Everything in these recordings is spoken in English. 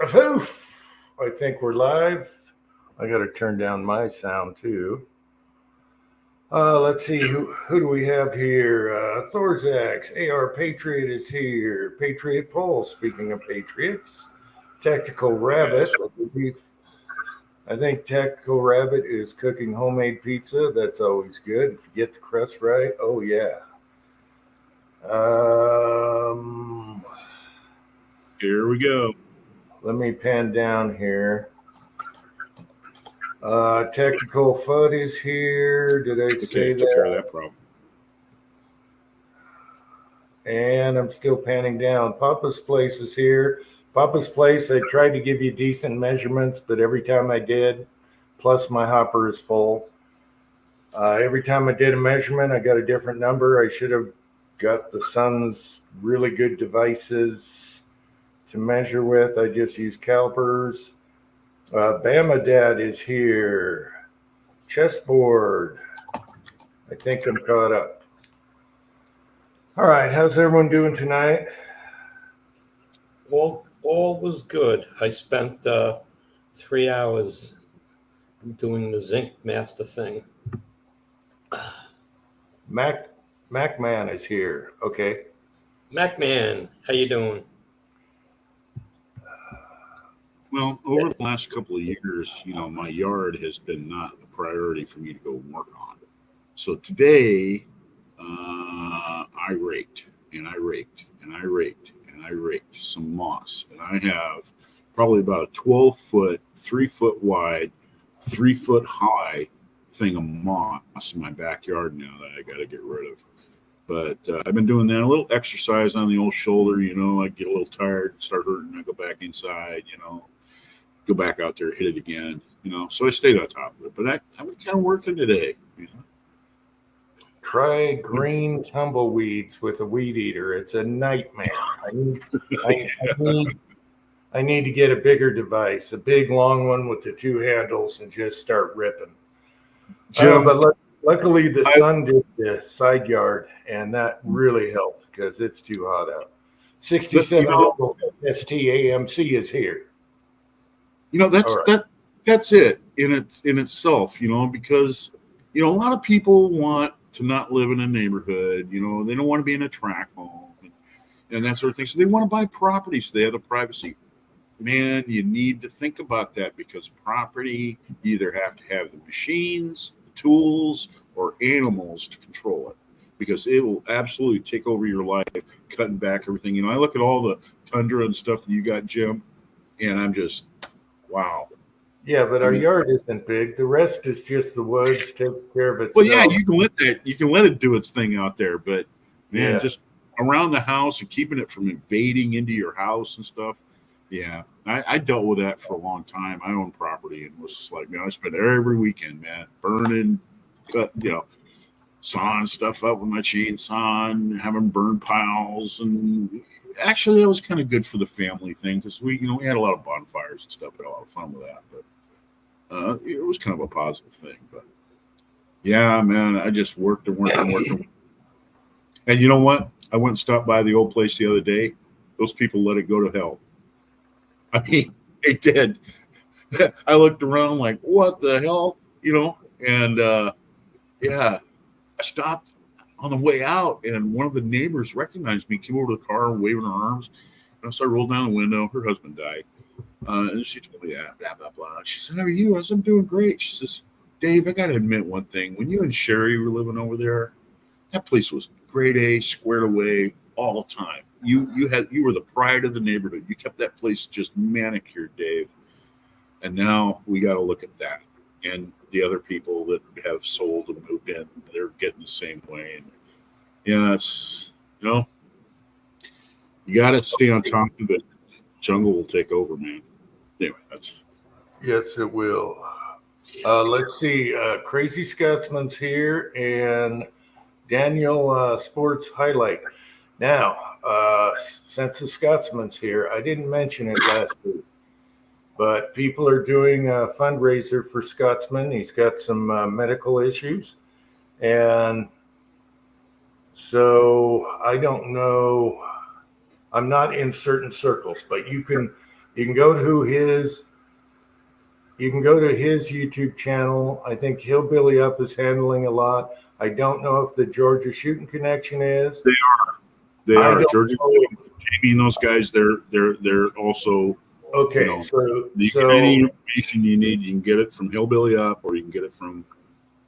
I think we're live. I got to turn down my sound too. Let's see, who do we have here? Thorzax, AR Patriot is here. Patriot Pole, speaking of Patriots. Tactical Rabbit. I think Tactical Rabbit is cooking homemade pizza. That's always good. If you get the crust right, oh yeah. Um, Here we go. Let me pan down here. Tactical FUD is here. Did I say Took care of that? that problem. And I'm still panning down. Papa's Place is here. Papa's Place, I tried to give you decent measurements, but every time I did, plus my hopper is full. Every time I did a measurement, I got a different number. I should have got the son's really good devices to measure with. I just use calipers. Bama Dad is here. Chessboard. I think I'm caught up. All right, how's everyone doing tonight? All was good. I spent 3 hours doing the zinc master thing. Macman is here. Okay. Macman, how you doing? Well, over the last couple of years, my yard has been not a priority for me to go work on. So today, I raked and I raked and I raked and I raked some moss. And I have probably about a 12-foot, 3-foot wide, 3-foot high thing of moss in my backyard now that I got to get rid of. But I've been doing that, a little exercise on the old shoulder, I get a little tired, start hurting, I go back inside, go back out there, hit it again, so I stayed on top of it. But I've been kind of working today, Try green tumbleweeds with a weed eater. It's a nightmare. I need to get a bigger device, a big long one with the 2 handles, and just start ripping. But luckily the sun did the side yard, and that really helped because it's too hot out. 67 STAMC is here. That's it in itself, because a lot of people want to not live in a neighborhood, they don't want to be in a tract home and that sort of thing. So they want to buy property so they have the privacy. Man, you need to think about that, because property, you either have to have the machines, the tools, or animals to control it, because it will absolutely take over your life, cutting back everything. I look at all the tundra and stuff that you got, Jim, and I'm just, wow. Yeah, but our yard isn't big. The rest is just the woods, takes care of itself. Well, yeah, you can let it do its thing out there, but man, just around the house and keeping it from invading into your house and stuff. Yeah, I dealt with that for a long time. I own property and was just like, man, I spent every weekend, man, burning, sawing stuff up with my chainsaw and having burn piles. And actually, that was kind of good for the family thing, because we had a lot of bonfires and stuff. We had a lot of fun with that, but it was kind of a positive thing. But yeah, man, I just worked and worked and worked. And you know what? I went and stopped by the old place the other day. Those people let it go to hell. I mean, they did. I looked around like, what the hell? And I stopped on the way out, and one of the neighbors recognized me, came over to the car waving her arms. And so I rolled down the window. Her husband died. And she told me that, blah, blah, blah. She said, how are you? I said, I'm doing great. She says, Dave, I got to admit one thing. When you and Sherry were living over there, that place was grade A, squared away all the time. You were the pride of the neighborhood. You kept that place just manicured, Dave. And now we got to look at that. And the other people that have sold and moved in, they're getting the same way. And it's, you got to stay on top of it. Jungle will take over, man. Anyway, that's. Yes, it will. Let's see. Crazy Scotsman's here, and Daniel Sports Highlight. Now, since the Scotsman's here, I didn't mention it last week, but people are doing a fundraiser for Scotsman. He's got some medical issues, and so I don't know. I'm not in certain circles, but you can You can go to his YouTube channel. I think Hillbilly Up is handling a lot. I don't know if the Georgia Shooting Connection is. They I are don't Georgia, know. Jamie, and those guys. They're also, Okay, you know, so you get any information you need, you can get it from Hillbilly Up, or you can get it from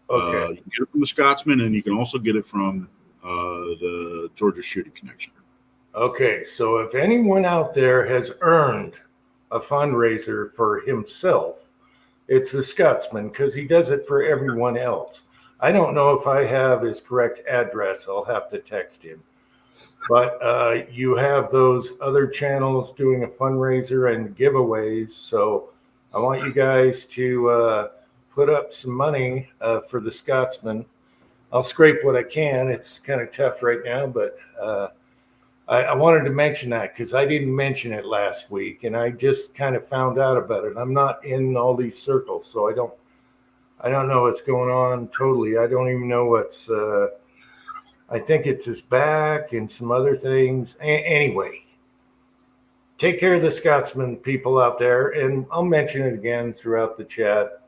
okay. you can get it from the Scotsman, and you can also get it from the Georgia Shooting Connection. Okay, so if anyone out there has earned a fundraiser for himself, it's the Scotsman because he does it for everyone else. I don't know if I have his correct address. I'll have to text him. But you have those other channels doing a fundraiser and giveaways. So I want you guys to put up some money for the Scotsman. I'll scrape what I can. It's kind of tough right now, but I wanted to mention that because I didn't mention it last week, and I just kind of found out about it. I'm not in all these circles, so I don't know what's going on totally. I don't even know what's. I think it's his back and some other things. Anyway, take care of the Scotsman people out there, and I'll mention it again throughout the chat.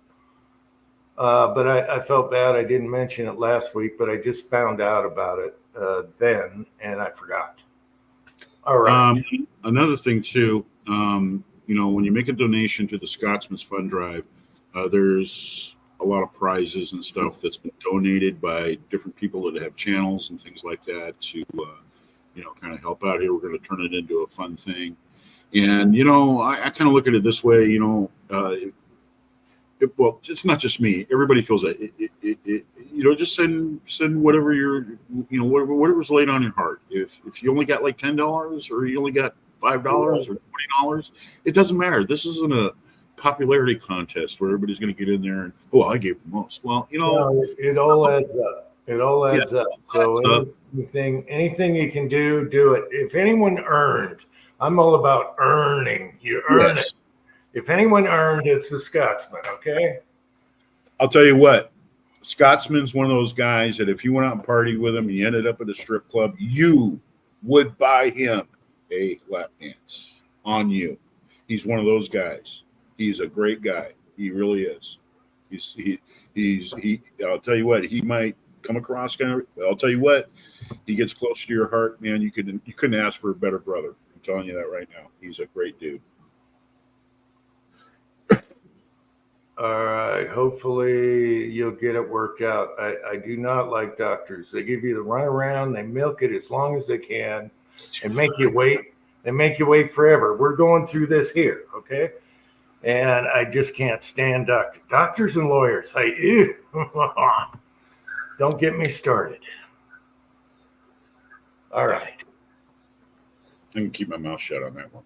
But I felt bad I didn't mention it last week, but I just found out about it then, and I forgot. All right. Another thing too, when you make a donation to the Scotsman's Fund Drive, there's a lot of prizes and stuff that's been donated by different people that have channels and things like that to, kind of help out here. We're going to turn it into a fun thing. And, I kind of look at it this way, well, it's not just me. Everybody feels that just send whatever whatever's laid on your heart. If you only got like $10 or you only got $5 or $20, it doesn't matter. This isn't a popularity contest where everybody's going to get in there and I gave the most. Well, it all adds up. It all adds up. So anything you can do it. If anyone earned, I'm all about earning. You earn it. If anyone earned, it's the Scotsman, okay? I'll tell you what, Scotsman's one of those guys that if you went out and partied with him and you ended up at a strip club, you would buy him a lap dance on you. He's one of those guys. He's a great guy. He really is. I'll tell you what, he might come across I'll tell you what, he gets close to your heart, man. You couldn't ask for a better brother. I'm telling you that right now. He's a great dude. All right. Hopefully you'll get it worked out. I do not like doctors. They give you the runaround. They milk it as long as they can and make you wait. They make you wait forever. We're going through this here, okay? And I just can't stand doctors and lawyers. Don't get me started. All right. I can keep my mouth shut on that one.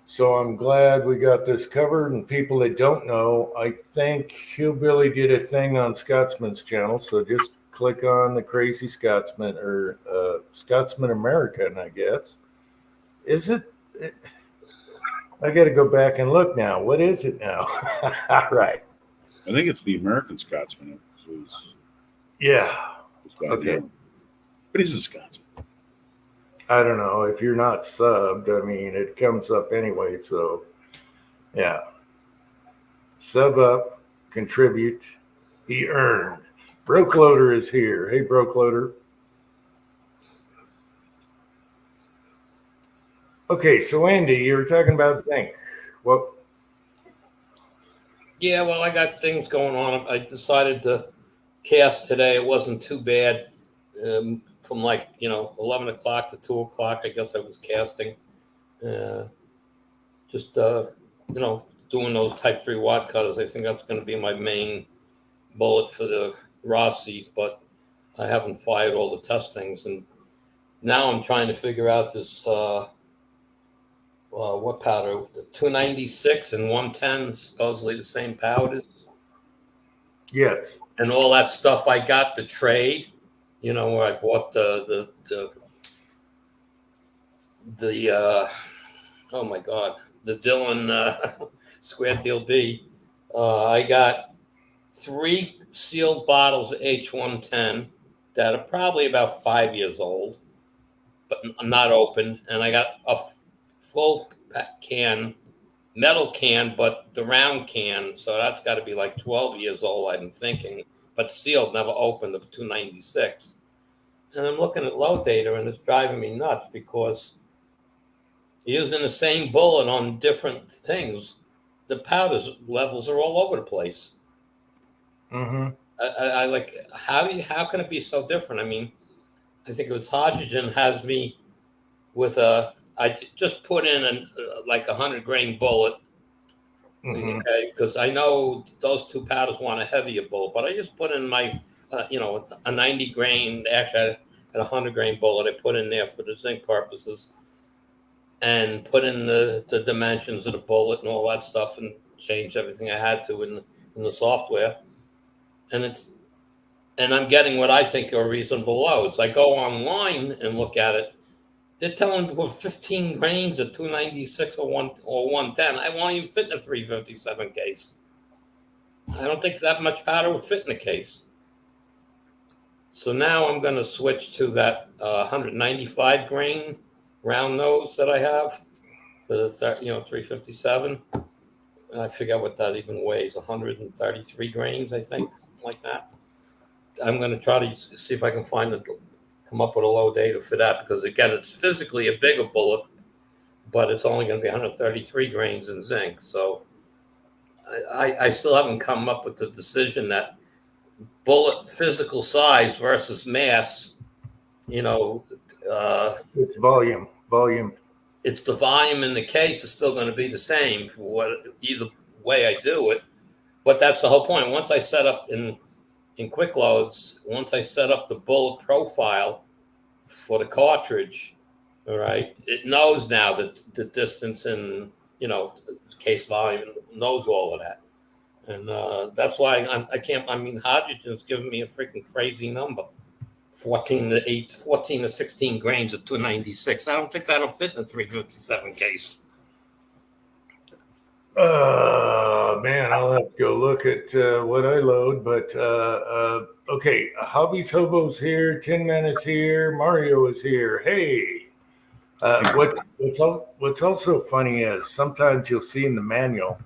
So I'm glad we got this covered. And people that don't know, I think Hillbilly did a thing on Scotsman's channel. So just click on the Crazy Scotsman or Scotsman American, I guess. Is it? I got to go back and look now. What is it now? All right. I think it's the American Scotsman. Yeah. Okay. But he's a Scotsman. I don't know. If you're not subbed, I mean, it comes up anyway. So, yeah. Sub up, contribute. He earned. Broke Loader is here. Hey, Broke Loader. Okay, so Andy, you were talking about zinc. What? Yeah, well, I got things going on. I decided to cast today. It wasn't too bad. From 11 o'clock to 2 o'clock, I guess I was casting. Doing those type 3 wad cutters. I think that's going to be my main bullet for the Rossi, but I haven't fired all the testings. And now I'm trying to figure out this, what powder? The 296 and 110, supposedly the same powders. Yes. And all that stuff I got to trade. Where I bought the oh my God, the Dillon Square Deal B. I got 3 sealed bottles of H110 that are probably about 5 years old, but not opened. And I got a full can metal can, but the round can. So that's got to be like 12 years old, I'm thinking, but sealed, never opened, of 296. And I'm looking at load data, and it's driving me nuts because using the same bullet on different things, the powder levels are all over the place. Mm-hmm. I like how can it be so different? I mean, I think it was hydrogen has me with I just put in like 100-grain bullet, Mm-hmm. okay, because I know those two powders want a heavier bullet, but I just put in my a 90-grain, actually at 100-grain bullet I put in there for the zinc purposes, and put in the dimensions of the bullet and all that stuff, and changed everything I had to in the software, and I'm getting what I think are reasonable loads. I go online and look at it. They're telling me we're 15 grains at 296 or 110. I won't even fit in a 357 case. I don't think that much powder would fit in a case. So now I'm going to switch to that 195 grain round nose that I have for the 357. And I forget what that even weighs, 133 grains, I think, something like that. I'm going to try to see if I can come up with a low data for that, because again, it's physically a bigger bullet, but it's only going to be 133 grains in zinc. So I still haven't come up with the decision that bullet physical size versus mass, It's volume. it's the volume in the case is still going to be the same for either way I do it. But that's the whole point. Once I set up in quick loads, once I set up the bullet profile for the cartridge, all right, it knows now that the distance and case volume, knows all of that, and that's why I can't. I mean, hydrogen's giving me a freaking crazy number, 14 to 16 grains at 296. I don't think that'll fit in a 357 case. Man, I'll have to go look at what I load. But okay, Hobbies Hobo's here. Tin Man is here. Mario is here. Hey, what's also funny is sometimes you'll see in the manual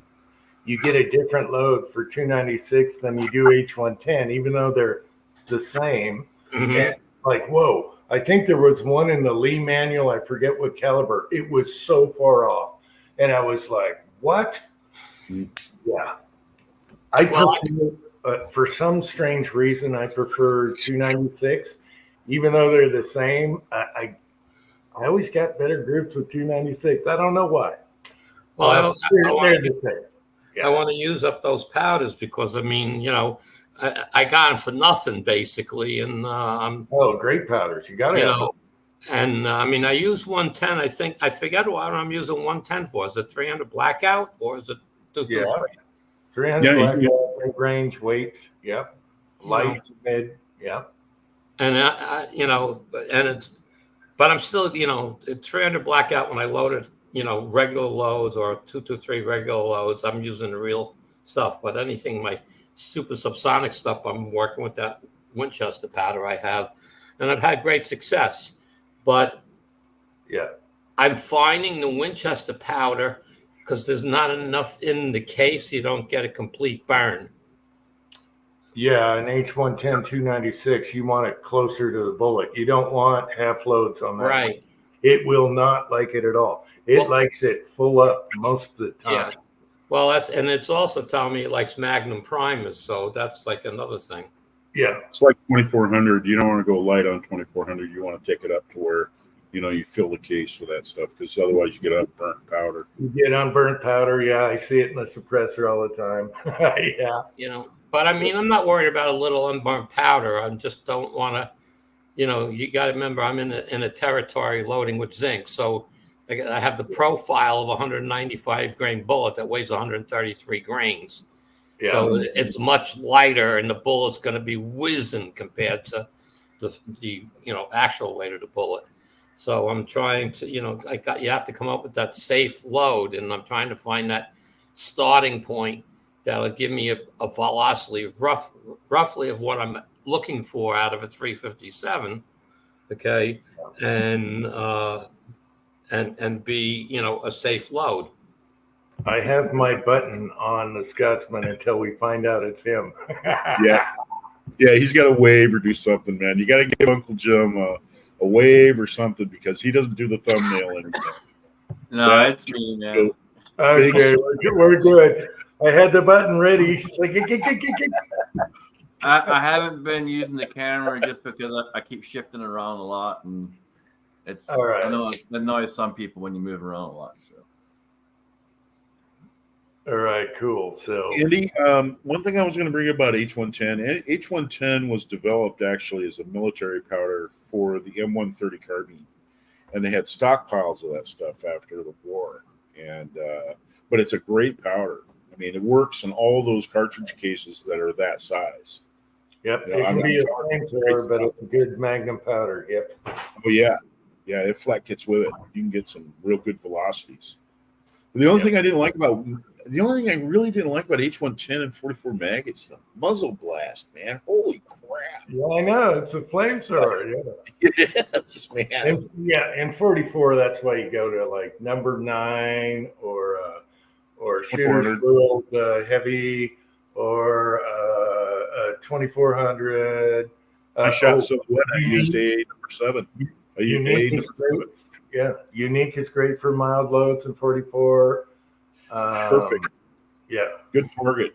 you get a different load for 296 than you do H110, even though they're the same. Mm-hmm. And like, whoa! I think there was one in the Lee manual. I forget what caliber. It was so far off, and I was like, what? Yeah. I prefer, for some strange reason, I prefer 296, even though they're the same. I always got better grips with 296. I don't know why. Well, they're the same. Yeah. I want to use up those powders because I mean, I got them for nothing basically, and great powders. You got to have them. And I mean, I use 110. I think I forget what I'm using 110 for. Is it 300 blackout or is it 300 blackout, range, weight? Yep. Light, mid. Yep. And but I'm still, at 300 blackout when I loaded, regular loads or 2 to 3 regular loads, I'm using the real stuff. But anything, my super subsonic stuff, I'm working with that Winchester powder I have, and I've had great success. But yeah, I'm finding the Winchester powder, because there's not enough in the case, you don't get a complete burn. Yeah, an H110 296, you want it closer to the bullet. You don't want half loads on that. Right. It will not like it at all. It likes it full up most of the time. Yeah. Well, it's also telling me it likes Magnum primers, so that's like another thing. Yeah. It's like 2400. You don't want to go light on 2400. You want to take it up to where, you fill the case with that stuff, because otherwise you get unburnt powder. You get unburnt powder. Yeah, I see it in the suppressor all the time. Yeah. But I mean, I'm not worried about a little unburnt powder. I just don't want to, you got to remember I'm in a territory loading with zinc. So I have the profile of a 195 grain bullet that weighs 133 grains. Yeah. So it's much lighter, and the bullet's going to be whizzing compared to the actual weight of the bullet. So I'm trying to, you have to come up with that safe load, and I'm trying to find that starting point that'll give me a velocity roughly of what I'm looking for out of a 357. Okay. And be, a safe load. I have my button on the Scotsman until we find out it's him. Yeah. Yeah, he's got to wave or do something, man. You got to give Uncle Jim a wave or something because he doesn't do the thumbnail anymore. No, it's me, man. Okay, we're good. I had the button ready. It's like, I haven't been using the camera just because I keep shifting around a lot, and it's All right. I know it annoys some people when you move around a lot. So. All right, cool. So, Andy, one thing I was going to bring up about H110. H110 was developed actually as a military powder for the M130 carbine, and they had stockpiles of that stuff after the war. And but it's a great powder. I mean, it works in all those cartridge cases that are that size. yep, You know, it can I'm be a talking flamethrower, but it's a good magnum powder. Yep. Oh yeah, yeah. It flat kits with it. You can get some real good velocities. The only thing I really didn't like about H110 and 44 mag is the muzzle blast, man. Holy crap! Yeah, I know. It's a flamethrower. Yeah. Yes, man. And 44, that's why you go to like number 9 or Shooter's 2400. World Heavy or 2400. I shot so wet. I used AA number 7. I used AA Unique number is great. 7. Yeah, Unique is great for mild loads in 44. Perfect. Yeah. Good target.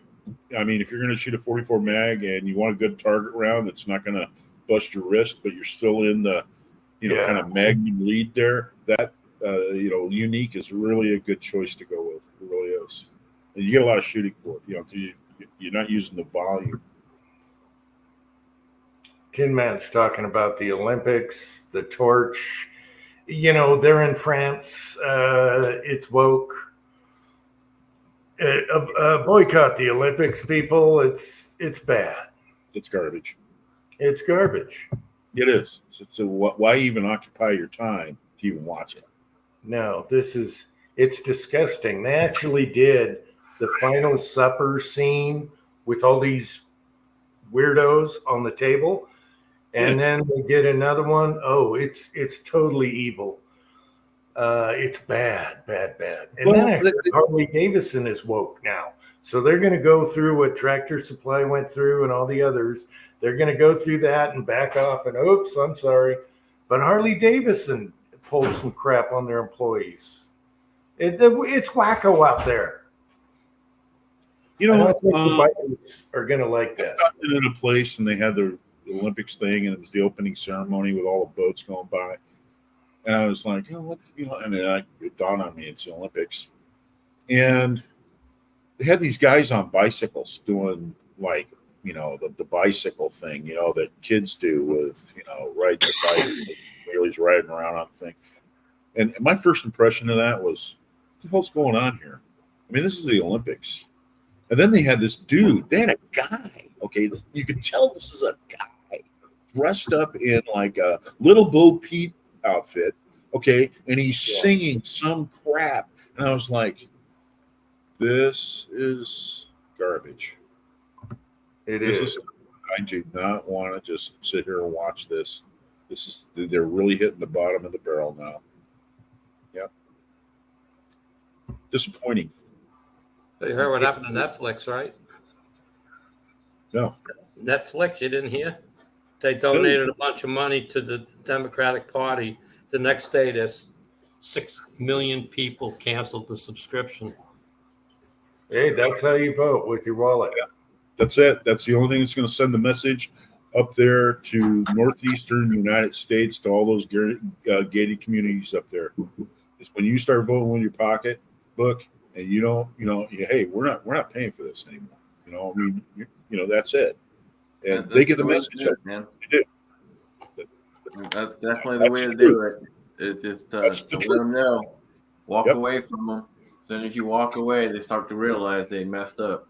I mean, if you're going to shoot a 44 mag and you want a good target round that's not going to bust your wrist, but you're still in the, kind of magnum lead there, that, Unique is really a good choice to go with. It really is. And you get a lot of shooting for it, because you're not using the volume. Tin Man's talking about the Olympics, the torch. They're in France. It's woke. Boycott the Olympics, people. It's bad. It's garbage. It's garbage. It is. Why even occupy your time to even watch it? No, it's disgusting. They actually did the final supper scene with all these weirdos on the table. And then they did another one. Oh, it's totally evil. It's bad. And then Harley Davidson is woke now. So they're going to go through what Tractor Supply went through and all the others. They're going to go through that and back off and, oops, I'm sorry. But Harley Davidson pulled some crap on their employees. It's wacko out there. I don't think the bikers are going to like that. I've gotten in a place and they had the Olympics thing, and it was the opening ceremony with all the boats going by. And I was like, and then it dawned on me it's the Olympics. And they had these guys on bicycles doing like, the bicycle thing, that kids do with, ride the bike, really riding around on the thing. And my first impression of that was, what the hell's going on here? I mean, this is the Olympics. And then they had this dude, they had a guy, okay, you could tell this is a guy dressed up in like a Little Bo Peep outfit, okay, and he's singing some crap. And I was like, this is garbage. It is. I do not want to just sit here and watch this. They're really hitting the bottom of the barrel now. Yep. Disappointing. You heard what happened to Netflix, right? No. Netflix, you didn't hear? They donated a bunch of money to the Democratic Party. The next day, there's 6 million people canceled the subscription. Hey, that's how you vote, with your wallet. Yeah. That's it. That's the only thing that's going to send the message up there to northeastern United States, to all those gated communities up there. Is when you start voting with your pocketbook, and hey, we're not paying for this anymore. That's it. And they get the message up, man. They do. That's definitely the way to do it. It's just to let them know. Walk away from them. Then if you walk away, they start to realize they messed up.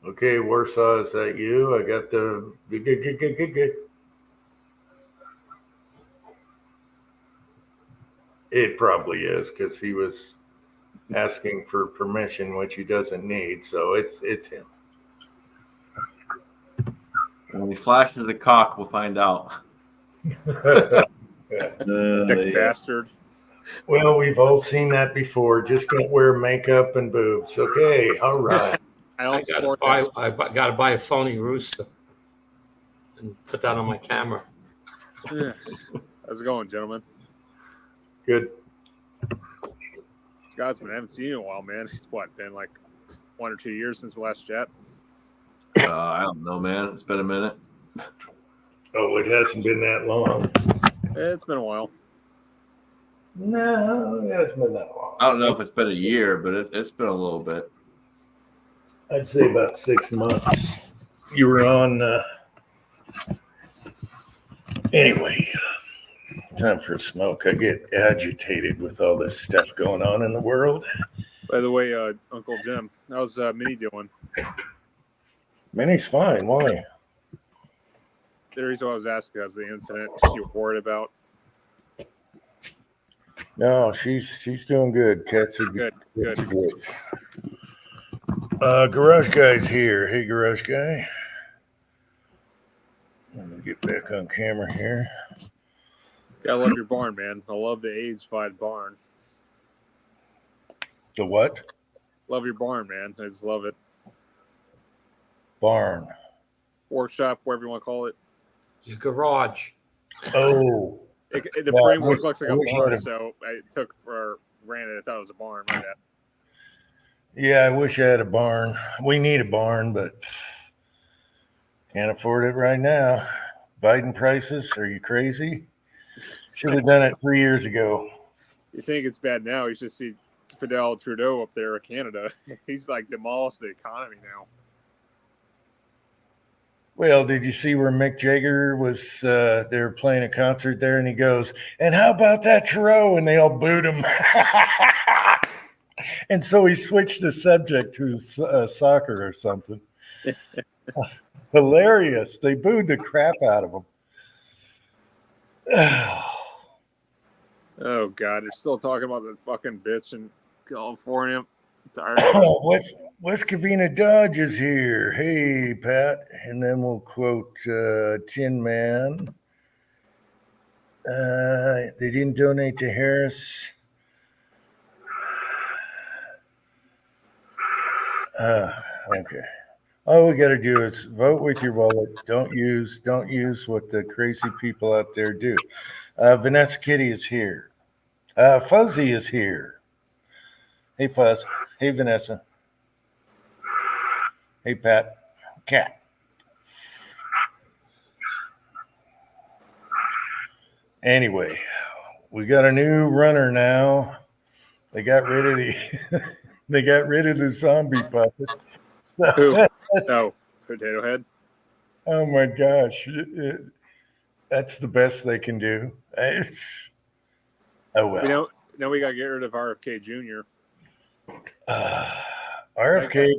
Okay, Warsaw, is that you? I got the. It probably is, because he was asking for permission, which he doesn't need. So it's him. When he flashes the cock, we'll find out. Dick bastard. Well, we've all seen that before. Just don't wear makeup and boobs. Okay, all right. I I don't gotta support buy. that. Gotta buy a phony rooster and put that on my camera. Yeah. How's it going, gentlemen? Good. Scotsman, I haven't seen you in a while, man. It's been like 1 or 2 years since we last chat. I don't know, man. It's been a minute. Oh, it hasn't been that long. It's been a while. No, it hasn't been that long. I don't know if it's been a year, but it's been a little bit. I'd say about 6 months. You were on. Anyway, time for a smoke. I get agitated with all this stuff going on in the world. By the way, Uncle Jim, how's Minnie doing? Minnie's fine. Why? The reason why I was asking is the incident you were worried about. No, she's doing good. Cats are Good. cats are good. Garage guy's here. Hey, garage guy. Let me get back on camera here. Yeah, I love your barn, man. I love the AIDS-fied barn. The what? Love your barn, man. I just love it. Barn. Workshop, whatever you want to call it. Your garage. Oh, The Yeah, framework I looks like wish a I barn, would've- so I took for granted I thought it was a barn. My bad. yeah. I wish I had a barn. We need a barn, but can't afford it right now. Biden prices? Are you crazy? Should have done it 3 years ago. You think it's bad now? You should see Fidel Trudeau up there in Canada. He's like demolished the economy now. Well, did you see where Mick Jagger was? They were playing a concert there, and he goes, "And how about that Trudeau?" And they all booed him. And so he switched the subject to soccer or something. Hilarious. They booed the crap out of him. Oh God, they're still talking about the fucking bitch in California. I'm tired. West Covina Dodge is here. Hey, Pat. And then we'll quote Tin Man. They didn't donate to Harris. Okay. All we got to do is vote with your wallet. Don't use what the crazy people out there do. Vanessa Kitty is here. Fuzzy is here. Hey, Fuzz. Hey, Vanessa. Hey, Pat. Cat. Anyway, we got a new runner now. They got rid of the zombie puppet. Who? So, Oh, Potato Head. oh my gosh, that's the best they can do. Oh well. Now we got to get rid of RFK Jr. RFK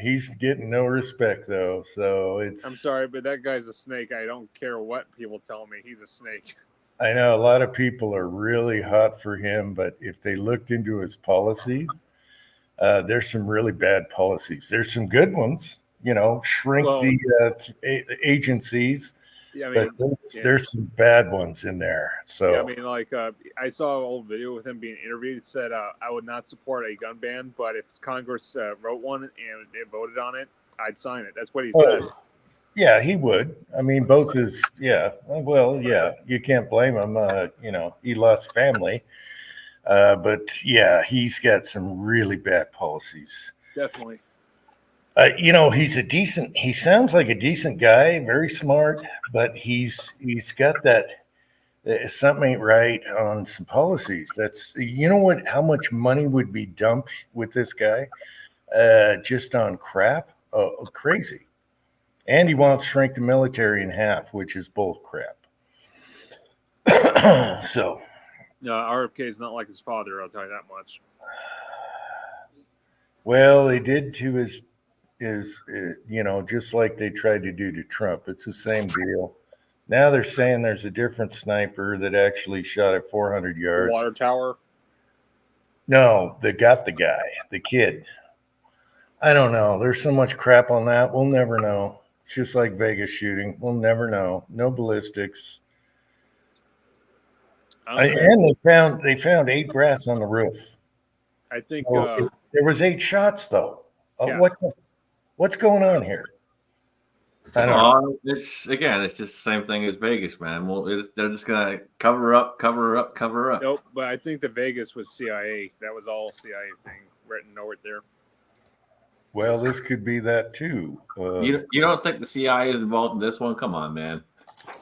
he's getting no respect though. So it's. I'm sorry, but that guy's a snake. I don't care what people tell me. He's a snake. I know a lot of people are really hot for him, but if they looked into his policies, there's some really bad policies. There's some good ones, shrink the agencies, Yeah, I mean, but there's some bad ones in there. So yeah, I mean, like I saw an old video with him being interviewed. It said, "I would not support a gun ban, but if Congress wrote one and they voted on it, I'd sign it." That's what he said. Yeah, he would. I mean, both his, yeah. Well, yeah, you can't blame him. He lost family. But yeah, he's got some really bad policies. Definitely. He sounds like a decent guy, very smart, but he's got that, something ain't right on some policies. That's, how much money would be dumped with this guy, just on crap? Oh, crazy. And he wants to shrink the military in half, which is bull crap. So. RFK is not like his father, I'll tell you that much. Well, they did to his, just like they tried to do to Trump. It's the same deal. Now they're saying there's a different sniper that actually shot at 400 yards. Water tower? No, they got the guy, the kid. I don't know. There's so much crap on that. We'll never know. It's just like Vegas shooting. We'll never know. No ballistics. Honestly, And they found 8 brass on the roof. I think So there was 8 shots though. Yeah. What's going on here? I don't know. It's just the same thing as Vegas, man. Well, they're just gonna cover up. nope. But I think the Vegas was CIA. That was all CIA thing written over there. Well, this could be that too. You don't think the CIA is involved in this one? Come on, man.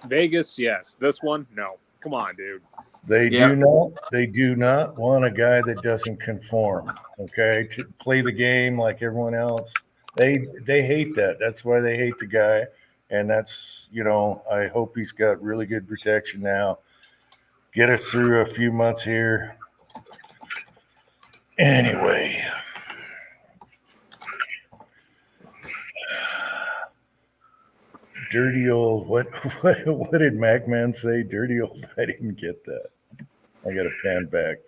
Vegas, yes. This one, no. Come on, dude. They Yeah. do not want a guy that doesn't conform. Okay, to play the game like everyone else. They hate that. That's why they hate the guy, and that's I hope he's got really good protection now. Get us through a few months here. Anyway. Dirty old what did MacMan say? Dirty old, I didn't get that. I got to pan back.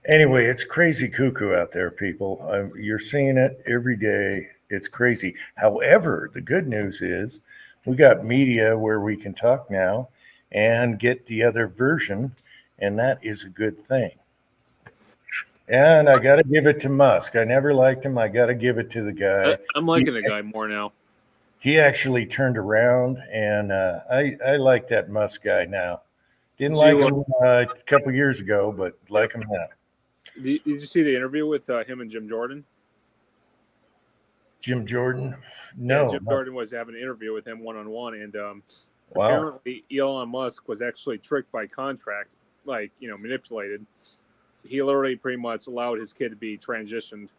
Anyway, it's crazy cuckoo out there, people. You're seeing it every day. It's crazy. However, the good news is we got media where we can talk now and get the other version, and that is a good thing. And I got to give it to Musk. I never liked him. I got to give it to the guy. I'm liking the guy more now. He actually turned around, and I like that Musk guy now. Didn't like him a couple years ago, but like him now. Did you see the interview with him and Jim Jordan? Jim Jordan? No. Yeah, Jim Jordan was having an interview with him one-on-one, and Wow. apparently Elon Musk was actually tricked by contract, manipulated. He literally pretty much allowed his kid to be transitioned.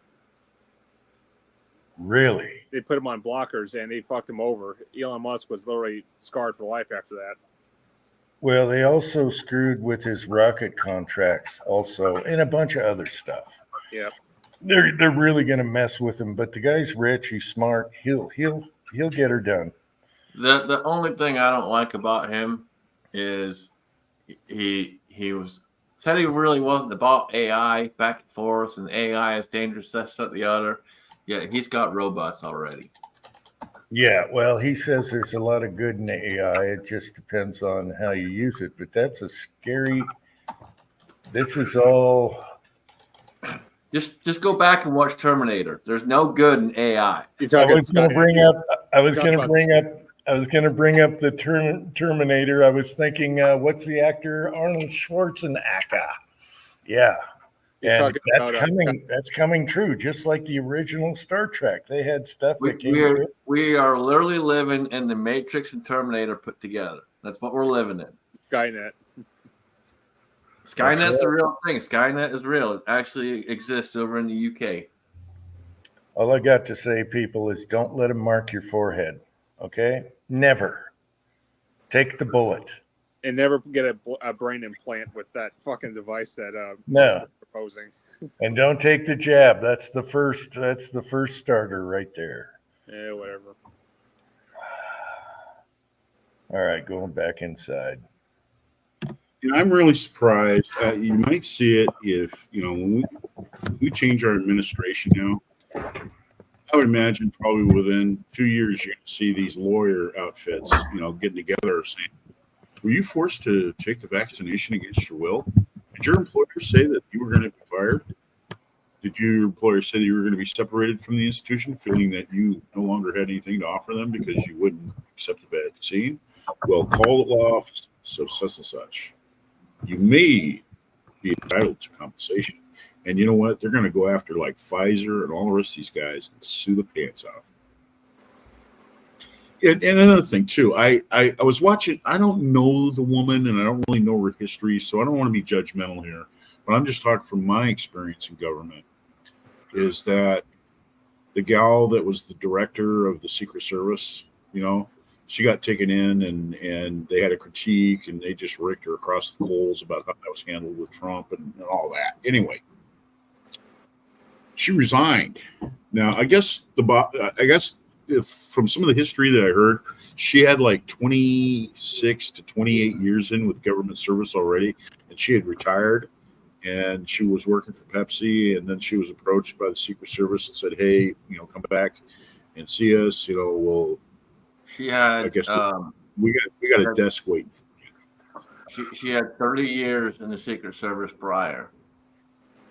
Really? They put him on blockers, and they fucked him over. Elon Musk was literally scarred for life after that. Well, they also screwed with his rocket contracts also, and a bunch of other stuff. Yeah. They're really going to mess with him, but the guy's rich, he's smart. He'll get her done. The only thing I don't like about him is he said he really wasn't about AI back and forth, and AI is dangerous, this, that, the other. Yeah, he's got robots already. Yeah, well, he says there's a lot of good in AI. It just depends on how you use it. But that's a scary. This is all. Just go back and watch Terminator. There's no good in AI. I was going to bring up the Terminator. I was thinking, what's the actor Arnold Schwarzenegger? Yeah, and that's coming true, just like the original Star Trek. They had stuff that came true. We are literally living in the Matrix and Terminator put together. That's what we're living in. Skynet's a real thing. Skynet is real. It actually exists over in the UK. All I got to say, people, is don't let them mark your forehead. Okay? Never. Take the bullet. And never get a brain implant with that fucking device that No. proposing. And don't take the jab. That's the first starter right there. Yeah, whatever. All right, going back inside. I'm really surprised. You might see it if, when we change our administration now, I would imagine probably within 2 years, you're going to see these lawyer outfits, getting together saying, were you forced to take the vaccination against your will? Did your employer say that you were going to be fired? Did your employer say that you were going to be separated from the institution, feeling that you no longer had anything to offer them because you wouldn't accept the vaccine? Well, call the law office, so such and such. You may be entitled to compensation. And you know what? They're going to go after like Pfizer and all the rest of these guys and sue the pants off. And another thing, too, I was watching, I don't know the woman and I don't really know her history, so I don't want to be judgmental here. But I'm just talking from my experience in government, is that the gal that was the director of the Secret Service, she got taken in and they had a critique and they just raked her across the coals about how that was handled with Trump and all that. Anyway, she resigned. Now, I guess if from some of the history that I heard, she had like 26 to 28 years in with government service already, and she had retired and she was working for Pepsi, and then she was approached by the Secret Service and said, hey, come back. and see us, we'll. She had I guess we got a desk waiting. she had 30 years in the Secret Service prior,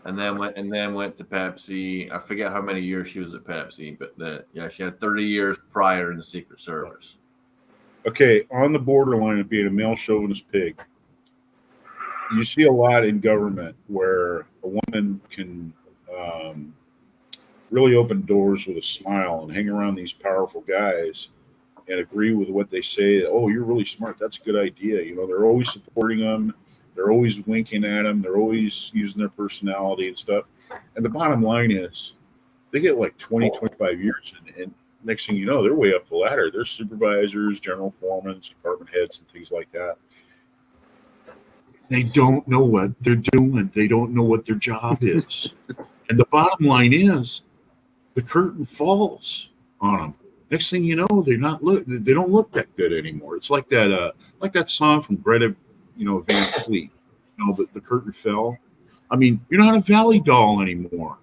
and then went to Pepsi. I forget how many years she was at Pepsi, but she had 30 years prior in the Secret Service. Okay, on the borderline of being a male chauvinist pig, you see a lot in government where a woman can really open doors with a smile and hang around these powerful guys and agree with what they say. Oh, you're really smart. That's a good idea. They're always supporting them. They're always winking at them. They're always using their personality and stuff. And the bottom line is they get like 20, 25 years. And next thing you know, they're way up the ladder. They're supervisors, general foremen, department heads, and things like that. They don't know what they're doing. They don't know what their job is. And the bottom line is the curtain falls on them. Next thing you know, they don't look that good anymore. It's like that song from Greta, Van Fleet. The curtain fell. I mean, you're not a Valley doll anymore.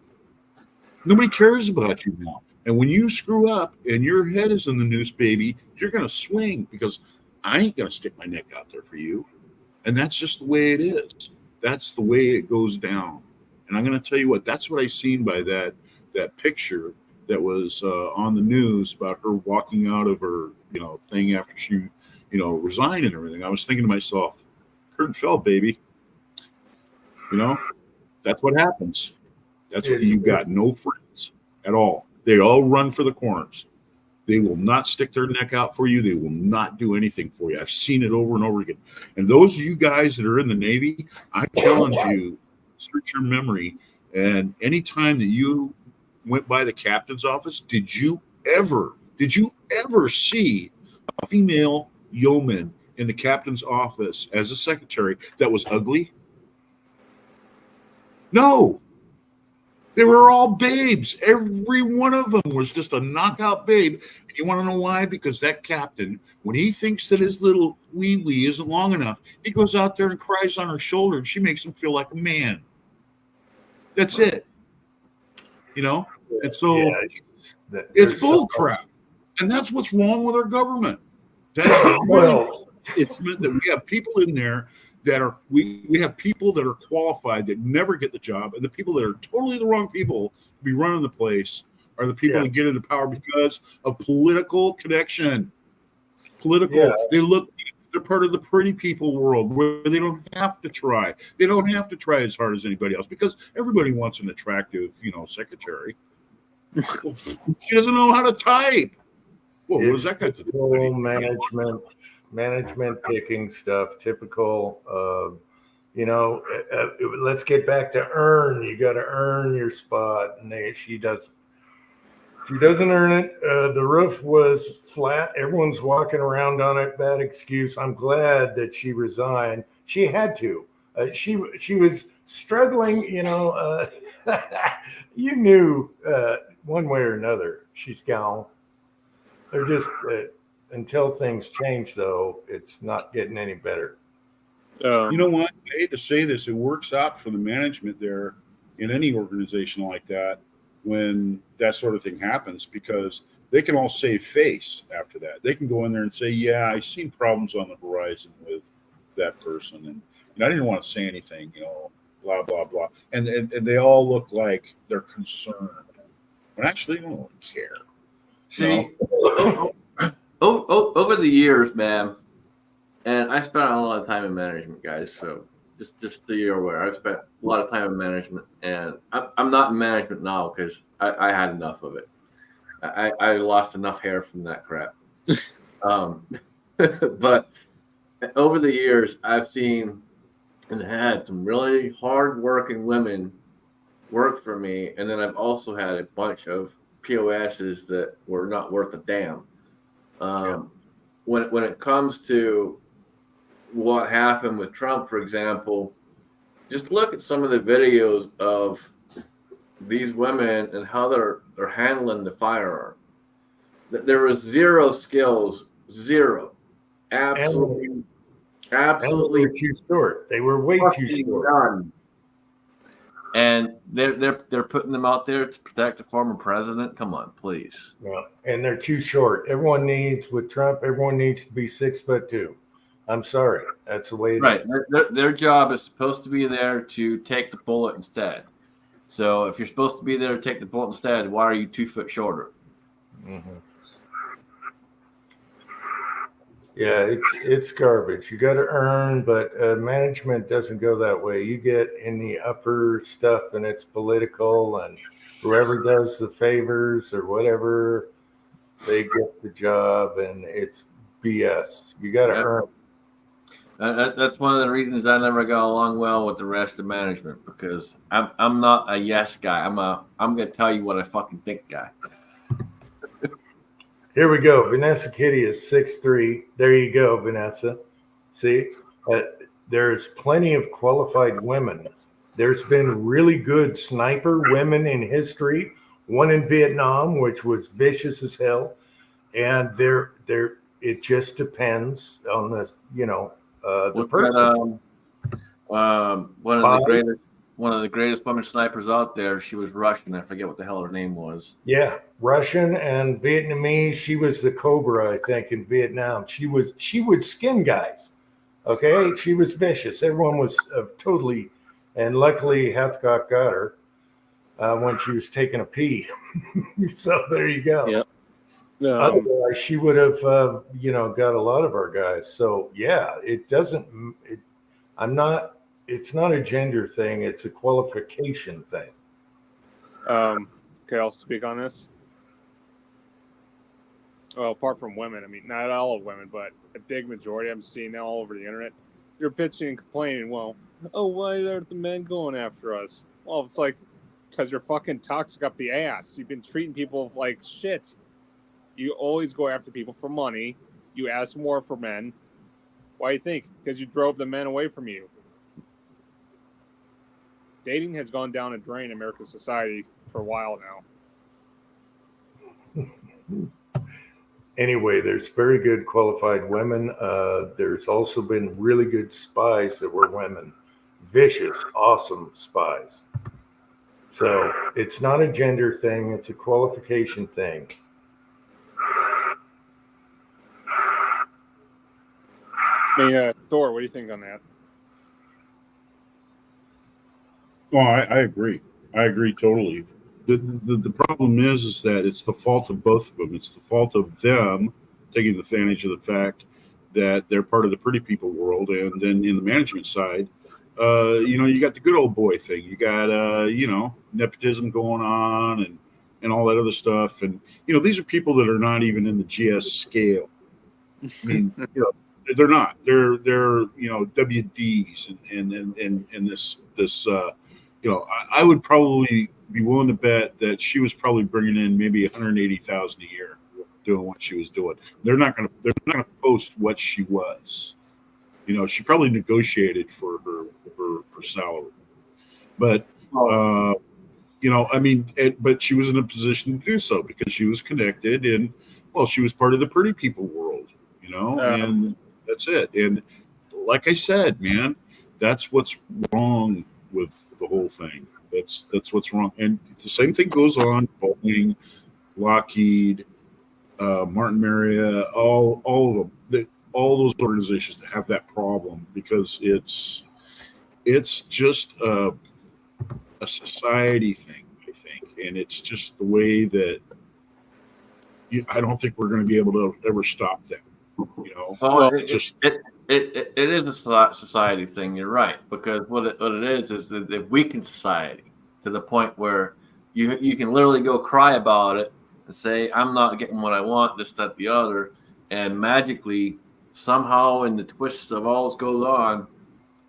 Nobody cares about you now. And when you screw up and your head is in the noose, baby, you're gonna swing because I ain't gonna stick my neck out there for you. And that's just the way it is. That's the way it goes down. And I'm gonna tell you what. That's what I seen by that picture that was on the news about her walking out of her, thing after she, resigned and everything. I was thinking to myself, curtain fell, baby. That's what happens. That's what you got. No friends at all. They all run for the corners. They will not stick their neck out for you. They will not do anything for you. I've seen it over and over again. And those of you guys that are in the Navy, I challenge you, search your memory. And anytime that you went by the captain's office, did you ever see a female yeoman in the captain's office as a secretary that was ugly? No. They were all babes. Every one of them was just a knockout babe. And you want to know why? Because that captain, when he thinks that his little wee-wee isn't long enough, he goes out there and cries on her shoulder, and she makes him feel like a man. That's it. And so it's bull crap. And that's what's wrong with our government. That is it's that we have people in there that are we have people that are qualified that never get the job, and the people that are totally the wrong people to be running the place are the people that get into power because of political connection. They're part of the pretty people world where they don't have to try. They don't have to try as hard as anybody else because everybody wants an attractive, secretary. She doesn't know how to type. Well, what does that got to do? Management picking stuff, typical. Let's get back to earn. You got to earn your spot, and she doesn't earn it. The roof was flat. Everyone's walking around on it. Bad excuse. I'm glad that she resigned. She had to. She was struggling. You knew one way or another she's gone. They're just until things change, though, it's not getting any better. You know what? I hate to say this. It works out for the management there in any organization like that when that sort of thing happens because they can all save face after that. They can go in there and say, yeah, I seen problems on the horizon with that person. And I didn't want to say anything, blah, blah, blah. And they all look like they're concerned. When actually they don't really care. See, over the years, man, and I spent a lot of time in management, guys. So just so you're aware, I've spent a lot of time in management, and I'm not in management now because I had enough of it. I lost enough hair from that crap. But over the years, I've seen and had some really hard-working women work for me, and then I've also had a bunch of POSs that were not worth a damn. When it comes to what happened with Trump, for example, just look at some of the videos of these women and how they're handling the firearm. There was zero skills, zero, absolutely too short. They were way too short. None. and they're putting them out there to protect a former president. Come on, please. Yeah, and they're too short. With Trump, everyone needs to be 6'2". I'm sorry, that's the way it Right. is. Their job is supposed to be there to take the bullet instead. So if you're supposed to be there to take the bullet instead, why are you 2 foot shorter? Mm-hmm. Yeah, it's garbage. You got to earn, but management doesn't go that way. You get in the upper stuff, and it's political, and whoever does the favors or whatever, they get the job, and it's BS. You got to earn. That's one of the reasons I never got along well with the rest of management, because I'm not a yes guy. I'm gonna tell you what I fucking think guy. Here we go. Vanessa Kitty is 6'3". There you go, Vanessa. See, there's plenty of qualified women. There's been really good sniper women in history. One in Vietnam, which was vicious as hell, and it just depends on the the person. One of the greatest women snipers out there. She was Russian. I forget what the hell her name was. Yeah, Russian and Vietnamese. She was the Cobra, I think, in Vietnam. She would skin guys. Okay, she was vicious. Everyone was totally, and luckily Hathcock got her when she was taking a pee. So there you go. Yep. Otherwise, she would have, got a lot of our guys. So yeah, it's not a gender thing. It's a qualification thing. Okay, I'll speak on this. Well, apart from women, I mean, not all of women, but a big majority I'm seeing now all over the internet. You're bitching and complaining. Well, why aren't the men going after us? Well, it's like because you're fucking toxic up the ass. You've been treating people like shit. You always go after people for money. You ask more for men. Why do you think? Because you drove the men away from you. Dating has gone down a drain in American society for a while now. Anyway, there's very good qualified women. There's also been really good spies that were women. Vicious, awesome spies. So it's not a gender thing. It's a qualification thing. Hey, Thor, what do you think on that? Well, I agree. I agree totally. The problem is that it's the fault of both of them. It's the fault of them taking advantage of the fact that they're part of the pretty people world, and then in the management side, you got the good old boy thing. You got nepotism going on and all that other stuff, and these are people that are not even in the GS scale. I mean, they're not. They're WDs and this. I would probably be willing to bet that she was probably bringing in maybe $180,000 a year doing what she was doing. They're not going to post what she was. She probably negotiated for her salary, but but she was in a position to do so because she was connected and she was part of the pretty people world, and that's it. And like I said, man, that's what's wrong with the whole thing. That's what's wrong. And the same thing goes on Boeing, Lockheed, Martin Marietta, all of them. All those organizations that have that problem because it's just a society thing, I think, and it's just the way that I don't think we're going to be able to ever stop that. It is a society thing. You're right, because what it is that they've weakened society to the point where you can literally go cry about it and say, I'm not getting what I want, this, that, the other, and magically somehow in the twists of all this goes on,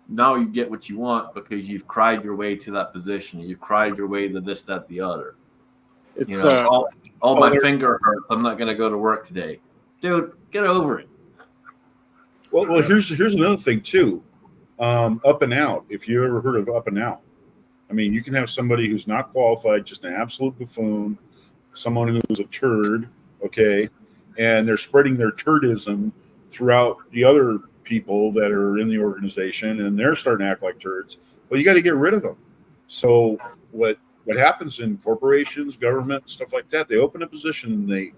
now you get what you want because you've cried your way to that position. You've cried your way to this, that, the other. It's my finger hurts. I'm not going to go to work today. Dude, get over it. Well, here's another thing too. Up and out. If you ever heard of Up and Out, I mean, you can have somebody who's not qualified, just an absolute buffoon, someone who's a turd, okay, and they're spreading their turdism throughout the other people that are in the organization, and they're starting to act like turds. Well, you got to get rid of them. So what happens in corporations, government, stuff like that? They open a position and they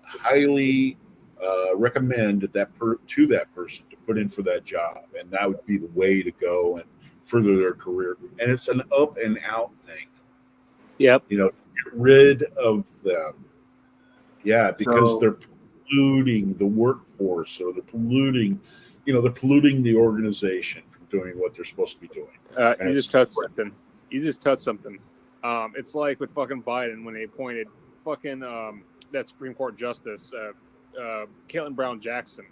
highly recommend that to that person to put in for that job, and that would be the way to go and further their career. And it's an up and out thing. Yep. Get rid of them. Yeah, because So- they're polluting the workforce, or they're polluting the organization from doing what they're supposed to be doing. You just touched something. It's like with fucking Biden when they appointed fucking that Supreme Court justice, Caitlin Brown Jackson.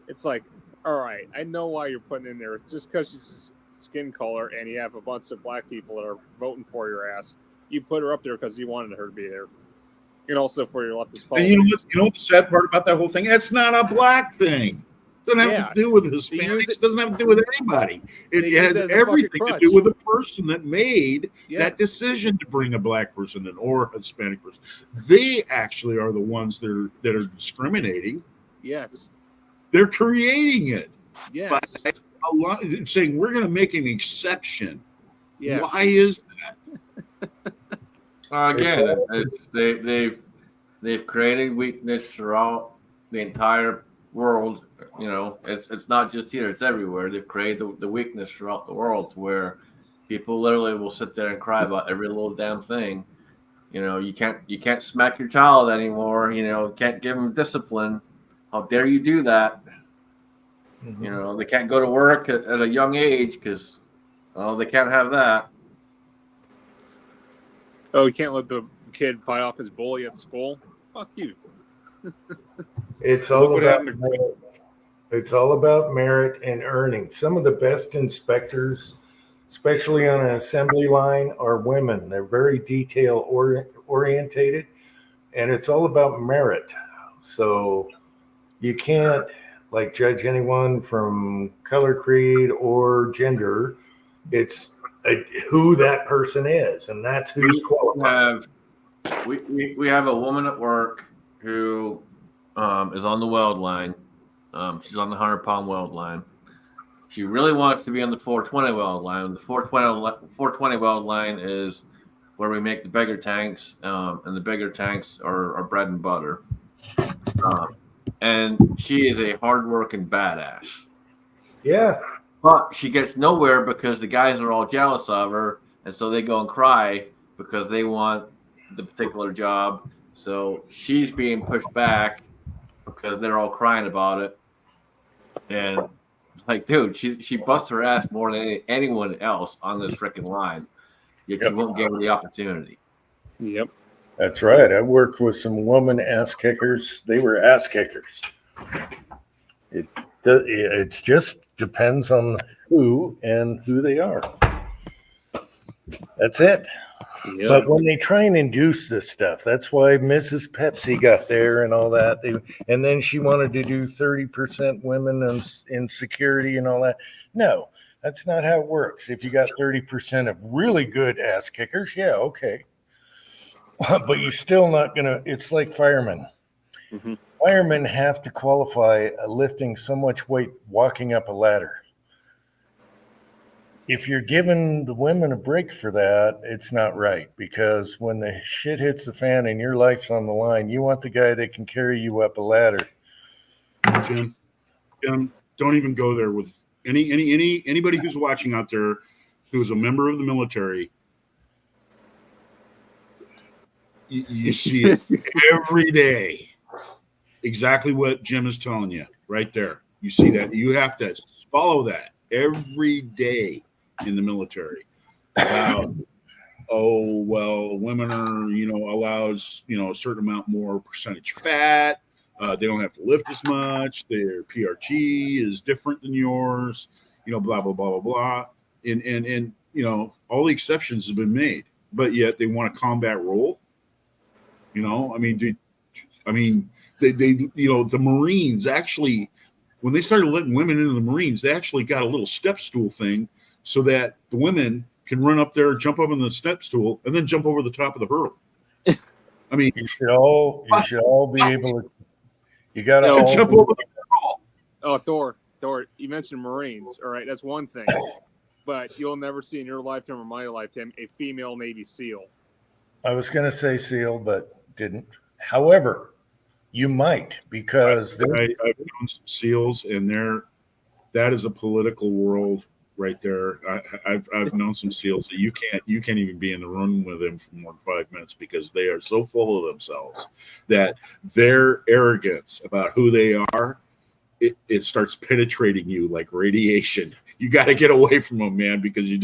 It's like, all right, I know why you're putting in there. Just because she's skin color and you have a bunch of black people that are voting for your ass, you put her up there because you wanted her to be there. And also for your leftist policies. And you know what the sad part about that whole thing? It's not a black thing. It doesn't have to do with Hispanics. It doesn't have to do with anybody. It has everything to do with the person that made that decision to bring a black person in or a Hispanic person. They actually are the ones that are discriminating. Yes. They're creating it. Yes. By saying we're going to make an exception. Yes. Why is that? Again, they've created weakness throughout the entire world. It's not just here; it's everywhere. They've created the weakness throughout the world to where people literally will sit there and cry about every little damn thing. You can't smack your child anymore. Can't give them discipline. How dare you do that? Mhm. They can't go to work at a young age because they can't have that. Oh, you can't let the kid fight off his bully at school? Fuck you. It's all Look what about happened. merit. It's all about merit and earning. Some of the best inspectors, especially on an assembly line, are women. They're very detail orientated, and it's all about merit. So you can't judge anyone from color, creed, or gender. It's who that person is, and that's who's qualified. We have a woman at work who is on the weld line. She's on the 100-pound weld line. She really wants to be on the 420 weld line. The 420 weld line is where we make the bigger tanks, and the bigger tanks are our bread and butter. And she is a hardworking badass. Yeah. But she gets nowhere because the guys are all jealous of her, and so they go and cry because they want the particular job. So she's being pushed back because they're all crying about it. And it's like, dude, she busts her ass more than anyone else on this freaking line. Yet she won't give her the opportunity. Yep. That's right. I worked with some woman ass kickers. They were ass kickers. It just depends on who and who they are. That's it. Yep. But when they try and induce this stuff, that's why Mrs. Pepsi got there and all that. And then she wanted to do 30% women in security and all that. No, that's not how it works. If you got 30% of really good ass kickers, yeah, okay. But you're still not going to, it's like firemen. Mm-hmm. Firemen have to qualify lifting so much weight walking up a ladder. If you're giving the women a break for that, it's not right, because when the shit hits the fan and your life's on the line, you want the guy that can carry you up a ladder. Jim, don't even go there with anybody who's watching out there who's a member of the military. You see it every day. Exactly what Jim is telling you right there. You see that. You have to follow that every day in the military. Women are, allows, a certain amount more percentage fat. They don't have to lift as much. Their PRT is different than yours, blah, blah, blah, blah, blah. And all the exceptions have been made, but yet they want a combat role. The Marines actually, when they started letting women into the Marines, they actually got a little step stool thing so that the women can run up there, jump up on the step stool, and then jump over the top of the hurdle. You should all be able to. You got to jump over the hurdle. Oh, Thor, you mentioned Marines. All right, that's one thing. but you'll never see in your lifetime or my lifetime a female Navy SEAL. I was going to say SEAL, but didn't. However, you might, because I've known some SEALs, and that is a political world right there. I've known some SEALs that you can't even be in the room with them for more than 5 minutes because they are so full of themselves that their arrogance about who they are, it starts penetrating you like radiation. You got to get away from them, man, because you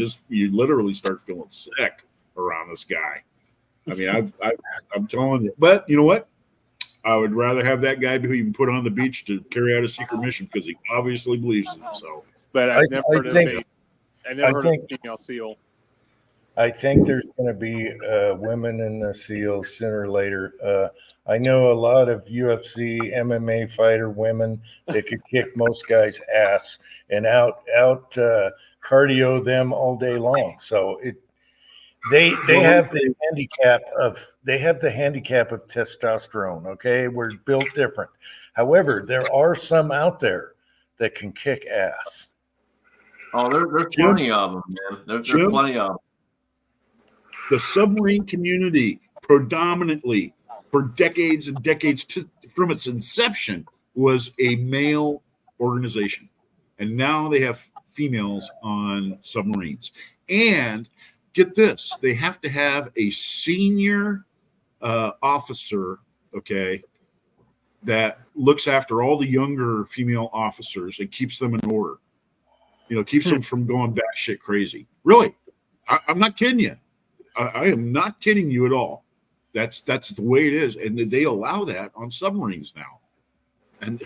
literally start feeling sick around this guy. I mean, I'm telling you, but you know what? I would rather have that guy who you can put on the beach to carry out a secret mission because he obviously believes in himself. But I've never heard of a female SEAL. I think there's going to be women in the SEALs sooner or later. I know a lot of UFC, MMA fighter women that could kick most guys' ass and out cardio them all day long. So they have the handicap of testosterone. Okay, we're built different. However, there are some out there that can kick ass. Oh, there's plenty of them, man. There's plenty of them. The submarine community, predominantly for decades and decades from its inception, was a male organization, and now they have females on submarines. And get this, they have to have a senior officer, okay, that looks after all the younger female officers and keeps them in order. Keeps them from going batshit crazy. Really, I'm not kidding you. I am not kidding you at all. That's the way it is, and they allow that on submarines now. And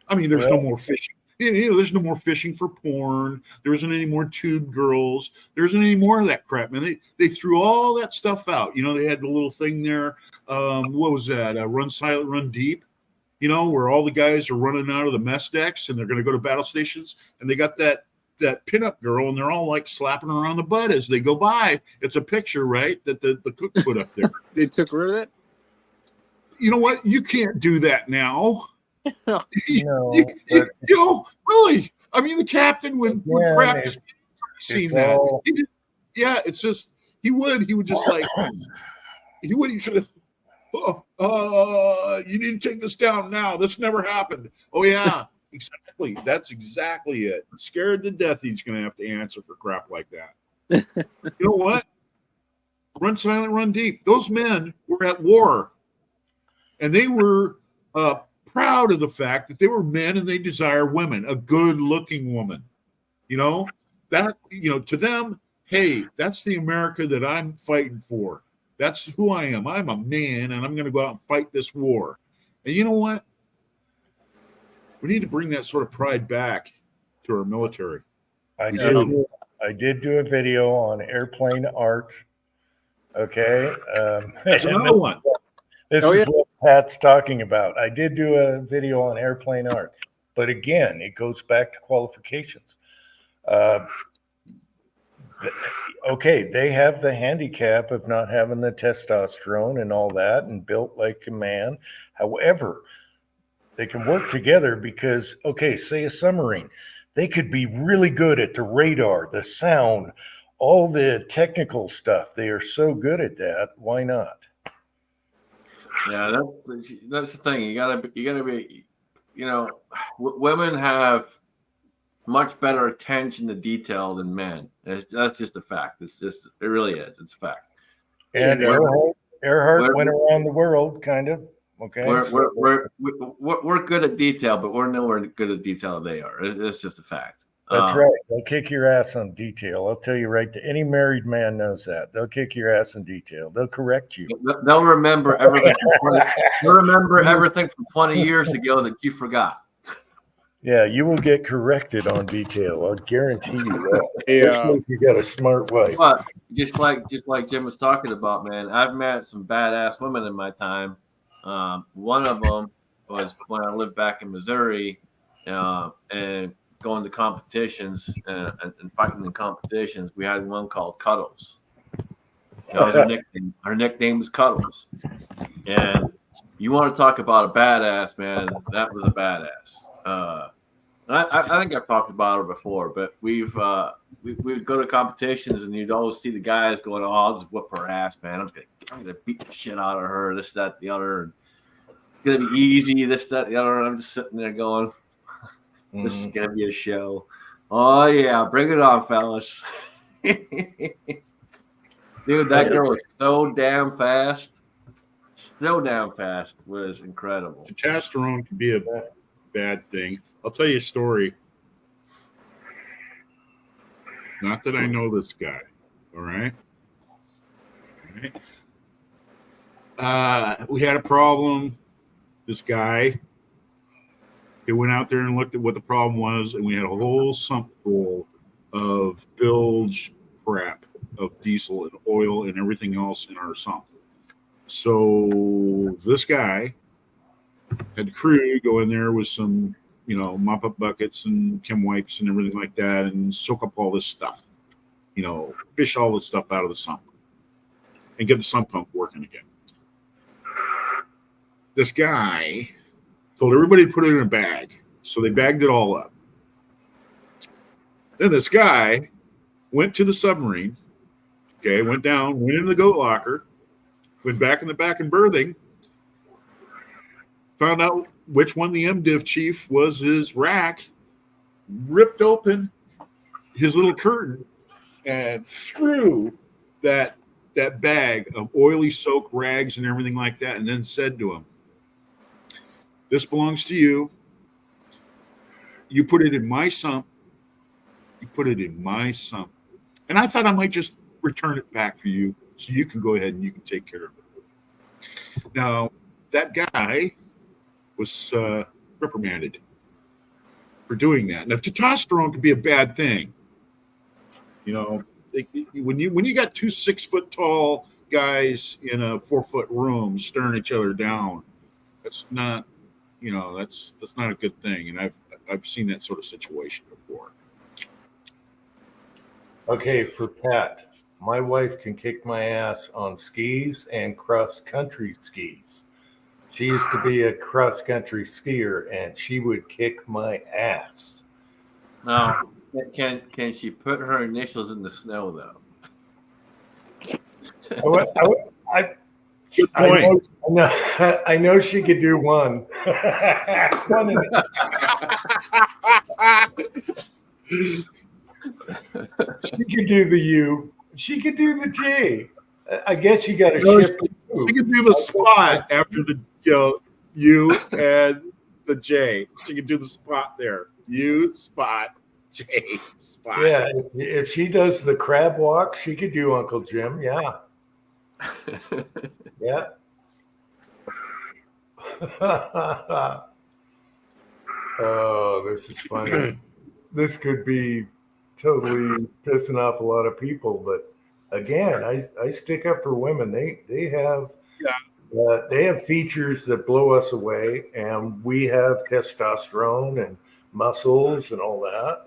I mean, there's no more fishing. There's no more fishing for porn. There isn't any more tube girls. There isn't any more of that crap, man. They threw all that stuff out. They had the little thing there. What was that? Run Silent, Run Deep. Where all the guys are running out of the mess decks and they're going to go to battle stations, and they got that pinup girl, and they're all like slapping her on the butt as they go by. It's a picture, right, that the cook put up there. They took rid of it? You know what? You can't do that now. No, really. I mean, the captain would crap his pants. I've seen that. It's just he would just like he should have. You need to take this down now. This never happened. Oh yeah. Exactly. That's exactly it. Scared to death he's going to have to answer for crap like that. You know what? Run Silent, Run Deep. Those men were at war. And they were proud of the fact that they were men and they desire women, a good-looking woman. To them, hey, that's the America that I'm fighting for. That's who I am. I'm a man, and I'm going to go out and fight this war. And you know what? We need to bring that sort of pride back to our military. I did do a video on airplane art. Okay. That's another one. This is what Pat's talking about. I did do a video on airplane art. But again, it goes back to qualifications. Okay, they have the handicap of not having the testosterone and all that and built like a man. However, they can work together because, say a submarine, they could be really good at the radar, the sound, all the technical stuff. They are so good at that. Why not? Yeah, that's the thing. You gotta be. Women have much better attention to detail than men. That's just a fact. It really is. It's a fact. And Earhart went around the world, kind of. Okay, we're good at detail, but we're nowhere good at detail they are. It's just a fact. That's right. They'll kick your ass on detail. I'll tell you right. Any married man knows that. They'll kick your ass in detail. They'll correct you. They'll remember everything. Everything from 20 years ago that you forgot. Yeah, you will get corrected on detail. I'll guarantee you that. Especially if you got a smart wife. But just like Jim was talking about, man, I've met some badass women in my time. One of them was when I lived back in Missouri, and going to competitions and fighting in competitions. We had one called Cuddles. That was her nickname. Her nickname was Cuddles. And you want to talk about a badass, man? That was a badass. I think I've talked about it before, but we would go to competitions and you'd always see the guys going, "Oh, I'll just whip her ass, man. I'm gonna beat the shit out of her. This, that, the other. And it's gonna be easy. This, that, the other." And I'm just sitting there going, "This is gonna be a show." Oh yeah, bring it on, fellas. Dude, that girl was so damn fast. So damn fast. Was incredible. Testosterone can be a bad thing. I'll tell you a story. Not that I know this guy. All right. We had a problem. This guy, he went out there and looked at what the problem was, and we had a whole sump full of bilge crap of diesel and oil and everything else in our sump. So this guy had the crew go in there with some, mop up buckets and chem wipes and everything like that, and soak up all this stuff, fish all this stuff out of the sump and get the sump pump working again. This guy told everybody to put it in a bag. So they bagged it all up. Then this guy went to the submarine, went down, went into the goat locker, went back in the back and berthing, found out which one the MDiv chief was his rack, ripped open his little curtain, and threw that bag of oily soaked rags and everything like that, and then said to him, "This belongs to you. You put it in my sump. You put it in my sump." And I thought I might just return it back for you so you can go ahead and you can take care of it. Now, that guy was reprimanded for doing that. Now, testosterone could be a bad thing. When you got two 6-foot tall guys in a 4-foot room staring each other down, that's not, that's not a good thing. And I've seen that sort of situation before. Okay, for Pat, my wife can kick my ass on skis and cross-country skis. She used to be a cross-country skier, and she would kick my ass. Now, can she put her initials in the snow, though? Good point. I know she could do one. She could do the U. She could do the J. I guess you got to shift. She could do the spot after the U and the J. She could do the spot there. U spot, J spot. Yeah, if she does the crab walk, she could do Uncle Jim. Yeah. Yeah. Oh, this is funny. This could be totally pissing off a lot of people, but again, I stick up for women. They have features that blow us away, and we have testosterone and muscles and all that.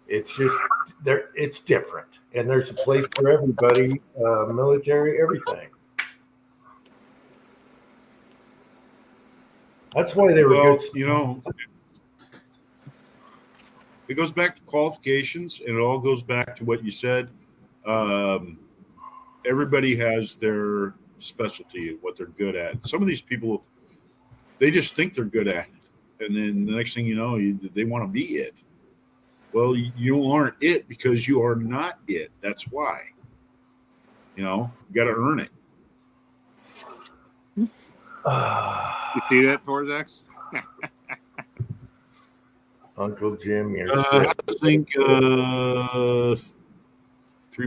It's just it's different, and there's a place for everybody. Military, everything. That's why they were good. It goes back to qualifications, and it all goes back to what you said. Everybody has their specialty, what they're good at. Some of these people, they just think they're good at it, and then the next thing you know, they want to be it. Well, you aren't it because you are not it. That's why. You got to earn it. You see that, Forzax? Uncle Jim, you're I think $3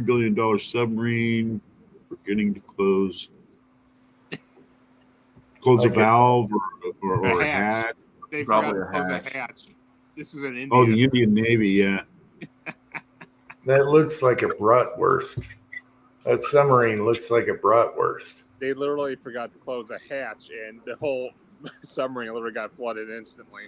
billion submarine. We're getting to close a valve or a hatch. They Probably forgot to close a hatch. a hatch. This is an Indian. Oh, the Indian Navy, yeah. That looks like a bratwurst. That submarine looks like a bratwurst. They literally forgot to close a hatch, and the whole submarine literally got flooded instantly.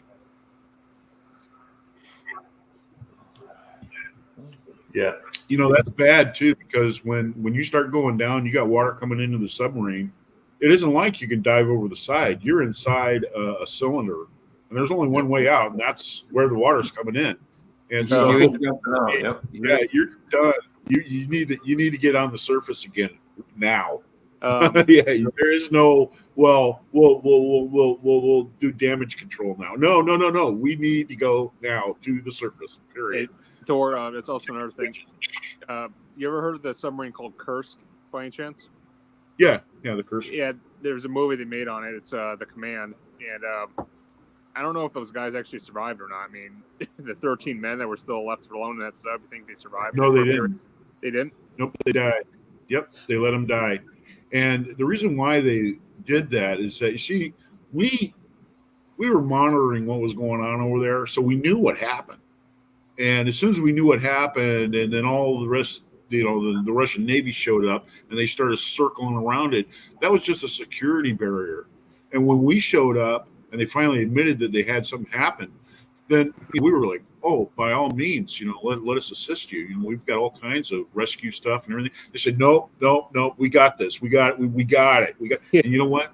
Yeah. That's bad too, because when you start going down, you got water coming into the submarine. It isn't like you can dive over the side. You're inside a cylinder, and and there's only one way out, and that's where the water's coming in. And so, You ain't jumping out. Yep. yeah, you're done. You need to get on the surface again now. Yeah, there is no. Well, we'll do damage control now. No. We need to go now to the surface. Period. Thor. That's also another thing. You ever heard of the submarine called Kursk by any chance? Yeah, the curse. Yeah, there's a movie they made on it. It's The Command, and I don't know if those guys actually survived or not. I mean, the 13 men that were still left alone in that sub, you think they survived? No, they didn't. They didn't? Nope, they died. Yep, they let them die. And the reason why they did that is that, you see, we were monitoring what was going on over there, so we knew what happened. And as soon as we knew what happened, and then all the rest, the Russian Navy showed up and they started circling around it, that was just a security barrier. And when we showed up and they finally admitted that they had something happen, then we were like, oh, by all means, let us assist you. We've got all kinds of rescue stuff and everything. They said, no, we got this. We got it. And you know what?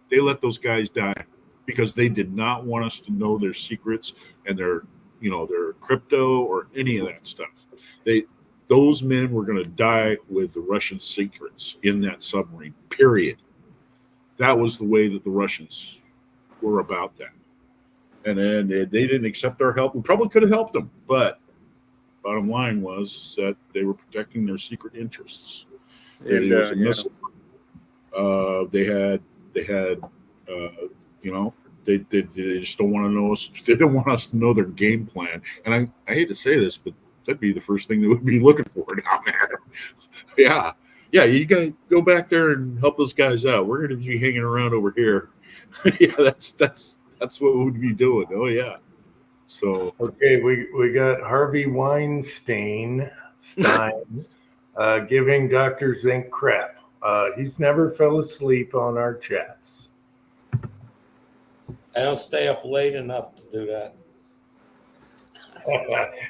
They let those guys die because they did not want us to know their secrets and their crypto or any of that stuff. Those men were going to die with the Russian secrets in that submarine, period. That was the way that the Russians were about that. And then they didn't accept our help. We probably could have helped them, but bottom line was that they were protecting their secret interests. And, it was a missile. They just don't want to know us. They don't want us to know their game plan. And I hate to say this, but that'd be the first thing that we'd be looking for down there. Yeah, you got to go back there and help those guys out. We're going to be hanging around over here. Yeah, that's what we'd be doing. Oh yeah. So okay, we got Harvey Weinstein giving Dr. Zink crap. He's never fell asleep on our chats. I don't stay up late enough to do that.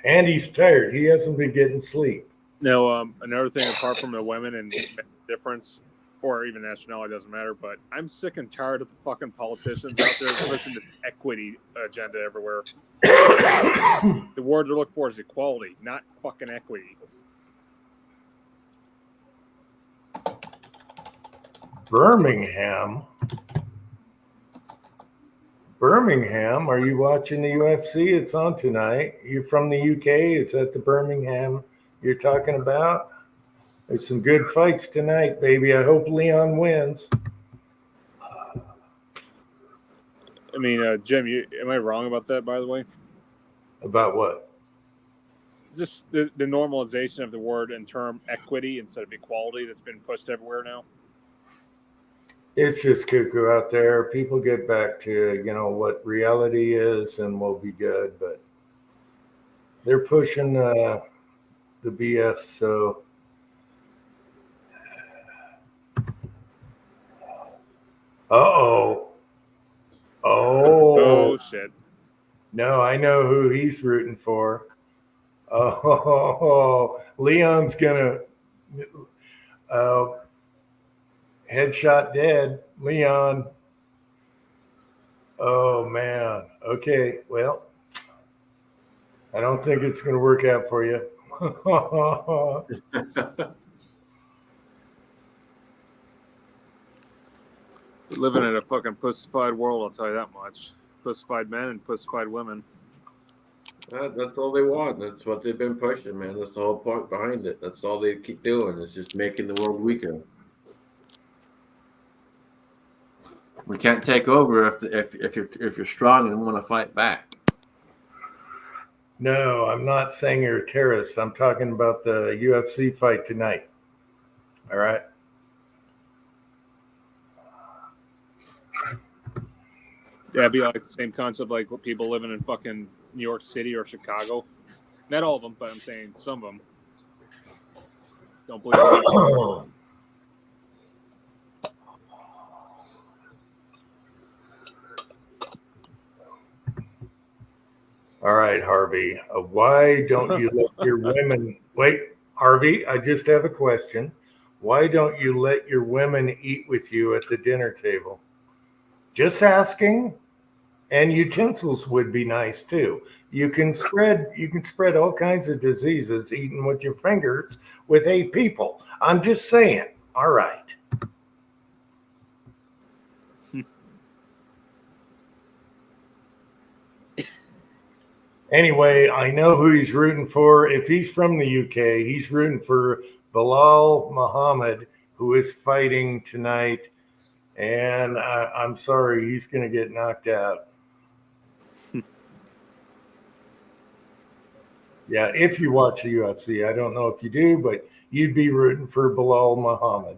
And he's tired. He hasn't been getting sleep. No, another thing apart from the women and difference, or even nationality, doesn't matter, but I'm sick and tired of the fucking politicians out there pushing this equity agenda everywhere. The word they're looking for is equality, not fucking equity. Birmingham, are you watching the UFC? It's on tonight. You're from the UK. Is that the Birmingham you're talking about? There's some good fights tonight, baby. I hope Leon wins. I mean, Jim, am I wrong about that, by the way? About what? Just the normalization of the word and term equity instead of equality that's been pushed everywhere now. It's just cuckoo out there. People get back to, what reality is and we'll be good. But they're pushing the BS. So, oh, shit. No, I know who he's rooting for. Oh, Leon's going to headshot dead. Leon. Oh, man. Okay, well, I don't think it's going to work out for you. Living in a fucking pussified world, I'll tell you that much. Pussified men and pussified women. That's all they want. That's what they've been pushing, man. That's the whole point behind it. That's all they keep doing. It's just making the world weaker. We can't take over if you're strong and want to fight back. No, I'm not saying you're a terrorist. I'm talking about the UFC fight tonight. All right. Yeah, it'd be like the same concept like people living in fucking New York City or Chicago. Not all of them, but I'm saying some of them. Don't believe it. All right, Harvey. Why don't you let your women wait, Harvey? I just have a question. Why don't you let your women eat with you at the dinner table? Just asking. And utensils would be nice too. You can spread all kinds of diseases eating with your fingers with 8 people. I'm just saying. All right. Anyway, I know who he's rooting for. If he's from the UK, he's rooting for Bilal Muhammad, who is fighting tonight. And I'm sorry, he's going to get knocked out. Yeah, if you watch the UFC, I don't know if you do, but you'd be rooting for Bilal Muhammad.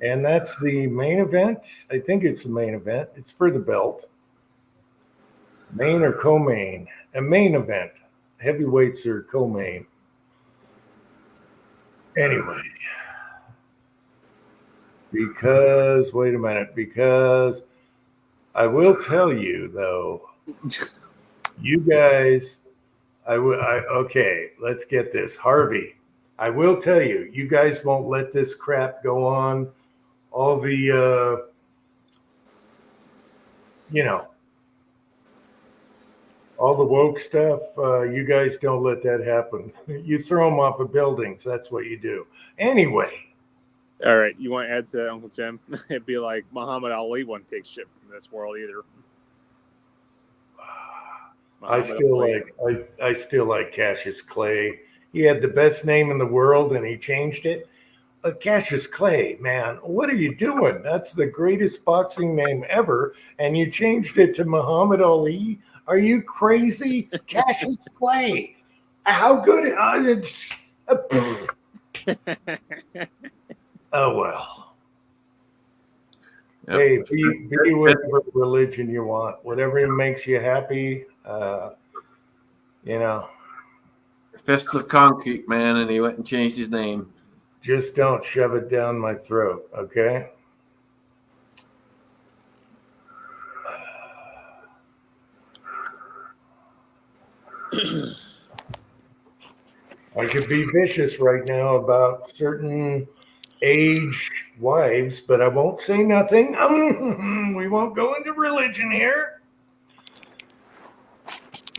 And that's the main event. I think it's the main event. It's for the belt. Main or co-main? A main event. Heavyweights are co-main. Anyway. Because, wait a minute, because I will tell you, though, you guys, okay, let's get this. Harvey, I will tell you, you guys won't let this crap go on. All the, all the woke stuff, you guys don't let that happen. You throw them off of buildings. That's what you do. Anyway. All right, you want to add to Uncle Jim? It'd be like Muhammad Ali wouldn't take shit from this world either. I still like Cassius Clay. He had the best name in the world, and he changed it. Cassius Clay, man, what are you doing? That's the greatest boxing name ever, and you changed it to Muhammad Ali. Are you crazy? Cassius Clay. How good? Oh, well. Yep. Hey, be whatever religion you want. Whatever makes you happy, Fists of concrete, man, and he went and changed his name. Just don't shove it down my throat, okay? I could be vicious right now about certain age wives, but I won't say nothing. We won't go into religion here.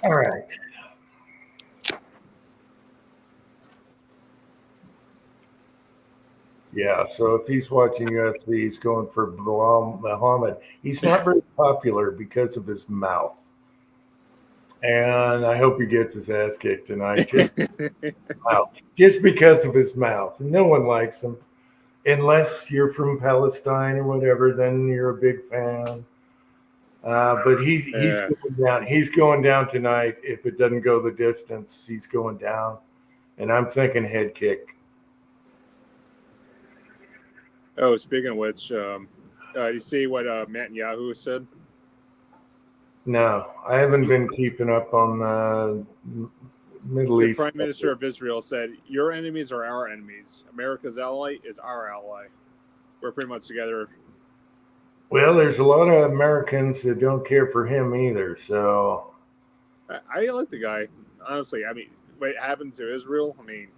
All right. Yeah, so if he's watching UFC, he's going for Bilal Muhammad. He's not very popular because of his mouth. And I hope he gets his ass kicked tonight. Just because of his mouth. No one likes him. Unless you're from Palestine or whatever, then you're a big fan. But he's going down. He's going down tonight. If it doesn't go the distance, he's going down. And I'm thinking head kick. Oh, speaking of which, do you see what Netanyahu said? No, I haven't been keeping up on Middle East. The Prime Minister of Israel said, "Your enemies are our enemies. America's ally is our ally. We're pretty much together." Well, there's a lot of Americans that don't care for him either. So I like the guy, honestly. I mean, what happened to Israel? I mean,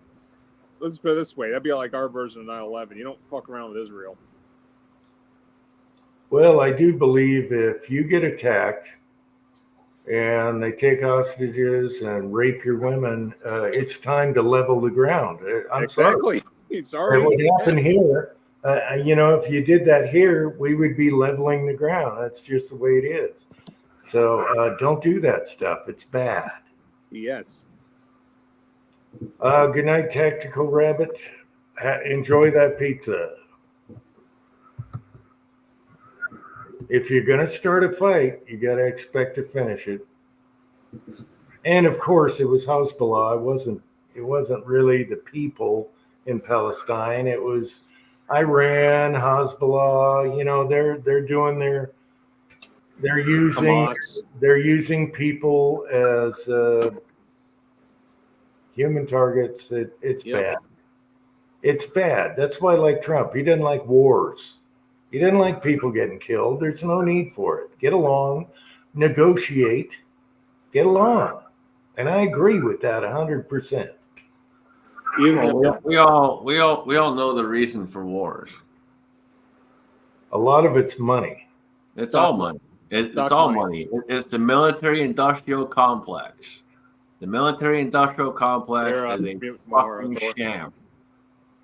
let's put it this way: that'd be like our version of 9/11. You don't fuck around with Israel. Well, I do believe if you get attacked and they take hostages and rape your women, it's time to level the ground. I'm exactly. Sorry. It would happen here. If you did that here, we would be leveling the ground. That's just the way it is. So don't do that stuff. It's bad. Yes. Good night, Tactical Rabbit. Enjoy that pizza. If you're going to start a fight, you got to expect to finish it. And of course, it was Hezbollah. It wasn't really the people in Palestine. It was Iran, Hezbollah. They're doing they're using people as human targets. It's bad. It's bad. That's why I like Trump. He doesn't like wars. He doesn't like people getting killed. There's no need for it. Get along, negotiate, get along. And I agree with that 100%. We all know the reason for wars. A lot of it's money. It's all money. It's Stock all money. money. It's the military-industrial complex. The military-industrial complex They're, is a mute more, fucking Thor. sham.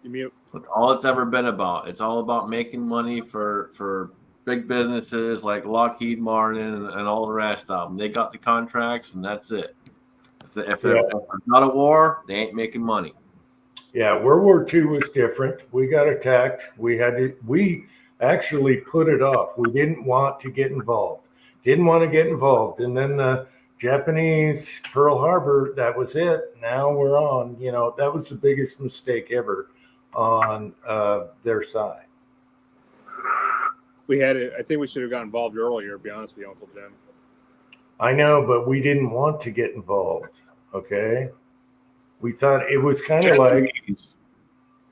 You mute. That's all it's ever been about. It's all about making money for big businesses like Lockheed Martin and all the rest of them. They got the contracts, and that's it. If there's not a war, they ain't making money. Yeah, World War II was different. We got attacked. We actually put it off. We didn't want to get involved. And then the Japanese Pearl Harbor, that was it. Now we're on. That was the biggest mistake ever on their side. I think we should have got involved earlier, to be honest with you, Uncle Jim. I know, but we didn't want to get involved. Okay. We thought it was kind of like,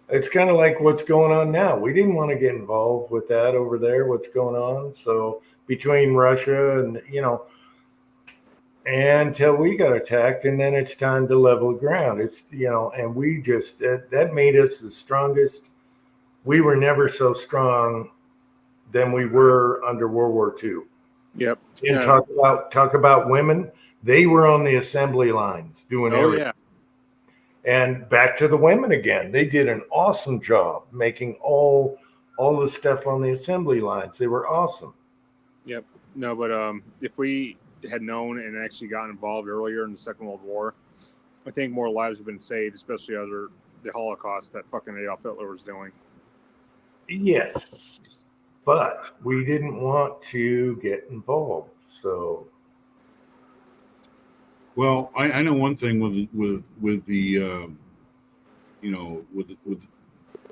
it's kind of like what's going on now. We didn't want to get involved with that over there, what's going on. So between Russia and, until we got attacked, and then it's time to level ground. It's, and we just, that made us the strongest. We were never so strong than we were under World War II. Yep. And talk about women. They were on the assembly lines doing everything. Yeah. And back to the women again. They did an awesome job making all the stuff on the assembly lines. They were awesome. Yep. No, but if we had known and actually gotten involved earlier in the Second World War, I think more lives have been saved, especially under the Holocaust that fucking Adolf Hitler was doing. Yes. But we didn't want to get involved. So Well, I know one thing with the with the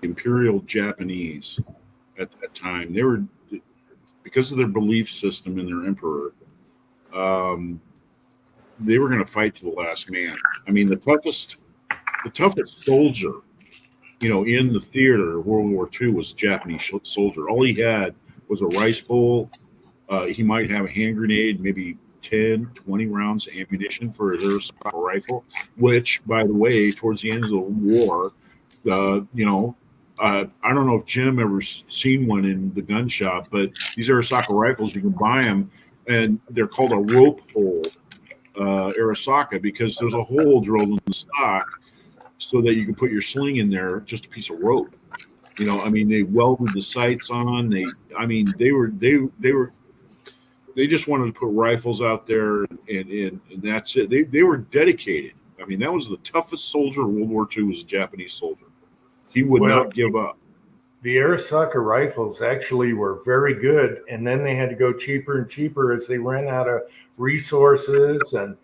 Imperial Japanese at that time, they were, because of their belief system and their emperor, they were going to fight to the last man. I mean, the toughest soldier, in the theater of World War II was a Japanese soldier. All he had was a rice bowl. He might have a hand grenade, maybe 10, 20 rounds of ammunition for his Airsoft rifle, which, by the way, towards the end of the war, I don't know if Jim ever seen one in the gun shop, but these Airsoft rifles, you can buy them, and they're called a rope hole Airsoft because there's a hole drilled in the stock so that you can put your sling in there, just a piece of rope. They welded the sights on. They just wanted to put rifles out there, and that's it. They were dedicated. I mean, that was the toughest soldier of World War II, was a Japanese soldier. He would not give up. The Arisaka rifles actually were very good, and then they had to go cheaper and cheaper as they ran out of resources and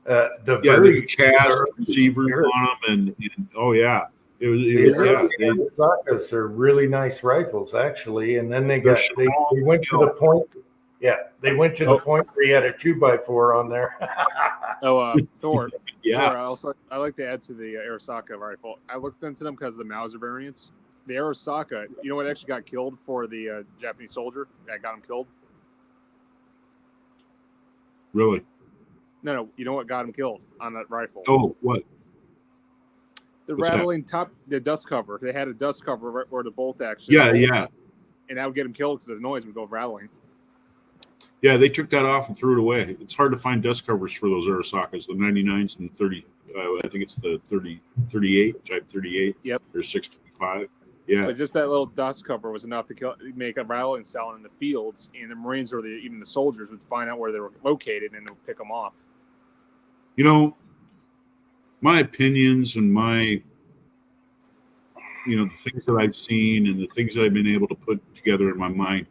the cast receivers on them, and oh yeah, it was Arisakas are really nice rifles actually, and then they went to the point. Yeah, they went to the point where you had a 2x4 on there. Thor. Yeah. Thor, I like to add to the Arisaka rifle. I looked into them because of the Mauser variants. The Arisaka, you know what actually got killed for the Japanese soldier that got him killed? Really? No. You know what got him killed on that rifle? Oh, what? What's rattling top, the dust cover. They had a dust cover right where the bolt actually. Yeah. And that would get him killed because the noise would go rattling. Yeah, they took that off and threw it away. It's hard to find dust covers for those Arisakas, the 99s and 30. I think it's the 38, type 38. Yep. Or 625. Yeah. But just that little dust cover was enough to make a rattling sound in the fields, and the Marines or even the soldiers would find out where they were located and they would pick them off. My opinions and my, the things that I've seen and the things that I've been able to put together in my mind,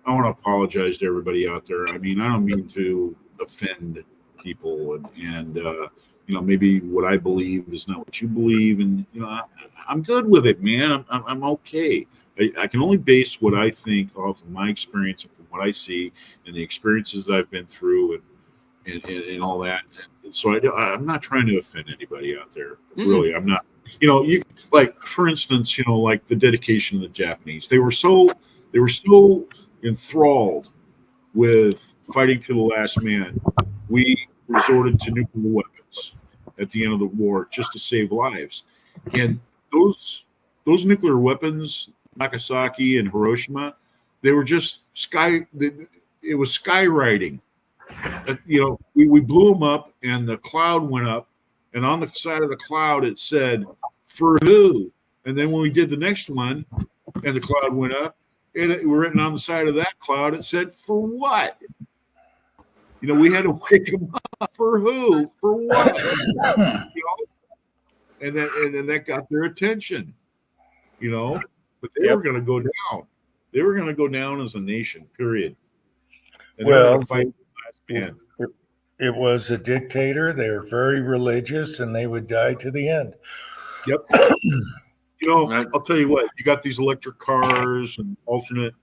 I want to apologize to everybody out there. I mean, I don't mean to offend people, and maybe what I believe is not what you believe, and I'm good with it, man. I'm okay. I can only base what I think off of my experience and from what I see and the experiences that I've been through and all that. And so I'm not trying to offend anybody out there. Really, I'm not. You like, for instance, like the dedication of the Japanese. They were so enthralled with fighting to the last man. We resorted to nuclear weapons at the end of the war just to save lives. And those nuclear weapons, Nagasaki and Hiroshima, they were just it was skywriting. We blew them up, and the cloud went up, and on the side of the cloud it said, "For who?" And then when we did the next one, and the cloud went up, it written on the side of that cloud, it said, "For what?" We had to wake them up. For who? For what? And then that got their attention. But they were going to go down. They were going to go down as a nation. Period. And they were going to fight the last man. It was a dictator. They were very religious, and they would die to the end. Yep. I'll tell you what. You got these electric cars and alternate,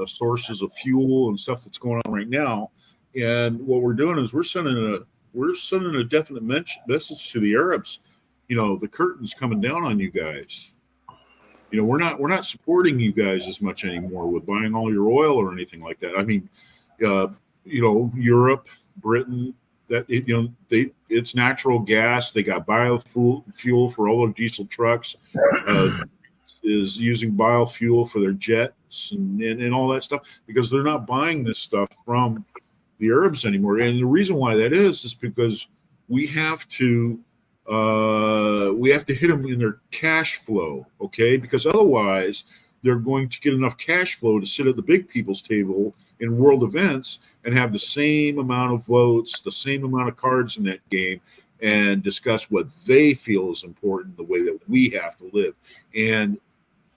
sources of fuel and stuff that's going on right now. And what we're doing is we're sending a definite message to the Arabs. The curtain's coming down on you guys. We're not supporting you guys as much anymore with buying all your oil or anything like that. I mean, Europe, Britain, it's natural gas. They got biofuel for all their diesel trucks. Is using biofuel for their jets and all that stuff because they're not buying this stuff from the Arabs anymore. And the reason why that is because we have to hit them in their cash flow, okay? Because otherwise they're going to get enough cash flow to sit at the big people's table in world events and have the same amount of votes, the same amount of cards in that game, and discuss what they feel is important, the way that we have to live. And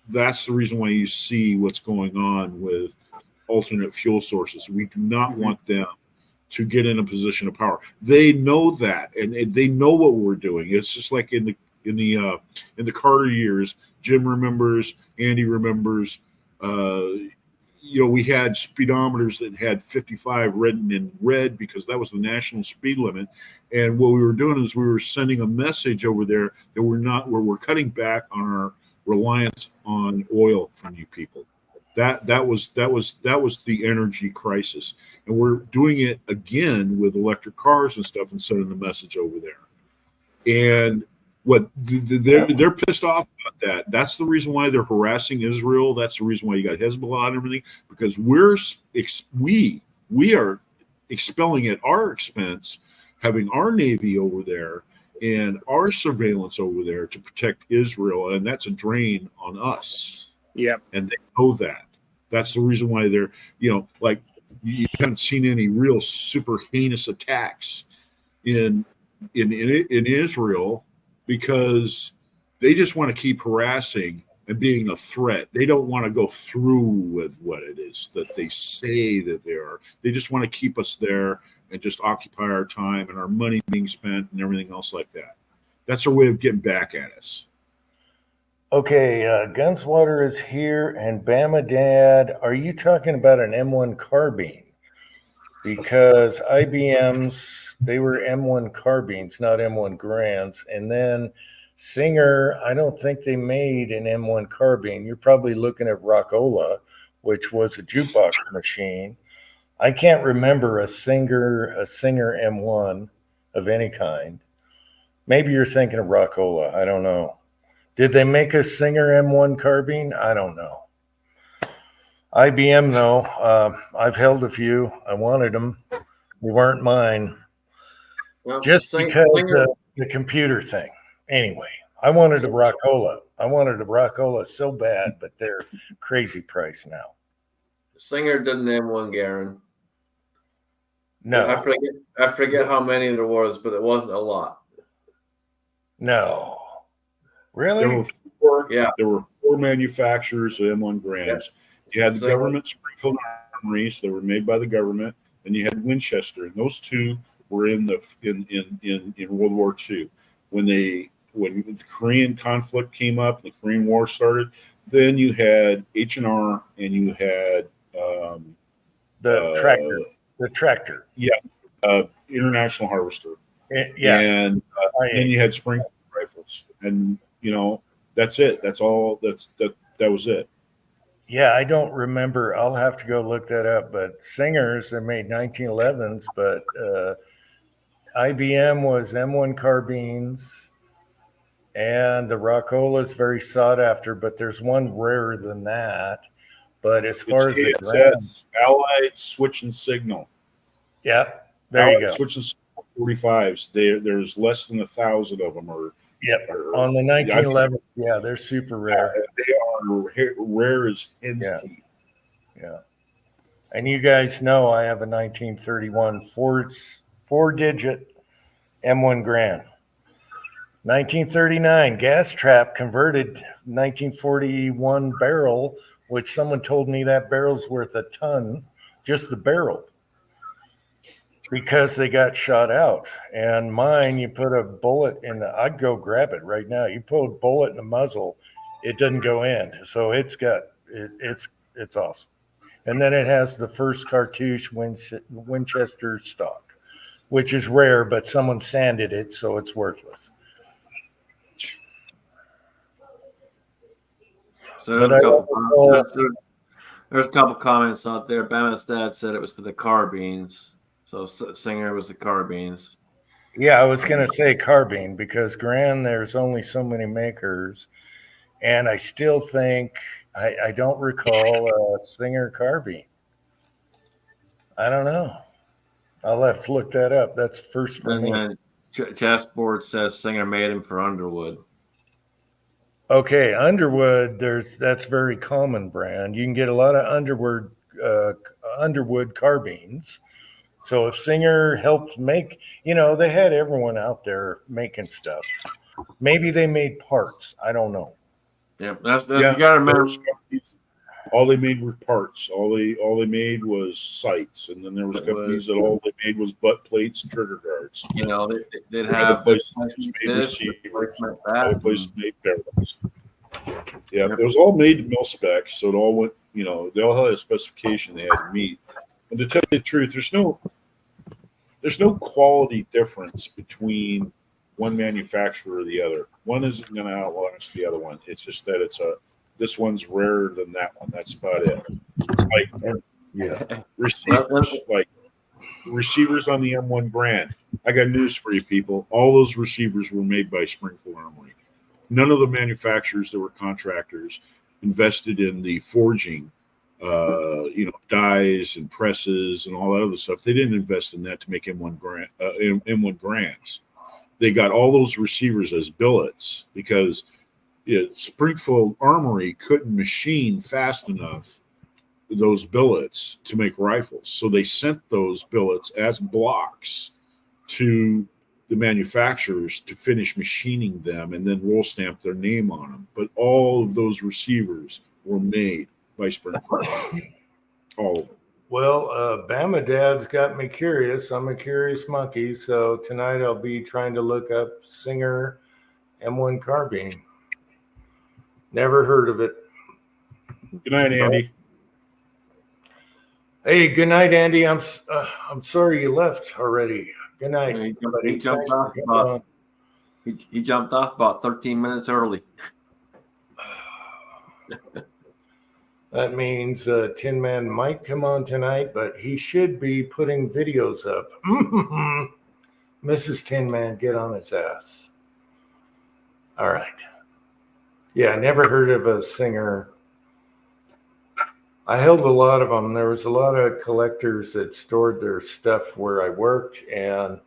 that's the reason why you see what's going on with alternate fuel sources. We do not want them to get in a position of power. They know that, and they know what we're doing. It's just like in the Carter years. Jim remembers, Andy remembers. We had speedometers that had 55 written in red because that was the national speed limit. And what we were doing is we were sending a message over there that we're cutting back on our reliance on oil from you people. That was the energy crisis, and we're doing it again with electric cars and stuff and sending the message over there. And what they're pissed off about that. That's the reason why they're harassing Israel. That's the reason why you got Hezbollah and everything, because we are expelling at our expense, having our Navy over there and our surveillance over there to protect Israel, and that's a drain on us. Yep. And they know that. That's the reason why they're, you haven't seen any real super heinous attacks in Israel, because they just want to keep harassing and being a threat. They don't want to go through with what it is that they say that they are. They just want to keep us there and just occupy our time and our money being spent and everything else like that. That's their way of getting back at us. Okay, Gunswater is here, and Bama Dad, are you talking about an M1 carbine? Because IBMs, they were M1 carbines, not M1 Grands. And then Singer, I don't think they made an M1 carbine. You're probably looking at Rockola, which was a jukebox machine. I can't remember a Singer M1 of any kind. Maybe you're thinking of Rockola. I don't know. Did they make a Singer M1 carbine? I don't know. IBM, though, I've held a few. I wanted them. They weren't mine. Well, Just because the computer thing. Anyway, I wanted a Rockola. I wanted a Rockola so bad, but they're crazy price now. Singer didn't M1 Garen. No. I forget how many there was, but it wasn't a lot. No. Really? There were four manufacturers of M1 Grands. You had the government Springfield Armories that were made by the government, and you had Winchester, and those two were in World War II. When the Korean conflict came up, the Korean War started, then you had H&R and you had the tractor. The tractor. Yeah, International Harvester. Yeah. And then you had Springfield rifles, and that's it. That's all. That was it. Yeah, I don't remember. I'll have to go look that up. But Singers, they made 1911s, but IBM was M1 carbines, and the Rockola is very sought after, but there's one rarer than that. But as It's far as the gram, ASS, Allied Switch and Signal. yeah, there you Allied go. Switch and Signal 45s. There's less than 1,000 of them. Yep. On the 1911, yeah, they're super rare. They are rare as hen's Yeah. teeth. Yeah. And you guys know I have a 1931 four-digit M1 Grand. 1939 gas trap converted 1941 barrel, which someone told me that barrel's worth a ton, just the barrel, because they got shot out. And mine, you put a bullet in I'd go grab it right now. You put a bullet in the muzzle, it doesn't go in. So it's awesome. And then it has the first cartouche Winchester stock, which is rare, but someone sanded it, so it's worthless. So there's a couple comments out there. Bama's dad said it was for the carbines. So Singer was the carbines. Yeah, I was going to say carbine because Grand, there's only so many makers. And I still think, I don't recall a Singer carbine. I don't know. I'll have to look that up. That's first for me. And then Chessboard says Singer made him for Underwood. Okay, Underwood, that's very common brand. You can get a lot of Underwood carbines. So if Singer helped make, they had everyone out there making stuff. Maybe they made parts. I don't know. Yeah, that's you gotta remember. All they made were parts. All they made was sights, and then there was companies that all they made was butt plates and trigger guards. They'd have places made receivers, other places made barrels. Yeah, it was all made to mill spec, so it all went. They all had a specification they had to meet. And to tell you the truth, there's no quality difference between one manufacturer or the other. One isn't going to outlast the other one. It's just that this one's rarer than that one. That's about it. It's like receivers on the M1 Grand. I got news for you people. All those receivers were made by Springfield Armory. None of the manufacturers that were contractors invested in the forging, dies and presses and all that other stuff. They didn't invest in that to make M1 Grands. They got all those receivers as billets because Springfield Armory couldn't machine fast enough those billets to make rifles. So they sent those billets as blocks to the manufacturers to finish machining them and then roll stamp their name on them. But all of those receivers were made by Springfield. All of them. Well, Bama Dad's got me curious. I'm a curious monkey. So tonight I'll be trying to look up Singer M1 carbine. Never heard of it. Good night, Andy. Hey, good night, Andy. I'm sorry you left already. Good night. He jumped off about 13 minutes early. That means Tin Man might come on tonight, but he should be putting videos up. Mrs. Tin Man, get on his ass. All right. Yeah, I never heard of a Singer. I held a lot of them. There was a lot of collectors that stored their stuff where I worked and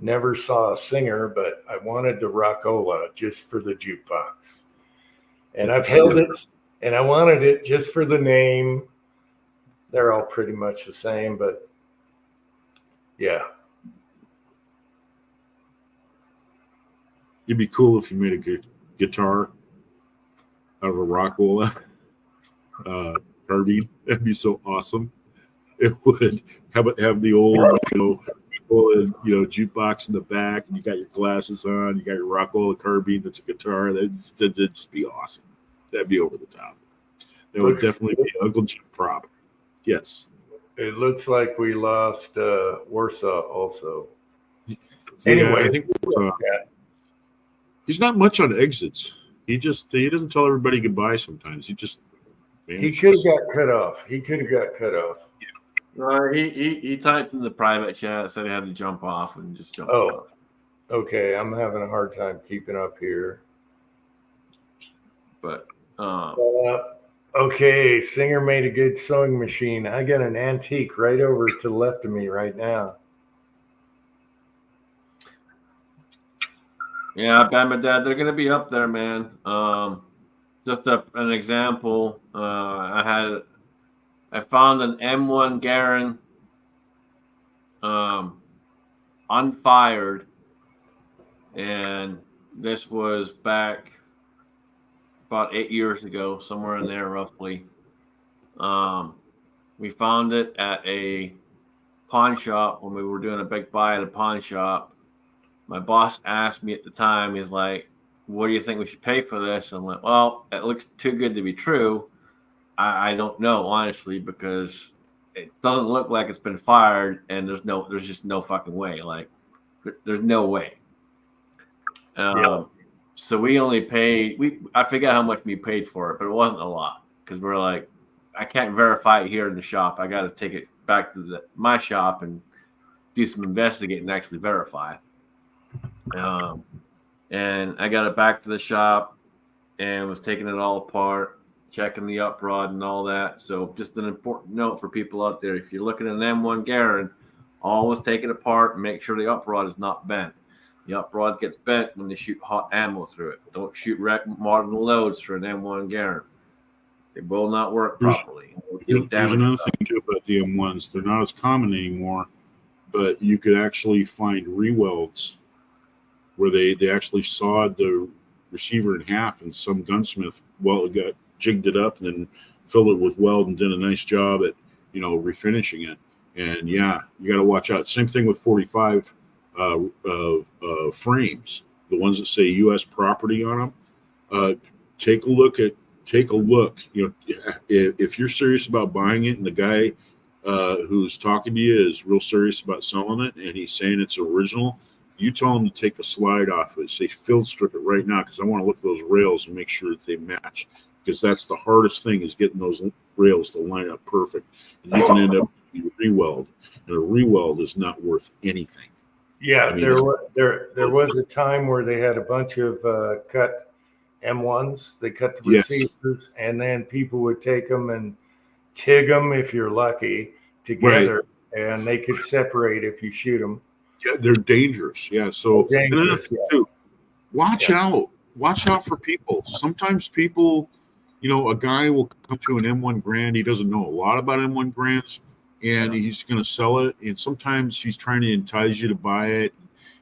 never saw a Singer, but I wanted the Rockola just for the jukebox. And I've held it, and I wanted it just for the name. They're all pretty much the same, but yeah. It'd be cool if you made a good guitar out of a Rockola carbine. That'd be so awesome. It would. How about have the old, jukebox in the back, and you got your glasses on, you got your Rockola carbine that's a guitar. That'd just be awesome. That'd be over the top. That would definitely be an Uncle Jim prop. Yes. It looks like we lost Warsaw also. Anyway, I think he's not much on exits. He doesn't tell everybody goodbye sometimes. He just vanishes. He could have got cut off. He typed in the private chat, said he had to jump off and just jumped off. Okay. I'm having a hard time keeping up here. But Okay, Singer made a good sewing machine. I got an antique right over to the left of me right now. Yeah, Bam and Dad, they're gonna be up there, man. Just an example. I found an M1 Garand, unfired, and this was back about 8 years ago, somewhere in there roughly. We found it at a pawn shop when we were doing a big buy at a pawn shop. My boss asked me at the time, he's like, "What do you think we should pay for this?" I'm like, "Well, it looks too good to be true. I don't know, honestly, because it doesn't look like it's been fired, and there's just no fucking way. Like, there's no way." Yeah. So we only paid. I forget how much we paid for it, but it wasn't a lot because we're like, I can't verify it here in the shop. I got to take it back to my shop and do some investigating and actually verify. And I got it back to the shop and was taking it all apart, checking the uprod and all that. So just an important note for people out there: if you're looking at an M1 Garand, always take it apart and make sure the uprod is not bent. The uprod gets bent when they shoot hot ammo through it. Don't shoot modern loads for an M1 Garand. They will not work properly. There's another thing too about the M1s. They're not as common anymore, but you could actually find rewelds where they actually sawed the receiver in half, and some gunsmith got jigged it up and then filled it with weld and did a nice job at refinishing it. And yeah, you got to watch out. Same thing with 45 frames, the ones that say U.S. property on them. Take a look. If you're serious about buying it and the guy who's talking to you is real serious about selling it and he's saying it's original, you tell him to take the slide off of it. Say, field strip it right now because I want to look at those rails and make sure that they match, because that's the hardest thing, is getting those rails to line up perfect. And you can end up with a re-weld, and a re-weld is not worth anything. Yeah, I mean, there was a time where they had a bunch of cut M1s. They cut the Yes. receivers, and then people would take them and TIG them if you're lucky together, and they could separate if you shoot them. Yeah, they're dangerous. Yeah, so Dangerous, another thing too, watch out for people. Sometimes people, a guy will come to an M1 Grand. He doesn't know a lot about M1 Grands, and he's going to sell it. And sometimes he's trying to entice you to buy it.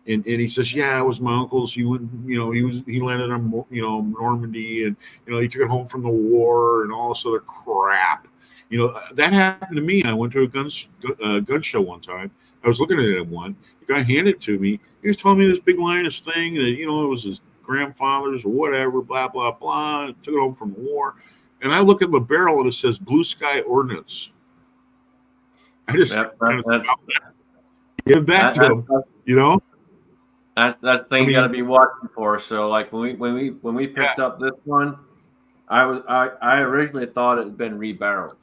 And he says, "Yeah, it was my uncle's. He went, he landed on, Normandy, and he took it home from the war and all this other crap." That happened to me. I went to a gun show one time. I was looking at M1. The guy handed it to me. He was telling me this big Linus thing that it was his grandfather's or whatever, blah blah blah. Took it home from the war, and I look at the barrel and it says Blue Sky Ordnance. I just give it back to him. That's the thing you got to be watching for. So like when we picked up this one, I originally thought it had been rebarreled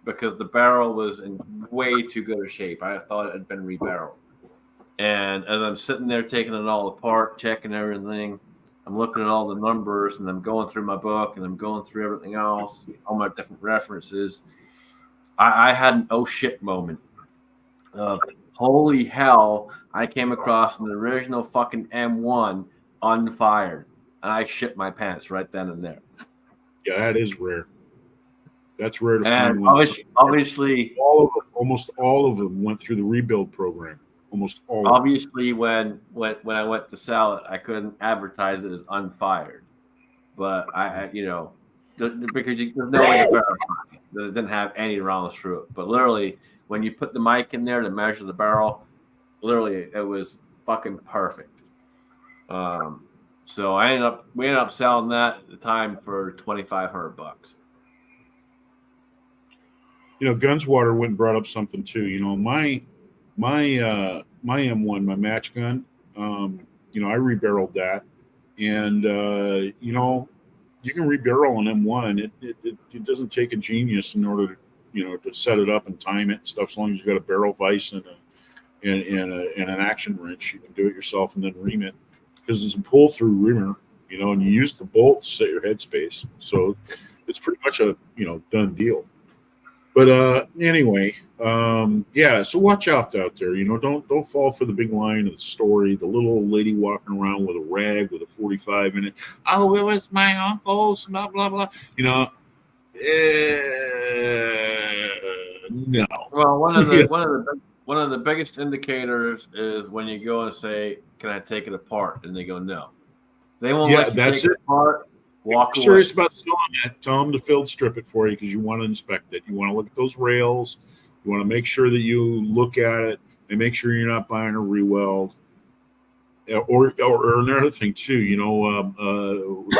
because the barrel was in way too good a shape. I thought it had been rebarreled. And as I'm sitting there taking it all apart, checking everything, I'm looking at all the numbers and I'm going through my book and I'm going through everything else, all my different references. I had an oh shit moment of holy hell, I came across an original fucking M1 unfired. And I shit my pants right then and there. Yeah, that is rare. That's rare to and find. Obviously, almost all of them went through the rebuild program. Almost all. Obviously, when I went to sell it, I couldn't advertise it as unfired, but because there's no way to verify it. It didn't have any rounds through it. But literally, when you put the mic in there to measure the barrel, literally it was fucking perfect. So we ended up selling that at the time for $2,500. Gunswater went and brought up something too. My M1, my match gun, I rebarreled that, and you can rebarrel an M1. It doesn't take a genius in order to set it up and time it and stuff. As long as you got a barrel vise and an action wrench, you can do it yourself and then ream it, because it's a pull through reamer, and you use the bolt to set your headspace. So it's pretty much a done deal. But anyway, yeah. So watch out there. Don't fall for the big line of the story. The little old lady walking around with a rag with a 45 in it. Oh, it was my uncle's. Blah blah blah. No. Well, one of the biggest indicators is when you go and say, "Can I take it apart?" and they go, "No." They won't let you take it apart. Walk away. Serious about selling it, tell them to field strip it for you because you want to inspect it. You want to look at those rails. You want to make sure that you look at it and make sure you're not buying a re-weld. Or another thing too,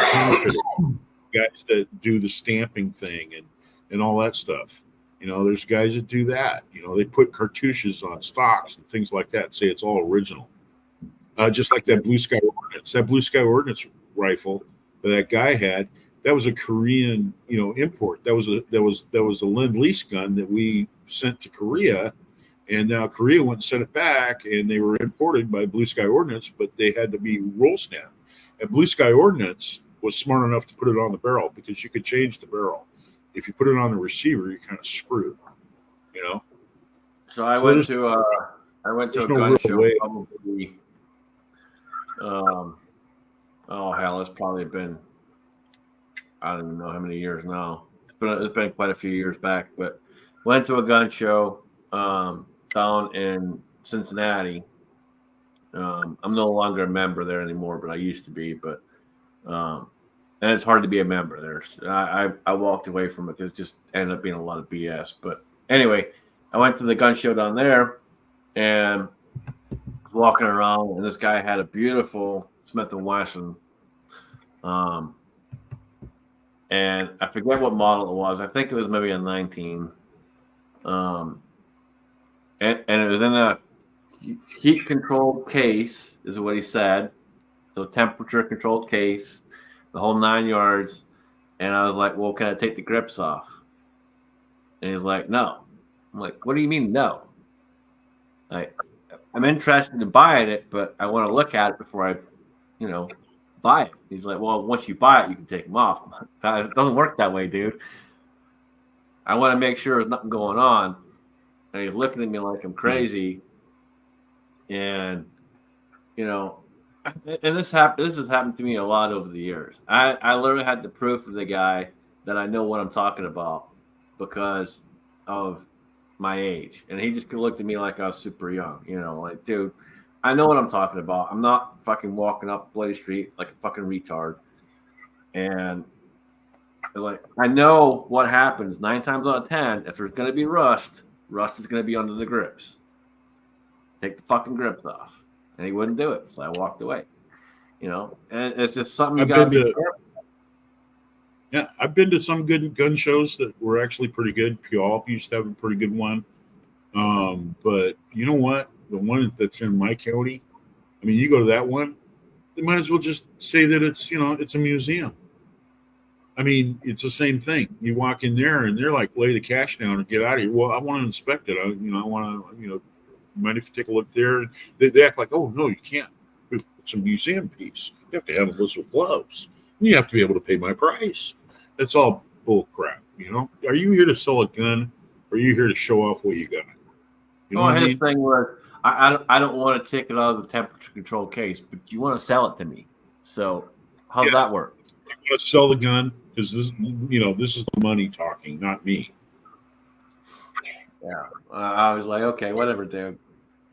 counterfeit guys that do the stamping thing and all that stuff. There's guys that do that. They put cartouches on stocks and things like that, say it's all original. Just like that Blue Sky Ordnance. That Blue Sky Ordnance rifle that guy had, that was a Korean, import. That was a Lend-Lease gun that we sent to Korea, and now Korea went and sent it back, and they were imported by Blue Sky Ordnance, but they had to be roll snap. And Blue Sky Ordnance was smart enough to put it on the barrel because you could change the barrel. If you put it on the receiver, you're kind of screwed. So I went to a gun show probably. Oh hell, it's probably been, I don't even know how many years now. It's been quite a few years back, but went to a gun show down in Cincinnati. I'm no longer a member there anymore, but I used to be. But and it's hard to be a member there. I walked away from it because it just ended up being a lot of BS. But anyway, I went to the gun show down there and was walking around, and this guy had a beautiful Smith & Wesson, and I forget what model it was. I think it was maybe a 19, and it was in a heat controlled case, is what he said. So temperature controlled case, the whole 9 yards. And I was like, "Well, can I take the grips off?" And he's like, "No." I'm like, "What do you mean no?" I'm interested in buying it, but I want to look at it before I buy it. He's like, "Well, once you buy it, you can take them off." It doesn't work that way, dude. I want to make sure there's nothing going on. And he's looking at me like I'm crazy. And, and this has happened to me a lot over the years. I literally had the proof of the guy that I know what I'm talking about because of my age. And he just looked at me like I was super young, like, dude, I know what I'm talking about. I'm not fucking walking up Blaze Street like a fucking retard. And like, I know what happens 9 times out of 10. If there's going to be rust is going to be under the grips. Take the fucking grips off. And he wouldn't do it. So I walked away. And it's just something you got to be careful. Yeah, I've been to some good gun shows that were actually pretty good. Puyallup used to have a pretty good one. But you know what? The one that's in my county, I mean, you go to that one, they might as well just say that it's, it's a museum. I mean, it's the same thing. You walk in there and they're like, lay the cash down and get out of here. Well, I want to inspect it. I want to, mind if you take a look there? They act like, oh, no, you can't. It's a museum piece. You have to handle this with gloves. You have to be able to pay my price. That's all bull crap, Are you here to sell a gun or are you here to show off what you got? His thing was, I don't want to take it out of the temperature control case, but you want to sell it to me. So how's that work? I want to sell the gun because this is the money talking, not me. Yeah, I was like, okay, whatever, dude.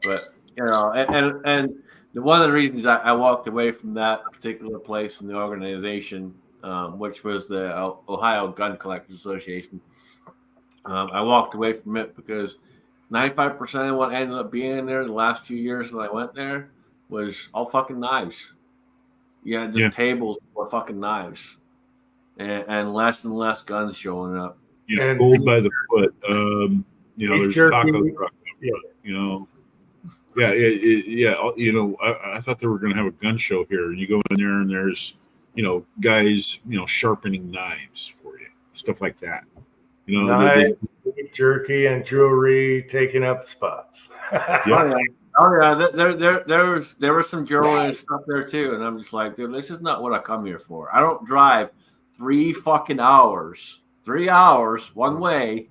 But and one of the reasons I walked away from that particular place in the organization, which was the Ohio Gun Collectors Association, I walked away from it because 95% of what ended up being in there the last few years that I went there was all fucking knives. Tables with fucking knives, and less guns showing up. Gold by the foot. There's taco truck. I thought they were going to have a gun show here. You go in there and there's, guys, sharpening knives for you, stuff like that. Knives, beef jerky, and jewelry taking up spots. There was some jewelry and stuff there too, and I'm just like, dude, this is not what I come here for. I don't drive 3 fucking hours, 3 hours one way,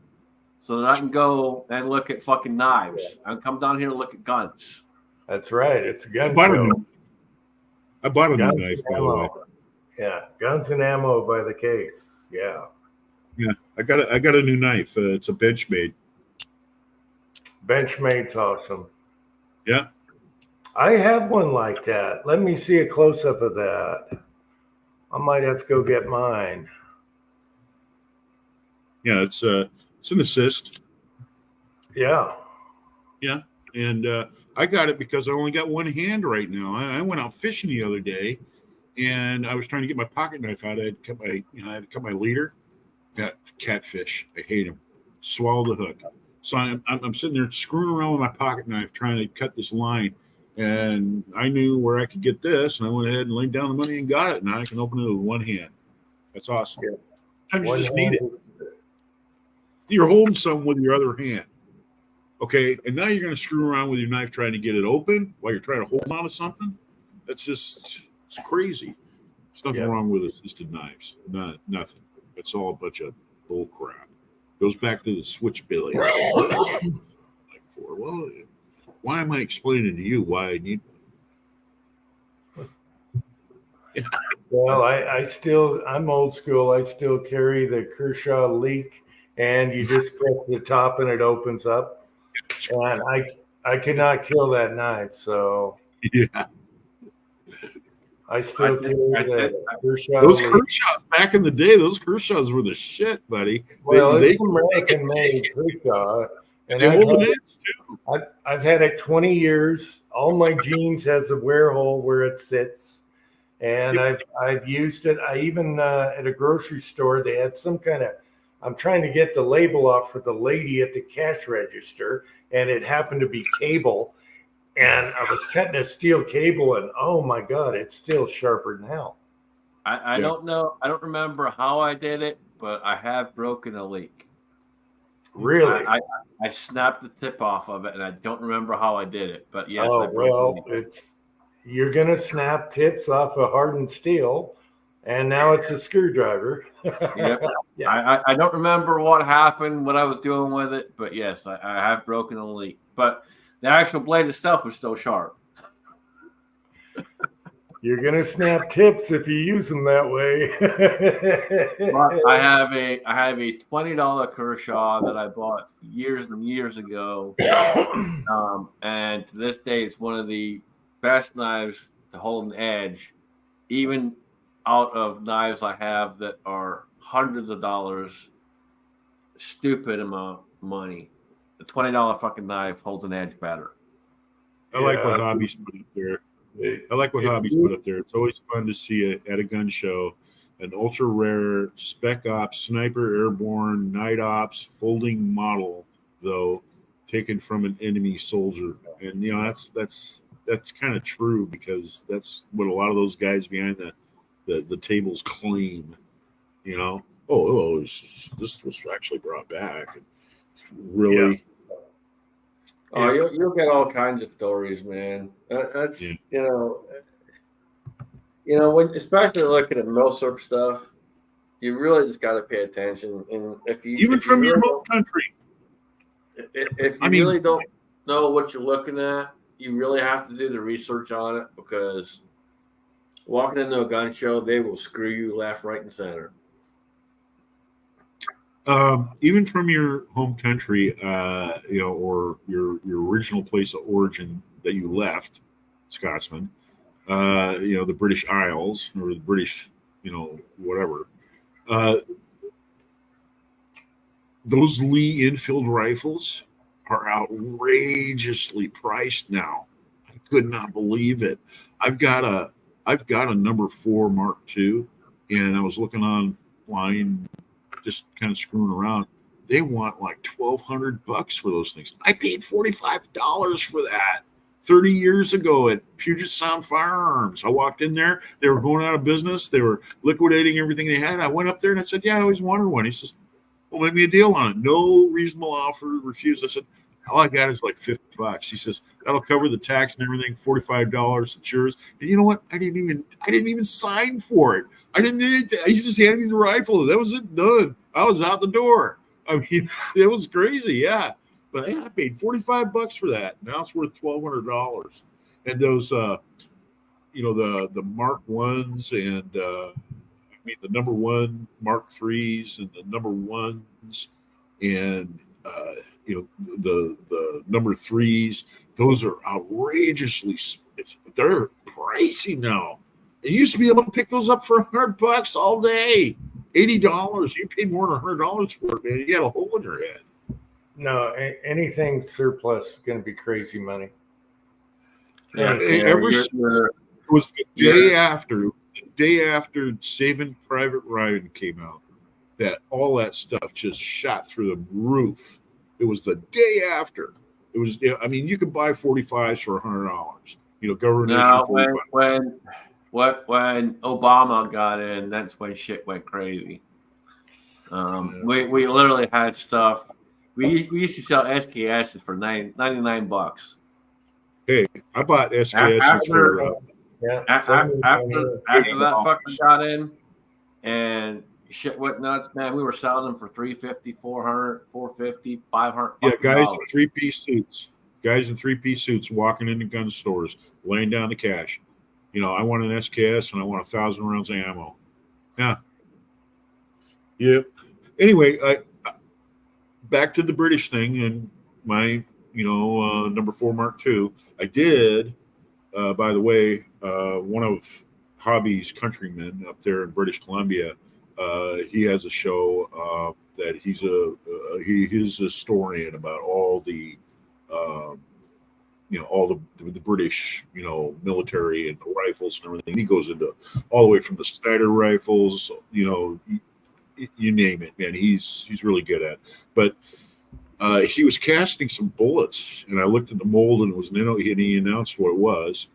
so that I can go and look at fucking knives. I can come down here and look at guns. That's right. It's a I gun bought a show. new, I bought a new Guns knife, and by the way. ammo. Yeah, guns and ammo by the case. Yeah, Yeah, I got a new knife. It's a Benchmade. Benchmade's awesome. Yeah. I have one like that. Let me see a close up of that. I might have to go get mine. Yeah, it's an assist. Yeah. Yeah, and I got it because I only got one hand right now. I went out fishing the other day, and I was trying to get my pocket knife out. I had to cut my leader. Got catfish. I hate them. Swallow the hook. So I'm sitting there screwing around with my pocket knife trying to cut this line, and I knew where I could get this, and I went ahead and laid down the money and got it. Now I can open it with one hand. That's awesome. Yeah. Sometimes you One just need hand it. is- You're holding something with your other hand. Okay, and now you're going to screw around with your knife trying to get it open while you're trying to hold on to something. It's crazy. There's nothing Yeah. wrong with assisted knives. Nothing. It's all a bunch of bull crap. Goes back to the switchblade. Like for well, why am I explaining to you why I need one? Well, I'm old school. I still carry the Kershaw leak, and you just press the top and it opens up. And I cannot kill that knife, so Yeah, I still carry the Kershaw those leak. Kershaws back in the day. Those Kershaws were the shit, buddy. Well, they it's American made Kershaw, and they I've hold had, it in too. I've had it 20 years. All my jeans has a wear hole where it sits, and I've used it. I even at a grocery store they had some kind of. I'm trying to get the label off for the lady at the cash register, and it happened to be cable, and I was cutting a steel cable, and oh my god, it's still sharper than hell. I Yeah. don't know. I don't remember how I did it, but I have broken a leak. Really? I snapped the tip off of it, and I don't remember how I did it. But yes, I Oh broke well, a leak. you're gonna snap tips off of hardened steel, and now it's a screwdriver. Yep. Yeah. I don't remember what happened, what I was doing with it, but yes, I have broken a leak. But the actual blade itself was still sharp. You're gonna snap tips if you use them that way. But I have a $20 Kershaw that I bought years and years ago, and to this day, it's one of the best knives to hold an edge, even out of knives I have that are hundreds of dollars, stupid amount of money. The $20 fucking knife holds an edge better. I like what Yeah. Hobbies put up there. If I like what Hobbies you- put up there. It's always fun to see it at a gun show. An ultra rare spec ops, sniper airborne, night ops, folding model, though, taken from an enemy soldier. And you know, that's kind of true because that's what a lot of those guys behind the tables claim. You know, this was actually brought back. Really, Oh, you'll get all kinds of stories, man. That's Yeah. When especially looking at milsurp stuff, you really just got to pay attention. And even from your home country. if you really don't know what you're looking at, you really have to do the research on it, because walking into a gun show, they will screw you left, right, and center. Even from your home country, or your original place of origin that you left, Scotsman, the British Isles or the British, whatever. Those Lee Enfield rifles are outrageously priced now. I could not believe it. I've got a number 4 Mark II, and I was looking online, just kind of screwing around. They want like $1,200 for those things. I paid $45 for that 30 years ago at Puget Sound Firearms. I walked in there. They were going out of business. They were liquidating everything they had. I went up there and I said, yeah, I always wanted one. He says, well, make me a deal on it. No reasonable offer refused. I said, All I got is like $50. He says that'll cover the tax and everything. $45. It's yours. And you know what? I didn't even sign for it. I didn't need anything. He just handed me the rifle. That was it. Done. I was out the door. I mean, it was crazy. Yeah. But yeah, I paid $45 for that. Now it's worth $1,200. And those, the Mark ones and the number one Mark threes and the number ones and the number threes. Those are outrageously. They're pricey now. You used to be able to pick those up for $100 all day. $80. You paid more than $100 for it, man. You got a hole in your head. No, anything surplus is going to be crazy money. Yeah, it was the day after Saving Private Ryan came out that all that stuff just shot through the roof. It was the day after. It was. I mean, you could buy 45s for $100. Government issue 45. When Obama got in, that's when shit went crazy. We literally had stuff. We used to sell SKSs for $99. Hey, I bought SKSs for after that fucking got in and shit went nuts, man. We were selling them for $350, $400, $450, $500. Yeah, guys in three-piece suits. Guys in three-piece suits walking into gun stores, laying down the cash. I want an SKS and I want 1,000 rounds of ammo. Yeah. Yep. Anyway, back to the British thing and my, number 4 Mark II. I did, by the way, one of Hobby's countrymen up there in British Columbia, he has a show that he's a historian about all the, all the British, military and the rifles and everything. He goes into all the way from the Snyder rifles, you name it, man. He's really good at it. But he was casting some bullets, and I looked at the mold, and it was an NOE, and he announced what it was.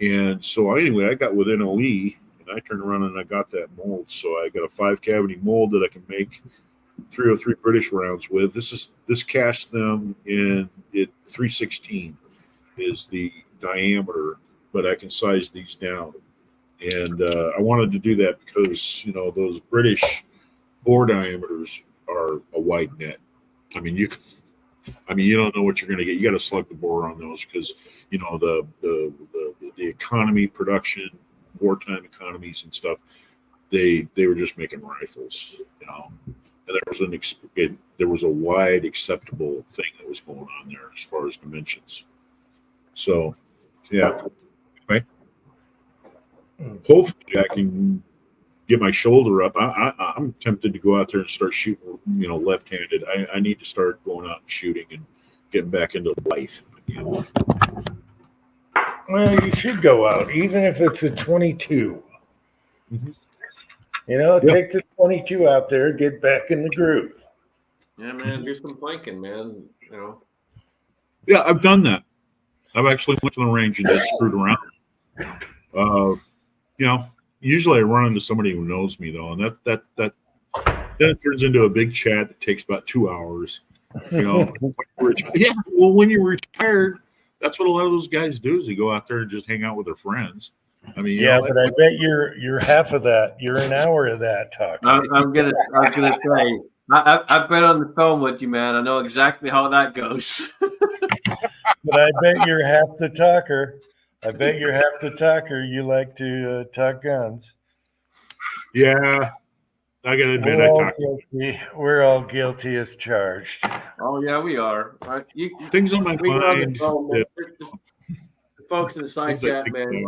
And so anyway, I got with NOE, and I turned around and I got that mold. So I got a 5-cavity mold that I can make 303 British rounds with. This casts them in 316 is the diameter, but I can size these down. And I wanted to do that because those British bore diameters are a wide net. I mean, you don't know what you're going to get. You got to slug the bore on those because the economy, production, wartime economies and stuff. They were just making rifles, and there was a wide acceptable thing that was going on there as far as dimensions. So, yeah. Right. Hopefully, I can get my shoulder up. I'm tempted to go out there and start shooting, left-handed. I need to start going out and shooting and getting back into life. Well, you should go out, even if it's a 22. Mm-hmm. Take the 22 out there, get back in the groove. Yeah, man, do some planking, man. Yeah, I've done that. I've actually went to the range and just screwed around. Usually I run into somebody who knows me though, and that then it turns into a big chat that takes about 2 hours. When you're retired, that's what a lot of those guys do is they go out there and just hang out with their friends. I mean, but I bet you're half of that. You're an hour of that talk. I was gonna say I've been on the phone with you, man. I know exactly how that goes. But I bet you're half the talker. You like to talk guns. Yeah, I gotta admit, we're all guilty as charged. Oh yeah, we are. Things on my mind. The folks in the side chat, man.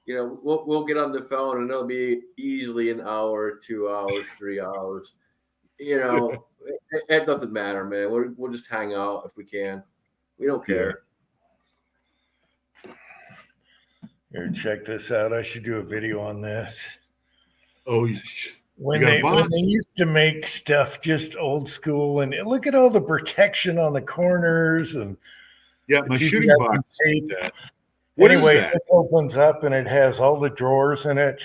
We'll get on the phone and it'll be easily an hour, 2 hours, 3 hours. It doesn't matter, man. We'll just hang out if we can. We don't care. Here, check this out. I should do a video on this. Oh, when they used to make stuff just old school, and look at all the protection on the corners, and my shooting box. Anyway, it opens up and it has all the drawers in it.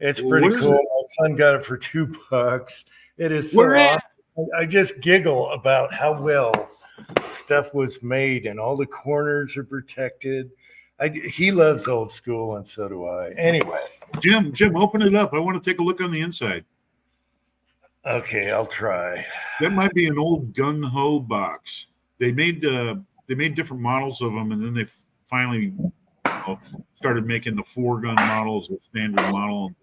It's pretty cool. My son got it for $2. It is so awesome. I just giggle about how well stuff was made, and all the corners are protected. He loves old school, and so do I. Anyway, Jim, open it up. I want to take a look on the inside. okay, I'll try. That might be an old gung ho box. They made different models of them, and then they finally started making the 4-gun models, the standard model.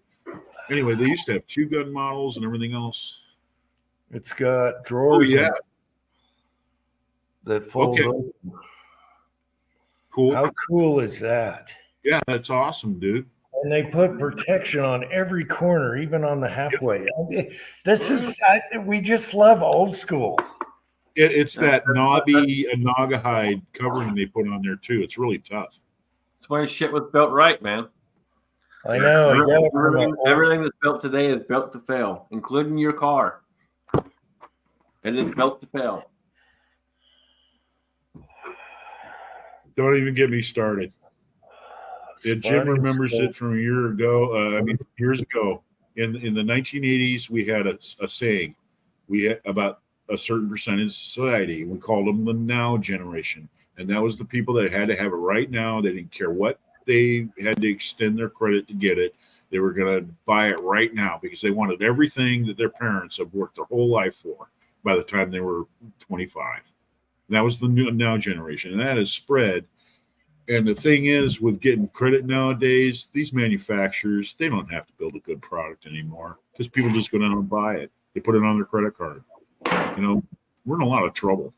Anyway, they used to have 2-gun models and everything else. It's got Oh drawers yeah, that fold Okay. open. cool. How cool is that? Yeah, that's awesome, dude. And they put protection on every corner, even on the halfway. We just love old school. It's that knobby Naugahyde covering they put on there too. It's really tough. That's why shit was built right, man. I know. you gotta Everything that's built today is built to fail, including your car. It is built to fail. Don't even get me started. Yeah, Jim Spotting remembers stuff. it from a year ago. Years ago. In the 1980s, we had a saying. We had about a certain percentage of society. We called them the now generation. And that was the people that had to have it right now. They didn't care what they had to extend their credit to get it. They were going to buy it right now because they wanted everything that their parents have worked their whole life for by the time they were 25. And that was the now generation. And that has spread. And the thing is, with getting credit nowadays, these manufacturers, they don't have to build a good product anymore because people just go down and buy it. They put it on their credit card. You know, we're in a lot of trouble.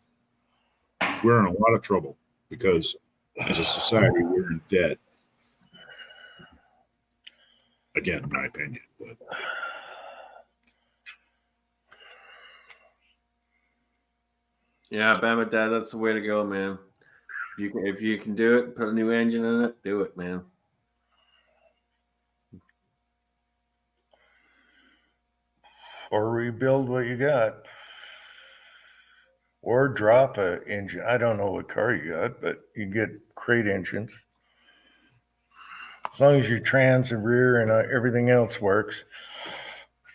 We're in a lot of trouble because as a society, we're in debt. Again, my opinion. But Yeah, Bama Dad, that's the way to go, man. If you can do it, put a new engine in it, do it, man. Or rebuild what you got. Or drop a engine. I don't know what car you got, but you get crate engines. As long as your trans and rear and everything else works.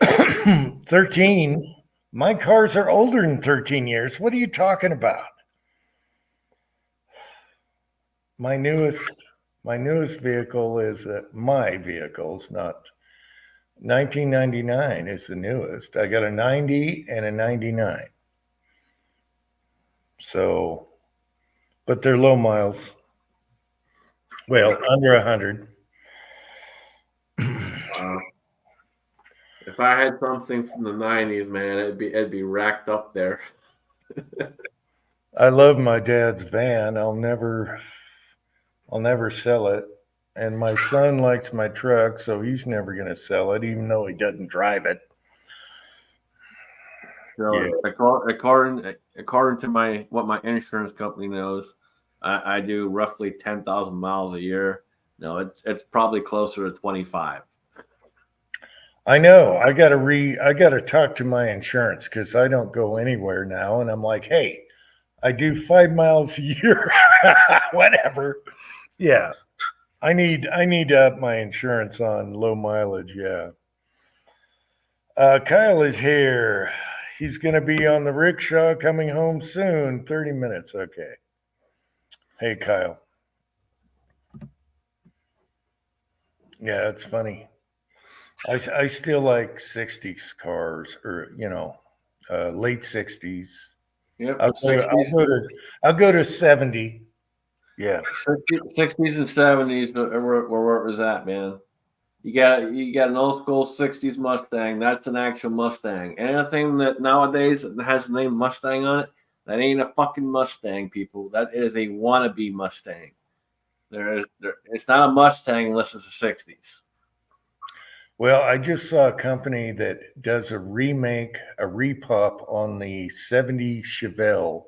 13. My cars are older than 13 years. What are you talking about? My newest vehicle is my vehicle's not 1999 is the newest. I got a 90 and a 99. So, but they're low miles. Well, under 100. If I had something from the 90s, man, it'd be racked up there. I love my dad's van. I'll never sell it. And my son likes my truck, so he's never going to sell it, even though he doesn't drive it. So Yeah. according to what my insurance company knows, I do roughly 10,000 miles a year. No, it's probably closer to 25. I know. I gotta talk to my insurance because I don't go anywhere now. And I'm like, hey, I do 5 miles a year. Whatever. Yeah. I need to up my insurance on low mileage, yeah. Kyle is here. He's gonna be on the rickshaw coming home soon. 30 minutes, okay. Hey Kyle. Yeah, it's funny. I still like 60s cars, or late 60s. Yep, I'll go to 70. Yeah. 60s and 70s where it was at, man. You got an old school 60s Mustang. That's an actual Mustang. Anything that nowadays has the name Mustang on it, that ain't a fucking Mustang, people. That is a wannabe Mustang. It's not a Mustang unless it's a 60s. Well, I just saw a company that does a repop on the 70 Chevelle,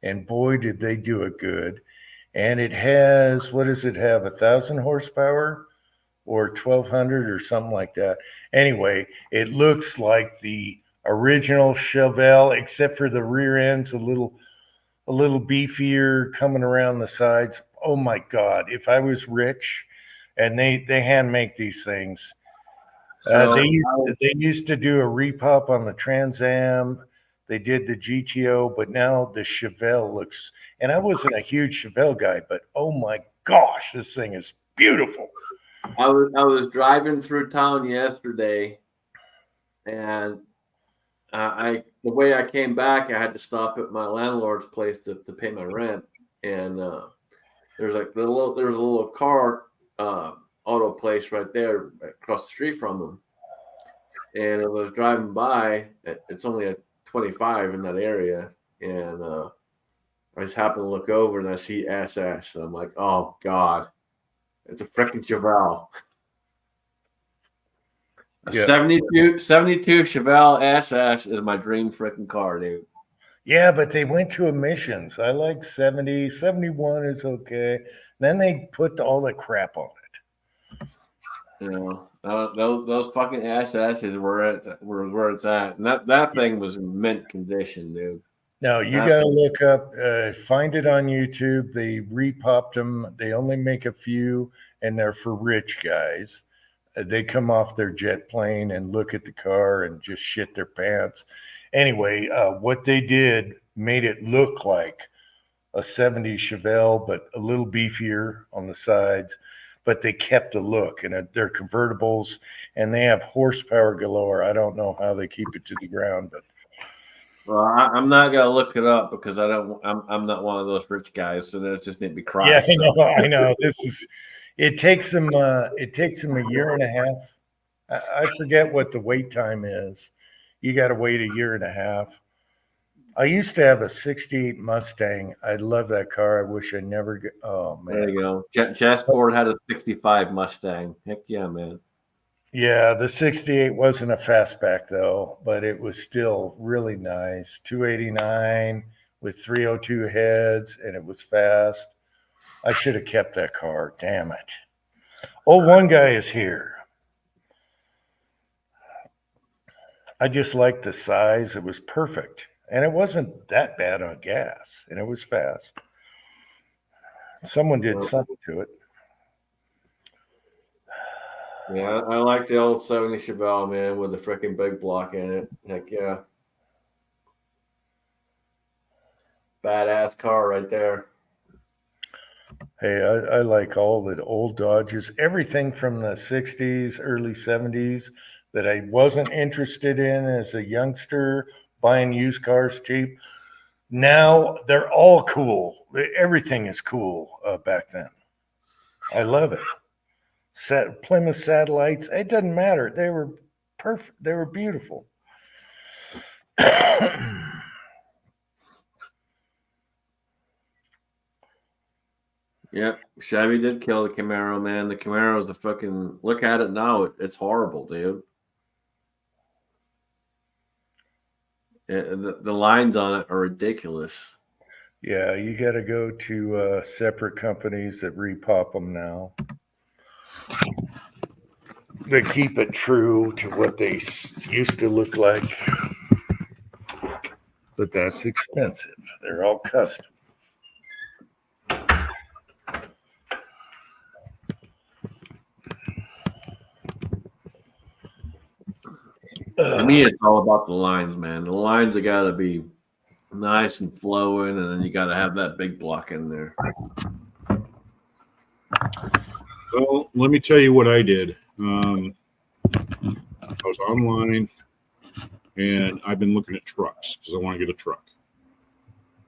and boy, did they do it good. And it has, what does it have, 1,000 horsepower or 1,200 or something like that. Anyway, it looks like the original Chevelle, except for the rear end's a little beefier coming around the sides. Oh my God, if I was rich, and they hand make these things. So they used to do a repop on the Trans Am. They did the GTO, but now the Chevelle looks, and I wasn't a huge Chevelle guy, but oh my gosh, this thing is beautiful. I was driving through town yesterday, and the way I came back, I had to stop at my landlord's place to pay my rent, and there's a little car auto place right there across the street from them. And I was driving by. It's only a 25 in that area, and I just happened to look over and I see SS, and I'm like, oh god, it's a freaking Chevelle. A 72 Chevelle SS is my dream freaking car, dude. Yeah, but they went to emissions. I like 70, 71 is okay. Then they put all the crap on it. You know, those fucking SSs were where it's at, and that thing was in mint condition, dude. No, you got to look up, find it on YouTube. They repopped them. They only make a few, and they're for rich guys. They come off their jet plane and look at the car and just shit their pants. Anyway, what they did made it look like a 70s Chevelle, but a little beefier on the sides. But they kept the look, and they're convertibles, and they have horsepower galore. I don't know how they keep it to the ground, but well, I'm not gonna look it up because I'm not one of those rich guys, so that just made me cry. Yeah, I know. It takes them a year and a half. I forget what the wait time is. You got to wait a year and a half. I used to have a 68 Mustang. I love that car. I wish I never get. Oh man, there you go. Chessport had a 65 Mustang. Heck yeah, man. Yeah, the 68 wasn't a fastback though, but it was still really nice. 289 with 302 heads, and it was fast. I should have kept that car. Damn it. Oh, one guy is here. I just liked the size. It was perfect. And it wasn't that bad on gas. And it was fast. Someone did something to it. Yeah, I like the old 70 Chevelle, man, with the freaking big block in it. Heck yeah. Badass car right there. Hey, I like all the old Dodges, everything from the 60s, early 70s that I wasn't interested in as a youngster, buying used cars cheap. Now they're all cool. Everything is cool back then. I love it. Plymouth Satellites, it doesn't matter. They were perfect. They were beautiful. Yep, Chevy did kill the Camaro, man. The Camaro is the fucking look at it now. It's horrible, dude. The lines on it are ridiculous. Yeah, you got to go to separate companies that repop them now. They keep it true to what they used to look like, but that's expensive. They're all custom. To me, it's all about the lines, man. The lines have got to be nice and flowing, and then you got to have that big block in there. Well, let me tell you what I did. I was online, and I've been looking at trucks because I want to get a truck.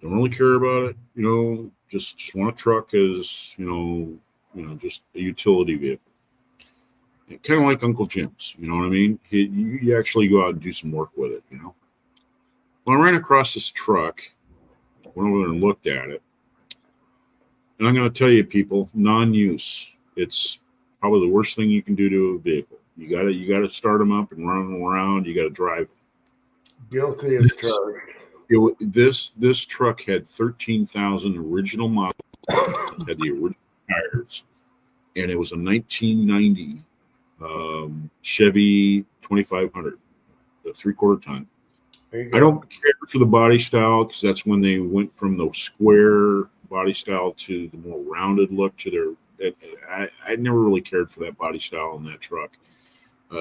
Don't really care about it, just want a truck as, just a utility vehicle. Kind of like Uncle Jim's, you know what I mean? You actually go out and do some work with it, Well, I ran across this truck, went over and looked at it, and I'm going to tell you, people, non-use. It's probably the worst thing you can do to a vehicle. You got to start them up and run them around. You got to drive them. Guilty as charged. This truck had 13,000 original models, had the original tires, and it was a 1990 Chevy 2500, the 3/4 ton. I don't care for the body style because that's when they went from the square body style to the more rounded look to their. I never really cared for that body style in that truck,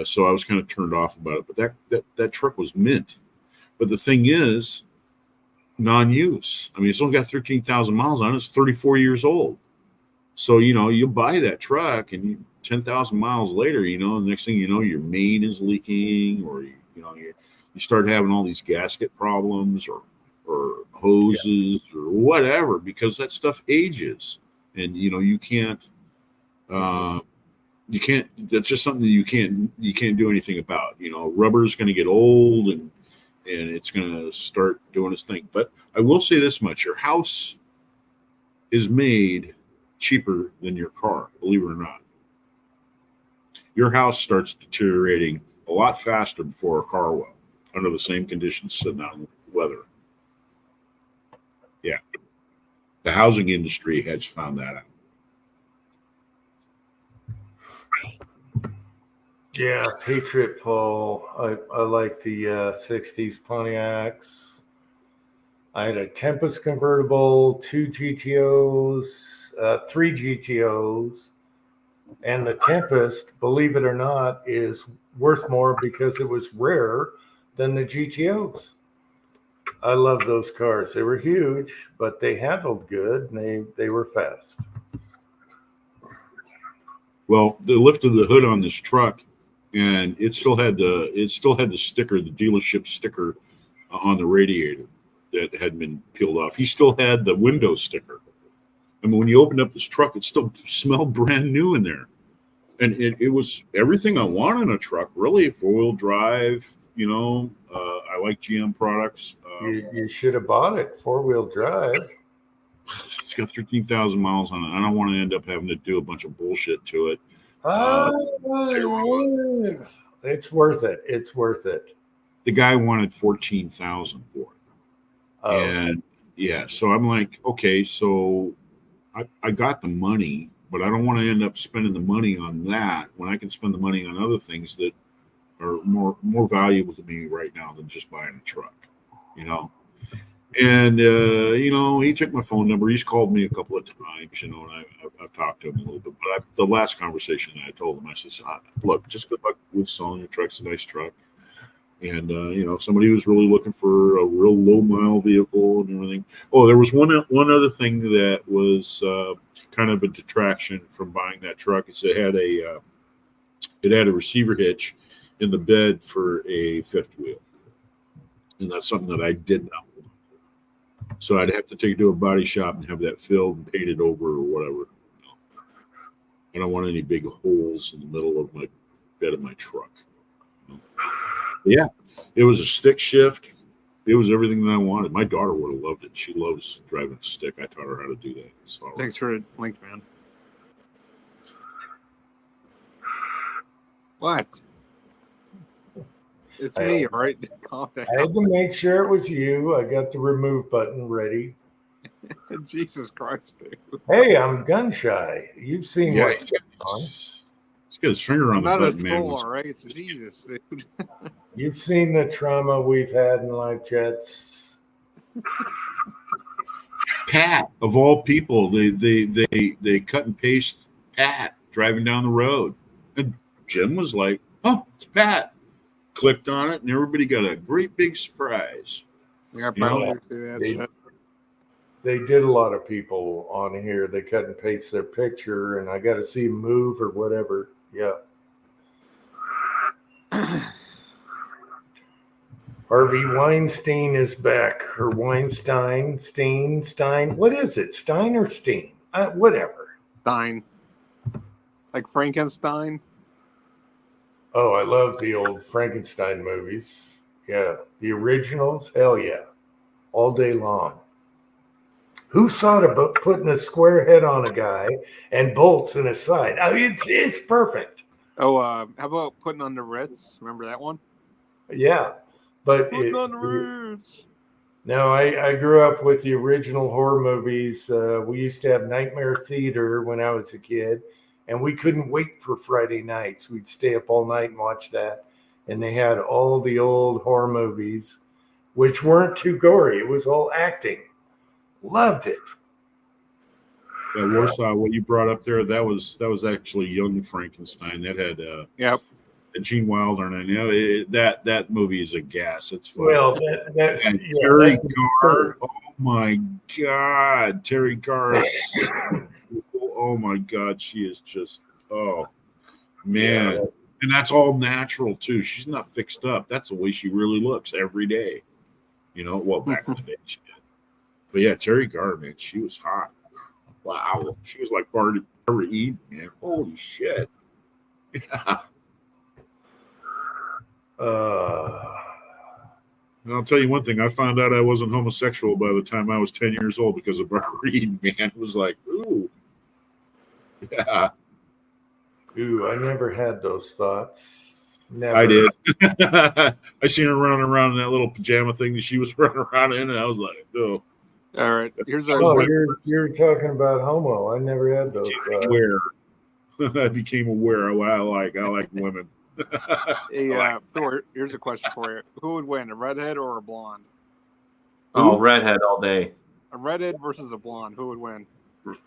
so I was kind of turned off about it. But that truck was mint. But the thing is, non-use. I mean, it's only got 13,000 miles on it. It's 34 years old. So, you buy that truck and 10,000 miles later, the next thing you know, your main is leaking, or, you start having all these gasket problems or hoses or whatever, because that stuff ages, and, you can't, that's just something that you can't do anything about. Rubber's going to get old, and it's going to start doing its thing. But I will say this much: your house is made cheaper than your car, believe it or not. Your house starts deteriorating a lot faster before a car will, under the same conditions sitting out in weather. Yeah. The housing industry has found that out. Yeah, Patriot Paul. I like the 60s Pontiacs. I had a Tempest convertible, 2 GTOs, 3 GTOs. And the Tempest, believe it or not, is worth more because it was rarer than the GTOs. I love those cars. They were huge, but they handled good, and they were fast. Well, they lifted the hood on this truck, and it still had the sticker, the dealership sticker, on the radiator that had been peeled off. He still had the window sticker. I mean, when you opened up this truck, it still smelled brand new in there. And it was everything I want in a truck, really. 4-wheel drive, I like GM products. You should have bought it 4-wheel drive. It's got 13,000 miles on it. I don't want to end up having to do a bunch of bullshit to it. It's worth it. It's worth it. The guy wanted 14,000 for it. Oh. And yeah, so I'm like, okay, so I got the money, but I don't want to end up spending the money on that when I can spend the money on other things that are more valuable to me right now than just buying a truck, And he took my phone number. He's called me a couple of times, and I've talked to him a little bit. But the last conversation I told him, I said, "Look, just good luck with selling your truck. It's a nice truck." And somebody was really looking for a real low mile vehicle and everything. Oh, there was one other thing that was kind of a detraction from buying that truck. It had a receiver hitch in the bed for a fifth wheel, and that's something that I did not want. So I'd have to take it to a body shop and have that filled and painted over or whatever. I don't want any big holes in the middle of my bed of my truck. Yeah, it was a stick shift. It was everything that I wanted. My daughter would have loved it. She loves driving a stick. I taught her how to do that. So Thanks for the link, man. What? It's me, all right? Calm down. I had to make sure it was you. I got the remove button ready. Jesus Christ, dude. Hey, I'm gun shy. You've seen what's going on. He's got his finger on I'm the not a button, man. troll, all right? It's Jesus, dude. You've seen the trauma we've had in live chats. Pat, of all people, they cut and paste Pat driving down the road, and Jim was like, "Oh, it's Pat." Clicked on it, and everybody got a great big surprise. Yeah, probably They did a lot of people on here. They cut and paste their picture, and I got to see move or whatever. Yeah. Harvey Weinstein is back, or Weinstein, Stein. What is it? Stein or Steen? Whatever. Stein. Like Frankenstein. Oh, I love the old Frankenstein movies. Yeah. The originals? Hell yeah. All day long. Who thought about putting a square head on a guy and bolts in his side? I mean, it's perfect. Oh, how about Putting on the Ritz? Remember that one? Yeah. But Putting on the Ritz. No, I grew up with the original horror movies. We used to have Nightmare Theater when I was a kid, and we couldn't wait for Friday nights. We'd stay up all night and watch that. And they had all the old horror movies, which weren't too gory. It was all acting. Loved it. That Warsaw, what you brought up there, that was actually Young Frankenstein. That had Yep. Gene Wilder, and that movie is a gas. It's fun. Well, And yeah, Terry that's Garr, oh my God, Terry Garr is, oh my God, she is just, oh man. Yeah. And that's all natural too. She's not fixed up. That's the way she really looks every day. Well, back in the day she did. But yeah, Terry Garr, man, she was hot. Wow. She was like Barbara Eden, man. Holy shit. Yeah. And I'll tell you one thing. I found out I wasn't homosexual by the time I was 10 years old because of Barbara Eden, man. It was like, ooh. Yeah. Ooh, I never had those thoughts. Never. I did. I seen her running around in that little pajama thing that she was running around in, and I was like, oh. All right, here's our. Oh, you're talking about homo. I never had those thoughts. I became aware of what I like. I like women. Hey, Thor, here's a question for you: who would win, a redhead or a blonde? Oh, redhead all day. A redhead versus a blonde. Who would win?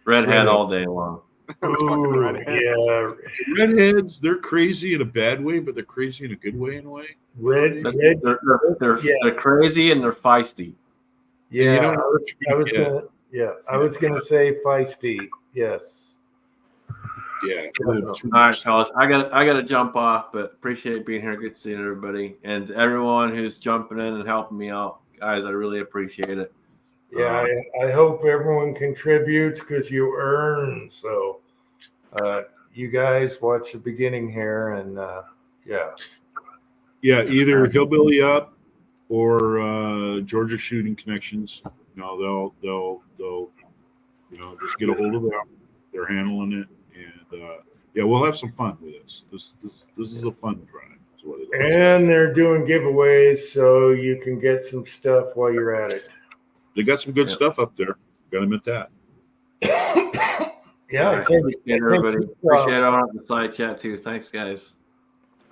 Redhead all day long. Fucking redheads. Yeah, Redheads, they're crazy in a bad way, but they're crazy in a good way in a way. red. They're crazy and they're feisty. Yeah, You know, I was gonna say feisty. Yes. Yeah. All right, fellas. I got to jump off, but appreciate being here. Good seeing everybody and everyone who's jumping in and helping me out, guys. I really appreciate it. Yeah, I hope everyone contributes because you earn. So, you guys watch the beginning here, and yeah. Yeah, either Hillbilly Up or Georgia Shooting Connections. They'll just get a hold of them. They're handling it, and yeah, we'll have some fun with this. This is a fun drive. Is what it is. And they're doing giveaways, so you can get some stuff while you're at it. They got some good stuff up there. Got to admit that. Yeah, I Appreciate think everybody. Appreciate it on the side chat too. Thanks, guys.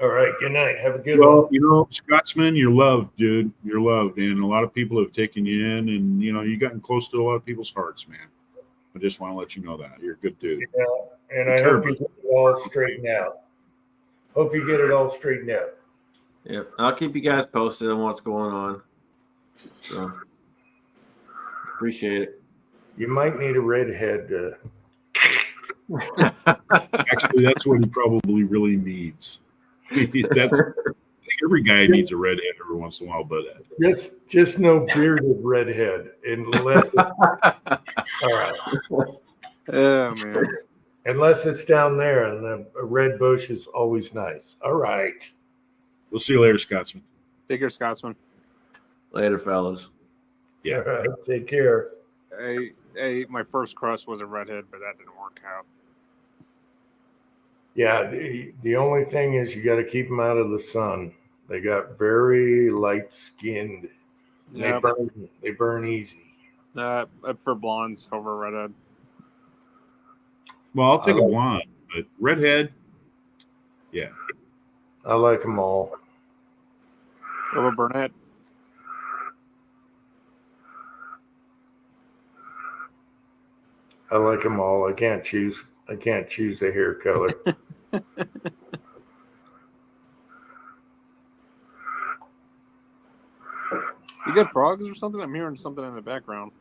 All right. Good night. Have a good Well, one. Scotsman, you're loved, dude. You're loved, and a lot of people have taken you in, and you've gotten close to a lot of people's hearts, man. I just want to let you know that you're a good dude. Yeah, and I hope you get it all straightened out. Hope you get it all straightened out. Yep. I'll keep you guys posted on what's going on. So appreciate it. You might need a redhead. Actually, that's what he probably really needs. That's every guy needs a redhead every once in a while, but Just no bearded redhead, unless. All right. Oh man. Unless it's down there, and the red bush is always nice. All right. we'll see you later, Scotsman. Take care, Scotsman. Later, fellas. Yeah. All right. Take care. Hey, my first crush was a redhead, but that didn't work out. Yeah. The only thing is you got to keep them out of the sun. They got very light skinned. Yep. They burn easy. For blondes over redhead. Well, I'll take a blonde, but redhead, yeah. I like them all. Over brunette. I like them all. I can't choose a hair color. You got frogs or something? I'm hearing something in the background.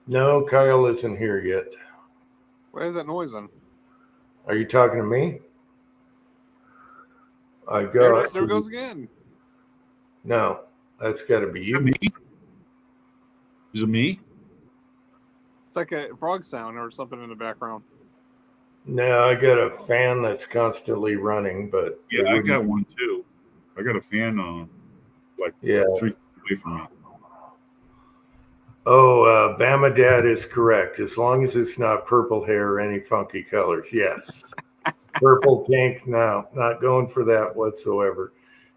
No, Kyle isn't here yet. Why is that noise then? Are you talking to me? I got. There it goes again. No, that's got to be Is you. it me? Is it me? It's like a frog sound or something in the background. No, I got a fan that's constantly running, but Yeah, I got one too. I got a fan on, like yeah. 3 feet away from me. Oh, Bama Dad is correct. As long as it's not purple hair or any funky colors. Yes. Purple, pink, no, not going for that whatsoever.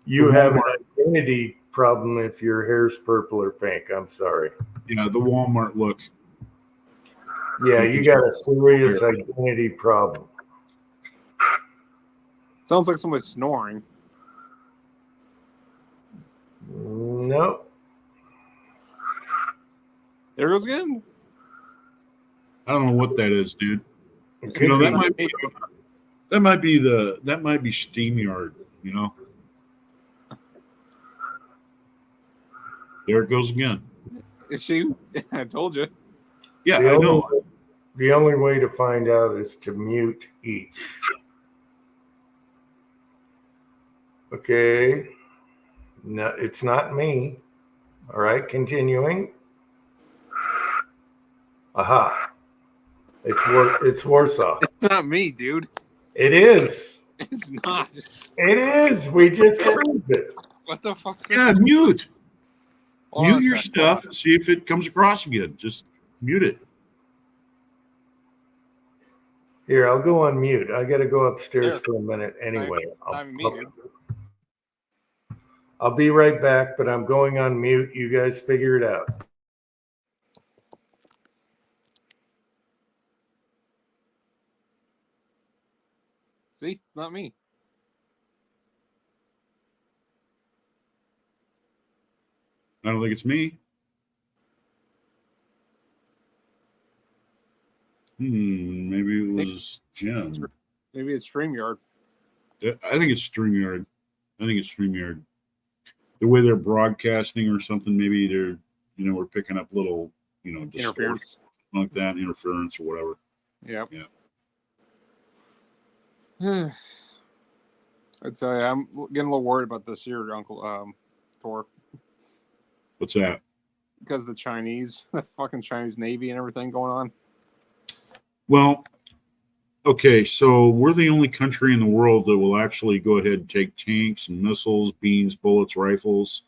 You have an identity problem if your hair's purple or pink. I'm sorry. Yeah, the Walmart look. Yeah, you got a serious identity problem. Sounds like somebody's snoring. Nope. There it goes again. I don't know what that is, dude. It could That be- might be That might be Streamyard, you know. There it goes again. Is she? I told you. Yeah, The I only- know. The only way to find out is to mute each. Okay. No, it's not me. All right, continuing. Aha. It's Warsaw. It's not me, dude. It is. It's not. It is. We just proved it. What the fuck's this? Yeah, mute. Hold on Mute a your second. stuff and see if it comes across again. Just mute it. Here, I'll go on mute. I got to go upstairs Here. for a minute anyway. Time me, dude. I'll be right back, but I'm going on mute. You guys figure it out. See, it's not me. I don't think it's me. Maybe it was Jen. Maybe it's StreamYard. I think it's StreamYard. The way they're broadcasting or something, maybe they're, we're picking up little, distortion Interference. like that, interference or whatever. Yep. Yeah. I'd say I'm getting a little worried about this here, Uncle Tor, What's that? because of the Chinese, the fucking Chinese Navy and everything going on. Well, okay, so we're the only country in the world that will actually go ahead and take tanks and missiles, beams, bullets, rifles,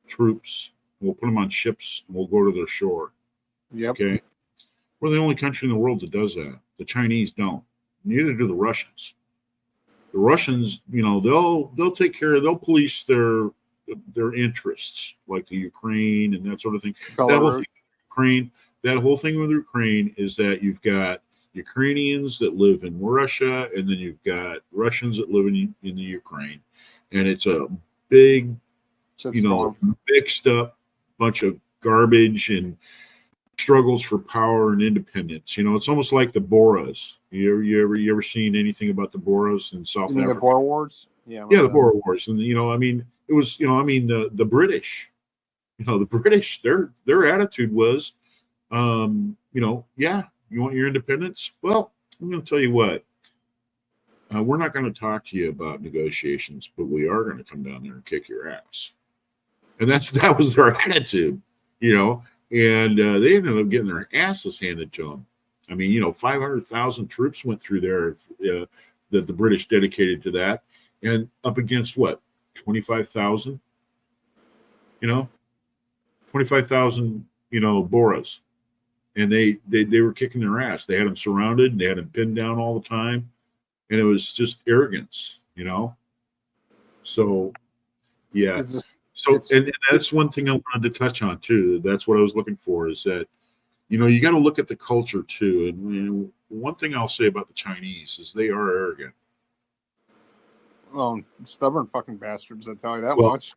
troops. We'll put them on ships and we'll go to their shore. Yep. Okay. We're the only country in the world that does that. The Chinese don't. Neither do the Russians. The Russians, they'll take care of, they'll police their interests, like the Ukraine and that sort of thing. That whole thing with Ukraine is that you've got Ukrainians that live in Russia, and then you've got Russians that live in the Ukraine, and it's a big, mixed up bunch of garbage and struggles for power and independence. It's almost like the Boras. You ever seen anything about the Boras in South Africa? The Boer Wars? Yeah. The Boer Wars, and it was the British. The British, their attitude was, you want your independence? Well, I'm going to tell you what. We're not going to talk to you about negotiations, but we are going to come down there and kick your ass. And that was their attitude, and they ended up getting their asses handed to them. 500,000 troops went through there that the British dedicated to that, and up against what, 25,000? 25,000, Boras. And they were kicking their ass. They had them surrounded and they had them pinned down all the time. And it was just arrogance, So, yeah. And that's one thing I wanted to touch on too. That's what I was looking for, is that, you got to look at the culture too. And one thing I'll say about the Chinese is they are arrogant. Well, stubborn fucking bastards, I tell you that much.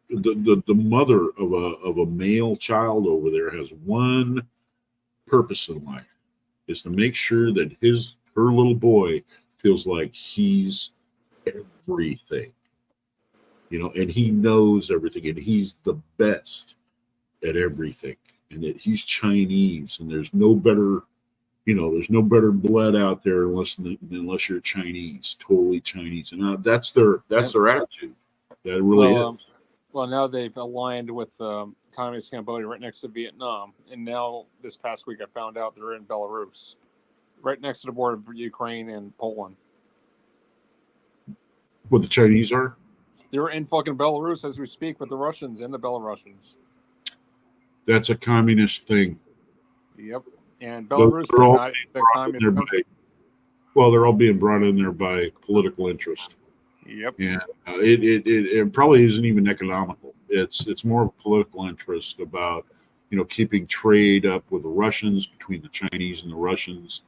The mother of a male child over there has one purpose in life, is to make sure that her little boy feels like he's everything, and he knows everything, and he's the best at everything, and that he's Chinese, and there's no better blood out there unless you're Chinese, totally Chinese, and that's their attitude. That really is. Well, now they've aligned with Communist Cambodia right next to Vietnam. And now, this past week, I found out they're in Belarus, right next to the border of Ukraine and Poland. What the Chinese are? They're in fucking Belarus as we speak with the Russians and the Belarusians. That's a communist thing. Yep. And Belarus is not the communist country. They're all being brought in there by political interest. Yep. Yeah, it probably isn't even economical. It's more of a political interest about keeping trade up with the Russians, between the Chinese and the Russians,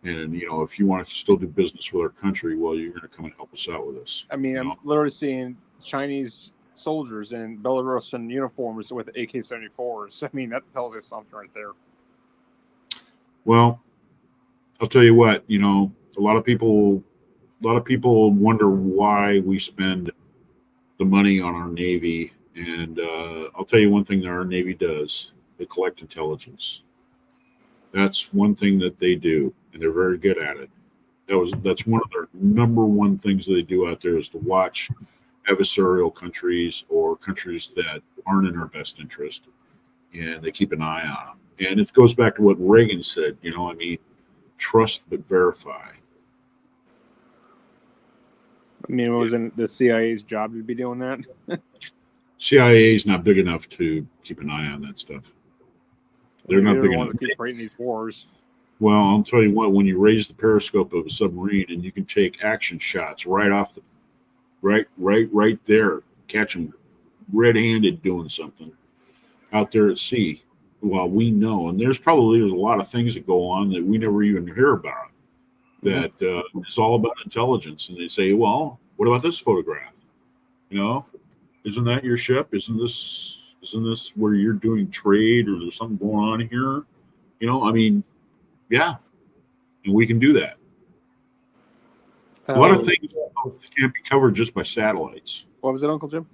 and if you want to still do business with our country, well, you're going to come and help us out with this. I'm literally seeing Chinese soldiers in Belarusian uniforms with AK-74s. That tells you something right there. Well, I'll tell you what. A lot of people a lot of people wonder why we spend the money on our Navy. And I'll tell you one thing that our Navy does: they collect intelligence. That's one thing that they do, and they're very good at it. That's one of their number one things they do out there is to watch adversarial countries or countries that aren't in our best interest, and they keep an eye on them. And it goes back to what Reagan said. I mean, trust but verify. I mean, it wasn't the CIA's job to be doing that. CIA is not big enough to keep an eye on that stuff. They're not big the enough. ones that keep fighting these wars. Well, I'll tell you what, when you raise the periscope of a submarine and you can take action shots right off the right there, catch them red-handed doing something out there at sea. Well, we know, and there's a lot of things that go on that we never even hear about. That it's all about intelligence, and they say, well, what about this photograph? Isn't that your ship? Isn't this where you're doing trade, or there's something going on here? I mean, yeah, and we can do that. A lot of things can't be covered just by satellites. What was it, Uncle Jim?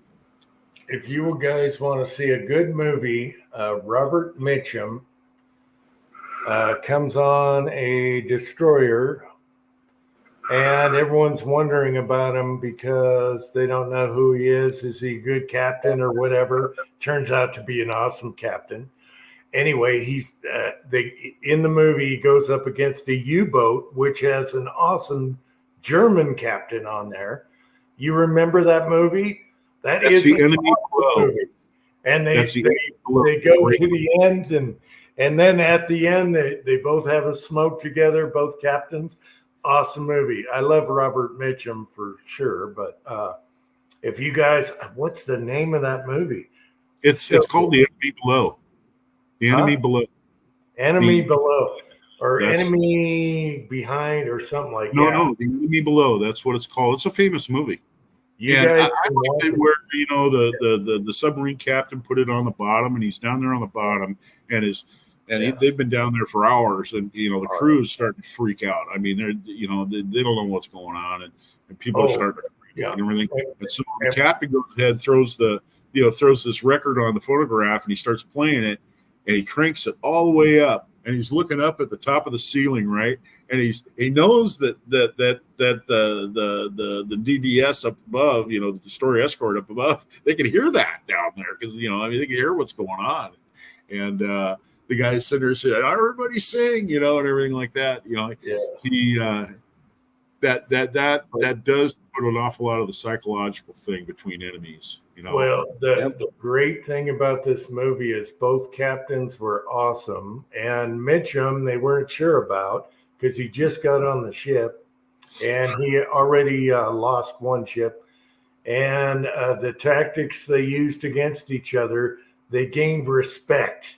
If you guys want to see a good movie, Robert Mitchum comes on a destroyer, and everyone's wondering about him because they don't know who he is. Is he a good captain or whatever? Turns out to be an awesome captain. Anyway, he's in the movie, he goes up against a U-boat, which has an awesome German captain on there. You remember that movie? That's the enemy below. Movie. And they go Great. to the end, and then at the end, they both have a smoke together, both captains. Awesome movie. I love Robert Mitchum for sure. But if you guys, what's the name of that movie? It's called The Enemy Below. The Enemy Below. Enemy Below. Or Enemy Behind or something like that. No, The Enemy Below. That's what it's called. It's a famous movie. You guys I like it where the submarine captain put it on the bottom, and he's down there on the bottom, and they've been down there for hours, and the crew's starting to freak out. I mean, they don't know what's going on, and people are starting to freak out and everything. And so the captain goes ahead, throws this record on the photograph, and he starts playing it, and he cranks it all the way up. And he's looking up at the top of the ceiling, right? And he knows that the DDS up above, the destroyer escort up above, they can hear that down there because they can hear what's going on. And the guy's sitting there saying, "Everybody sing," and everything like that. He that does put an awful lot of the psychological thing between enemies. Well, the great thing about this movie is both captains were awesome, and Mitchum they weren't sure about because he just got on the ship, and he already lost one ship, and the tactics they used against each other, they gained respect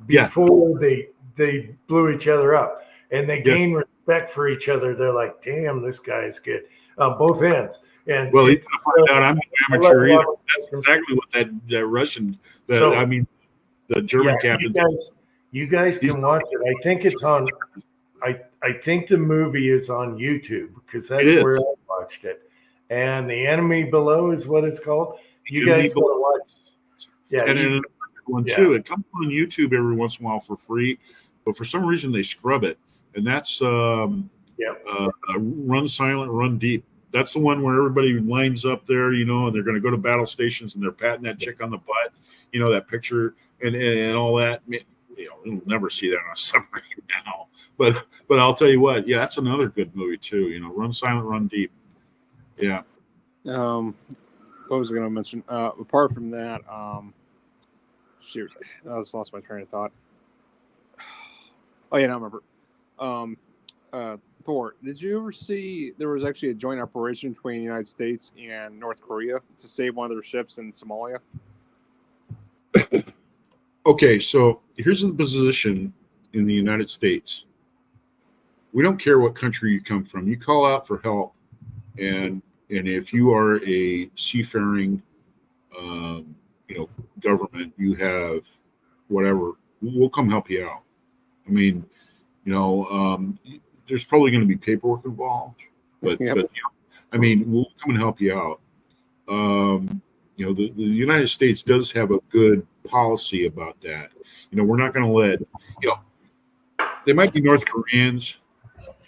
before they blew each other up, and they gained respect for each other. They're like, "Damn, this guy's good." Both ends. And well, he's gonna find out I'm an amateur either. That's exactly what that Russian, the German captain. You guys can watch it. I think it's on. I think the movie is on YouTube because that's where I watched it. And The Enemy Below is what it's called. You guys want to watch? Yeah, and another one too. It comes on YouTube every once in a while for free, but for some reason they scrub it, and that's Run Silent, Run Deep. That's the one where everybody lines up there, and they're going to go to battle stations, and they're patting that chick on the butt, that picture and all that. You'll never see that on a submarine now. But I'll tell you what, that's another good movie too. Run Silent, Run Deep. Yeah. What was I going to mention? Apart from that, shoot, I just lost my train of thought. Oh yeah, now I remember. Thor, did you ever see there was actually a joint operation between the United States and North Korea to save one of their ships in Somalia? Okay, so here's the position in the United States. We don't care what country you come from. You call out for help, and if you are a seafaring, government, you have whatever, we'll come help you out. I mean, there's probably going to be paperwork involved, But Yep. but I mean, we'll come and help you out. The United States does have a good policy about that. We're not going to let, they might be North Koreans,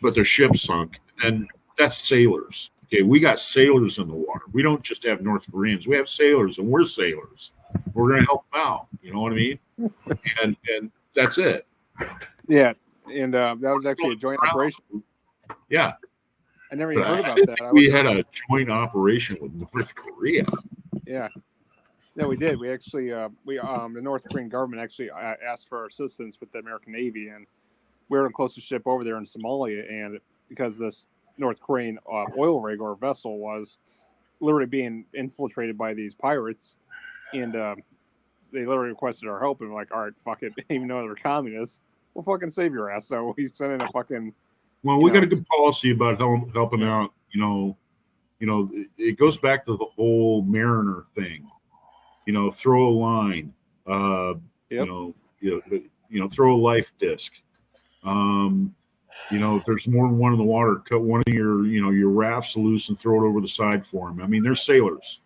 but their ship sunk, and that's sailors. Okay, we got sailors in the water. We don't just have North Koreans. We have sailors, and we're sailors. We're going to help them out. You know what I mean? And that's it. Yeah, and that was actually a joint operation. Yeah. I never even But heard I about didn't that. think we had a joint operation with North Korea. Yeah. No, we did. We actually, the North Korean government actually asked for our assistance with the American Navy, and we were the closest ship over there in Somalia. And because this North Korean oil rig or vessel was literally being infiltrated by these pirates, and they literally requested our help, and we're like, all right, fuck it, even though they're communists, we'll fucking save your ass. So we sent in a fucking. Well, we got a good policy about helping out. It goes back to the whole mariner thing. Throw a line. Throw a life disc. If there's more than one in the water, cut one of your rafts loose and throw it over the side for them. I mean, they're sailors.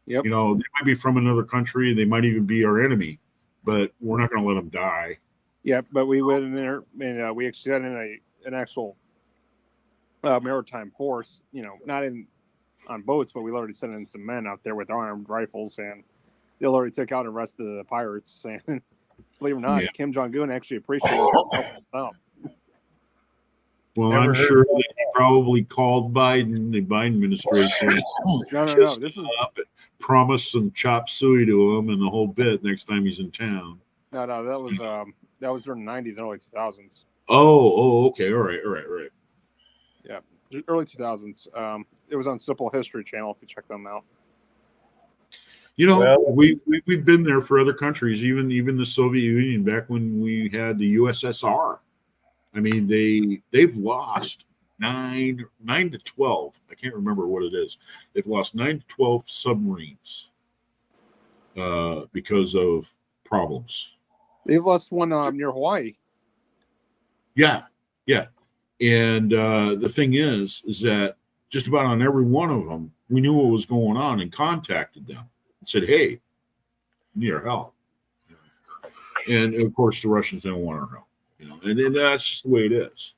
Yep. They might be from another country. They might even be our enemy, but we're not going to let them die. Yeah, but we went in there, and we actually sent in an actual maritime force. Not on boats, but we literally sent in some men out there with armed rifles, and they already took out the rest of the pirates. And believe it or not, Kim Jong-un actually appreciated us out. Well, Never I'm heard sure of that he probably called the Biden administration. No. just This is up and promised some chop suey to him and the whole bit next time he's in town. no. That was during the '90s and early 2000s. Oh, okay, all right. Yeah, early 2000s. It was on Simple History Channel if you check them out. Well, we've been there for other countries, even the Soviet Union back when we had the USSR. I mean, they've lost 9 to 12. I can't remember what it is. They've lost 9 to 12 submarines because of problems. They've lost one near Hawaii. Yeah. And the thing is that just about on every one of them, we knew what was going on and contacted them and said, "Hey, we need our help." And of course, the Russians didn't want our help. And that's just the way it is.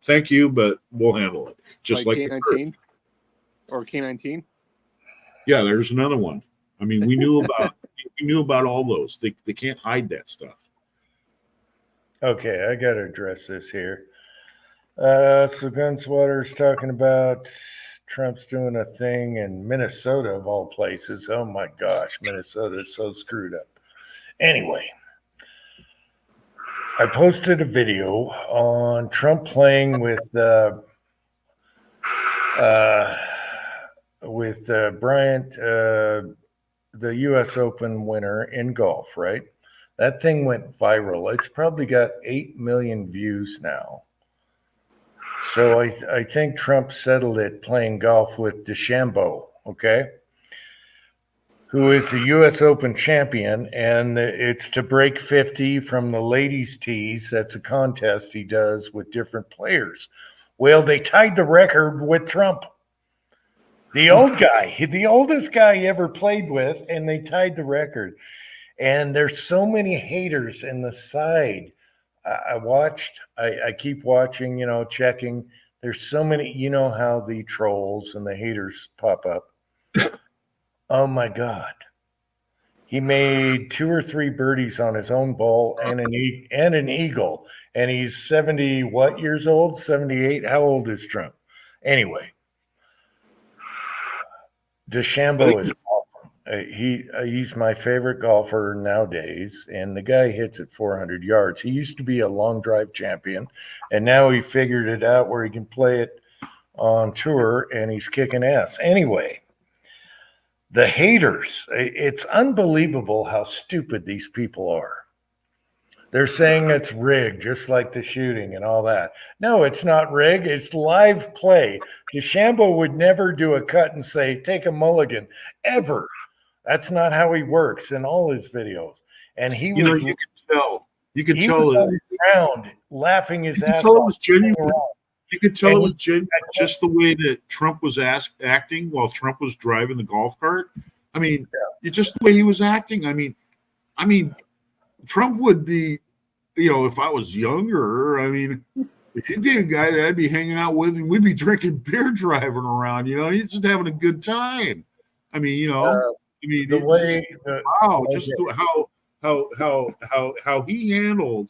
Thank you, but we'll handle it. Just like the K-19 or K-19. Yeah, there's another one. I mean, we knew about all those. They can't hide that stuff. okay, I got to address this here. So Gunswater's talking about Trump's doing a thing in Minnesota, of all places. Oh my gosh, Minnesota is so screwed up. Anyway, I posted a video on Trump playing with Bryant, the U.S. Open winner in golf, right? That thing went viral. It's probably got 8 million views now. So I think Trump settled it playing golf with DeChambeau, okay? Who is the U.S. Open champion, and it's to break 50 from the ladies' tees. That's a contest he does with different players. Well, they tied the record with Trump, the old guy, the oldest guy he ever played with, and they tied the record. And there's so many haters in the side. I keep watching, checking. There's so many, how the trolls and the haters pop up. Oh my God. He made 2 or 3 birdies on his own ball and an eagle. And he's 70 what years old? 78. How old is Trump? Anyway, DeChambeau is awesome. He's my favorite golfer nowadays, and the guy hits at 400 yards. He used to be a long drive champion, and now he figured it out where he can play it on tour, and he's kicking ass. Anyway, the haters, it's unbelievable how stupid these people are. They're saying it's rigged, just like the shooting and all that. No, it's not rigged. It's live play. DeChambeau would never do a cut and say, take a mulligan, ever. That's not how he works in all his videos. And he was, you could tell he was on the ground laughing his ass off. You You could tell And it was just the way that Trump was acting while Trump was driving the golf cart. I mean, it's just the way he was acting. I mean, Trump would be, if I was younger, he'd be a guy that I'd be hanging out with, and we'd be drinking beer, driving around. He's just having a good time. The way wow, just how he handled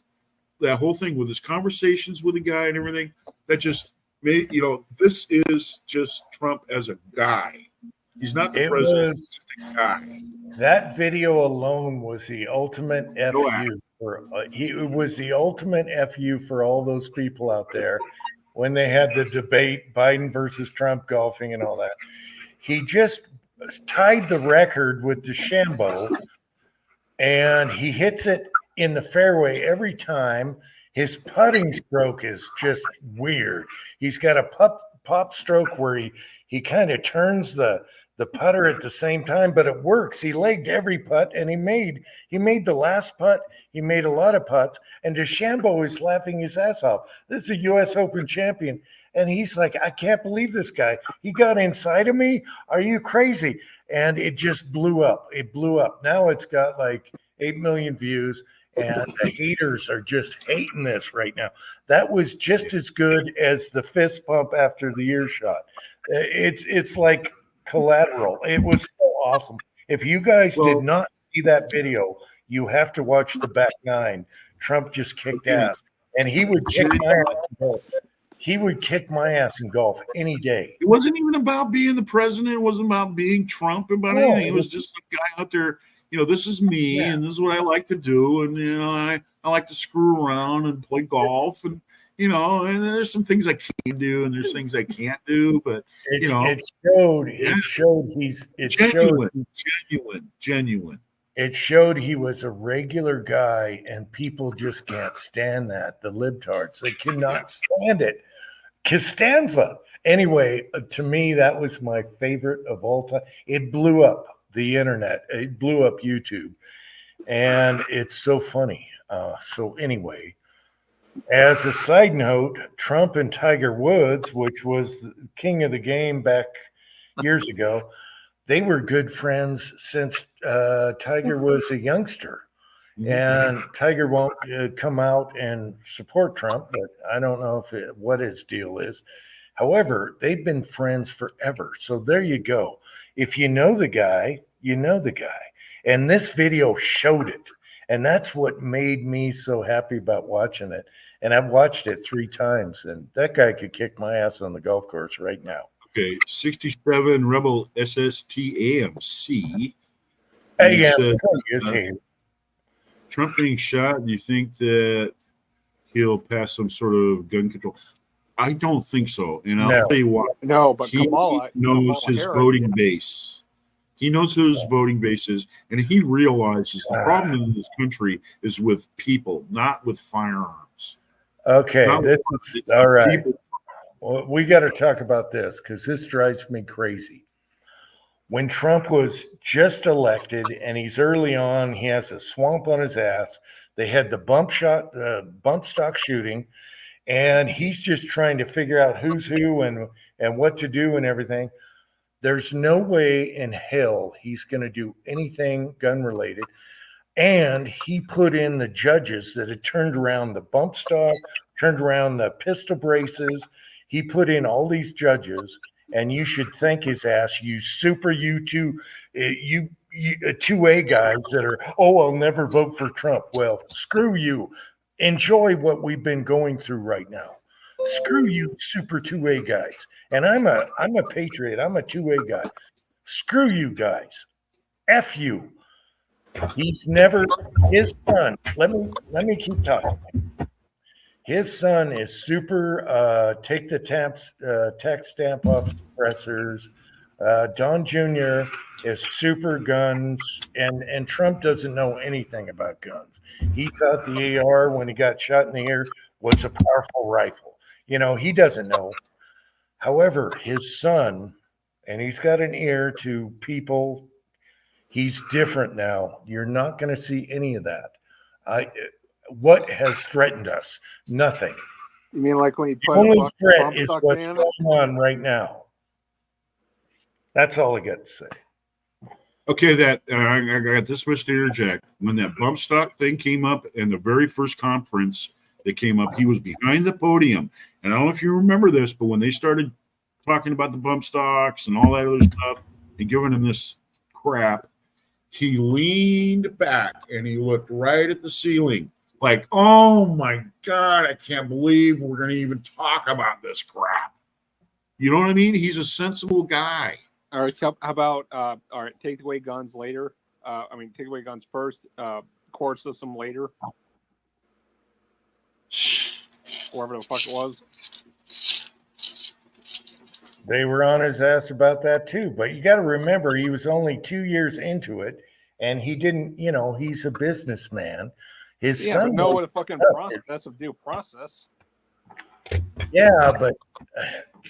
that whole thing with his conversations with the guy and everything. That just made this is just Trump as a guy. He's not the president. He's just a guy. that video alone was the ultimate FU for it was the ultimate FU for all those people out there when they had the debate, Biden versus Trump golfing and all that. He just tied the record with DeChambeau, and he hits it in the fairway every time. His putting stroke is just weird. He's got a pop stroke where he kind of turns the putter at the same time, but it works. He legged every putt, and he made the last putt. He made a lot of putts, and DeChambeau is laughing his ass off. This is a U.S. Open champion, and he's like, I can't believe this guy. He got inside of me. Are you crazy? And it just blew up. It blew up. Now it's got like 8 million views, and the haters are just hating this right now. That was just as good as the fist pump after the ear shot. It's like collateral. It was so awesome. If you guys did not see that video, you have to watch the back nine. Trump just kicked ass, and he would kick my ass in golf. He would kick my ass in golf any day. It wasn't even about being the president. It wasn't about being Trump about anything. It was just a guy out there. This is me, and this is what I like to do, and I like to screw around and play golf, and and there's some things I can do, and there's things I can't do, but it genuine. It showed he was a regular guy, and people just can't stand that. The libtards, they cannot stand it. Costanza. Anyway, to me, that was my favorite of all time. It blew up the internet. It blew up YouTube, and it's so funny. So anyway, as a side note, Trump and Tiger Woods, which was the king of the game back years ago, they were good friends since Tiger was a youngster. And Tiger won't come out and support Trump, but I don't know what his deal is. However, they've been friends forever. So there you go. If you know the guy, you know the guy. And this video showed it. And that's what made me so happy about watching it. And I've watched it 3 times, and that guy could kick my ass on the golf course right now. Okay, 67 Rebel SST AMC. Trump being shot, do you think that he'll pass some sort of gun control? I don't think so. And I'll tell you why. No, but he Kamala knows his voting base. He knows who his voting base is, and he realizes the problem in this country is with people, not with firearms. Okay, this is all right. Well, we got to talk about this because this drives me crazy. When Trump was just elected and he's early on, he has a swamp on his ass. They had the bump stock shooting, and he's just trying to figure out who's who and what to do and everything. There's no way in hell he's going to do anything gun related. And he put in the judges that had turned around the bump stock, turned around the pistol braces. He put in all these judges, and you should thank his ass, you 2A guys that are, I'll never vote for Trump. Well, screw you. Enjoy what we've been going through right now. Screw you, super 2A guys. And I'm a patriot. I'm a 2A guy. Screw you guys. F you. He's never, his son, let me keep talking. His son is super, take the tax stamp off suppressors. Don Jr. is super guns, and Trump doesn't know anything about guns. He thought the AR, when he got shot in the ear, was a powerful rifle. He doesn't know. However, his son, and he's got an ear to people, he's different now. You're not going to see any of that. What has threatened us? Nothing. You mean like when he The put a only bump threat is stock what's ban? going on right now. That's all I got to say. Okay, that I got this much to interject. When that bump stock thing came up in the very first conference that came up, he was behind the podium. And I don't know if you remember this, but when they started talking about the bump stocks and all that other stuff and giving him this crap, he leaned back and he looked right at the ceiling like, oh my God, I can't believe we're going to even talk about this crap. You know what I mean? He's a sensible guy. All right, how about all right, take away guns later. Take away guns first, court system later. Whatever the fuck it was. They were on his ass about that too. But you got to remember, he was only 2 years into it, and he didn't. He's a businessman. His Yeah, son. but no, what a fucking process of due process. Yeah, but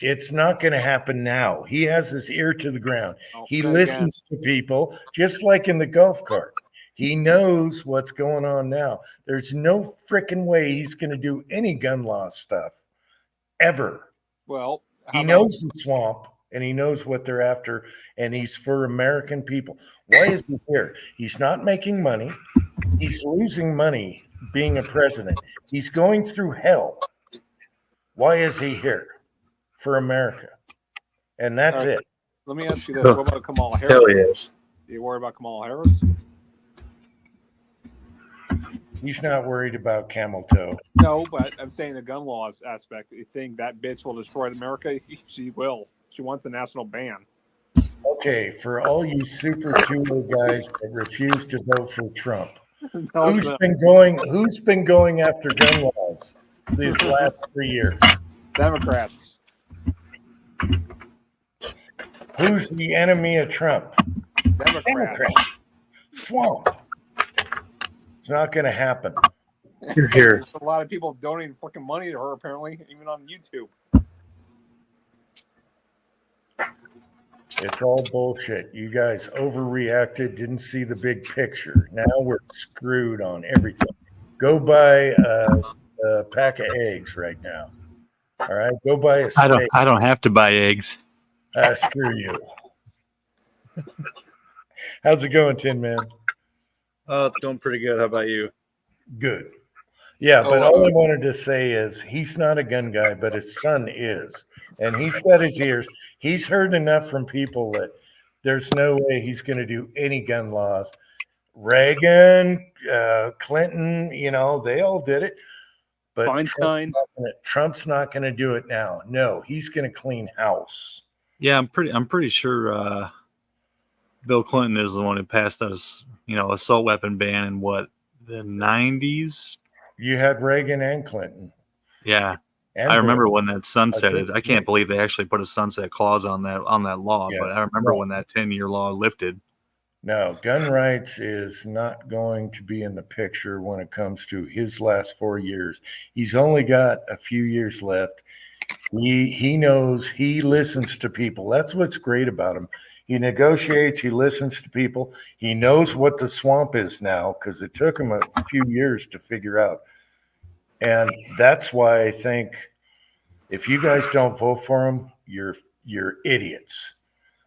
it's not going to happen now. He has his ear to the ground. He listens to people, just like in the golf cart. He knows what's going on now. There's no freaking way he's going to do any gun law stuff ever. Well, he knows the swamp and he knows what they're after, and he's for American people. Why is he here? He's not making money. He's losing money being a president. He's going through hell. Why is he here? For America. And that's it. Let me ask you this. What about Kamala Harris? Hell yes. Do you worry about Kamala Harris? He's not worried about camel toe. No, but I'm saying the gun laws aspect. You think that bitch will destroy America? She will. She wants a national ban. Okay, for all you super Tulo guys that refuse to vote for Trump, No, who's been going after gun laws these last 3 years? Democrats. Who's the enemy of Trump? Democrats. Swamp. It's not going to happen. You're here. There's a lot of people donating fucking money to her, apparently, even on YouTube. It's all bullshit. You guys overreacted, didn't see the big picture. Now we're screwed on everything. Go buy a pack of eggs right now. All right, go buy a steak. I don't have to buy eggs. Screw you. How's it going, Tin Man? Oh, it's going pretty good. How about you? Good. Yeah, but all I wanted to say is he's not a gun guy, but his son is. And he's got his ears. He's heard enough from people that there's no way he's going to do any gun laws. Reagan, Clinton, they all did it. But Feinstein. Trump's not going to do it now. No, he's going to clean house. Yeah, I'm pretty sure Bill Clinton is the one who passed us, assault weapon ban in the 90s. You had Reagan and Clinton. Yeah. And I remember when that sunsetted. I can't believe they actually put a sunset clause on that law, Yeah. but I remember when that 10-year law lifted. No, gun rights is not going to be in the picture when it comes to his last 4 years. He's only got a few years left. He knows, he listens to people. That's what's great about him. He negotiates, he listens to people. He knows what the swamp is now because it took him a few years to figure out. And that's why I think if you guys don't vote for him, you're idiots.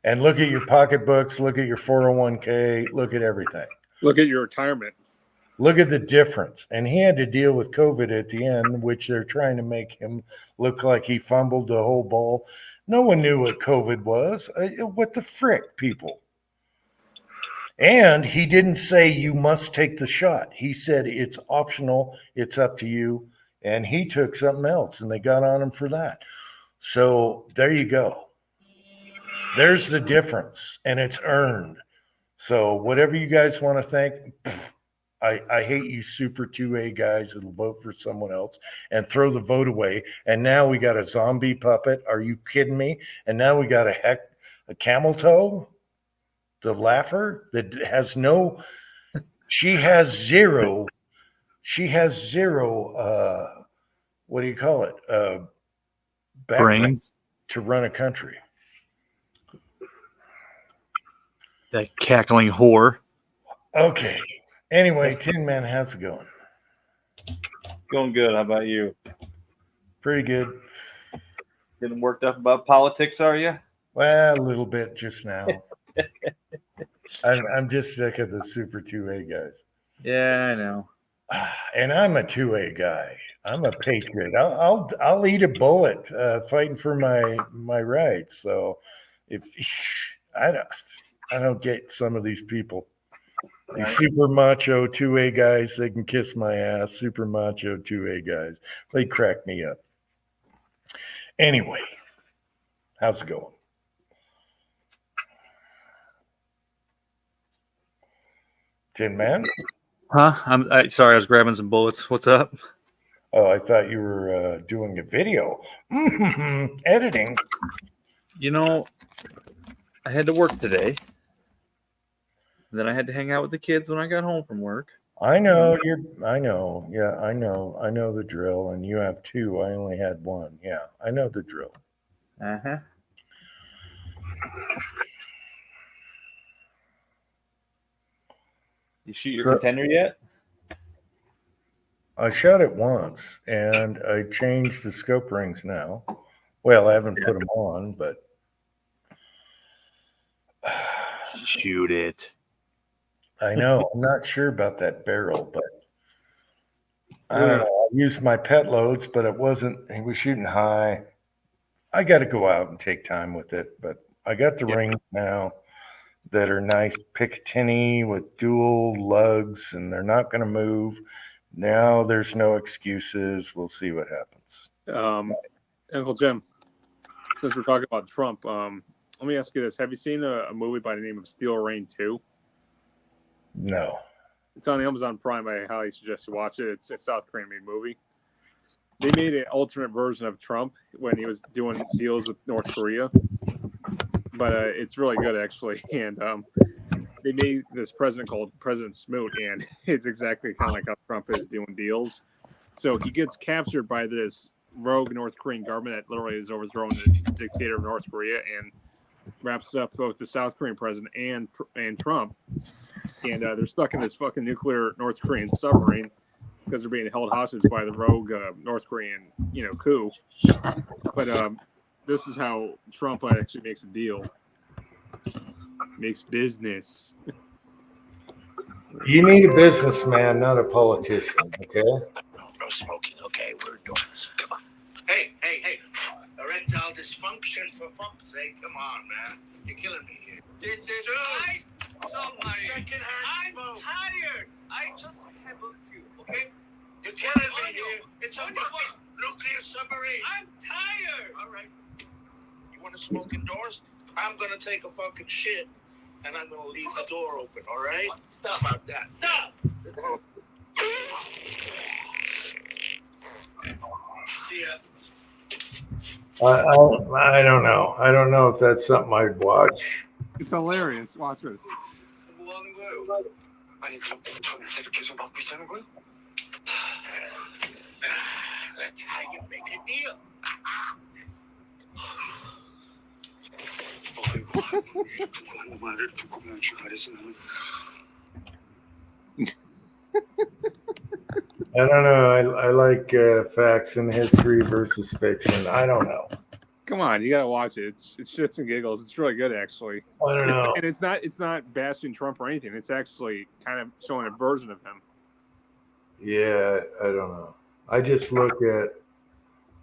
And look at your pocketbooks, look at your 401k, look at everything. Look at your retirement. Look at the difference. And he had to deal with COVID at the end, which they're trying to make him look like he fumbled the whole ball. No one knew what COVID was. What the frick, people? And he didn't say you must take the shot. He said it's optional. It's up to you. And he took something else, and they got on him for that. So there you go. There's the difference, and it's earned. So whatever you guys want to think, I hate you super 2A guys that'll vote for someone else and throw the vote away. And now we got a zombie puppet. Are you kidding me? And now we got a camel toe, the laugher that has no, she has zero, what do you call it? Brains to run a country. That cackling whore. Okay. Anyway, Tin Man, how's it going? Going good. How about you? Pretty good. Getting worked up about politics, are you? Well, a little bit just now. I'm just sick of the Super 2A guys. Yeah, I know. And I'm a 2A guy. I'm a patriot. I'll eat a bullet fighting for my rights. So if I don't get some of these people. These super macho 2A guys, they can kiss my ass. Super macho 2A guys, they crack me up. Anyway, how's it going? Tin Man? Huh? Sorry, I was grabbing some bullets. What's up? Oh, I thought you were doing a video. Editing. You know, I had to work today. Then I had to hang out with the kids when I got home from work. I know. Yeah, I know the drill. And you have two. I only had one. Yeah, I know the drill. Uh-huh. You shoot your contender yet? I shot it once, and I changed the scope rings now. Well, I haven't put them on, but Shoot it. I know. I'm not sure about that barrel, but I don't know. I used my pet loads, but it wasn't. He was shooting high. I got to go out and take time with it, but I got the rings now that are nice Picatinny with dual lugs, and they're not going to move. Now there's no excuses. We'll see what happens. Uncle Jim, since we're talking about Trump, let me ask you this: have you seen a movie by the name of Steel Rain 2? No. It's on Amazon Prime. I highly suggest you watch it. It's a South Korean made movie. They made an alternate version of Trump when he was doing deals with North Korea, but it's really good actually. And they made this president called President Smoot, and it's exactly kind of like how Trump is doing deals. So he gets captured by this rogue North Korean government that literally is overthrowing the dictator of North Korea and wraps up both the South Korean president and Trump. And they're stuck in this fucking nuclear North Korean submarine because they're being held hostage by the rogue North Korean, coup. But this is how Trump actually makes a deal. Makes business. You need a businessman, not a politician, okay? No smoking, okay? We're doing this. Come on. Hey. Erectile dysfunction, for fuck's sake. Come on, man. You're killing me here. This is right. Secondhand I'm smoke. tired. I just have a few, okay? You're killing me here. It's a fucking nuclear submarine. I'm tired. All right. You want to smoke indoors? I'm going to take a fucking shit, and I'm going to leave the door open, all right? Stop. How about that? Stop. See ya. I don't know. I don't know if that's something I'd watch. It's hilarious. Watch this. 뭐 하는 거예요? 아니, 그럼 전세를 계속 맡고 있자는 거예요? That's how you make a deal. 어이구, 말을 듣고 그냥 출발했으면. I don't know. I like facts and history versus fiction. I don't know. Come on, you gotta watch it. It's shits and giggles. It's really good, actually. I don't know. And it's not bashing Trump or anything. It's actually kind of showing a version of him. Yeah, I don't know. I just look at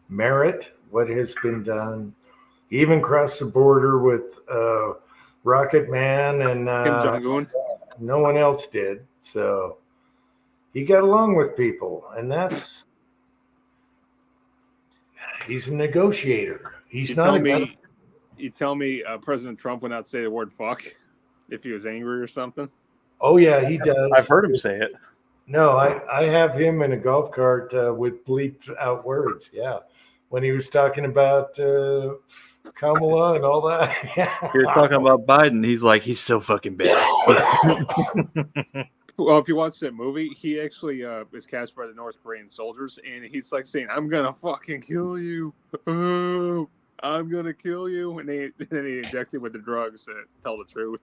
merit, what has been done, even crossed the border with Rocket Man, and Kim Jong-un. no one else did. So he got along with people, and he's a negotiator. He's You not. tell me President Trump would not say the word fuck if he was angry or something? Oh yeah, he does. I've heard him say it. No, I have him in a golf cart with bleeped out words. Yeah, when he was talking about Kamala and all that. Yeah. You're talking about Biden. He's like, he's so fucking bad. Well, if you watch that movie, he actually is captured by the North Korean soldiers, and he's like saying, "I'm gonna fucking kill you. Oh, I'm gonna kill you," and then he injected with the drugs to tell the truth.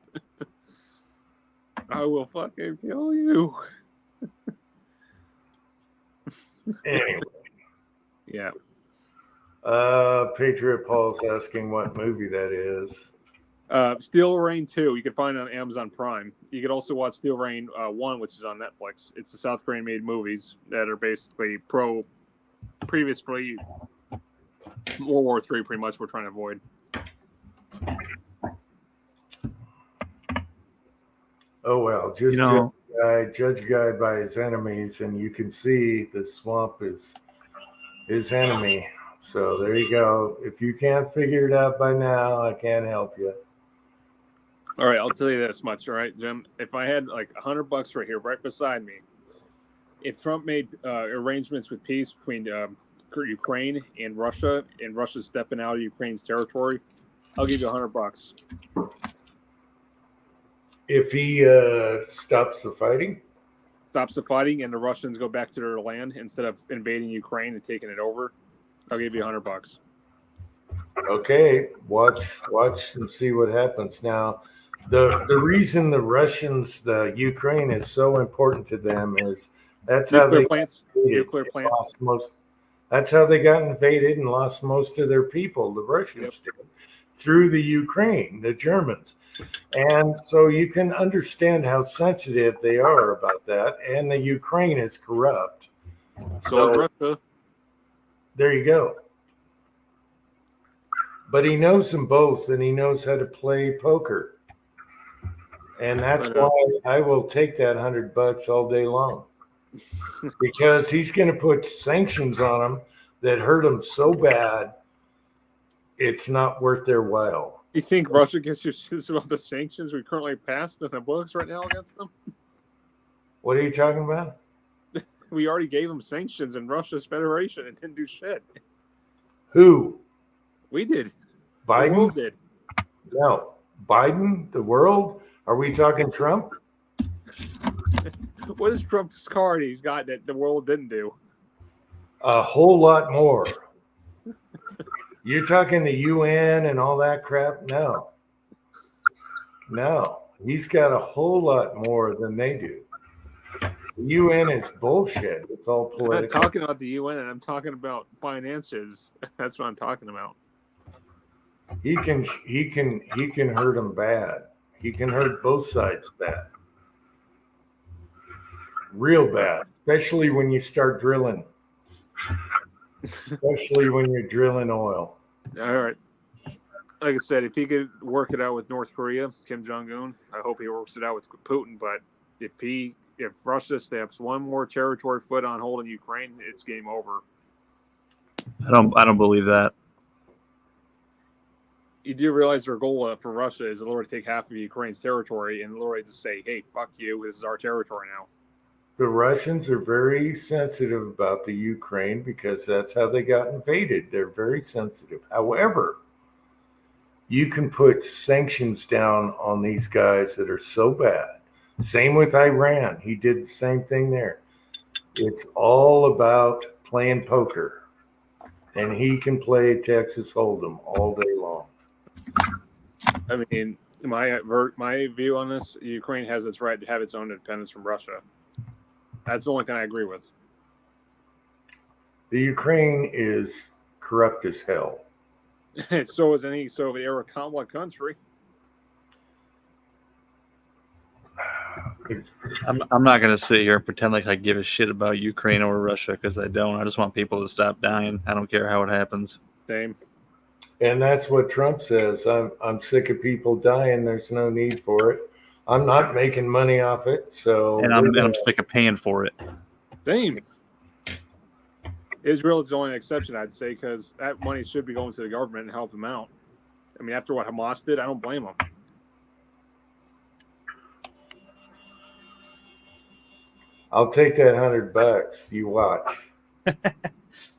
I will fucking kill you. Anyway, Yeah. Patriot Paul's asking what movie that is. Steel Rain 2, you can find it on Amazon Prime. You could also watch Steel Rain 1, which is on Netflix. It's the South Korean made movies that are basically previously World War III, pretty much, we're trying to avoid. Oh, well, just judge a guy by his enemies, and you can see the swamp is his enemy. So there you go. If you can't figure it out by now, I can't help you. All right, I'll tell you this much, all right, Jim? If I had like $100 right here, right beside me, if Trump made arrangements with peace between Ukraine and Russia's stepping out of Ukraine's territory, I'll give you $100. If he stops the fighting? Stops the fighting and the Russians go back to their land instead of invading Ukraine and taking it over, I'll give you $100. Okay, watch and see what happens. Now, the reason the Ukraine is so important to them is that's how they nuclear plants. lost most. That's how they got invaded and lost most of their people. The Russians did through the Ukraine, the Germans, and so you can understand how sensitive they are about that. And the Ukraine is corrupt. So is Russia. There you go. But he knows them both, and he knows how to play poker. And that's why I will take that $100 all day long, because he's going to put sanctions on them that hurt them so bad, it's not worth their while. You think Russia gives you shit about the sanctions we currently passed in the books right now against them? What are you talking about? We already gave them sanctions in Russia's federation and didn't do shit. Who? We did. Biden? The world did. No. Biden? The world? Are we talking Trump? What is Trump's card he's got that the world didn't do? A whole lot more. You're talking the UN and all that crap? No. He's got a whole lot more than they do. The UN is bullshit. It's all political. I'm not talking about the UN, and I'm talking about finances. That's what I'm talking about. He can hurt them bad. He can hurt both sides bad. Real bad, especially when you start drilling. Especially when you're drilling oil. All right. Like I said, if he could work it out with North Korea, Kim Jong-un, I hope he works it out with Putin. But if Russia steps one more territory foot on hold in Ukraine, it's game over. I don't believe that. You do realize their goal for Russia is literally to take half of Ukraine's territory and literally just say, hey, fuck you, this is our territory now. The Russians are very sensitive about the Ukraine because that's how they got invaded. They're very sensitive. However, you can put sanctions down on these guys that are so bad. Same with Iran. He did the same thing there. It's all about playing poker. And he can play Texas Hold'em all day long. I mean, my view on this, Ukraine has its right to have its own independence from Russia. That's the only thing I agree with. The Ukraine is corrupt as hell. So is any Soviet-era communist country. I'm not going to sit here and pretend like I give a shit about Ukraine or Russia, because I don't. I just want people to stop dying. I don't care how it happens. Same. And that's what Trump says. I'm sick of people dying. There's no need for it. I'm not making money off it. So I'm sick of paying for it. Same. Israel is the only exception, I'd say, because that money should be going to the government and help them out. I mean, after what Hamas did, I don't blame them. I'll take that $100. You watch.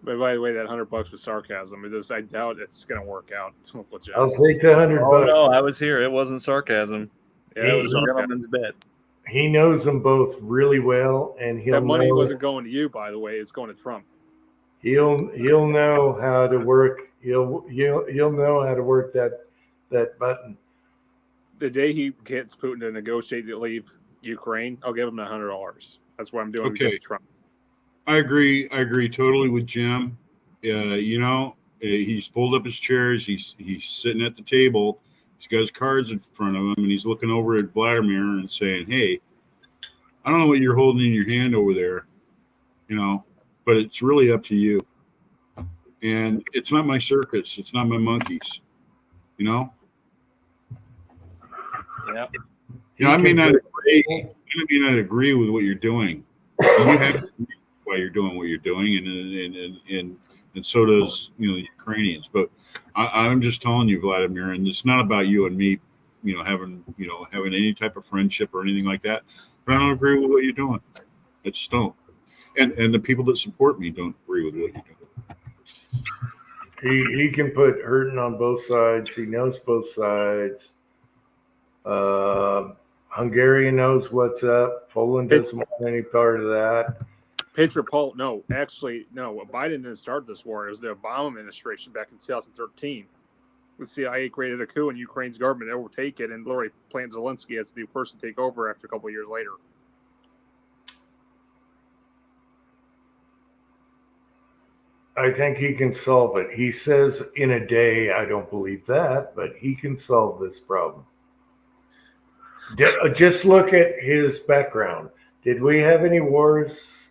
But by the way, that $100 was sarcasm. I doubt it's going to work out. I'll take the $100. Oh no, I was here. It wasn't sarcasm. Yeah, it was a gentleman's bet. He knows them both really well, and that money wasn't going to you, by the way. It's going to Trump. He'll know how to work. He'll know how to work that button. The day he gets Putin to negotiate to leave Ukraine, I'll give him $100. That's what I'm doing with Trump. I agree totally with Jim. he's pulled up his chairs. He's sitting at the table. He's got his cards in front of him, and he's looking over at Vladimir and saying, "Hey, I don't know what you're holding in your hand over there, but it's really up to you. And it's not my circus. It's not my monkeys, Yeah. I may not agree with what you're doing. You have to agree why you're doing what you're doing, and so does the Ukrainians. But I'm just telling you, Vladimir, and it's not about you and me, having any type of friendship or anything like that. But I don't agree with what you're doing. I just don't. And the people that support me don't agree with what you're doing. He can put hurting on both sides. He knows both sides. Hungarian knows what's up. Poland doesn't want any part of that. Patriot Paul, no. Biden didn't start this war. It was the Obama administration back in 2013. The CIA created a coup, and Ukraine's government overtake it, and literally planned Zelensky as the new person to take over after a couple of years later. I think he can solve it. He says in a day. I don't believe that, but he can solve this problem. Just look at his background. Did we have any wars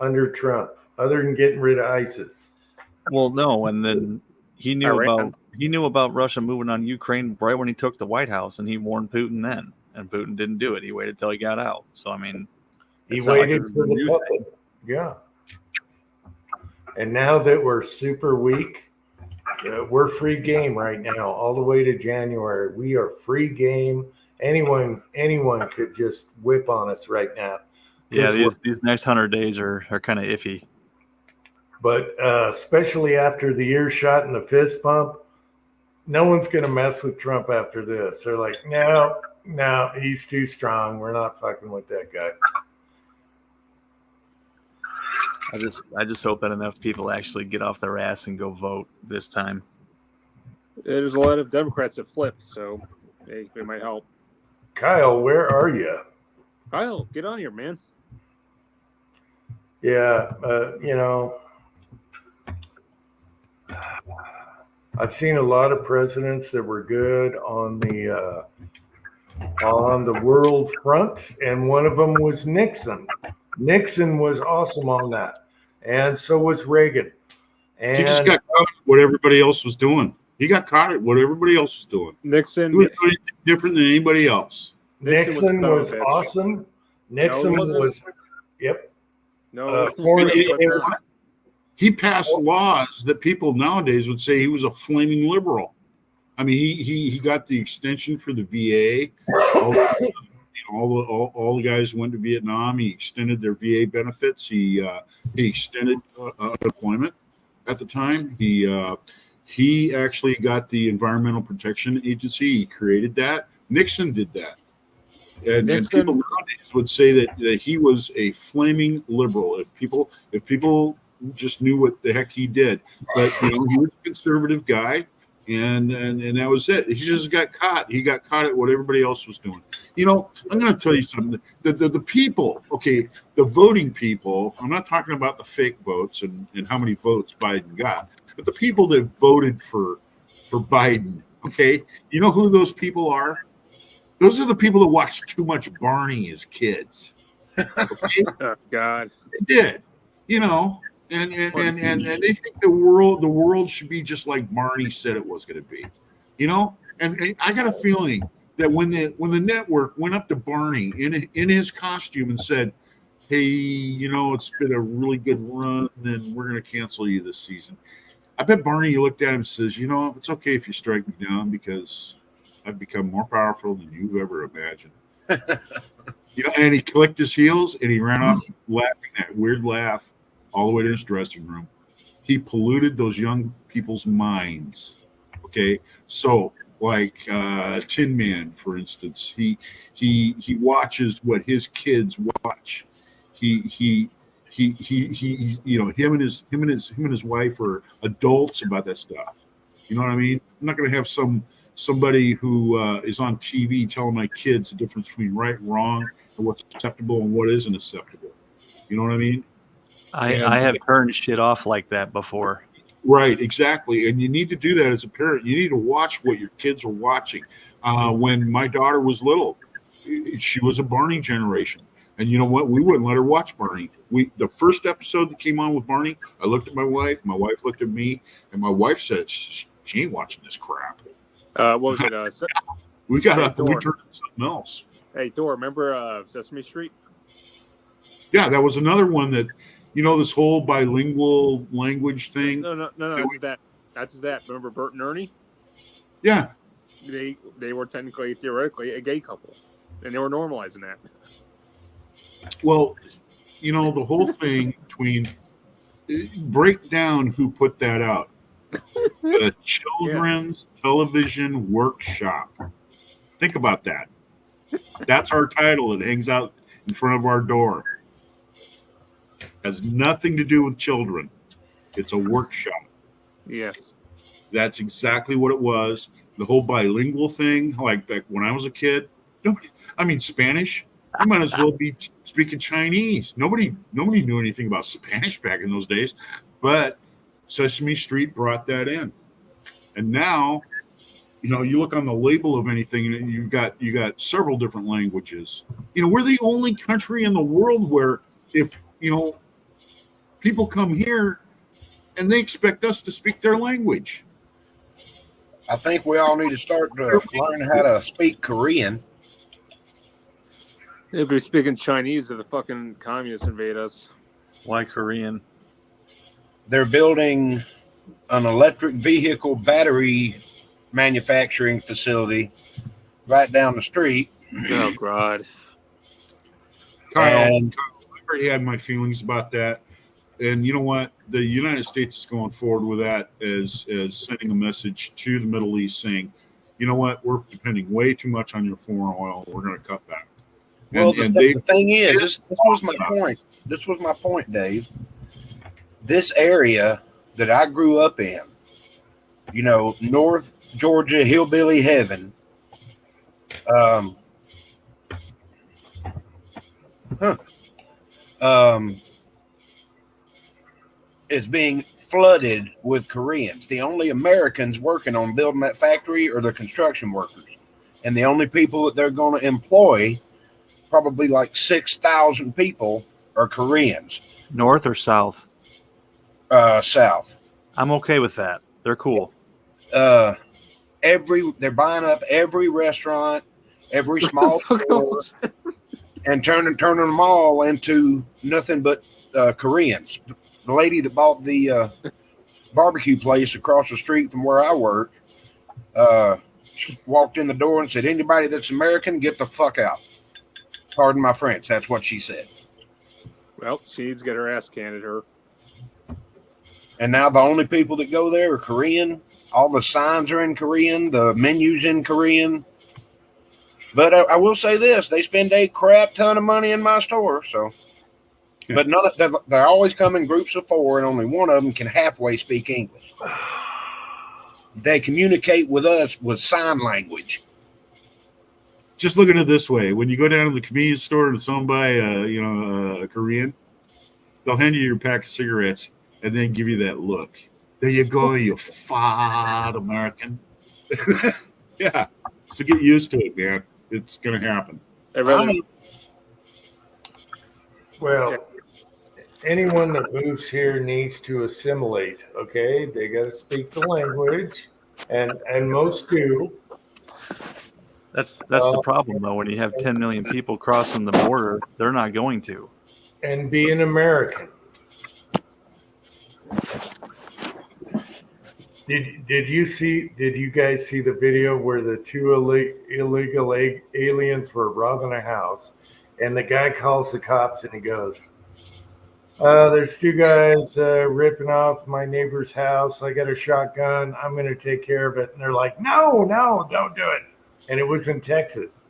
under Trump other than getting rid of ISIS? Well, no, and then he knew Iran. about Russia moving on Ukraine right when he took the White House, and he warned Putin then, and Putin didn't do it. He waited till he got out. So I mean, He it's not like waited it was for a the new puppet. thing. Yeah. And now that we're super weak, we're free game right now, all the way to January. We are free game. Anyone could just whip on us right now. Yeah, these next 100 days are kind of iffy. But especially after the earshot and the fist pump, no one's going to mess with Trump after this. They're like, no, he's too strong. We're not fucking with that guy. I just hope that enough people actually get off their ass and go vote this time. There's a lot of Democrats that flipped, so hey, it might help. Kyle, where are you? Kyle, get on here, man. Yeah, I've seen a lot of presidents that were good on the world front, and one of them was Nixon. Nixon was awesome on that, and so was Reagan. And He just got caught at what everybody else was doing. He got caught at what everybody else was doing. Nixon He was doing anything different than anybody else. Nixon was bitch. awesome. Nixon No, he wasn't. was, yep. No, Foreign It- affairs. He passed laws that people nowadays would say he was a flaming liberal. I mean, he got the extension for the VA. All the guys who went to Vietnam. He extended their VA benefits. He extended unemployment at the time. He actually got the Environmental Protection Agency. He created that. Nixon did that. And people nowadays would say that he was a flaming liberal. If people just knew what the heck he did, but he was a conservative guy, and that was it. He just got caught. He got caught at what everybody else was doing. I'm going to tell you something. The people, okay, the voting people. I'm not talking about the fake votes and how many votes Biden got, but the people that voted for Biden. Okay, you know who those people are? Those are the people that watched too much Barney as kids. Okay? oh, God. They did, and they think the world should be just like Barney said it was going to be, And I got a feeling that when the network went up to Barney in his costume and said, "Hey, it's been a really good run, and we're going to cancel you this season," I bet Barney looked at him and says, "It's okay if you strike me down because I've become more powerful than you've ever imagined." And he clicked his heels and he ran off laughing that weird laugh all the way to his dressing room. He polluted those young people's minds. Okay, so like Tin Man, for instance, he watches what his kids watch. He him and his wife are adults about that stuff. You know what I mean? I'm not going to have somebody who is on TV telling my kids the difference between right and wrong and what's acceptable and what isn't acceptable. You know what I mean? I have turned shit off like that before. Right, exactly. And you need to do that as a parent. You need to watch what your kids are watching. When my daughter was little, she was a Barney generation. And you know what? We wouldn't let her watch Barney. The first episode that came on with Barney, I looked at my wife looked at me, and my wife said, she ain't watching this crap. What was it? We turned it to something else. Hey, Thor, remember Sesame Street? Yeah, that was another one that, this whole bilingual language thing. No. That's that. Remember Bert and Ernie? Yeah. They were theoretically a gay couple, and they were normalizing that. Well, the whole thing between break down who put that out. The Children's Television Workshop. Think about that. That's our title. It hangs out in front of our door. Has nothing to do with children. It's a workshop. Yes. That's exactly what it was. The whole bilingual thing, like back when I was a kid. Spanish. You might as well be speaking Chinese. Nobody knew anything about Spanish back in those days. But Sesame Street brought that in. And now, you look on the label of anything and you got several different languages. We're the only country in the world where if, people come here and they expect us to speak their language. I think we all need to start to learn how to speak Korean. If we're speaking Chinese, if the fucking communists invade us. Why Korean? They're building an electric vehicle battery manufacturing facility right down the street. Oh, God. Kyle, I already had my feelings about that. And you know what? The United States is going forward with that as sending a message to the Middle East saying, you know what? We're depending way too much on your foreign oil. We're going to cut back. Well, the thing is, this was my point. This was my point, Dave. This area that I grew up in, North Georgia, hillbilly heaven. Is being flooded with Koreans. The only Americans working on building that factory are the construction workers. And the only people that they're going to employ, probably like 6,000 people, are Koreans. North or south? South. I'm okay with that. They're cool. They're buying up every restaurant, every small store, and turning them all into nothing but Koreans. The lady that bought the barbecue place across the street from where I work she walked in the door and said, "Anybody that's American, get the fuck out." Pardon my French. That's what she said. Well, she needs to get her ass handed her. And now the only people that go there are Korean. All the signs are in Korean. The menu's in Korean. But I will say this. They spend a crap ton of money in my store, so... But they always come in groups of 4, and only one of them can halfway speak English. They communicate with us with sign language. Just look at it this way: when you go down to the convenience store and it's owned by a Korean, they'll hand you your pack of cigarettes and then give you that look. There you go, you fat American. Yeah, so get used to it, man. It's gonna happen. Well, anyone that moves here needs to assimilate, okay? They got to speak the language, and most do. That's the problem, though. When you have 10 million people crossing the border, they're not going to. And be an American. Did you guys see the video where the 2 illegal aliens were robbing a house, and the guy calls the cops and he goes, "There's 2 guys ripping off my neighbor's house. I got a shotgun. I'm going to take care of it." And they're like, no, don't do it. And it was in Texas.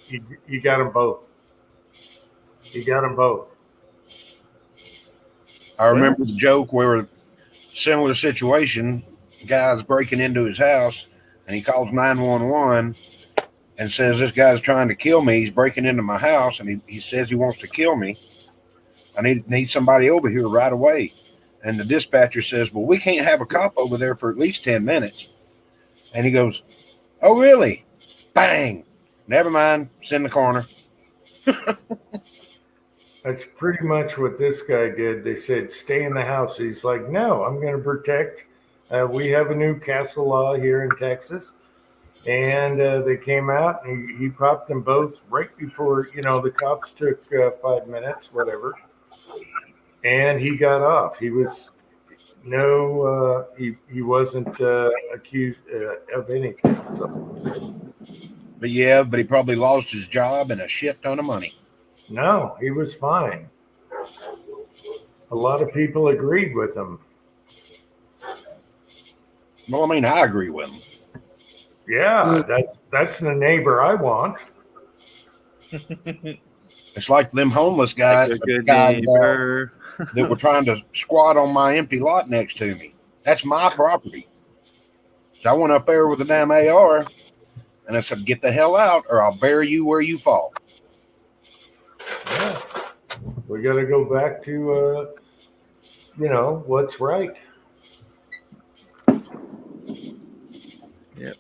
You got them both. You got them both. I remember the joke where similar situation, guy's breaking into his house and he calls 911 and says, "This guy's trying to kill me. He's breaking into my house and he says he wants to kill me. I need somebody over here right away." And the dispatcher says, well, we can't have a cop over there for at least 10 minutes. And he goes, oh, really? Bang. Never mind. It's in the corner. That's pretty much what this guy did. They said, stay in the house. He's like, no, I'm going to protect. We have a new castle law here in Texas. And they came out and he popped them both right before, the cops took 5 minutes, whatever. And he got off. He was he wasn't accused of anything. So. But he probably lost his job and a shit ton of money. No, he was fine. A lot of people agreed with him. Well, I mean, I agree with him. Yeah, that's the neighbor I want. It's like them homeless guys that were trying to squat on my empty lot next to me. That's my property. So I went up there with a damn AR, and I said, get the hell out, or I'll bury you where you fall. Yeah. We got to go back to, what's right. Yep.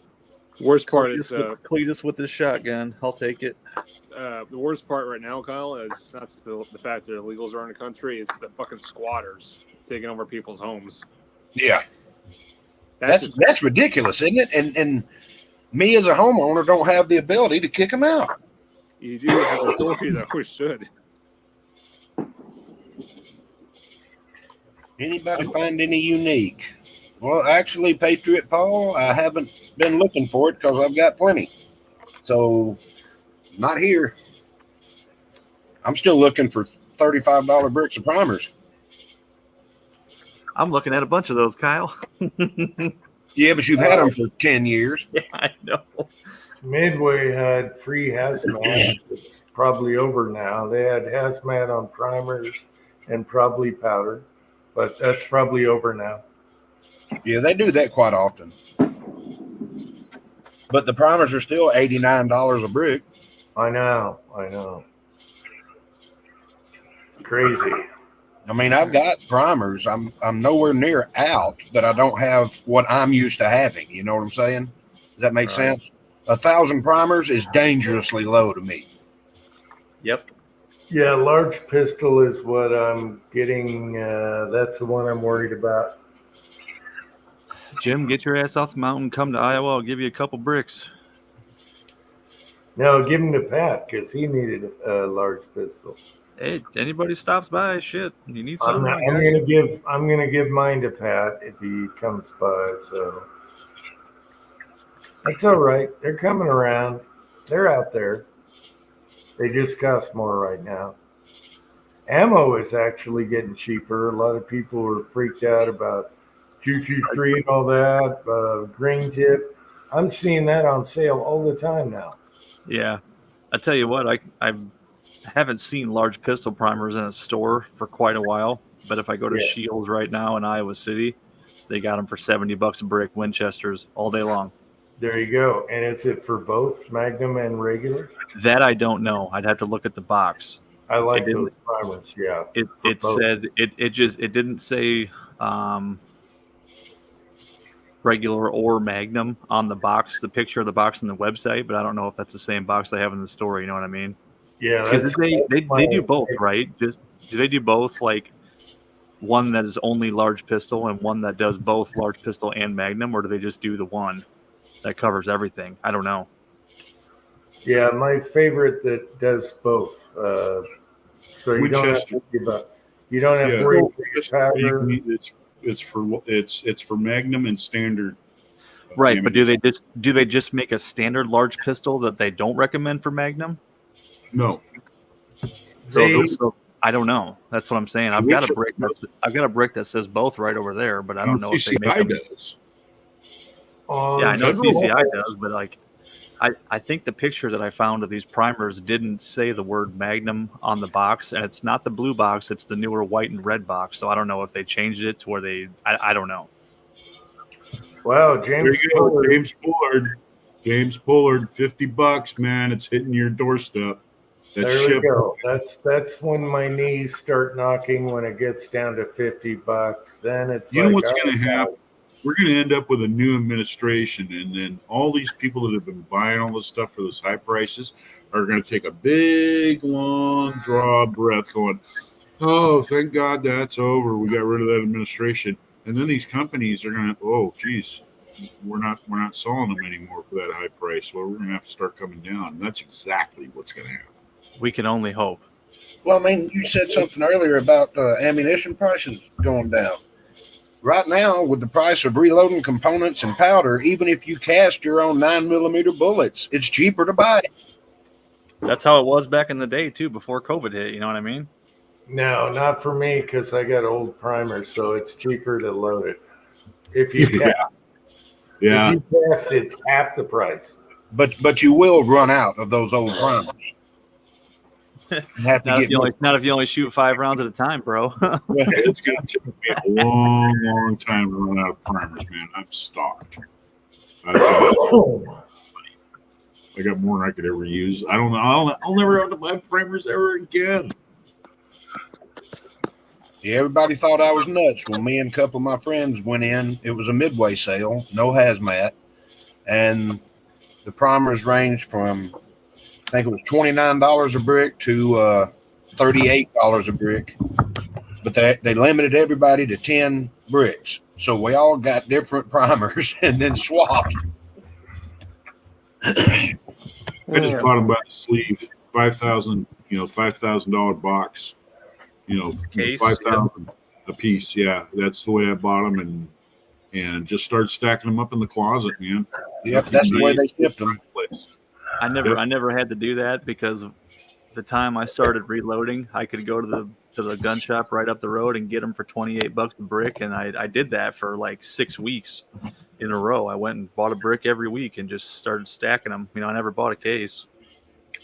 Worst part is Cletus with his shotgun. I'll take it. The worst part right now, Kyle, is not just the fact that illegals are in the country; it's the fucking squatters taking over people's homes. Yeah, that's ridiculous, isn't it? And me as a homeowner don't have the ability to kick them out. You do have authority, though. We should. Anybody find any unique? Well, actually, Patriot Paul, I haven't been looking for it because I've got plenty. So, not here. I'm still looking for $35 bricks of primers. I'm looking at a bunch of those, Kyle. Yeah, but you've had them for 10 years. Yeah, I know. Midway had free hazmat. It's probably over now. They had hazmat on primers and probably powder, but that's probably over now. Yeah, they do that quite often. But the primers are still $89 a brick. I know. Crazy. I mean, I've got primers. I'm nowhere near out, but I don't have what I'm used to having. You know what I'm saying? Does that make sense? 1,000 primers is dangerously low to me. Yep. Yeah, large pistol is what I'm getting. That's the one I'm worried about. Jim, get your ass off the mountain. Come to Iowa. I'll give you a couple bricks. No, give him to Pat because he needed a large pistol. Hey, anybody stops by, shit, you need I'm something. gonna give mine to Pat if he comes by. So that's all right. They're coming around. They're out there. They just cost more right now. Ammo is actually getting cheaper. A lot of people are freaked out about 223 and all that. Green tip. I'm seeing that on sale all the time now. Yeah, I tell you what, I haven't seen large pistol primers in a store for quite a while. But if I go to Shields right now in Iowa City, they got them for $70 a brick, Winchesters all day long. There you go. And is it for both Magnum and regular? That I don't know. I'd have to look at the box. I like those primers. Yeah. It said it didn't say regular or Magnum on the box, the picture of the box on the website, but I don't know if that's the same box they have in the store. You know what I mean? Yeah. Because they do both, right? Do they do both, like one that is only large pistol and one that does both large pistol and Magnum, or do they just do the one that covers everything? I don't know. Yeah, my favorite that does both. So you don't have to worry about. You don't have to worry about your powder. It's for Magnum and standard. Right, but do they just make a standard large pistol that they don't recommend for Magnum? No. So I don't know. That's what I'm saying. I've got a brick that says both right over there, but I don't know if they make them. does. Yeah, I know CCI does, but like I think the picture that I found of these primers didn't say the word Magnum on the box, and it's not the blue box, it's the newer white and red box. So I don't know if they changed it to where I don't know. Wow, James Pollard, $50, man. It's hitting your doorstep. That There we ship. go. That's when my knees start knocking. When it gets down to $50, then it's You know like, what's oh, going to happen? God. We're going to end up with a new administration, and then all these people that have been buying all this stuff for those high prices are going to take a big, long draw breath, going, "Oh, thank God that's over. We got rid of that administration." And then these companies are going to, "Oh, geez, we're not selling them anymore for that high price. Well, we're going to have to start coming down." And that's exactly what's going to happen. We can only hope. Well, I mean, you said something earlier about ammunition prices going down. Right now, with the price of reloading components and powder, even if you cast your own 9mm bullets, it's cheaper to buy. That's how it was back in the day too, before COVID hit. You know what I mean? No, not for me because I got old primers, so it's cheaper to load it. If you cast, Yeah. if you cast, it's half the price. But you will run out of those old primers. You have to Not if you only shoot 5 rounds at a time, bro. It's going to take me a long, long time to run out of primers, man. I'm stocked. I got more than I could ever use. I don't know. I'll never have to buy primers ever again. Yeah, everybody thought I was nuts when me and a couple of my friends went in. It was a midway sale, no hazmat, and the primers ranged from, I think it was $29 a brick to $38 a brick. But they limited everybody to 10 bricks. So we all got different primers and then swapped. I just bought them by the sleeve, $5,000 box, Case, 5,000 a piece. Yeah, that's the way I bought them, and just started stacking them up in the closet, man. Yep, that's the way they shipped them. I never had to do that because the time I started reloading, I could go to the gun shop right up the road and get them for $28 a brick, and I did that for like 6 weeks in a row. I went and bought a brick every week and just started stacking them. I never bought a case.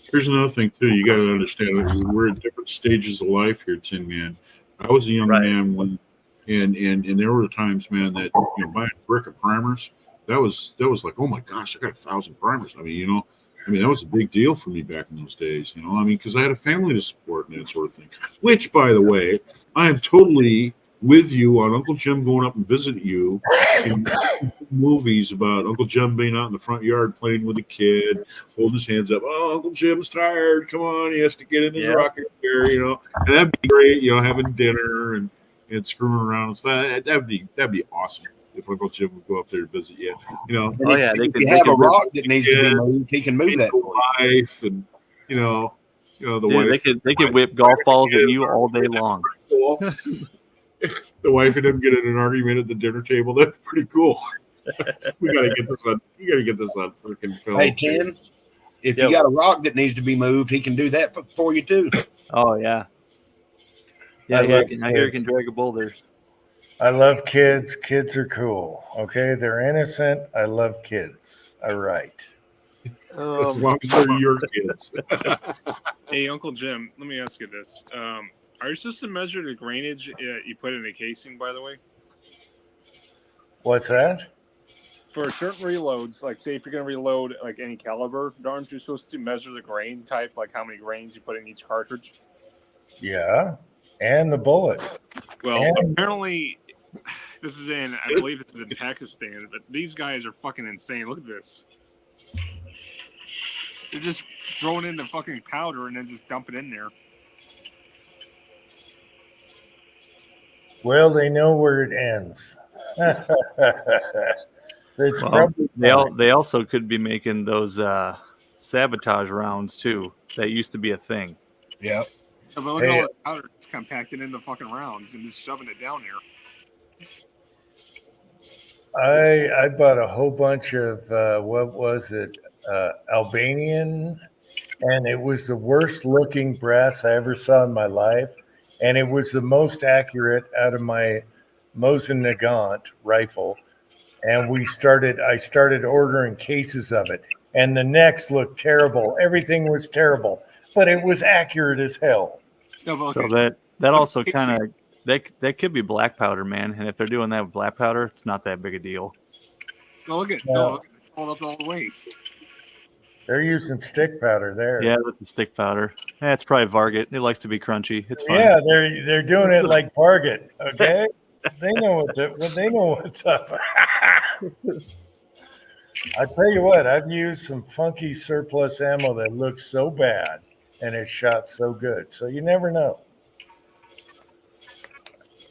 Here's another thing too. You got to understand that we're at different stages of life here, Tin Man. I was a young man when, and there were times, man, that buying a brick of primers, that was like, oh my gosh, I got 1,000 primers. I mean, that was a big deal for me back in those days. Because I had a family to support and that sort of thing. Which, by the way, I am totally with you on Uncle Jim going up and visiting you in movies about Uncle Jim being out in the front yard playing with a kid, holding his hands up. Oh, Uncle Jim's tired. Come on, he has to get in his rocking chair. And that'd be great. Having dinner and screwing around and stuff. That'd be awesome if Uncle Jim would go up there to visit you. If you have a rock that needs to be moved, he can move that for you. Wife and the Dude, wife. they could whip golf balls at you all day long. The wife and him get in an argument at the dinner table. That's pretty cool. We gotta get this on. Freaking film. Hey, Tim, if you got a rock that needs to be moved, he can do that for you too. Oh yeah. Yeah, I hear you can drag a boulder. I love kids. Kids are cool. Okay, they're innocent. I love kids. All right. As long as they're your kids. Hey, Uncle Jim, let me ask you this. Are you supposed to measure the grainage you put in the casing, by the way? What's that? For certain reloads, like say if you're going to reload like any caliber, aren't you supposed to measure the grain type, like how many grains you put in each cartridge? Yeah, and the bullet. Well, apparently, I believe this is in Pakistan, but these guys are fucking insane. Look at this. They're just throwing in the fucking powder and then just dump it in there. Well, they know where it ends. They also could be making those sabotage rounds too. That used to be a thing. Yeah. But look at all the powder that's compacted in the fucking rounds and just shoving it down there. I bought a whole bunch of what was it? Albanian, and it was the worst looking brass I ever saw in my life, and it was the most accurate out of my Mosin Nagant rifle. And I started ordering cases of it, and the necks looked terrible. Everything was terrible, but it was accurate as hell. No, So that also kind of that could be black powder, man. And if they're doing that with black powder, it's not that big a deal. No, look at hold up all the way. They're using stick powder there. Yeah, with the stick powder. Yeah, it's probably Varget. It likes to be crunchy. It's fine. Yeah, they're doing it like Varget. Okay, they know what's up. I tell you what, I've used some funky surplus ammo that looks so bad, and it shot so good. So you never know.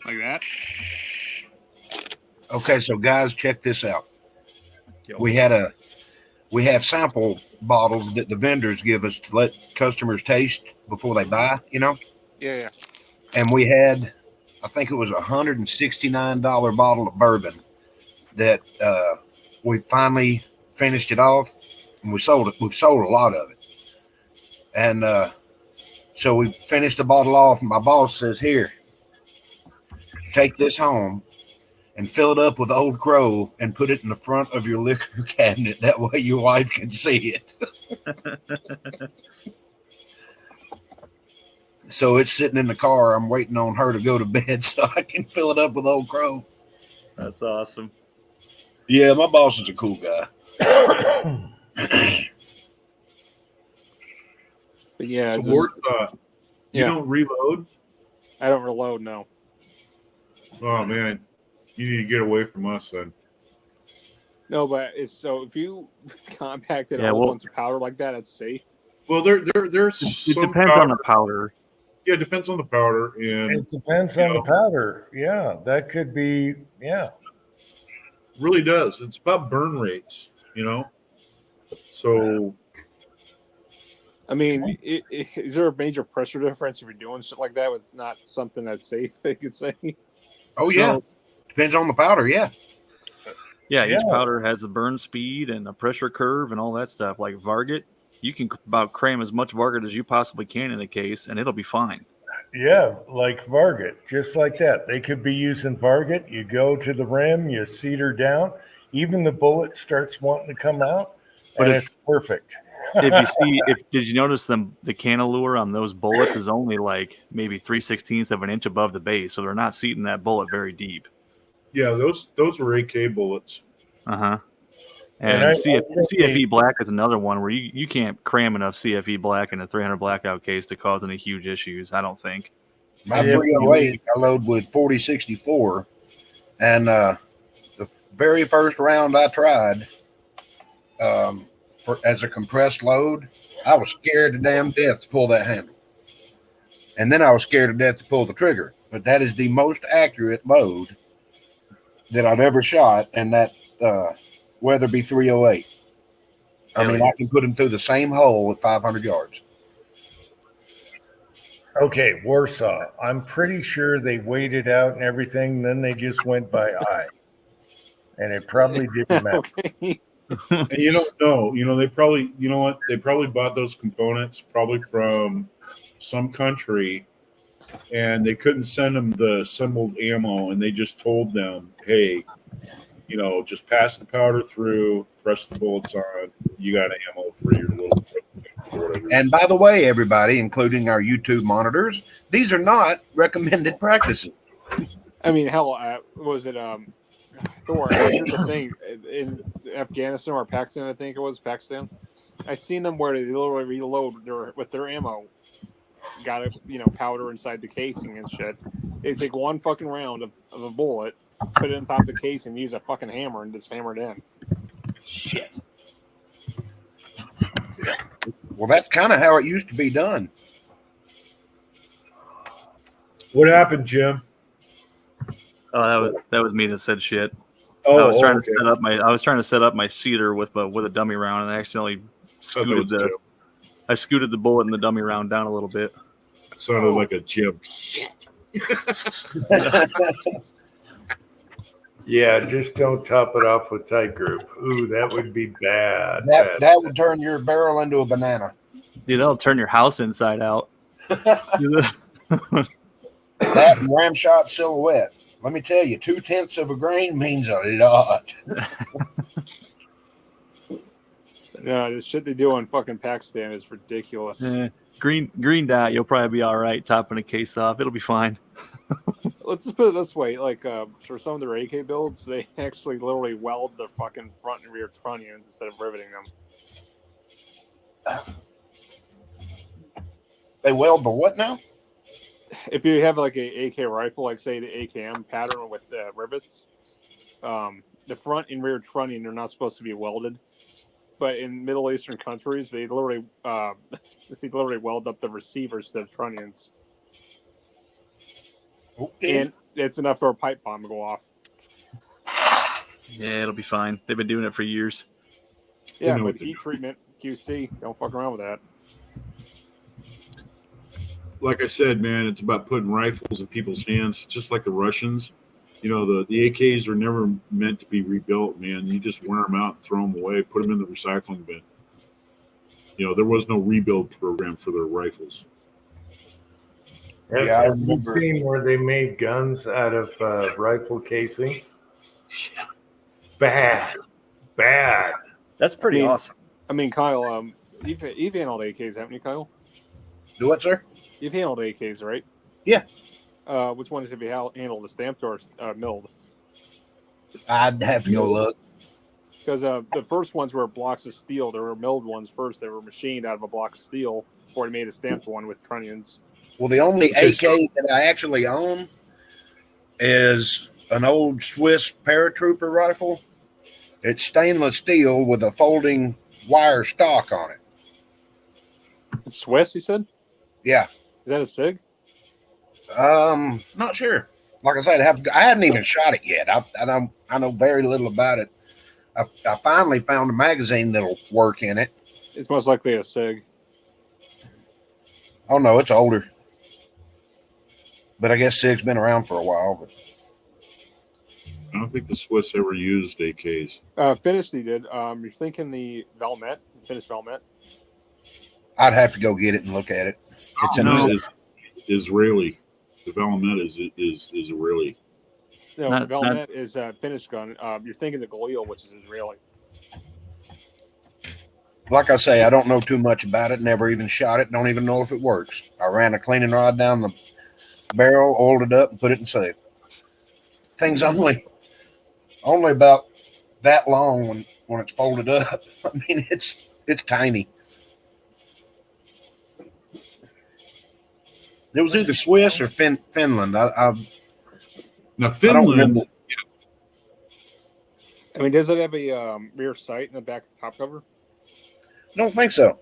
Like that. Okay, so guys, check this out. Yo. We have sample bottles that the vendors give us to let customers taste before they buy, Yeah. And we had, I think it was $169 bottle of bourbon that we finally finished it off, and we sold it. We've sold a lot of it, and so we finished the bottle off. And my boss says, "Here, take this home and fill it up with Old Crow and put it in the front of your liquor cabinet. That way your wife can see it." So it's sitting in the car. I'm waiting on her to go to bed so I can fill it up with Old Crow. That's awesome. Yeah, my boss is a cool guy. But yeah, So just, Ward, you yeah. don't reload? I don't reload. No. Oh man, you need to get away from us then. No, but it's so if you compacted Yeah, a whole well- bunch of powder like that, it's safe. Well, there's It some depends on the powder. Yeah, it depends on the powder, and It depends on the powder. Yeah, that could be. Yeah. really does. It's about burn rates, So I mean, is there a major pressure difference if you're doing shit like that with not something that's safe? They could say. Oh yeah, depends on the powder. Yeah. Yeah, each Yeah. powder has a burn speed and a pressure curve and all that stuff. Like Varget, you can about cram as much Varget as you possibly can in a case, and it'll be fine. Yeah, like Varget, just like that. They could be using Varget. You go to the rim, you cedar down, even the bullet starts wanting to come out, But and if- it's perfect. Did you notice the canalure on those bullets is only like maybe 3/16 of an inch above the base, so they're not seating that bullet very deep. yeah, those were AK bullets. Uh-huh. And And I CFE black is another one where you can't cram enough CFE black in a 300 blackout case to cause any huge issues, I don't think. My Yeah. 308, I load with 4064, and the very first round I tried, as a compressed load, I was scared to damn death to pull that handle, and then I was scared to death to pull the trigger. But that is the most accurate load that I've ever shot, and that Weatherby 308. I Hell mean, yeah. I can put them through the same hole with 500 yards. Okay, Warsaw. I'm pretty sure they waited out and everything. Then they just went by eye, and it probably didn't matter. Okay. And you don't know. They probably, they probably bought those components probably from some country, and they couldn't send them the assembled ammo, and they just told them, hey, just pass the powder through, press the bullets on, you got ammo for your little. And by the way, everybody, including our YouTube monitors, these are not recommended practices. I mean, hell, was it Thor? Here's the thing: in Afghanistan or Pakistan, I think it was Pakistan. I seen them where they literally reload with their ammo. Got powder inside the casing and shit. They take one fucking round of a bullet, put it on top of the case, and use a fucking hammer and just hammer it in. Shit. Well, that's kind of how it used to be done. What happened, Jim? Oh, that was me that said shit. Oh, I was trying okay. to set up my cedar with a dummy round, and I accidentally scooted the bullet in the dummy round down a little bit. It sounded like a Jim. Yeah, just don't top it off with tight group. Ooh, that would be bad. That would turn your barrel into a banana. Dude, that'll turn your house inside out. That and ram shot silhouette. Let me tell you, 0.2 of a grain means a lot. Yeah, the shit they do in fucking Pakistan is ridiculous. Green dot, you'll probably be all right topping a case off. It'll be fine. Let's just put it this way: like for some of their AK builds, they actually literally weld the fucking front and rear trunnions instead of riveting them. They weld the what now? If you have like a AK rifle, like say the AKM pattern with rivets, the front and rear trunnion are not supposed to be welded. But in Middle Eastern countries, they literally weld up the receivers to the trunnions, Okay. and it's enough for a pipe bomb to go off. Yeah, it'll be fine. They've been doing it for years. Yeah, know what but to heat do. treatment QC, don't fuck around with that. Like I said, man, it's about putting rifles in people's hands, just like the Russians. You know, the AKs are never meant to be rebuilt, man. You just wear them out and throw them away, put them in the recycling bin. You know, there was no rebuild program for their rifles. Yeah, I Have you remember. seen where they made guns out of rifle casings? Bad. That's pretty I mean- awesome. I mean, Kyle, you've handled AKs, haven't you, Kyle? Do what, sir? You've handled AKs, right? Yeah. Which ones have you handled, the stamped or milled? I'd have to go look. Because the first ones were blocks of steel. There were milled ones first. They were machined out of a block of steel before they made a stamped one with trunnions. Well, the only Okay, AK that I actually own is an old Swiss paratrooper rifle. It's stainless steel with a folding wire stock on it. It's Swiss, you said? Yeah. Is that a SIG? Not sure. Like I said, I haven't even shot it yet. I know very little about it. I finally found a magazine that'll work in it. It's most likely a SIG. Oh no, it's older. But I guess SIG's been around for a while. But I don't think the Swiss ever used AKs. Finished, he did. You're thinking the Valmet, finished Valmet? I'd have to go get it and look at it. It's in No, the, it's Israeli. The Valmet is Israeli. No, Not- Valmet is finished gun. You're thinking the Galil, which is Israeli. like I say, I don't know too much about it. Never even shot it. Don't even know if it works. I ran a cleaning rod down the barrel, oiled it up, and put it in safe. Thing's only about that long when it's folded up. I mean, it's tiny. It was either Swiss or Finland. Now I don't Finland, remember. I mean, does it have a rear sight in the back of the top cover? Don't think so.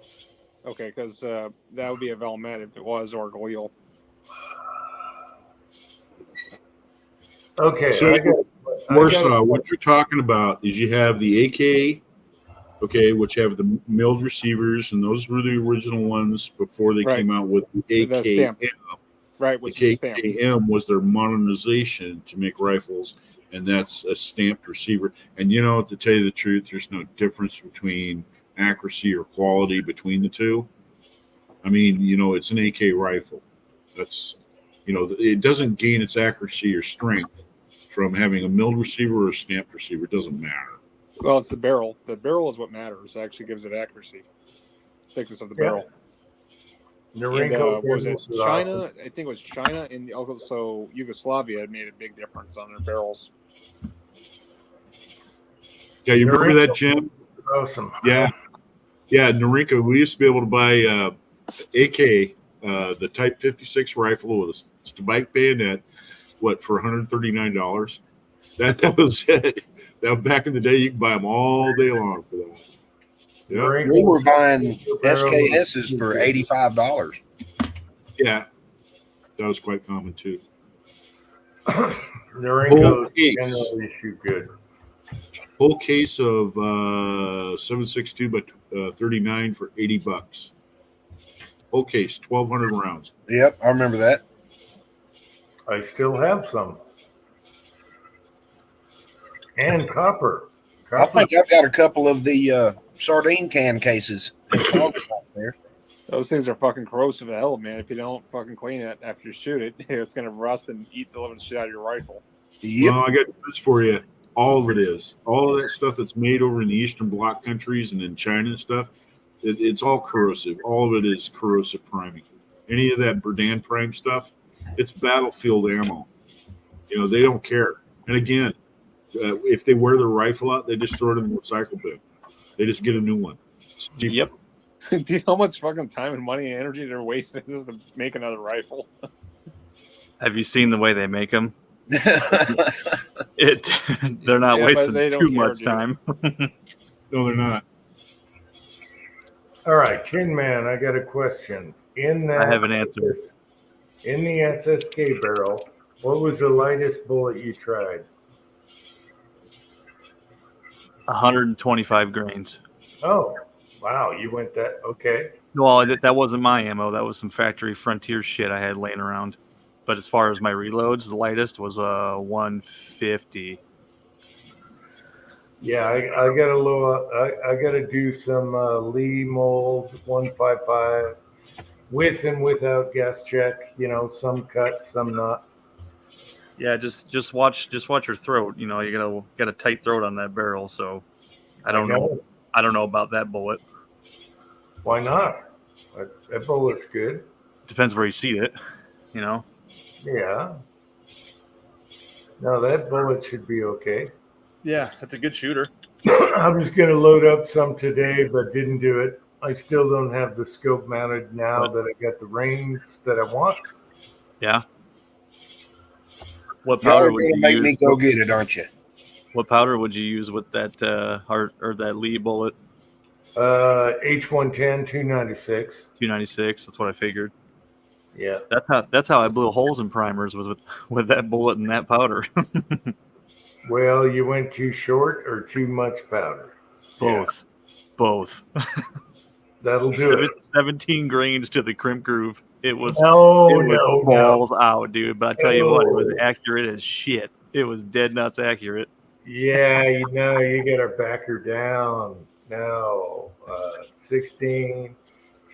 Okay, because that would be a Valmet if it was, or a Galil. Okay. So, I got- Warsaw, what you're talking about is you have the AK, okay, which have the milled receivers, and those were the original ones before they Right. came out with the The AKM. stamp. Right, which is a stamp. KKM was their modernization to make rifles, and that's a stamped receiver. And you know, to tell you the truth, there's no difference between accuracy or quality between the two. I mean, you know, it's an AK rifle. That's, you know, it doesn't gain its accuracy or strength from having a milled receiver or a stamped receiver. It doesn't matter. Well, it's the barrel. The barrel is what matters. It actually gives it accuracy. Thickness of the Yeah. barrel. And, Norinco what was it? business is China? awesome. I think it was China and also Yugoslavia had made a big difference on their barrels. Yeah, you remember that, Jim? Awesome. Yeah. Yeah, Norinco, we used to be able to buy AK, the Type 56 rifle with a spike bayonet, for $139. That was it. That back in the day, you could buy them all day long for that. Yeah, Norinco- We were buying SKSs for $85. yeah, that was quite common too. Norinco's case. generally shoot good. Whole case of 7.62 by 39 for $80. Whole case, 1,200 rounds. Yep, I remember that. I still have some. And copper. I think I've got a couple of the sardine can cases in the closet back there. Those things are fucking corrosive as hell, man. If you don't fucking clean it after you shoot it, it's gonna rust and eat the living shit out of your rifle. Yep. Well, I got this for you. All of it is. All of that stuff that's made over in the Eastern Bloc countries and in China and stuff, it's all corrosive. All of it is corrosive priming. Any of that Berdan prime stuff, it's battlefield ammo. You know, they don't care. And again, if they wear their rifle out, they just throw it in the recycle bin. They just get a new one. It's cheap. Yep. Do you know how much fucking time and money and energy they're wasting just to make another rifle? Have you seen the way they make them? They're not Yeah, but wasting they don't too care, much dude. time. No, they're not. All right, Tin Man, I got a question. In that I have an answer. In the SSK barrel, what was the lightest bullet you tried? 125 grains. Oh, wow, you went that okay. Well, that wasn't my ammo. That was some factory Frontier shit I had laying around. But as far as my reloads, the lightest was 150. Yeah, I got a little. I got to do some Lee mold 155 with and without gas check. You know, some cut, some not. Yeah, just watch your throat. You know, you got a tight throat on that barrel. So I don't know. I don't know about that bullet. Why not? That bullet's good. Depends where you see it. You know. Yeah. No, that bullet should be okay. Yeah, that's a good shooter. I was going to load up some today, but didn't do it. I still don't have the scope mounted now that I got the range that I want. Yeah. What Y'all powder are would going to you make use? me go get it, aren't you? What powder would you use with that or that Lee bullet? H110 296. 296. That's what I figured. Yeah. That's how I blew holes in primers was with that bullet and that powder. Well, you went too short or too much powder? Both. Both. That'll do it. 17 grains to the crimp groove. It was No. balls out, dude. But I tell you what, it was No. accurate as shit. It was dead nuts accurate. Yeah, you got to back her down. No. 16,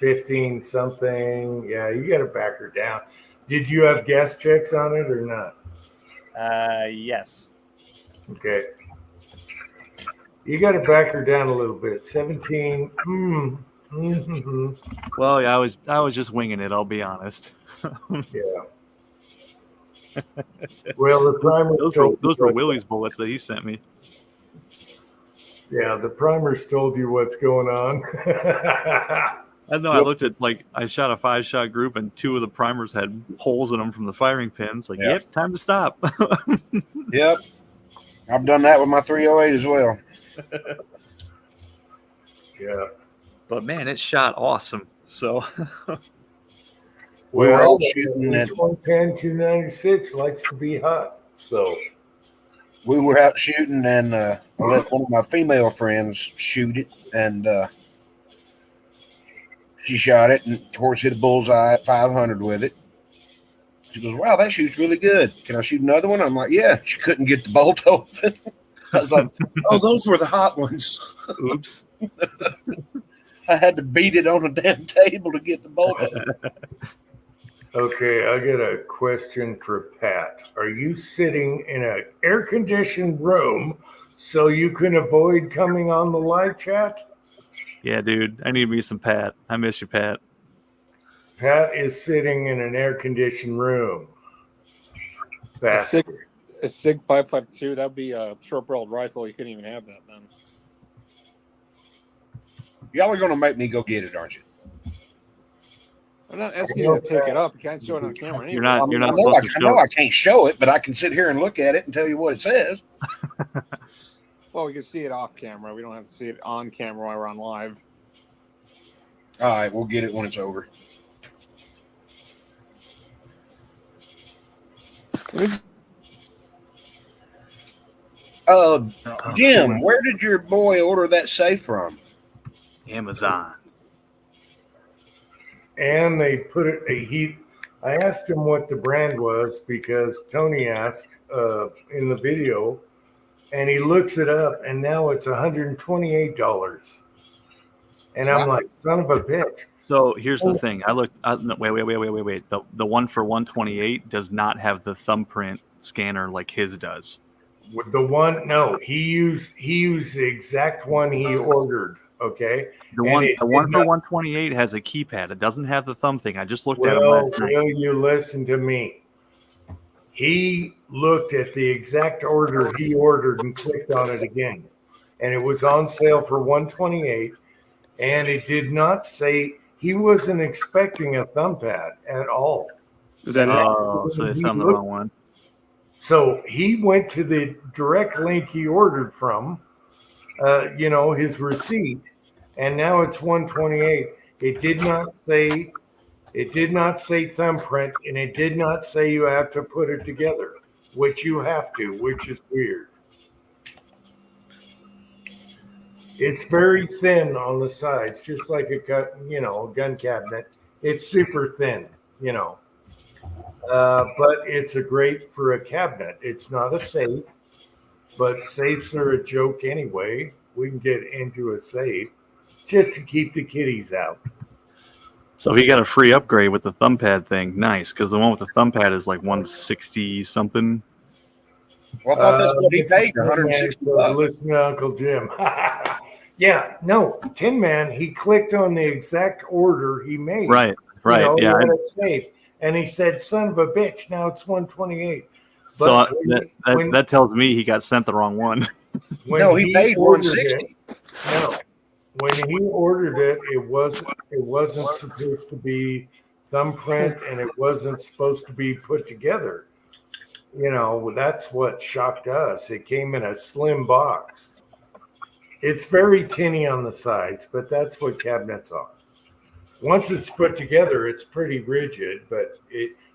15 something. Yeah, you got to back her down. Did you have gas checks on it or not? Yes. Okay. You got to back her down a little bit. 17. Well, yeah, I was just winging it. I'll be honest. Yeah. Well, the primer those were Willie's bullets that he sent me. Yeah, the primers told you what's going on. I know. I looked at I shot a 5-shot group and 2 of the primers had holes in them from the firing pins. Yep, time to stop. Yep. I've done that with my 308 as well. Yeah. But man, it shot awesome. So We were all shooting at H110 296 likes to be hot. So we were out shooting, and I let one of my female friends shoot it, and she shot it, and of course hit a bullseye at 500 with it. She goes, "Wow, that shoots really good. Can I shoot another one?" I'm like, "Yeah." She couldn't get the bolt open. I was like, "Oh, those were the hot ones." Oops. I had to beat it on a damn table to get the bolt open. okay, I got a question for Pat. Are you sitting in an air-conditioned room so you can avoid coming on the live chat? Yeah, dude. I need me some Pat. I miss you, Pat. Pat is sitting in an air-conditioned room. A SIG 552, that'd be a short-barreled rifle. You couldn't even have that then. Y'all are going to make me go get it, aren't you? I'm not asking you to pick it up. You can't show it on camera anyway. You're not I supposed to show know it. I can't show it, but I can sit here and look at it and tell you what it says. Well, we can see it off camera. We don't have to see it on camera while we're on live. All right, we'll get it when it's over. Jim, where did your boy order that safe from? Amazon. And they put it, I asked him what the brand was because Tony asked in the video, and he looks it up, and now it's $128. And I'm like, son of a bitch. So here's the thing. I looked. No, wait. The one for 128 does not have the thumbprint scanner like his does. The one, no, he used the exact one he ordered. Okay. The one for 128 has a keypad. It doesn't have the thumb thing. I just looked at it last night. Will you listen to me? He looked at the exact order he ordered and clicked on it again, and it was on sale for 128. and it did not say he wasn't expecting a thumb pad at all. Is that it? Oh, so they found the wrong one. So he went to the direct link he ordered from, his receipt, and now it's 128. It did not say thumbprint, and it did not say you have to put it together, which you have to, which is weird. It's very thin on the sides, just like a gun cabinet. It's super thin, but it's a great for a cabinet. It's not a safe, but safes are a joke anyway. We can get into a safe just to keep the kitties out. So he got a free upgrade with the thumb pad thing. Nice, because the one with the thumb pad is like 160 something. Well, I thought that's what he paid, $160. Listen to Uncle Jim. Yeah, no, Tin Man, he clicked on the exact order he made. Right. Yeah. It's safe. And he said, son of a bitch, now it's 128. So that tells me he got sent the wrong one. No, he paid 160. No, when he ordered it, it wasn't supposed to be thumbprint, and it wasn't supposed to be put together. That's what shocked us. It came in a slim box. It's very tinny on the sides, but that's what cabinets are. Once it's put together, it's pretty rigid, but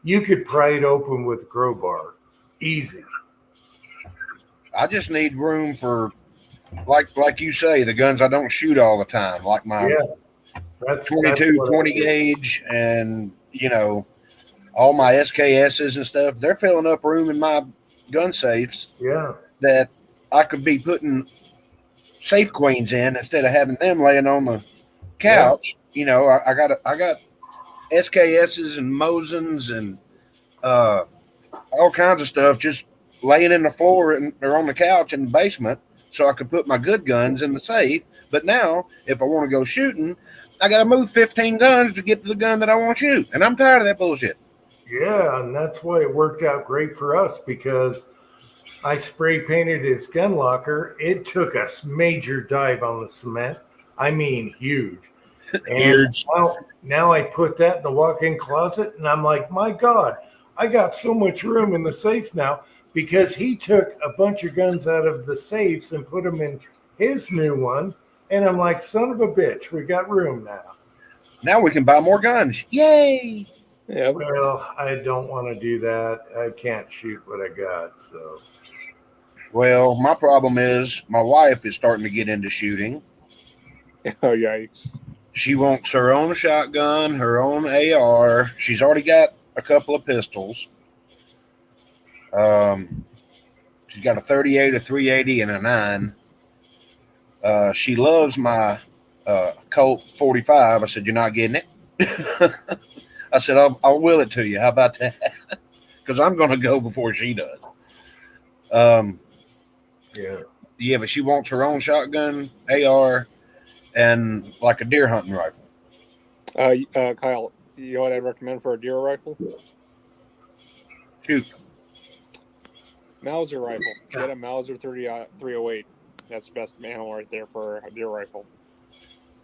you could pry it open with a crowbar. Easy. I just need room for, like you say, the guns I don't shoot all the time, like my 22, 20 gauge, and all my SKSs and stuff. They're filling up room in my gun safes. Yeah, that I could be putting safe queens in instead of having them laying on the couch. Yeah. I got SKSs and Mosins and all kinds of stuff just laying in the floor or on the couch in the basement, so I could put my good guns in the safe. But now, if I want to go shooting, I got to move 15 guns to get to the gun that I want to shoot, and I'm tired of that bullshit. Yeah, and that's why it worked out great for us, because I spray painted his gun locker. It took a major dive on the cement. I mean, huge. And now I put that in the walk-in closet, and I'm like, my God, I got so much room in the safes now, because he took a bunch of guns out of the safes and put them in his new one. And I'm like, son of a bitch, we got room now. Now we can buy more guns. Yay! Yeah. Well, I don't want to do that. I can't shoot what I got, so. Well, my problem is my wife is starting to get into shooting. Oh, yikes. She wants her own shotgun, her own AR. She's already got a couple of pistols. She's got a 38, a 380, and a 9. She loves my Colt 45. I said, you're not getting it? I said, I'll will it to you. How about that? Because I'm going to go before she does. Yeah, but she wants her own shotgun, AR, and like a deer hunting rifle. Kyle, you know what I'd recommend for a deer rifle? Shoot. Mauser rifle. Get a Mauser 308. That's the best ammo right there for a deer rifle.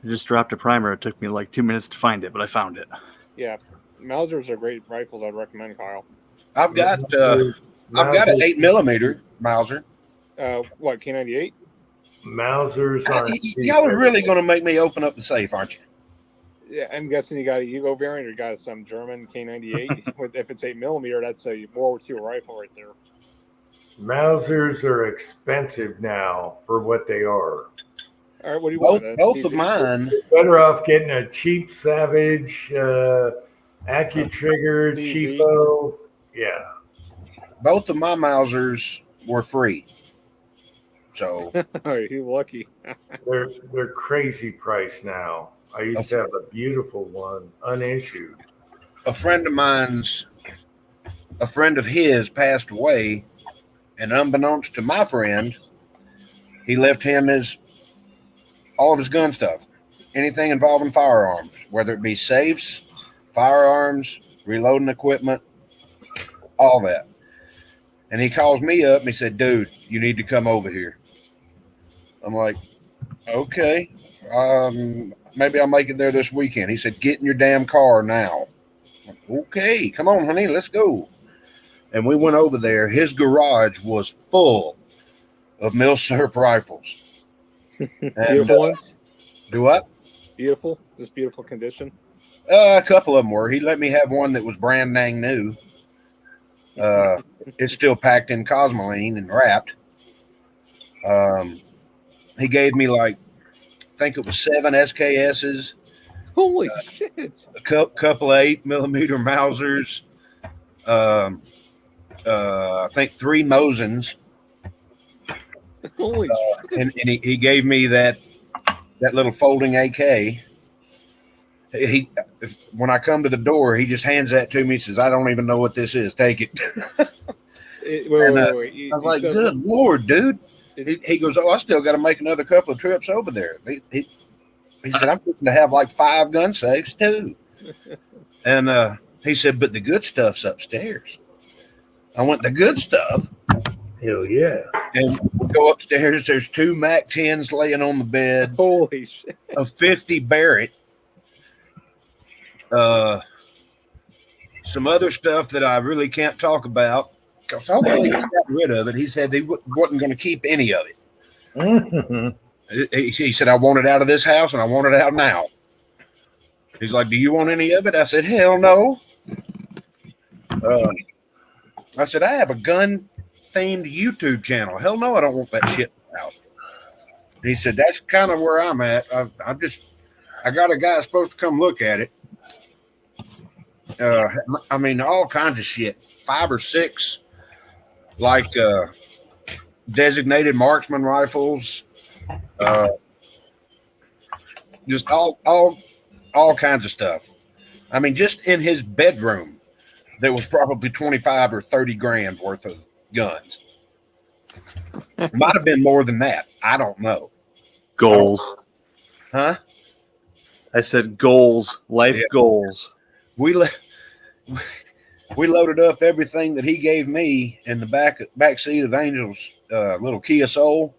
I just dropped a primer. It took me like 2 minutes to find it, but I found it. Yeah, Mausers are great rifles. I'd recommend, Kyle. I've got an 8mm Mauser. What, K98? Mausers aren't. Y'all are really going to make me open up the safe, aren't you? Yeah, I'm guessing you got a Yugo variant or you got some German K98. If it's 8mm, that's a World War II rifle right there. Mausers are expensive now for what they are. All right, what do you want? Both of mine. You're better off getting a cheap Savage, AccuTrigger, cheapo. Yeah. Both of my Mausers were free. So oh, you're lucky. they're crazy price now. I used to have a beautiful one, unissued. A friend of his passed away, and unbeknownst to my friend, he left him all of his gun stuff, anything involving firearms, whether it be safes, firearms, reloading equipment, all that. And he calls me up and he said, dude, you need to come over here. I'm like, okay. maybe I'll make it there this weekend. He said, get in your damn car now. I'm like, okay, come on, honey, let's go. And we went over there. His garage was full of Milsurp rifles. And, Beautiful ones. do what? Beautiful. Just beautiful condition. A couple of them were. He let me have one that was brand dang new. It's still packed in Cosmoline and wrapped. He gave me like, I think it was 7 SKSs, Holy shit. a couple of 8mm Mausers, I think 3 Mosins, Holy shit. and he gave me that little folding AK. He when I come to the door, he just hands that to me. He says, "I don't even know what this is. Take it." Wait. I was like, "Good Lord, dude!" He goes, "Oh, I still got to make another couple of trips over there." He said, "I'm looking to have like 5 gun safes too." And he said, "But the good stuff's upstairs." I went, "The good stuff?" Hell yeah. And we go upstairs. There's 2 Mac 10s laying on the bed, Holy shit. a 50 Barrett, some other stuff that I really can't talk about because hopefully he got rid of it. He said he wasn't going to keep any of it. Mm-hmm. He said, "I want it out of this house and I want it out now." He's like, "Do you want any of it?" I said, "Hell no." I said, "I have a gun themed YouTube channel. Hell no, I don't want that shit in the house." He said, "That's kind of where I'm at. I got a guy supposed to come look at it. I mean, all kinds of shit. 5 or 6, like designated marksman rifles, just all kinds of stuff. I mean, just in his bedroom, there was probably 25 or 30 grand worth of guns. Might have been more than that. I don't know. Goals. Huh? I said goals, life goals. We loaded up everything that he gave me in the back seat of Angel's little Kia Soul,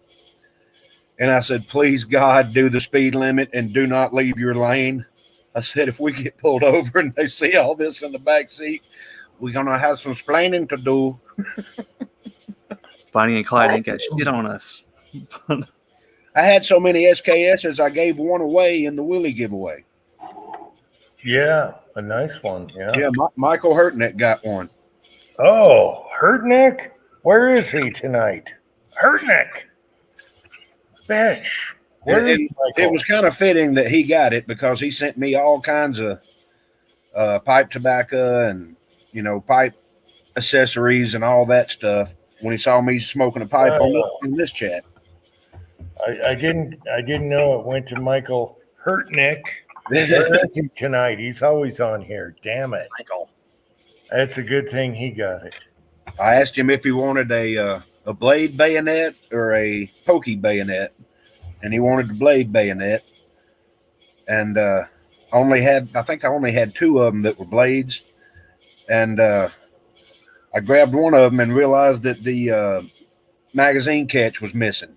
and I said, "Please God, do the speed limit and do not leave your lane." I said, "If we get pulled over and they see all this in the back seat, we're gonna have some splaining to do." Bonnie and Clyde ain't got shit on us. I had so many SKSs, I gave one away in the Willie giveaway. Yeah, a nice one. Yeah. Yeah, Michael Hurtnick got one. Oh, Hurtnick? Where is he tonight? Hurtnick. Bitch. Where is Michael? It was kind of fitting that he got it because he sent me all kinds of pipe tobacco and, pipe accessories and all that stuff when he saw me smoking a pipe on this chat. I didn't know it went to Michael Hurtnick. Where is he tonight? He's always on here. Damn it. Michael. That's a good thing he got it. I asked him if he wanted a blade bayonet or a pokey bayonet, and he wanted the blade bayonet. And I think I only had 2 of them that were blades. And I grabbed one of them and realized that the magazine catch was missing.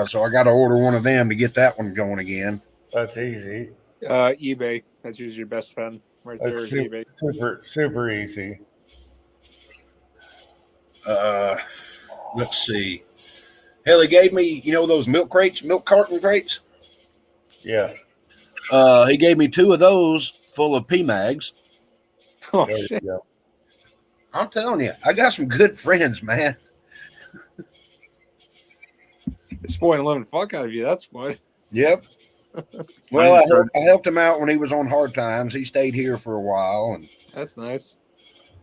So I got to order one of them to get that one going again. That's easy. eBay. That's usually your best friend. Right there is eBay. Super easy. Let's see. Hell, he gave me, those milk carton crates? Yeah. He gave me 2 of those full of PMags. Oh, There you shit. go. I'm telling you, I got some good friends, man. It's spoiling the living fuck out of you. That's what. Yep. Well, I helped him out when he was on hard times. He stayed here for a while, and That's nice.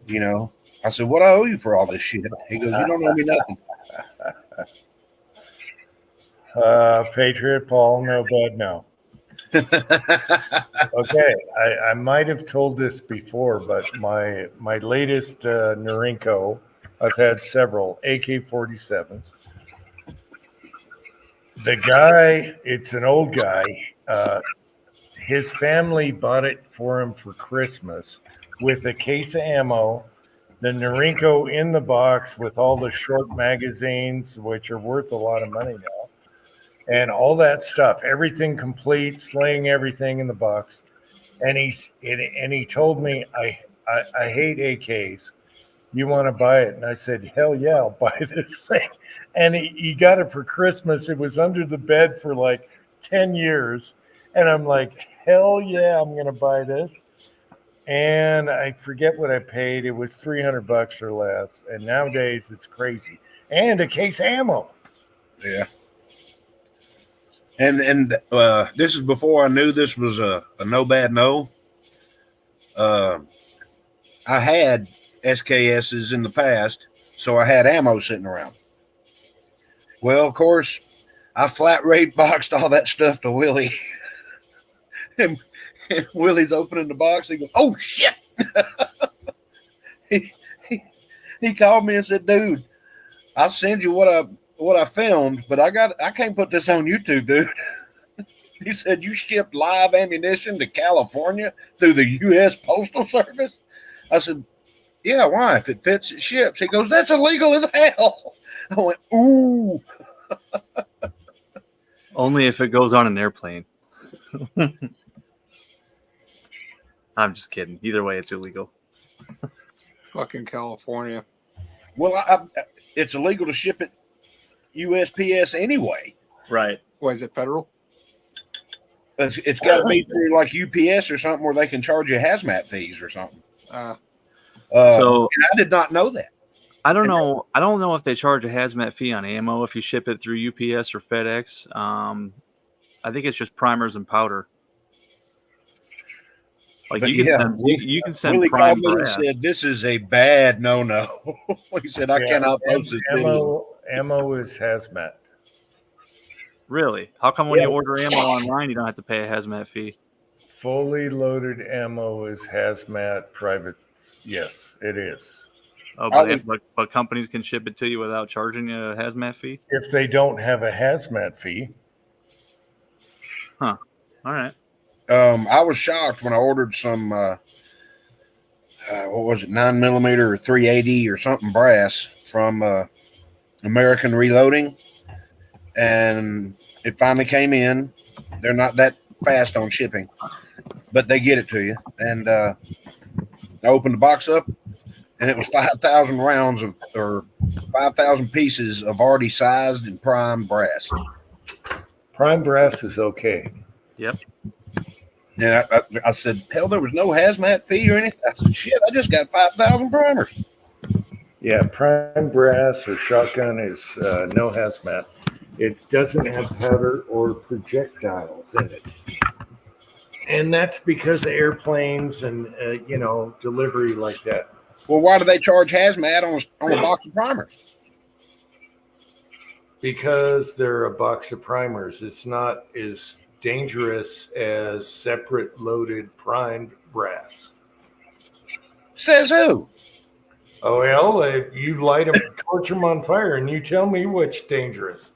I said, "What I owe you for all this shit?" He goes, "You don't owe me nothing." Patriot Paul, no bud, no. Okay, I might have told this before, but my latest Norinco, I've had several AK-47s. The guy, it's an old guy. His family bought it for him for Christmas with a case of ammo, the Norinco in the box with all the short magazines, which are worth a lot of money now. and all that stuff, everything complete, slaying everything in the box. And he told me, I hate AKs. You want to buy it? And I said, hell yeah, I'll buy this thing. And he got it for Christmas. It was under the bed for like 10 years. And I'm like, hell yeah, I'm going to buy this. And I forget what I paid. It was $300 or less. And nowadays it's crazy. And a case of ammo. Yeah. And this is before I knew this was a no bad no. I had SKSs in the past, so I had ammo sitting around. Well, of course, I flat rate boxed all that stuff to Willie. and Willie's opening the box. He goes, "Oh shit!" he called me and said, "Dude, I'll send you what I filmed, but I can't put this on YouTube, dude." He said, "You shipped live ammunition to California through the U.S. Postal Service?" I said, "Yeah, why? If it fits, it ships." He goes, "That's illegal as hell." I went, "Ooh." Only if it goes on an airplane. I'm just kidding. Either way, it's illegal. Fucking California. Well, it's illegal to ship it USPS anyway. Right. What is it, federal? It's got to be through like UPS or something where they can charge you hazmat fees or something. So and I did not know that. I don't know. I don't know if they charge a hazmat fee on ammo if you ship it through UPS or FedEx. I think it's just primers and powder. Like you can send Willie prime called me and brass. said, "This is a bad no." He said, "I cannot post this video." Ammo is hazmat. Really? How come when you order ammo online, you don't have to pay a hazmat fee? Fully loaded ammo is hazmat private. Yes, it is. Oh, but companies can ship it to you without charging you a hazmat fee? If they don't have a hazmat fee. Huh. All right. I was shocked when I ordered some, what was it, 9mm or 380 or something brass from American Reloading. And it finally came in. They're not that fast on shipping, but they get it to you. And I opened the box up, and it was 5,000 rounds or 5,000 pieces of already sized and primed brass. Prime brass is okay. Yep. And I said, "Hell, there was no hazmat fee or anything." I said, "Shit, I just got 5,000 primers." Yeah, prime brass or shotgun is no hazmat. It doesn't have powder or projectiles in it. And that's because of airplanes and, delivery like that. Well, why do they charge hazmat on a box of primers? Because they're a box of primers. It's not as dangerous as separate loaded primed brass. Says who? Oh, well, you light them, torch them on fire, and you tell me which dangerous.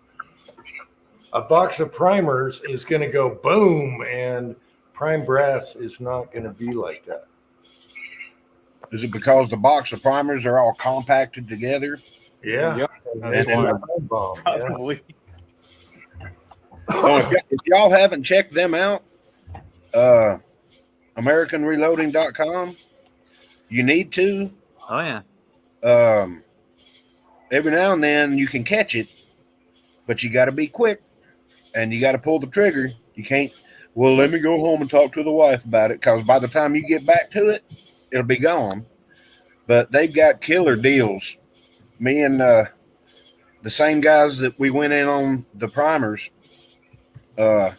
A box of primers is going to go boom, and prime brass is not going to be like that. Is it because the box of primers are all compacted together? Yeah. Yep. It's why. a time bomb. Yeah. Probably. Oh, if y'all haven't checked them out, AmericanReloading.com, you need to. Oh, yeah. Every now and then you can catch it, but you got to be quick and you got to pull the trigger. You can't, well, let me go home and talk to the wife about it, because by the time you get back to it, it'll be gone. But they've got killer deals. Me and the same guys that we went in on the primers, I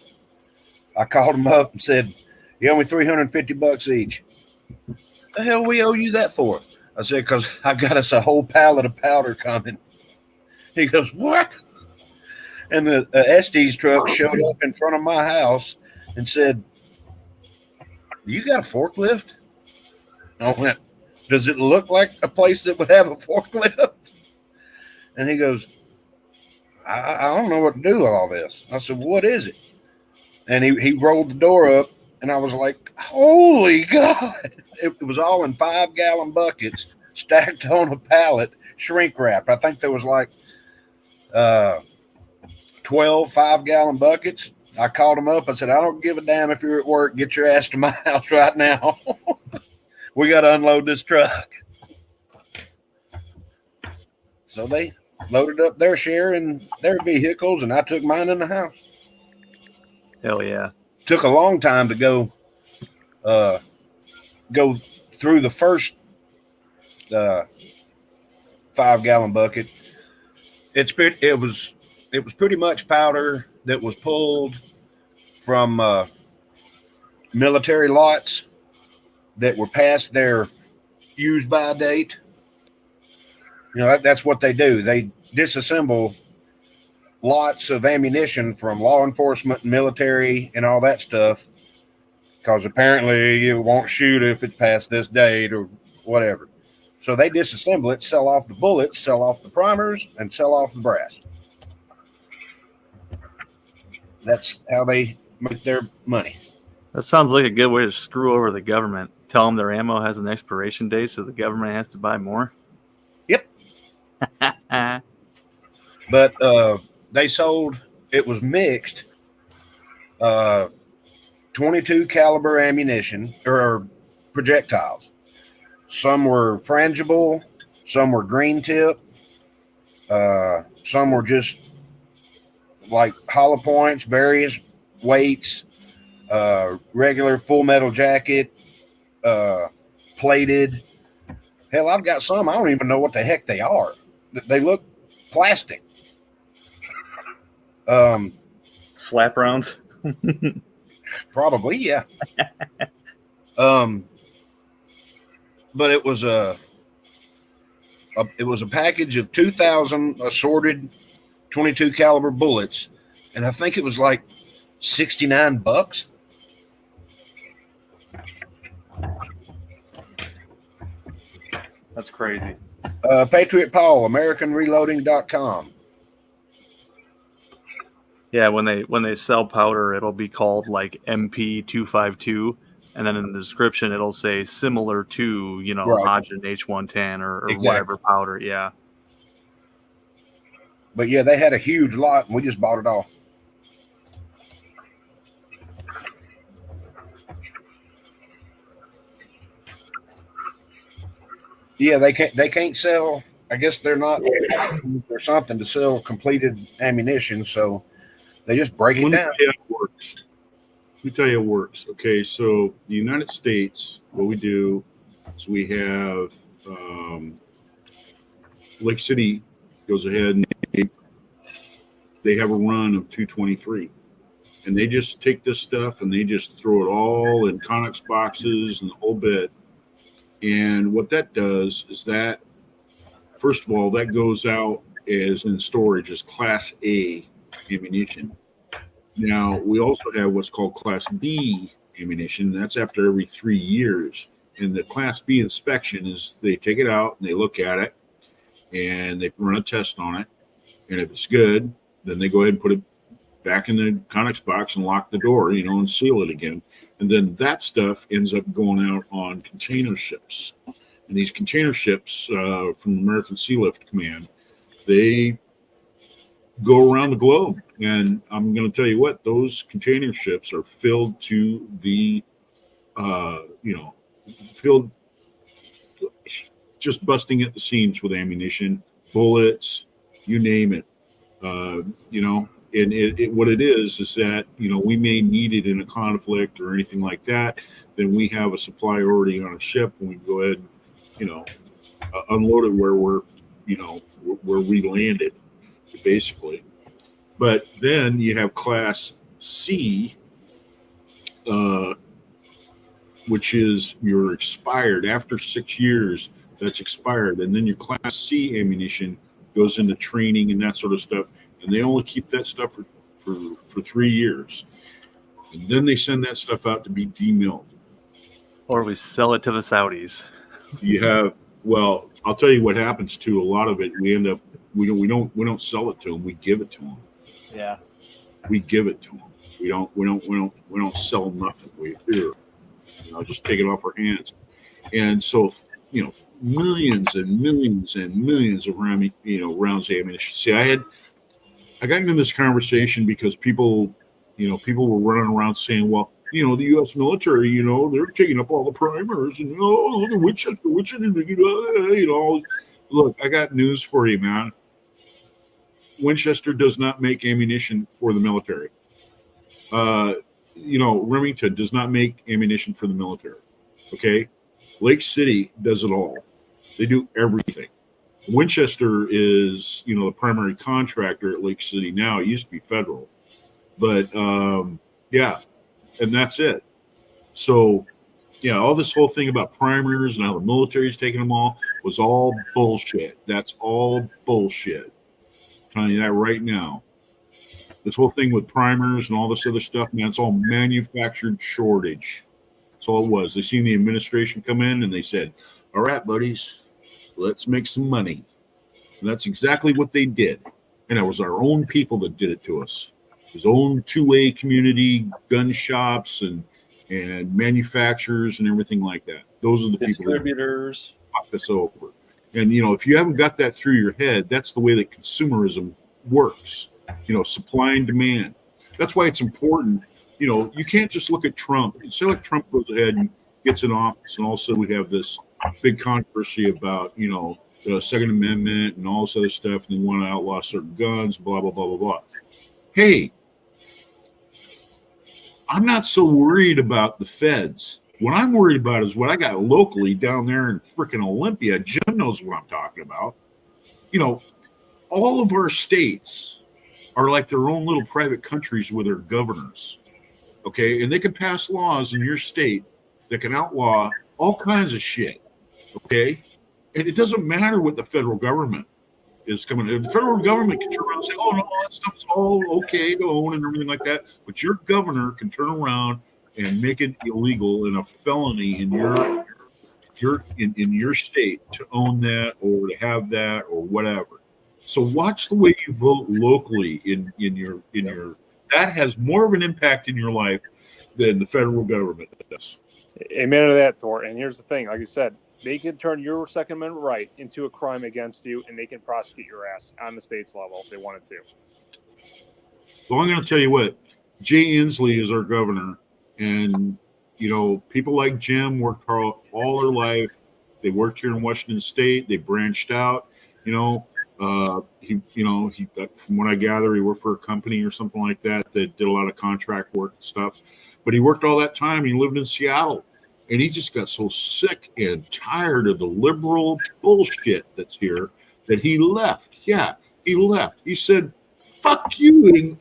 called them up and said, "You owe me $350 each." The hell we owe you that for? I said, "Because I got us a whole pallet of powder coming." He goes, "What?" And the Estes truck showed up in front of my house and said, "You got a forklift?" I went, "Does it look like a place that would have a forklift?" And he goes, I don't know what to do with all this. I said, "What is it?" And he rolled the door up, and I was like, "Holy God." It was all in 5-gallon buckets stacked on a pallet, shrink wrapped. I think there was like 12 5-gallon buckets. I called them up. I said, I don't give a damn if you're at work. Get your ass to my house right now. We got to unload this truck. So they loaded up their share in their vehicles, and I took mine in the house. Hell yeah. Took a long time to go through the first 5-gallon bucket. It was pretty much powder that was pulled from military lots that were past their use by date. You know, that's what they do. They disassemble lots of ammunition from law enforcement and military and all that stuff, because apparently you won't shoot if it's past this date or whatever. So they disassemble it, sell off the bullets, sell off the primers, and sell off the brass. That's how they make their money. That sounds like a good way to screw over the government. Tell them their ammo has an expiration date, so the government has to buy more. Yep. But they sold, it was mixed 22 caliber ammunition or projectiles. Some were frangible, some were green tip, some were just like hollow points, various weights, regular full metal jacket, plated. Hell, I've got some, I don't even know what the heck they are. They look plastic. Slap rounds. Probably, yeah. But it was a package of 2,000 assorted 22 caliber bullets, and I think it was like $69. That's crazy. Patriot Paul, AmericanReloading.com. Yeah, when they sell powder, it'll be called like MP252, and then in the description it'll say similar to, you know, Right. Hodgin H110 or Exactly. whatever powder. Yeah. But yeah, they had a huge lot, and we just bought it all. Yeah, they can't sell. I guess they're not or something to sell completed ammunition, so they just break it Let me down. tell you how it works. Let me tell you how it works. Okay, so the United States, what we do is we have Lake City goes ahead and they have a run of 223, and they just take this stuff and they just throw it all in Conex boxes and the whole bit. And what that does is that, first of all, that goes out as in storage as Class A ammunition. Now, we also have what's called Class B ammunition. That's after every 3 years. And the Class B inspection is they take it out and they look at it and they run a test on it. And if it's good, then they go ahead and put it back in the Conex box and lock the door, you know, and seal it again. And then that stuff ends up going out on container ships. And these container ships from the American Sea Lift Command, they go around the globe. And I'm going to tell you what, those container ships are filled to the, filled just busting at the seams with ammunition, bullets, you name it. And what it is that, you know, we may need it in a conflict or anything like that. Then we have a supply already on a ship, and we go ahead and, you know, unload it where where we landed, basically. But then you have Class C, which is your expired after 6 years. That's expired, and then your Class C ammunition goes into training and that sort of stuff. And they only keep that stuff for 3 years. And then they send that stuff out to be demilled. Or we sell it to the Saudis. Well, I'll tell you what happens to a lot of it. We end up, we don't sell it to them. We give it to them. Yeah. We give it to them. We don't sell nothing. We just take it off our hands. And so, you know, millions and millions and millions of rounds of ammunition. See, I got into this conversation because people were running around saying, well, the U.S. military, they're taking up all the primers, and look at Winchester, Look, I got news for you, man. Winchester does not make ammunition for the military. Remington does not make ammunition for the military. Okay, Lake City does it all. They do everything. Winchester is, the primary contractor at Lake City now. It used to be federal, but yeah, and that's it. So, yeah, all this whole thing about primers and how the military's taking them all was all bullshit. That's all bullshit. I'm telling you that right now. This whole thing with primers and all this other stuff, man, it's all manufactured shortage. That's all it was. They seen the administration come in and they said, all right, buddies, let's make some money. And that's exactly what they did. And it was our own people that did it to us. His own 2A community, gun shops and manufacturers and everything like that. Those are the people distributors that fucked us over. And, if you haven't got that through your head, that's the way that consumerism works. Supply and demand. That's why it's important. You can't just look at Trump. Say like Trump goes ahead and gets in office, and all of a sudden we have this big controversy about, the Second Amendment and all this other stuff, and they want to outlaw certain guns, blah, blah, blah, blah, blah. Hey, I'm not so worried about the feds. What I'm worried about is what I got locally down there in freaking Olympia. Jim knows what I'm talking about. All of our states are like their own little private countries with their governors. Okay, and they can pass laws in your state that can outlaw all kinds of shit. Okay, and it doesn't matter what the federal government is coming. The federal government can turn around and say, "Oh no, that stuff's all okay to own and everything like that," but your governor can turn around and make it illegal and a felony in your state to own that or to have that or whatever. So watch the way you vote locally in your that has more of an impact in your life than the federal government does. Amen to that, Thor. And here's the thing, like you said, they can turn your Second Amendment right into a crime against you, and they can prosecute your ass on the state's level if they wanted to. So I'm going to tell you what, Jay Inslee is our governor, and people like Jim worked hard all their life. They worked here in Washington State. They branched out. He from what I gather, he worked for a company or something like that did a lot of contract work and stuff. But he worked all that time. He lived in Seattle, and he just got so sick and tired of the liberal bullshit that's here that he left. Yeah, he left. He said, "Fuck you,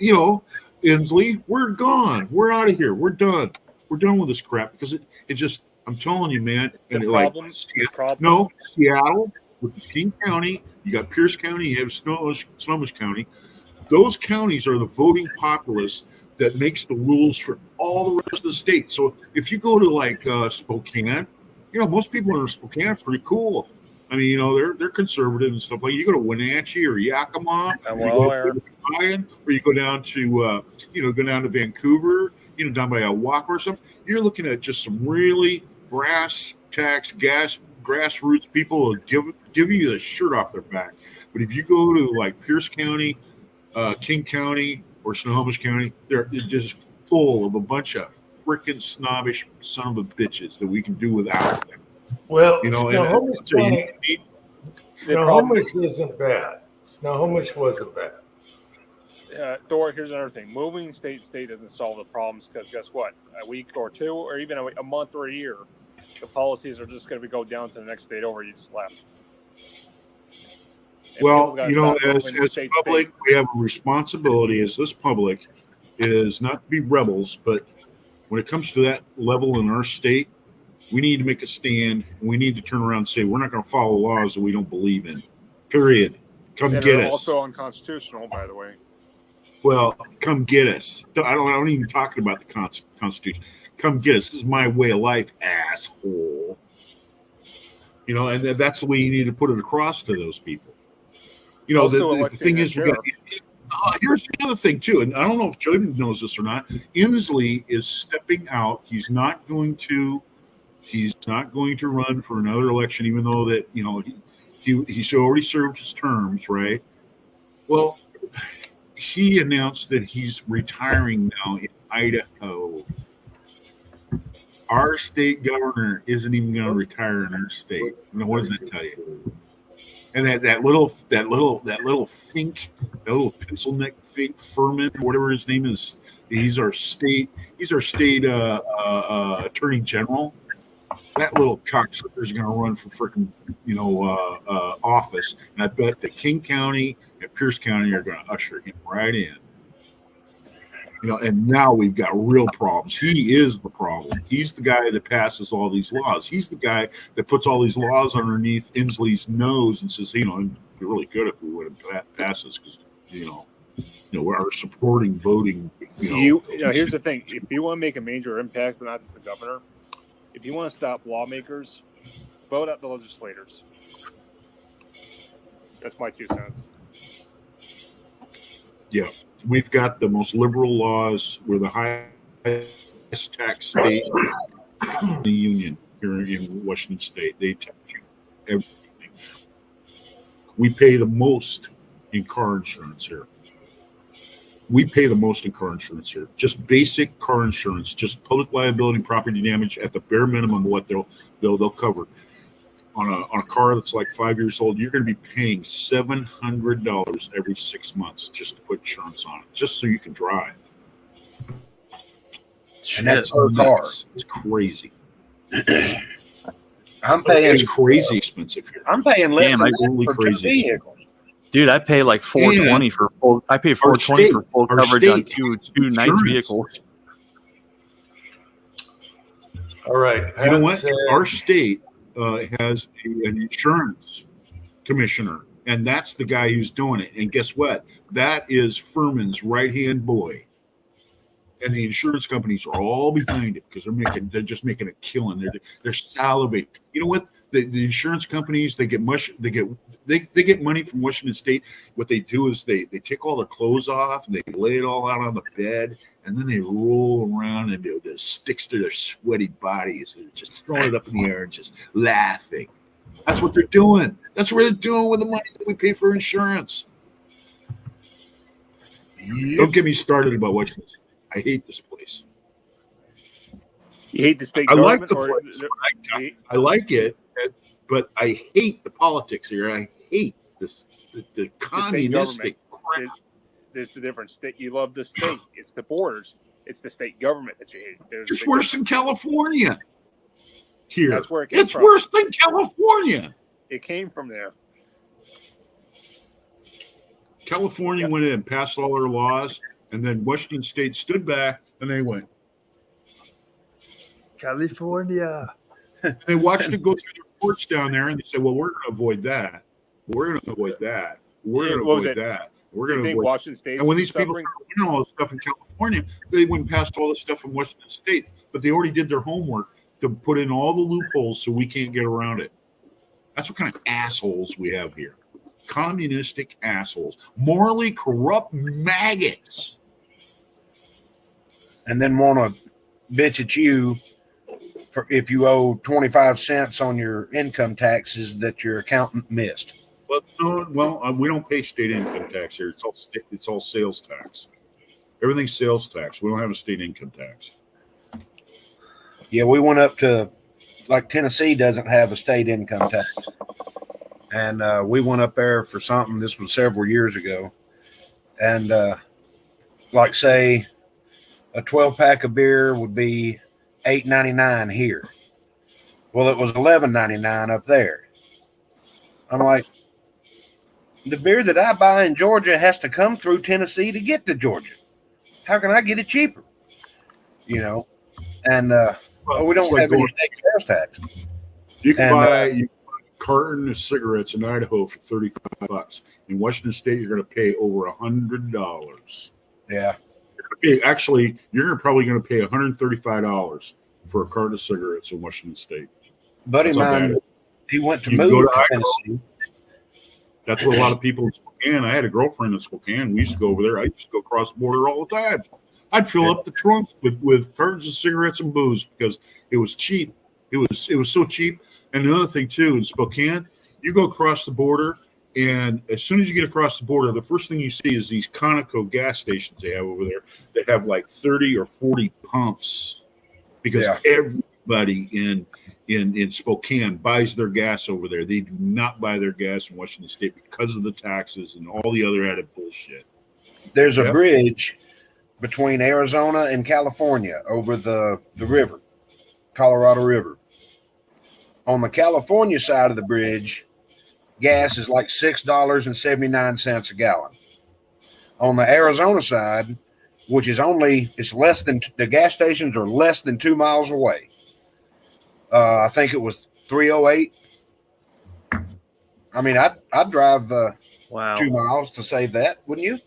Inslee. We're gone. We're out of here. We're done. We're done with this crap." Because it just, I'm telling you, man. And Seattle, which is King County. You got Pierce County. You have Snohomish County. Those counties are the voting populace that makes the rules for all the rest of the state. So if you go to Spokane, most people in Spokane are pretty cool. I mean, they're conservative and stuff like. You go to Wenatchee or Yakima, or you go down to Vancouver, down by Owaka or something. You're looking at just some really grassroots people who give you the shirt off their back. But if you go to Pierce County, King County, or Snohomish County, they're just full of a bunch of freaking snobbish son of a bitches that we can do without them. Well, Snohomish isn't bad. Snohomish wasn't bad. Thor, here's another thing. Moving state doesn't solve the problems because guess what? A week or two, or even a month or a year, the policies are just going to go down to the next state over. You just left. And well, as public, we have a responsibility as this public is not to be rebels, but when it comes to that level in our state, we need to make a stand. We need to turn around and say we're not going to follow laws that we don't believe in. Period. Come get us. Also unconstitutional, by the way. Well, come get us. I don't even talk about the Constitution. Come get us. This is my way of life, asshole. And that's the way you need to put it across to those people. The thing is, here's the other thing too, and I don't know if Jordan knows this or not. Inslee is stepping out. He's not going to run for another election, even though that he's already served his terms, right? Well, he announced that he's retiring now in Idaho. Our state governor isn't even going to retire in our state. Now, what does that tell you? And that little fink, that little pencil neck fink, Furman, whatever his name is, he's our state attorney general. That little cocksucker is going to run for freaking office, and I bet that King County and Pierce County are going to usher him right in. And now we've got real problems. He is the problem. He's the guy that passes all these laws. He's the guy that puts all these laws underneath Inslee's nose and says, it'd be really good if we would have passes because, we're supporting voting. Here's the thing: if you want to make a major impact, but not just the governor, if you want to stop lawmakers, vote out the legislators. That's my 2 cents. Yeah. We've got the most liberal laws. We're the highest tax state in the union here in Washington State. They tax you everything. We pay the most in car insurance here. Just basic car insurance, just public liability, property damage at the bare minimum. What they'll cover on a car that's like 5 years old, you're going to be paying $700 every 6 months just to put insurance on it, just so you can drive. And that's per car. It's crazy. I'm paying. It's crazy expensive here. I'm paying less than that for two crazy. vehicles. Dude, I pay like $420 for full. I pay $420 for full coverage on two nice vehicles. All right. You know what? Our state has an insurance commissioner, and that's the guy who's doing it. And guess what? That is Furman's right-hand boy. And the insurance companies are all behind it because they're just making a killing. They're salivating. You know what? The insurance companies, they get money from Washington State. What they do is they take all their clothes off and they lay it all out on the bed, and then they roll around and it sticks to their sweaty bodies. They're just throwing it up in the air and just laughing. That's what they're doing. That's what they're doing with the money that we pay for insurance. Don't get me started about Washington State. I hate this place. You hate the state I government? like the place. I like it, but I hate the politics here. I hate the communistic crap. There's the difference. You love the state. It's the borders. It's the state government that you hate. It's worse than California. Here, that's where it came from. It's worse than California. It came from there. California went in and passed all their laws, and then Washington State stood back and they went, California. They watched it go through the courts down there, and they said, well, we're going to avoid that. We're going to avoid that. We're going to avoid that. We're going to avoid Washington State. And when these people started doing all this stuff in California, they went past all this stuff in Washington State, but they already did their homework to put in all the loopholes so we can't get around it. That's what kind of assholes we have here. Communistic assholes. Morally corrupt maggots. And then want to bitch at you for if you owe 25 cents on your income taxes that your accountant missed. Well, we don't pay state income tax here. It's all sales tax. Everything's sales tax. We don't have a state income tax. Yeah, we went up to, like, Tennessee doesn't have a state income tax. And we went up there for something. This was several years ago. And, like, say, a 12-pack of beer would be $8.99 here. Well, it was $11.99 up there. I'm like, the beer that I buy in Georgia has to come through Tennessee to get to Georgia. How can I get it cheaper? And we don't have any state sales tax. You can buy a carton of cigarettes in Idaho for $35. In Washington State, you're going to pay over $100. Yeah. You're probably going to pay $135 for a carton of cigarettes in Washington State. Buddy of mine, he went to move to Tennessee. That's what a lot of people in Spokane. I had a girlfriend in Spokane. We used to go over there. I used to go across the border all the time. I'd fill up the trunk with cartons of cigarettes and booze because it was cheap. It was so cheap. And another thing too, in Spokane, you go across the border And as soon as you get across the border, the first thing you see is these Conoco gas stations they have over there that have like 30 or 40 pumps, because everybody in Spokane buys their gas over there. They do not buy their gas in Washington State because of the taxes and all the other added bullshit. There's a bridge between Arizona and California over the river, Colorado River. On the California side of the bridge, gas is like $6.79 a gallon. On the Arizona side, which is the gas stations are less than 2 miles away. I think it was 308. I mean, I'd drive 2 miles to save that, wouldn't you?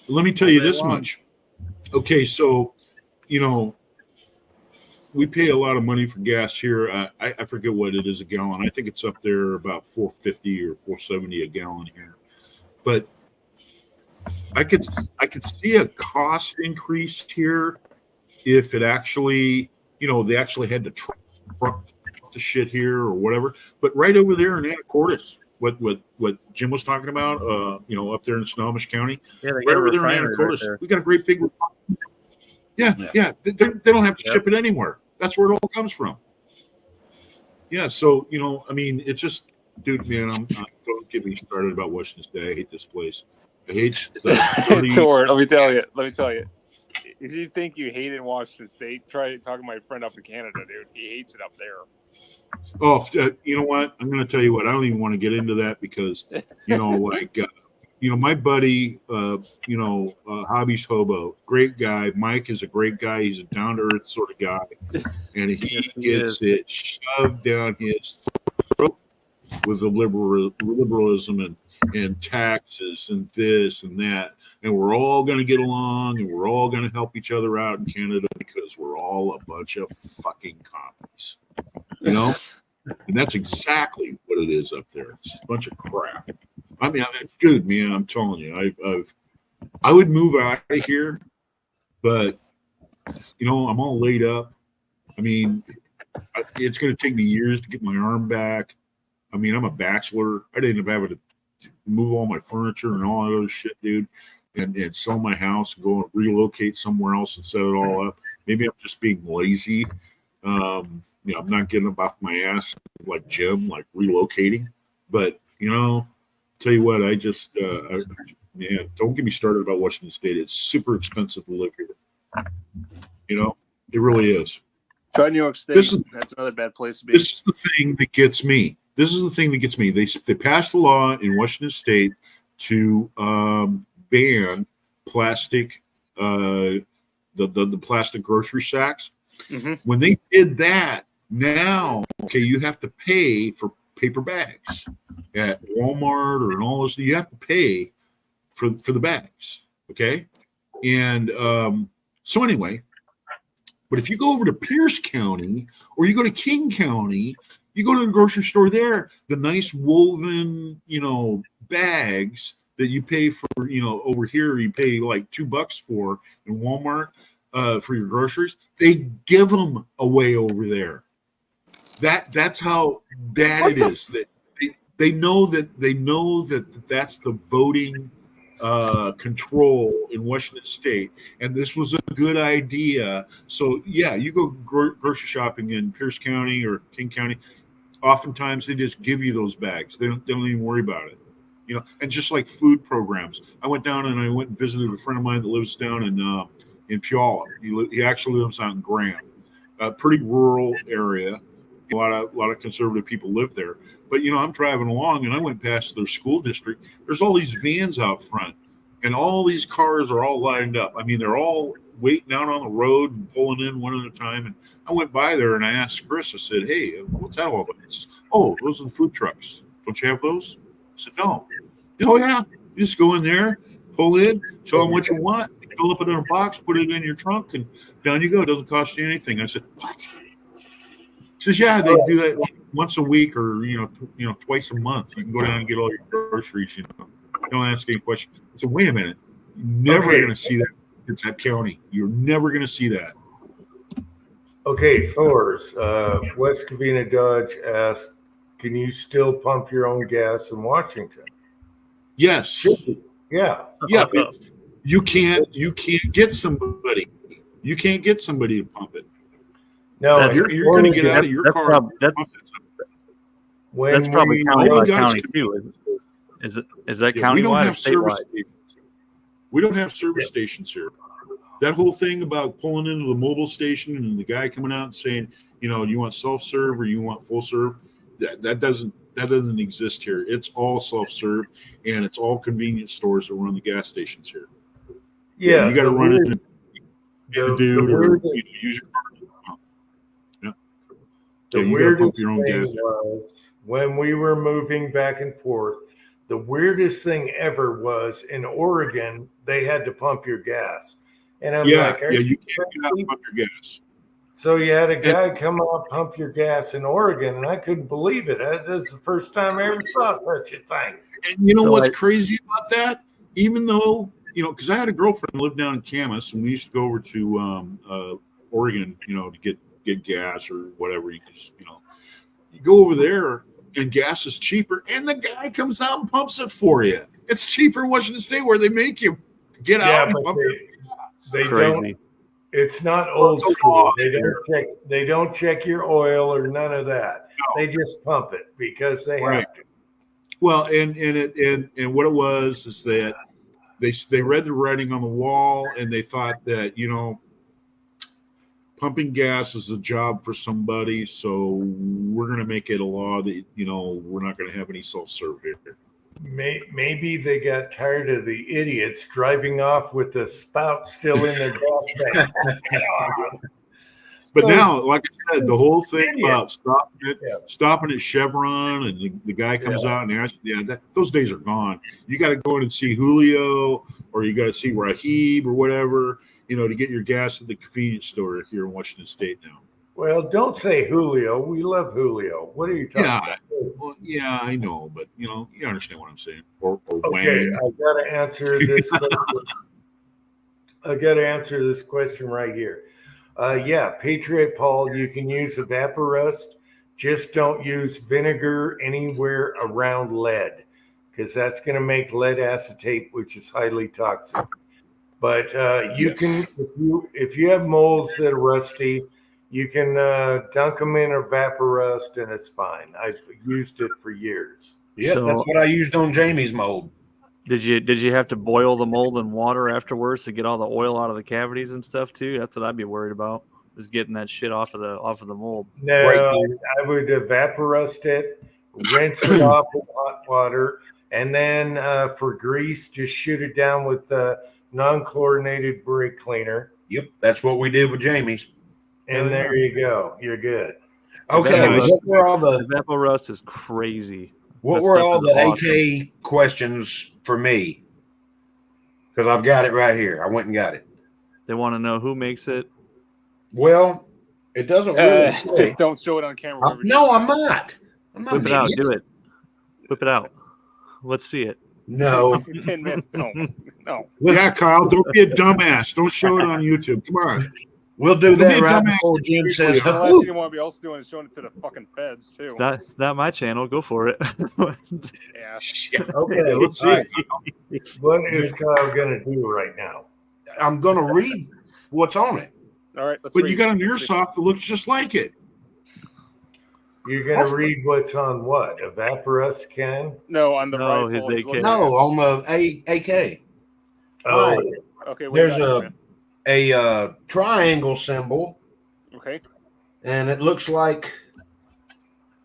Let me tell you this much. Okay, so, we pay a lot of money for gas here. I forget what it is a gallon. I think it's up there about $4.50 or $4.70 a gallon here. But I could see a cost increase here if it actually, they actually had to truck the shit here or whatever. But right over there in Anacortes, what Jim was talking about, up there in Snohomish County, right over there in Anacortes, we got a great big. Yeah. They don't have to ship it anywhere. That's where it all comes from. Yeah. So, I mean, it's just, dude, man, don't get me started about Washington State. I hate this place. I hate Thor, let me tell you. If you think you hate it in Washington State, try talking to my friend up in Canada, dude. He hates it up there. Oh, you know what? I'm going to tell you what. I don't even want to get into that because, my buddy, Hobby's Hobo, great guy. Mike is a great guy. He's a down-to-earth sort of guy. And he gets it shoved down his throat with the liberalism and taxes and this and that. And we're all going to get along and we're all going to help each other out in Canada because we're all a bunch of fucking commies. And that's exactly what it is up there. It's a bunch of crap. I mean, dude, man, I'm telling you, I would move out of here, but I'm all laid up. I mean, it's going to take me years to get my arm back. I mean, I'm a bachelor. I didn't have to move all my furniture and all that other shit, dude, and sell my house and go and relocate somewhere else and set it all up. Maybe I'm just being lazy. I'm not getting up off my ass like Jim, like relocating. But, tell you what, I just, don't get me started about Washington State. It's super expensive to live here. It really is. Try New York State. That's another bad place to be. This is the thing that gets me. They passed a law in Washington State to ban plastic, the plastic grocery sacks. Mm-hmm. When they did that, now, you have to pay for paper bags at Walmart or in all those. You have to pay for the bags. Okay. And so anyway, but if you go over to Pierce County or you go to King County, you go to the grocery store there, the nice woven, bags that you pay for, over here, you pay like $2 for in Walmart for your groceries. They give them away over there. That's how bad it is. That they know that that's the voting control in Washington State, and this was a good idea. So yeah, you go grocery shopping in Pierce County or King County. Oftentimes they just give you those bags. They don't even worry about it. And just like food programs, I went down and I went and visited a friend of mine that lives down in Puyallup. He actually lives out in Graham, a pretty rural area. A lot of conservative people live there. But, I'm driving along and I went past their school district. There's all these vans out front and all these cars are all lined up. I mean, they're all waiting out on the road and pulling in one at a time. And I went by there and I asked Chris, I said, hey, what's that all about? He says, oh, those are the food trucks. Don't you have those? I said, no. Oh, yeah. You just go in there, pull in, tell them what you want, fill up it in a box, put it in your trunk, and down you go. It doesn't cost you anything. I said, what? He says, yeah, they do that like once a week or, twice a month. You can go down and get all your groceries, Don't ask any questions. I said, wait a minute. You're never going to see that in that county. You're never going to see that. Okay, Thor's. West Covina Dodge asked, can you still pump your own gas in Washington? Yes. Yeah. Yeah. You can't get somebody. You can't get somebody to pump it. No, That's- You're going to get out of your that's car. prob- and that's- pump it. when That's probably we- county all by we got county is- too. Is that Yeah, we don't countywide or have service statewide? stations. We don't have service stations here. That whole thing about pulling into the mobile station and the guy coming out and saying, you want self-serve or you want full serve, that doesn't exist here. It's all self-serve, and it's all convenience stores that run the gas stations here. Yeah, you got to the run weird- in and the- the dude the or weird- use your car. Yeah. The Yeah, you gotta pump weirdest your own thing gas. was when we were moving back and forth, the weirdest thing ever was in Oregon, they had to pump your gas. And I'm Yeah, like, are you you can't get out and pump your gas. So you had a guy come out pump your gas in Oregon, and I couldn't believe it. That's the first time I ever saw such a thing. And you know So what's I- crazy about that? Even though, because I had a girlfriend who lived down in Camas, and we used to go over to Oregon, to get gas or whatever. You go over there, and gas is cheaper, and the guy comes out and pumps it for you. It's cheaper in Washington State where they make you get out and but pump your gas. they Crazy. don't. It's not old it's a school. law They don't check your oil or none of that. No. They just pump it because they Right. have to. Well, and what it was is that they read the writing on the wall, and they thought that pumping gas is a job for somebody, so we're going to make it a law that we're not going to have any self-serve here. Maybe they got tired of the idiots driving off with the spout still in their gas tank. But Those- now, like I said, the whole thing idiots. about Yeah. stopping at Chevron, and the guy comes out and asks, those days are gone. You got to go in and see Julio, or you got to see Rahib or whatever, to get your gas at the convenience store here in Washington State now. Well, don't say Julio. We love Julio. What are you talking Yeah. about? Well, yeah, I know, but you understand what I'm saying. Or Okay, Wang. I got to answer this question. I got to answer this question right here. Yeah, Patriot Paul, you can use evaporust. Just don't use vinegar anywhere around lead, because that's going to make lead acetate, which is highly toxic. But you can, if you have molds that are rusty, you can dunk them in evaporust, and it's fine. I've used it for years. Yeah, So- that's what I used on Jamie's mold. Did you have to boil the mold in water afterwards to get all the oil out of the cavities and stuff too? That's what I'd be worried about, is getting that shit off of the mold. No, Right. I would evaporust it, rinse it off with hot water, and then for grease, just shoot it down with non-chlorinated brake cleaner. Yep, that's what we did with Jamie's. And there you go. You're good. Okay, Evaporust- what were all the Evaporust is crazy. what That were stuff all is the awesome. AK questions for me? Because I've got it right here. I went and got it. They want to know who makes it. Well, it doesn't really say. Don't show it on camera. No, I'm not. I'm not Whip an it out. idiot. Do it. Whip it out. Let's see it. No. 10 minutes. No. Yeah, Kyle, don't be a dumbass. Don't show it on YouTube. Come on. We'll do Don't be that a right dumbass. before Jim says, The last "Oof." thing you want to be also doing is showing it to the fucking feds too. It's not my channel. Go for it. Yeah. Okay, Let's see. all right. What is Kyle going to do right now? I'm going to read what's on it. All right. Let's But read. you got an Let's see. airsoft that looks just like it. You're going to read what's on what? Evaporust can? No, on the No, rifle. his he's looking AK. No, on the AK. Oh, Right. Okay. what There's you got, man? a triangle symbol, Okay. and it looks like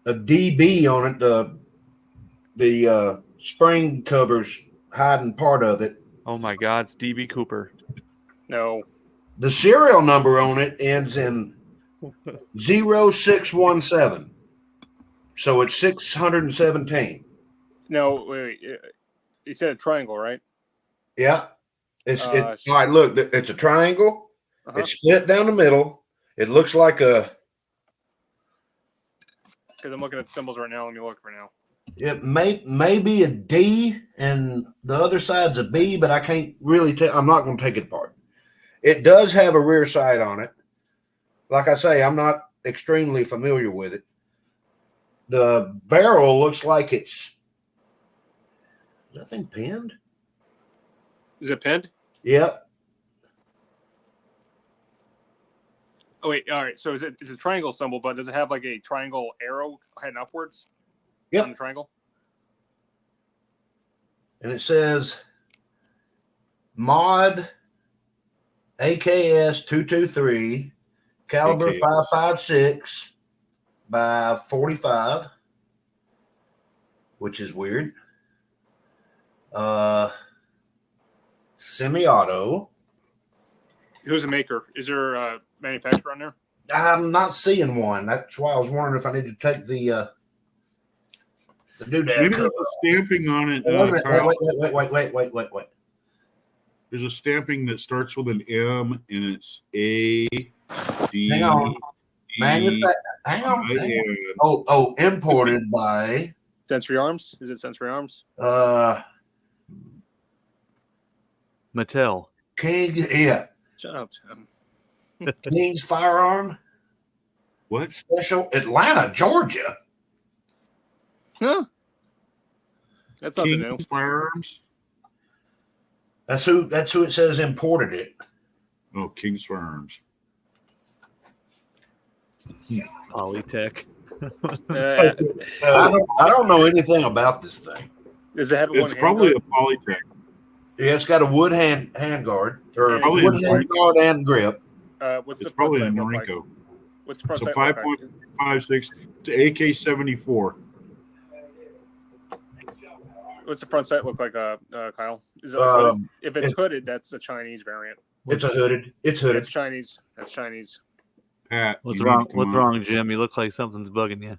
a DB on it. The spring covers hiding part of it. Oh my God, it's DB Cooper. No. The serial number on it ends in 0617. So it's 617. No. Wait. You said a triangle, right? Yeah. It's Uh, all right. Look, it's a triangle. Uh-huh. It's split down the middle. It looks like a Because I'm looking at the symbols right now. Let me look right now. it may be a D and the other side's a B, but I can't really tell. I'm not going to take it apart. It does have a rear sight on it. Like I say, I'm not extremely familiar with it. The barrel looks like it's nothing pinned. Is it pinned? Yep. Oh wait, all right. So it's a triangle symbol, but does it have like a triangle arrow heading upwards? Yep. On the triangle. And it says mod AKS 223 caliber AKS. 5.56 by 45, which is weird. Semi-auto. Who's the maker? Is there a manufacturer on there? I'm not seeing one. That's why I was wondering if I need to take the doodad. Maybe there's a stamping on it. Kyle. Wait. There's a stamping that starts with an M and it's A D. Hang on. E, Hang on. I-N. Oh, imported by Sensory Arms? Is it Sensory Arms? Mattel. King. Yeah, Shut up, Tim. King's Firearm What? Special, Atlanta, Georgia. Huh? That's something new. King's Firearms? That's who it says imported it. Oh, King's Firearms. Polytech. I don't know anything about this thing. Does it have a It's one probably hand a Polytech. Yeah, it's got a wood hand guard or Probably wood a hand guard and grip. What's It's the probably a front side look like? Norinco. What's the front So side look like? 5.56 to AK-74. What's the front sight look like, Kyle? Is it if it's hooded, that's a Chinese variant. It's hooded. It's hooded. It's Chinese. That's Chinese. Pat, What's you need wrong? to come What's on. wrong, Jim? You look like something's bugging you.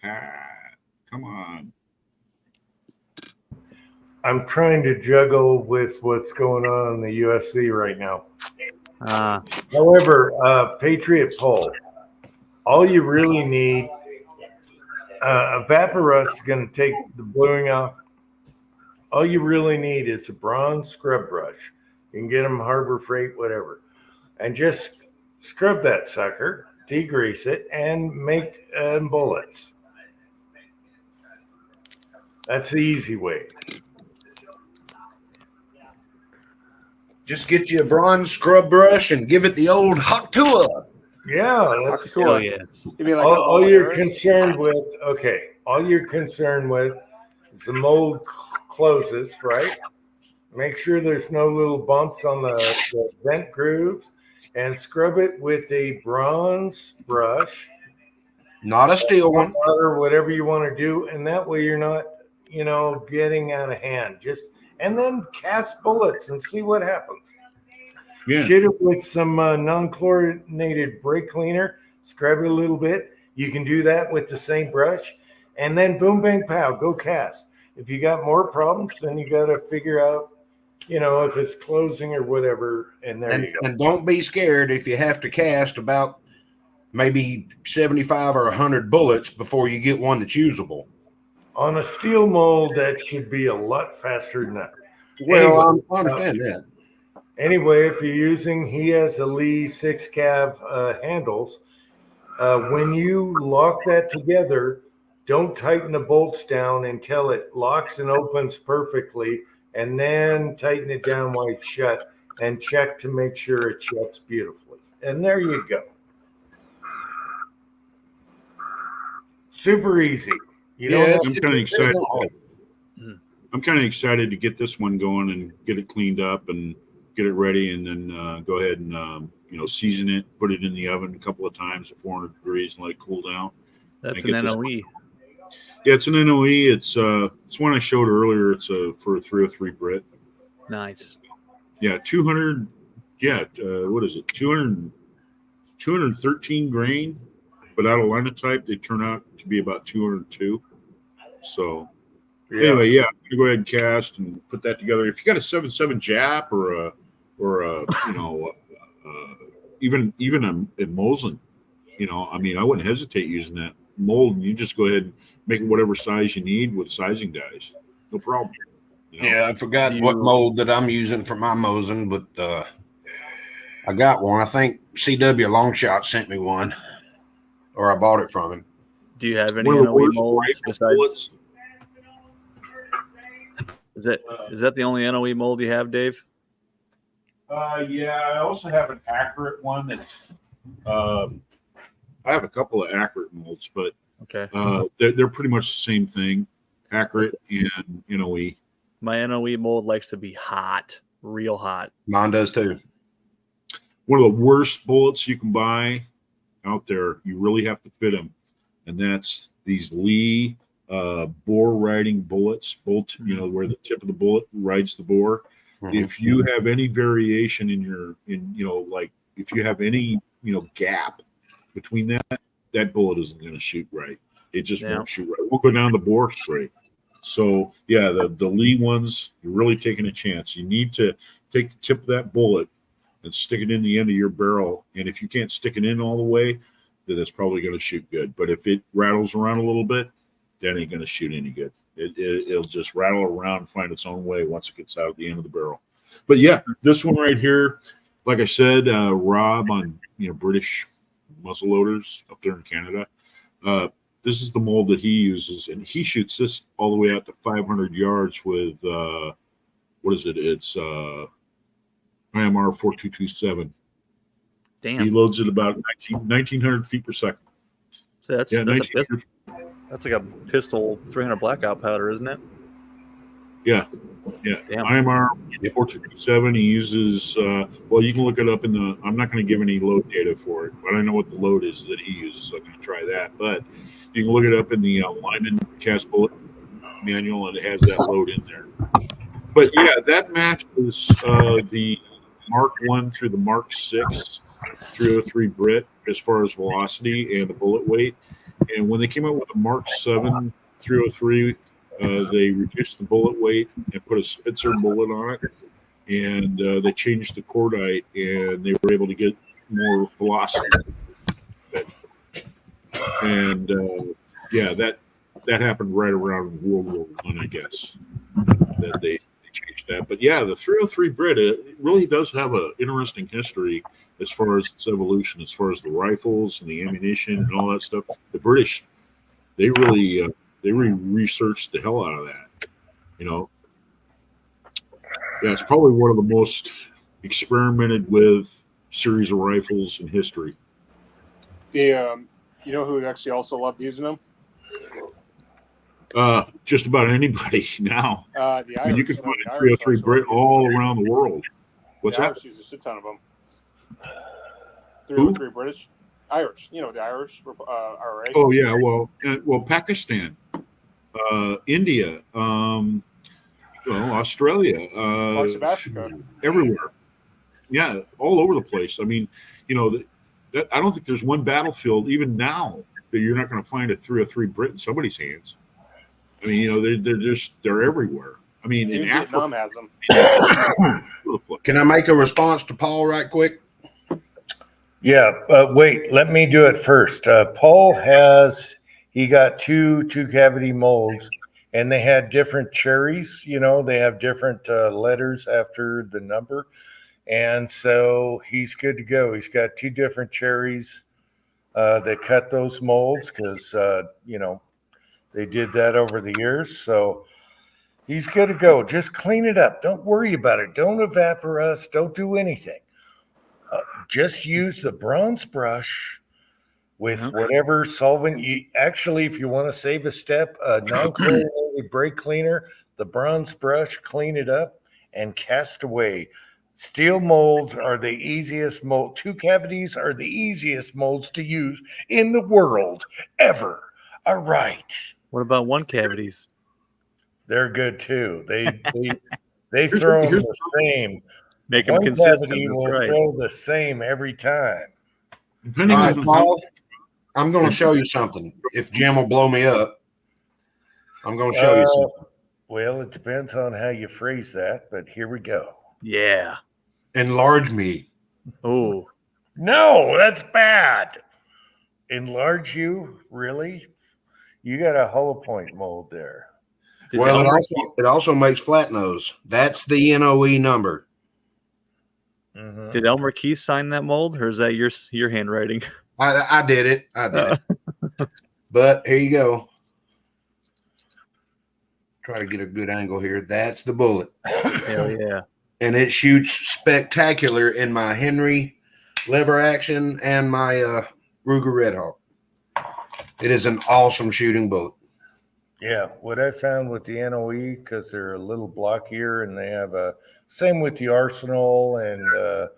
Pat, come on. I'm trying to juggle with what's going on in the USC right now. However, Patriot Pole, all you really need, a Vaporus is going to take the bluing off. All you really need is a bronze scrub brush. You can get them Harbor Freight, whatever, and just scrub that sucker, degrease it, and make bullets. That's the easy way. Just get you a bronze scrub brush and give it the old hot tour. Yeah, that's Oh yes. You mean like all you're concerned with. Okay, all you're concerned with is the mold closes, right? Make sure there's no little bumps on the vent grooves, and scrub it with a bronze brush, Not a steel one. or whatever you want to do, and that way you're not, getting out of hand. And then cast bullets and see what happens. Yeah. Shoot it with some non-chlorinated brake cleaner, scrub it a little bit. You can do that with the same brush, and then boom, bang, pow, go cast. If you got more problems, then you got to figure out, if it's closing or whatever, and there you go. And don't be scared if you have to cast about maybe 75 or 100 bullets before you get one that's usable. On a steel mold, that should be a lot faster than that. Well, I understand that. Anyway, if you're using, he has a Lee 6 cav handles. When you lock that together, don't tighten the bolts down until it locks and opens perfectly, and then tighten it down while it's shut, and check to make sure it shuts beautifully. And there you go. Super easy. You don't have I'm kind of excited. I'm kind of excited to get this one going and get it cleaned up and get it ready, and then go ahead and season it, put it in the oven a couple of times at 400 degrees and let it cool down. That's And an get this- NOE. Yeah, it's an NOE. It's one I showed earlier. It's for a 303 Brit. Nice. Yeah, 200. Yeah, what is it? 213 grain, but out of linotype, they turn out to be about 202. So anyway, yeah, I'm gonna go ahead and cast and put that together. If you got a 7.7 Jap or a even a Mosin, I wouldn't hesitate using that mold, and you just go ahead and make it whatever size you need with sizing dies. No problem. Yeah, I forgot what mold that I'm using for my Mosin, but I got one. I think CW Longshot sent me one, or I bought it from him. Do you have any One of the NOE worst molds rifle besides? bullets. Is that the only NOE mold you have, Dave? Yeah, I also have an accurate one that's. I have a couple of accurate molds, but Okay. they're pretty much the same thing, accurate and NOE. My NOE mold likes to be hot, real hot. Mine does too. One of the worst bullets you can buy out there, you really have to fit them, and that's these Lee bore riding bullets. Where the tip of the bullet rides the bore. Mm-hmm. If you have any variation like if you have any gap between that bullet isn't going to shoot right. It just won't shoot right. It won't go down the bore straight. So yeah, the Lee ones, you're really taking a chance. You need to take the tip of that bullet and stick it in the end of your barrel. And if you can't stick it in all the way, then it's probably going to shoot good. But if it rattles around a little bit, that ain't going to shoot any good. It'll just rattle around and find its own way once it gets out at the end of the barrel. But yeah, this one right here, like I said, Rob on British muzzle loaders up there in Canada. This is the mold that he uses, and he shoots this all the way out to 500 yards with what is it? It's IMR 4227. Damn. He loads it about 1900 feet per second. So that's Yeah, a pistol. That's like a pistol 300 blackout powder, isn't it? Yeah. Damn. IMR 4227. He uses. Well, you can look it up in the. I'm not going to give any load data for it, but I know what the load is that he uses, so I'm going to try that. But you can look it up in the Lyman cast bullet manual, and it has that load in there. But yeah, that matches the Mark 1 through the Mark 6 303 Brit as far as velocity and the bullet weight. And when they came out with the Mark 7 303, they reduced the bullet weight and put a Spitzer bullet on it, and they changed the cordite, and they were able to get more velocity. And yeah, that happened right around World War I, I guess, that they changed that. But yeah, the 303 Brit, it really does have an interesting history as far as its evolution, as far as the rifles and the ammunition and all that stuff. The British, they really researched the hell out of that. Yeah, it's probably one of the most experimented with series of rifles in history. You know who actually also loved using them? Just about anybody now. The Irish. You can find a 303 Brit all around the world. What's the that? Irish use a shit ton of them. 303 British. Irish. The Irish. RA. Oh yeah, well, Pakistan, India, Australia, Parts of Africa, everywhere. Yeah, all over the place. I mean, that I don't think there's one battlefield even now that you're not going to find a 303 Brit in somebody's hands. I mean, they're everywhere. I mean, even in Africa, Vietnam has them. Can I make a response to Paul right quick? Yeah, wait, let me do it first. Paul he got two cavity molds, and they had different cherries. They have different letters after the number. And so he's good to go. He's got two different cherries. They cut those molds because, they did that over the years. So he's good to go. Just clean it up. Don't worry about it. Don't evaporate. Don't do anything. Just use the bronze brush with whatever solvent. If you want to save a step, non-chlorinated brake cleaner, the bronze brush, clean it up and cast away. Steel molds are the easiest mold. Two cavities are the easiest molds to use in the world ever. All right. What about one cavities? They're good too. They throw them the same. Make them One consistent. cavity That's will right. throw the same every time. All right, Paul, I'm going to show you something. If Jim will blow me up, I'm going to show you something. Well, it depends on how you phrase that, but here we go. Yeah. Enlarge me. Oh. No, that's bad. Enlarge you? Really? You got a hollow point mold there. Well, it also makes flat nose. That's the NOE number. Mm-hmm. Did Elmer Keys sign that mold, or is that your handwriting? I did it. I did it. But here you go. Try to get a good angle here. That's the bullet. Hell yeah. And it shoots spectacular in my Henry lever action and my Ruger Red Hawk. It is an awesome shooting bullet. Yeah, what I found with the NOE, because they're a little blockier and they have a, same with the Arsenal and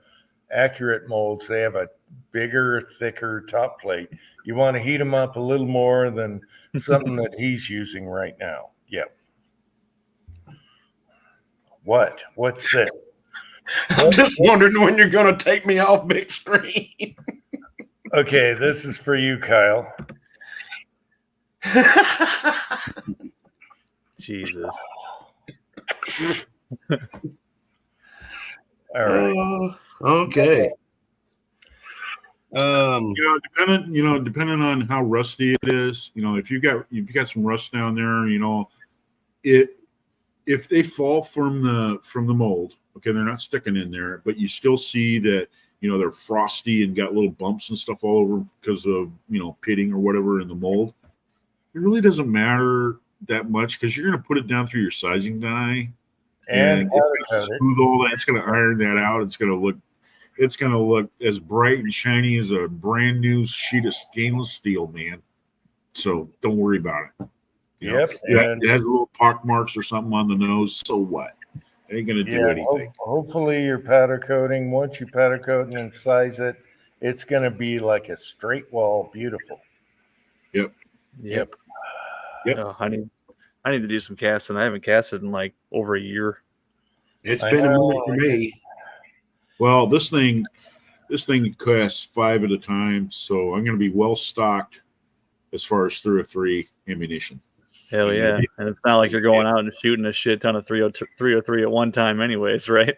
Accurate molds, they have a bigger, thicker top plate. You want to heat them up a little more than something that he's using right now. Yep. What? What's this? I'm just wondering when you're going to take me off big screen. Okay, this is for you, Kyle. Jesus. All right. Okay. Depending on how rusty it is, if you got some rust down there, if they fall from the mold, okay, they're not sticking in there, but you still see that they're frosty and got little bumps and stuff all over because of pitting or whatever in the mold. It really doesn't matter that much because you're going to put it down through your sizing die, and it's going to smooth all that. It's going to iron that out. It's going to look as bright and shiny as a brand new sheet of stainless steel, man. So don't worry about it. It has little pock marks or something on the nose. So what? It ain't going to do anything. Hopefully your powder coating, once you powder coat and size it, it's going to be like a straight wall. Beautiful. Yep. Oh, I need to do some casting. I haven't casted in like over a year. It's been a minute for me. Well, this thing costs 5 at a time, so I'm going to be well stocked as far as 303 ammunition. Hell yeah. And it's not like you're going out and shooting a shit ton of 303 at one time anyways, right?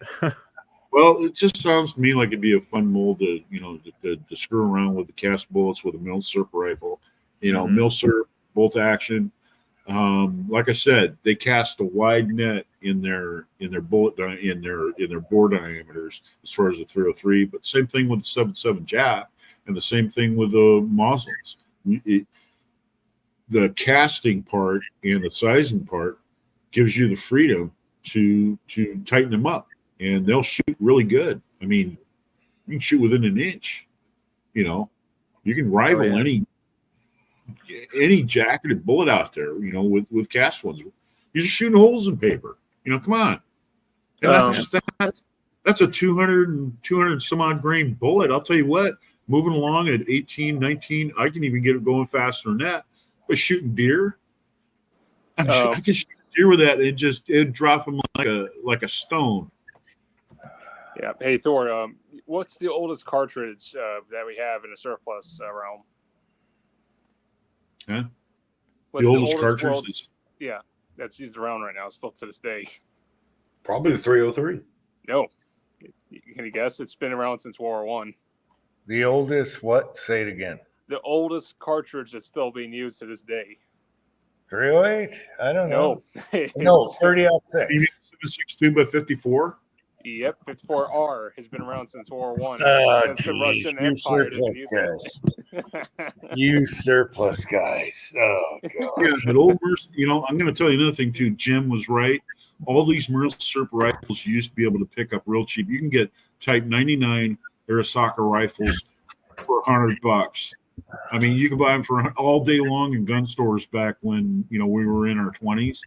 Well, it just sounds to me like it'd be a fun mold to screw around with the cast bullets with a Milsurp rifle. Milsurp, bolt action. Like I said, they cast a wide net in their bullet in their bore diameters as far as the 303. But same thing with the 7.7 Jap, and the same thing with the Moslins. The casting part and the sizing part gives you the freedom to tighten them up, and they'll shoot really good. I mean, you can shoot within an inch. You can rival any jacketed bullet out there. With cast ones, you're just shooting holes in paper. Come on. And not just that. That's a 200 some odd grain bullet. I'll tell you what. Moving along at 18, 19, I can even get it going faster than that. But shooting deer, I can shoot deer with that. It'd drop them like a stone. Yeah. Hey Thor, what's the oldest cartridge that we have in a surplus realm? Huh? What's the oldest cartridge? That's used around right now, still to this day. Probably the 303. No. Can you guess? It's been around since World War I. The oldest what? Say it again. The oldest cartridge that's still being used to this day. 308? I don't know. No, 30-06. 7.62 x 54. Yep, 54R has been around since World War I. Oh, Since the Russian Empire didn't use it. You surplus guys. Oh, God. Yeah, but old I'm going to tell you another thing, too. Jim was right. All these Milsurp rifles you used to be able to pick up real cheap. You can get Type 99 Arisaka rifles for $100. I mean, you can buy them for all day long in gun stores back when, we were in our 20s.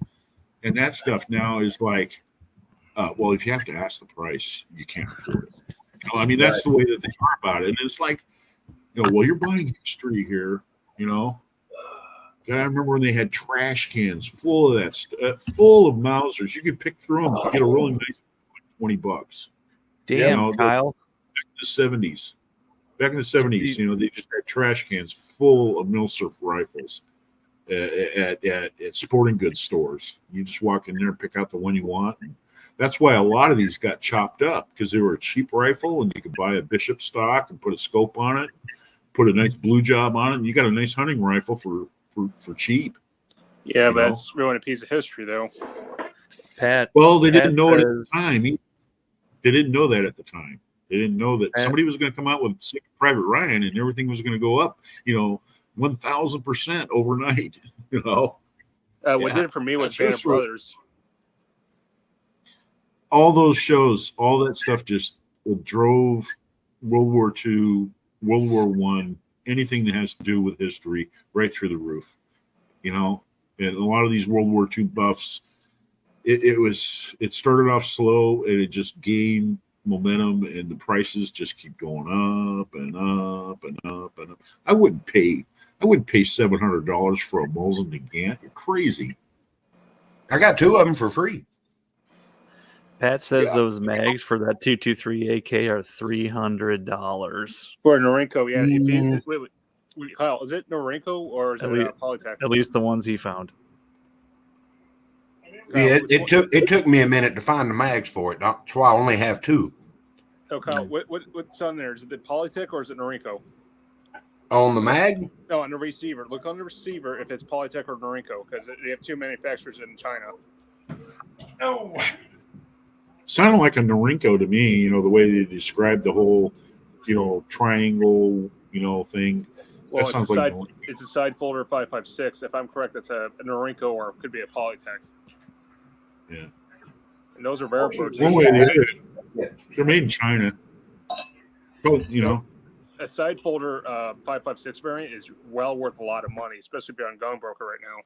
And that stuff now is like, well, if you have to ask the price, you can't afford it. That's the way that they are about it. And it's like, well, you're buying history here, God, I remember when they had trash cans full of that full of Mausers. You could pick through them and get a really nice $20. Damn, Kyle. Back in the 70s, they just had trash cans full of Milsurp rifles at sporting goods stores. You just walk in there and pick out the one you want. That's why a lot of these got chopped up, because they were a cheap rifle and you could buy a Bishop stock and put a scope on it, put a nice blue job on it, and you got a nice hunting rifle for cheap. Yeah, but that's ruining a piece of history, though. Pat. Well, they didn't know it at the time. They didn't know that at the time. They didn't know that somebody was going to come out with Private Ryan and everything was going to go up, 1000% overnight. You know, What Yeah, did it for me was that's Band just of Brothers. all those shows, all that stuff just drove World War II, World War One, anything that has to do with history right through the roof. You know, and a lot of these World War II buffs, it started off slow and it just gained momentum, and the prices just keep going up and up and up and up. I wouldn't pay $700 for a Mosin Nagant. You're crazy. I got 2 of them for free. Pat says Yeah. those mags for that 223 AK are $300. For Norinco, yeah. Mm. Wait, Kyle, is it Norinco or is At it least- Polytech? At least the ones he found. Kyle, Yeah, which one- it took me a minute to find the mags for it. That's why I only have 2 Oh, Kyle, what's on there? Is it the Polytech or is it Norinco? on the mag. No, on the receiver. Look on the receiver if it's Polytech or Norinco because they have 2 manufacturers in China. Oh, Sounded like a Norinco to me, you know, the way they described the whole, you know, triangle, you know, thing. Well, That sounds like Norinco. it's a side folder 5.56. If I'm correct, that's a Norinco or it could be a Polytech. Yeah. And those are rare birds. One way or the other, they're made in China. But, you know, A side folder 5.56 variant is well worth a lot of money, especially if you're on Gun Broker right now.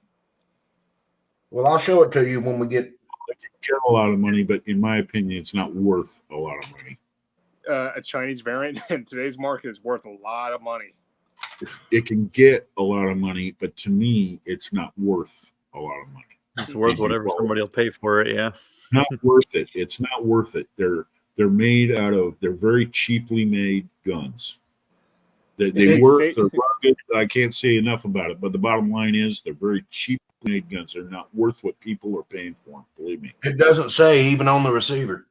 well, I'll show it to you when we get. get a lot of money, but in my opinion, it's not worth a lot of money. A Chinese variant in today's market is worth a lot of money. It can get a lot of money, but to me, it's not worth a lot of money. It's worth whatever somebody will pay for it. Yeah. Not worth it. It's not worth it. They're made out of. They're very cheaply made guns. They work. They're rugged. I can't say enough about it. But the bottom line is, they're very cheaply made guns. They're not worth what people are paying for them. Believe me. It doesn't say even on the receiver.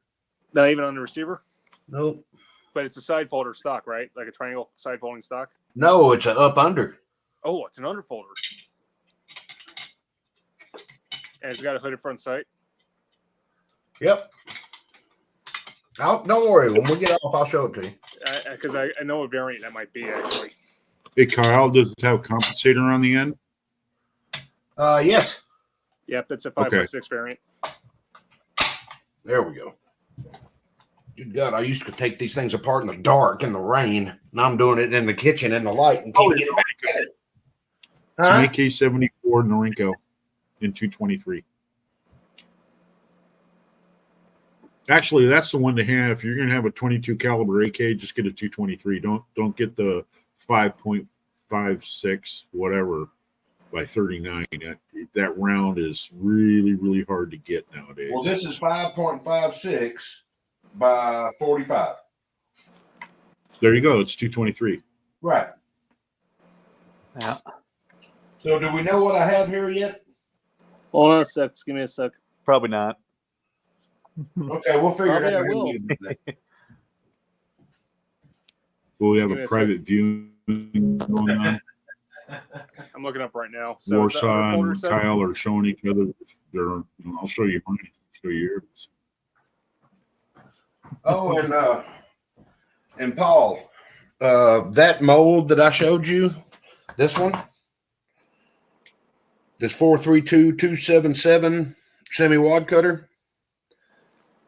Not even on the receiver, Nope. but it's a side folder stock, right? Like a triangle side folding stock. No, it's a up under. Oh, it's an underfolder. And it's got a hooded front sight. Yep. Don't worry. When we get off, I'll show it to you. Because I know a variant that might be actually. Hey, Kyle, does it have a compensator on the end? Yes. Yep, that's a 5.6 variant. There we go. Good God, I used to take these things apart in the dark in the rain. Now I'm doing it in the kitchen in the light and can't get back at it. It's Huh? an AK-74 Norinco in 223. Actually, that's the one to have. If you're going to have a 22 caliber AK, just get a 223. Don't get the 5.56 whatever by 39. That round is really, really hard to get nowadays. Well, this is 5.56 by 45. There you go. It's 223. Right. Yeah. So do we know what I have here yet? Hold on a sec. Just give me a sec. Probably not. Okay, we'll figure Probably it out. I will. Will we have Give me a a private viewing going on? I'm looking up right now. So is that Warsaw underfolder and set? Kyle are showing each other. I'll show you mine. Show you yours. Oh, and Paul, that mold that I showed you, this one, this 432-277 semi wad cutter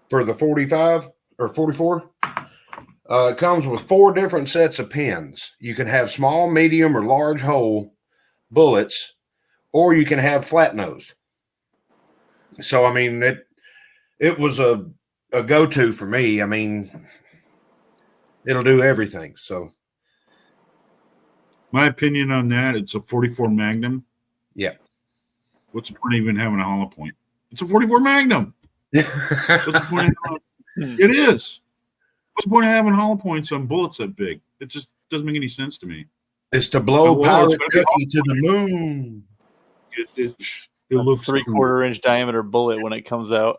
for the 45 or 44. It comes with 4 different sets of pins. You can have small, medium, or large hole bullets, or you can have flat nosed. So I mean, it was a go-to for me. I mean, it'll do everything. So My opinion on that, it's a 44 Magnum. yeah. What's the point of even having a hollow point? It's a 44 Magnum. What's the point of it is. What's the point of having hollow points on bullets that big? It just doesn't make any sense to me. It's to blow Well, it's Pirate gonna be Cookie to the moon. It looks 3/4 inch diameter bullet when it comes out.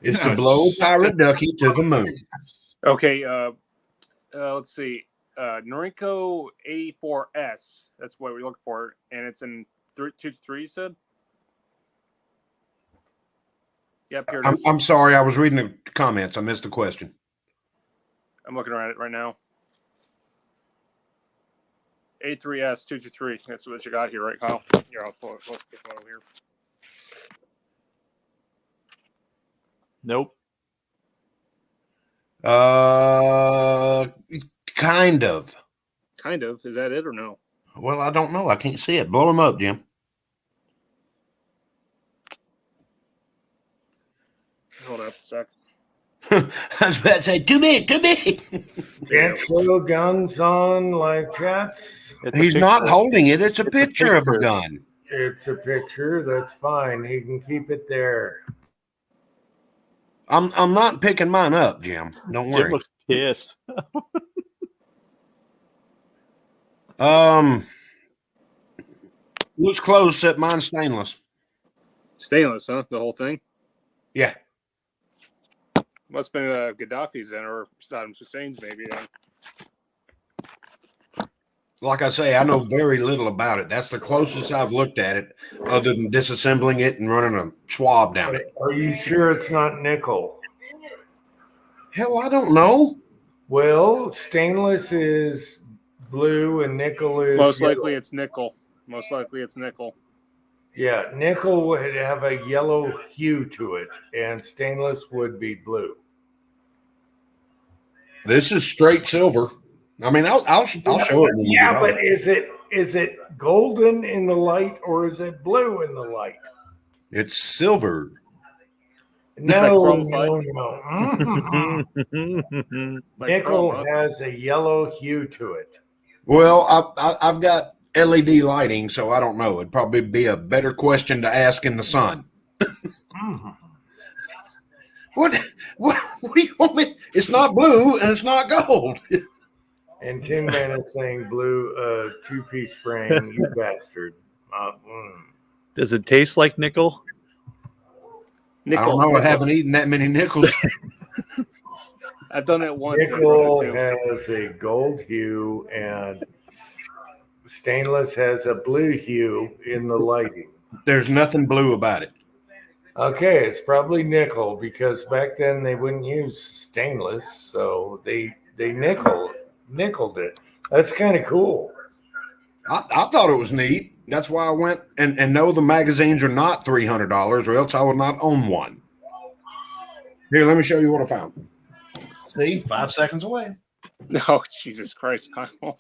It's Yeah, to blow it's- Pirate Ducky to the moon. Okay, let's see. Norinco 84S. That's what we're looking for, and it's in 223. You said. Yep, here it is. I'm sorry, I was reading the comments. I missed the question. I'm looking at it right now. A3S223. That's what you got here, right, Kyle? Here, I'll pull it. Let's get one over here. Nope. Kind of. Kind of. Is that it or no? Well, I don't know. I can't see it. Blow him up, Jim. Hold up a sec. I was about to say, too big. Can't show guns on live chats. It's a He's not picture. holding it. It's a picture of a picture. gun. It's a picture. That's fine. He can keep it there. I'm not picking mine up, Jim. Don't Jim worry. looks pissed. Looks close, except mine's stainless. Stainless, huh? The whole thing? Yeah. Must have been Gaddafi's then, or Saddam Hussein's maybe. Then. Like I say, I know very little about it. That's the closest I've looked at it, other than disassembling it and running a swab down it. Are you sure it's not nickel? Hell, I don't know. Well, stainless is blue and nickel is Most yellow. likely it's nickel. Most likely it's nickel. Yeah, nickel would have a yellow hue to it, and stainless would be blue. This is straight silver. I mean, I'll show it. When you Yeah, get but home. is it golden in the light or is it blue in the light? It's silver. No, chrome no, no. Mhm. Like Nickel chrome, huh? has a yellow hue to it. Well, I've got LED lighting, so I don't know. It'd probably be a better question to ask in the sun. Mhm. What do you want me? It's not blue and it's not gold. And Tin Man is saying blue, two-piece frame, you bastard. Does it taste like nickel? I don't know. I haven't eaten that many nickels. I've done it once. Nickel has a gold hue and stainless has a blue hue in the lighting. There's nothing blue about it. Okay, it's probably nickel because back then they wouldn't use stainless, so they nickeled it. That's kind of cool. I thought it was neat. That's why I went and know the magazines are not $300, or else I would not own one. Here, let me show you what I found. See, 5 seconds away. Oh, Jesus Christ, Kyle.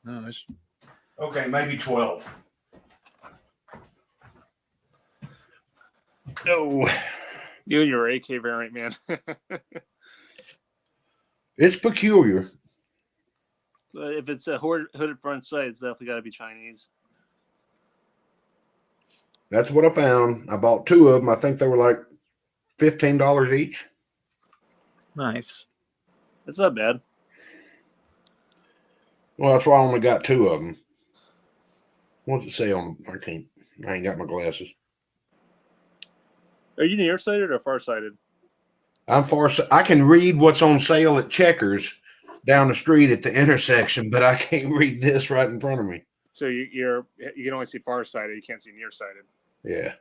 No, Okay, maybe 12. No, You and your AK variant, man. it's peculiar. If it's a hooded front sight, it's definitely got to be Chinese. That's what I found. I bought 2 of them. I think they were like $15 each. nice. It's not bad. Well, that's why I only got 2 of them. What's it say on? I ain't got my glasses. Are you nearsighted or farsighted? I'm far. I can read what's on sale at Checkers down the street at the intersection, but I can't read this right in front of me. So you can only see farsighted. You can't see nearsighted. Yeah.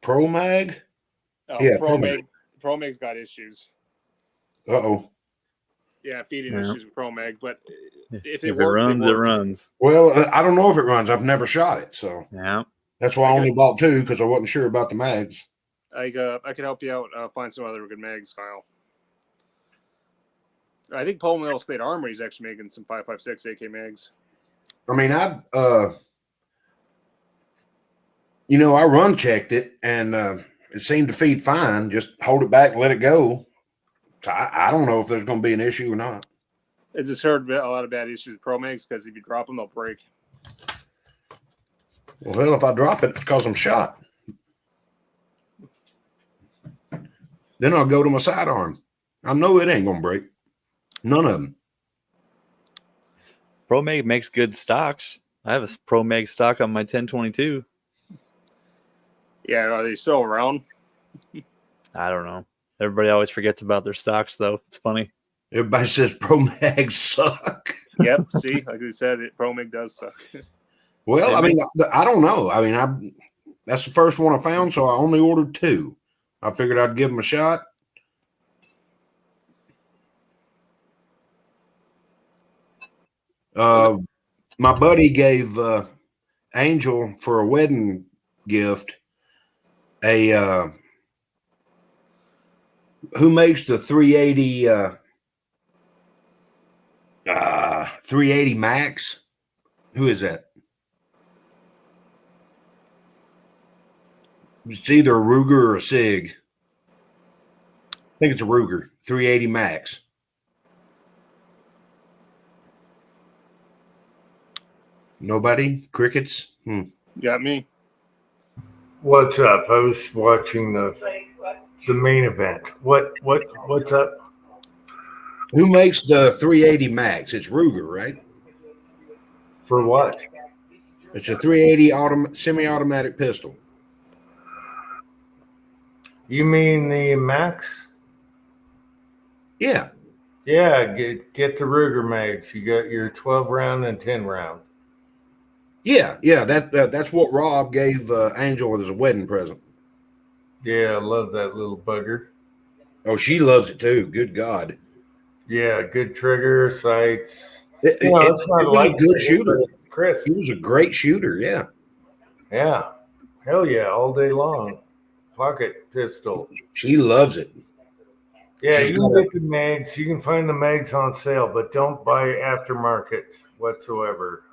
Pro Mag? Oh, Yeah, Pro Mag's got issues. Uh-oh. Yeah, feeding Yeah. issues with Pro Mag, but if If it works, runs, it runs. Well, I don't know if it runs. I've never shot it, so Yeah. that's why I only bought 2 because I wasn't sure about the mags. I could help you out. Find some other good mags, Kyle. I think Paul Middle State Armory is actually making some 5.56 AK mags. I mean, I run checked it and it seemed to feed fine. Just hold it back and let it go. So I don't know if there's going to be an issue or not. I just heard a lot of bad issues with Pro Mags because if you drop them, they'll break. Well, hell, if I drop it, it's because I'm shot. Then I'll go to my sidearm. I know it ain't going to break. None of them. Pro Mag makes good stocks. I have a Pro Mag stock on my 1022. Yeah, are they still around? I don't know. Everybody always forgets about their stocks, though. It's funny. Everybody says Pro Mags suck. Yep. See, like we said, Pro Mag does suck. Well, I mean, I don't know. I mean, That's the first one I found, so I only ordered 2. I figured I'd give them a shot. My buddy gave Angel for a wedding gift a who makes the 380 380 Max? Who is that? It's either a Ruger or a Sig. I think it's a Ruger 380 Max. Nobody? Crickets? Got me. What's up? I was watching the main event. What's up? Who makes the 380 Max? It's Ruger, right? For what? It's a 380 semi-automatic pistol. You mean the Max? Yeah. Yeah, get the Ruger mags. You got your 12 round and 10 round. Yeah. That's what Rob gave Angel as a wedding present. Yeah, I love that little bugger. Oh, she loves it too. Good God. Yeah, good trigger, sights. It was a good shooter. Chris. He was a great shooter, yeah. Yeah. Hell yeah, all day long. Pocket pistol. She loves it. Yeah, She's you can got get the mags. You can find the mags on sale, but don't buy aftermarket whatsoever.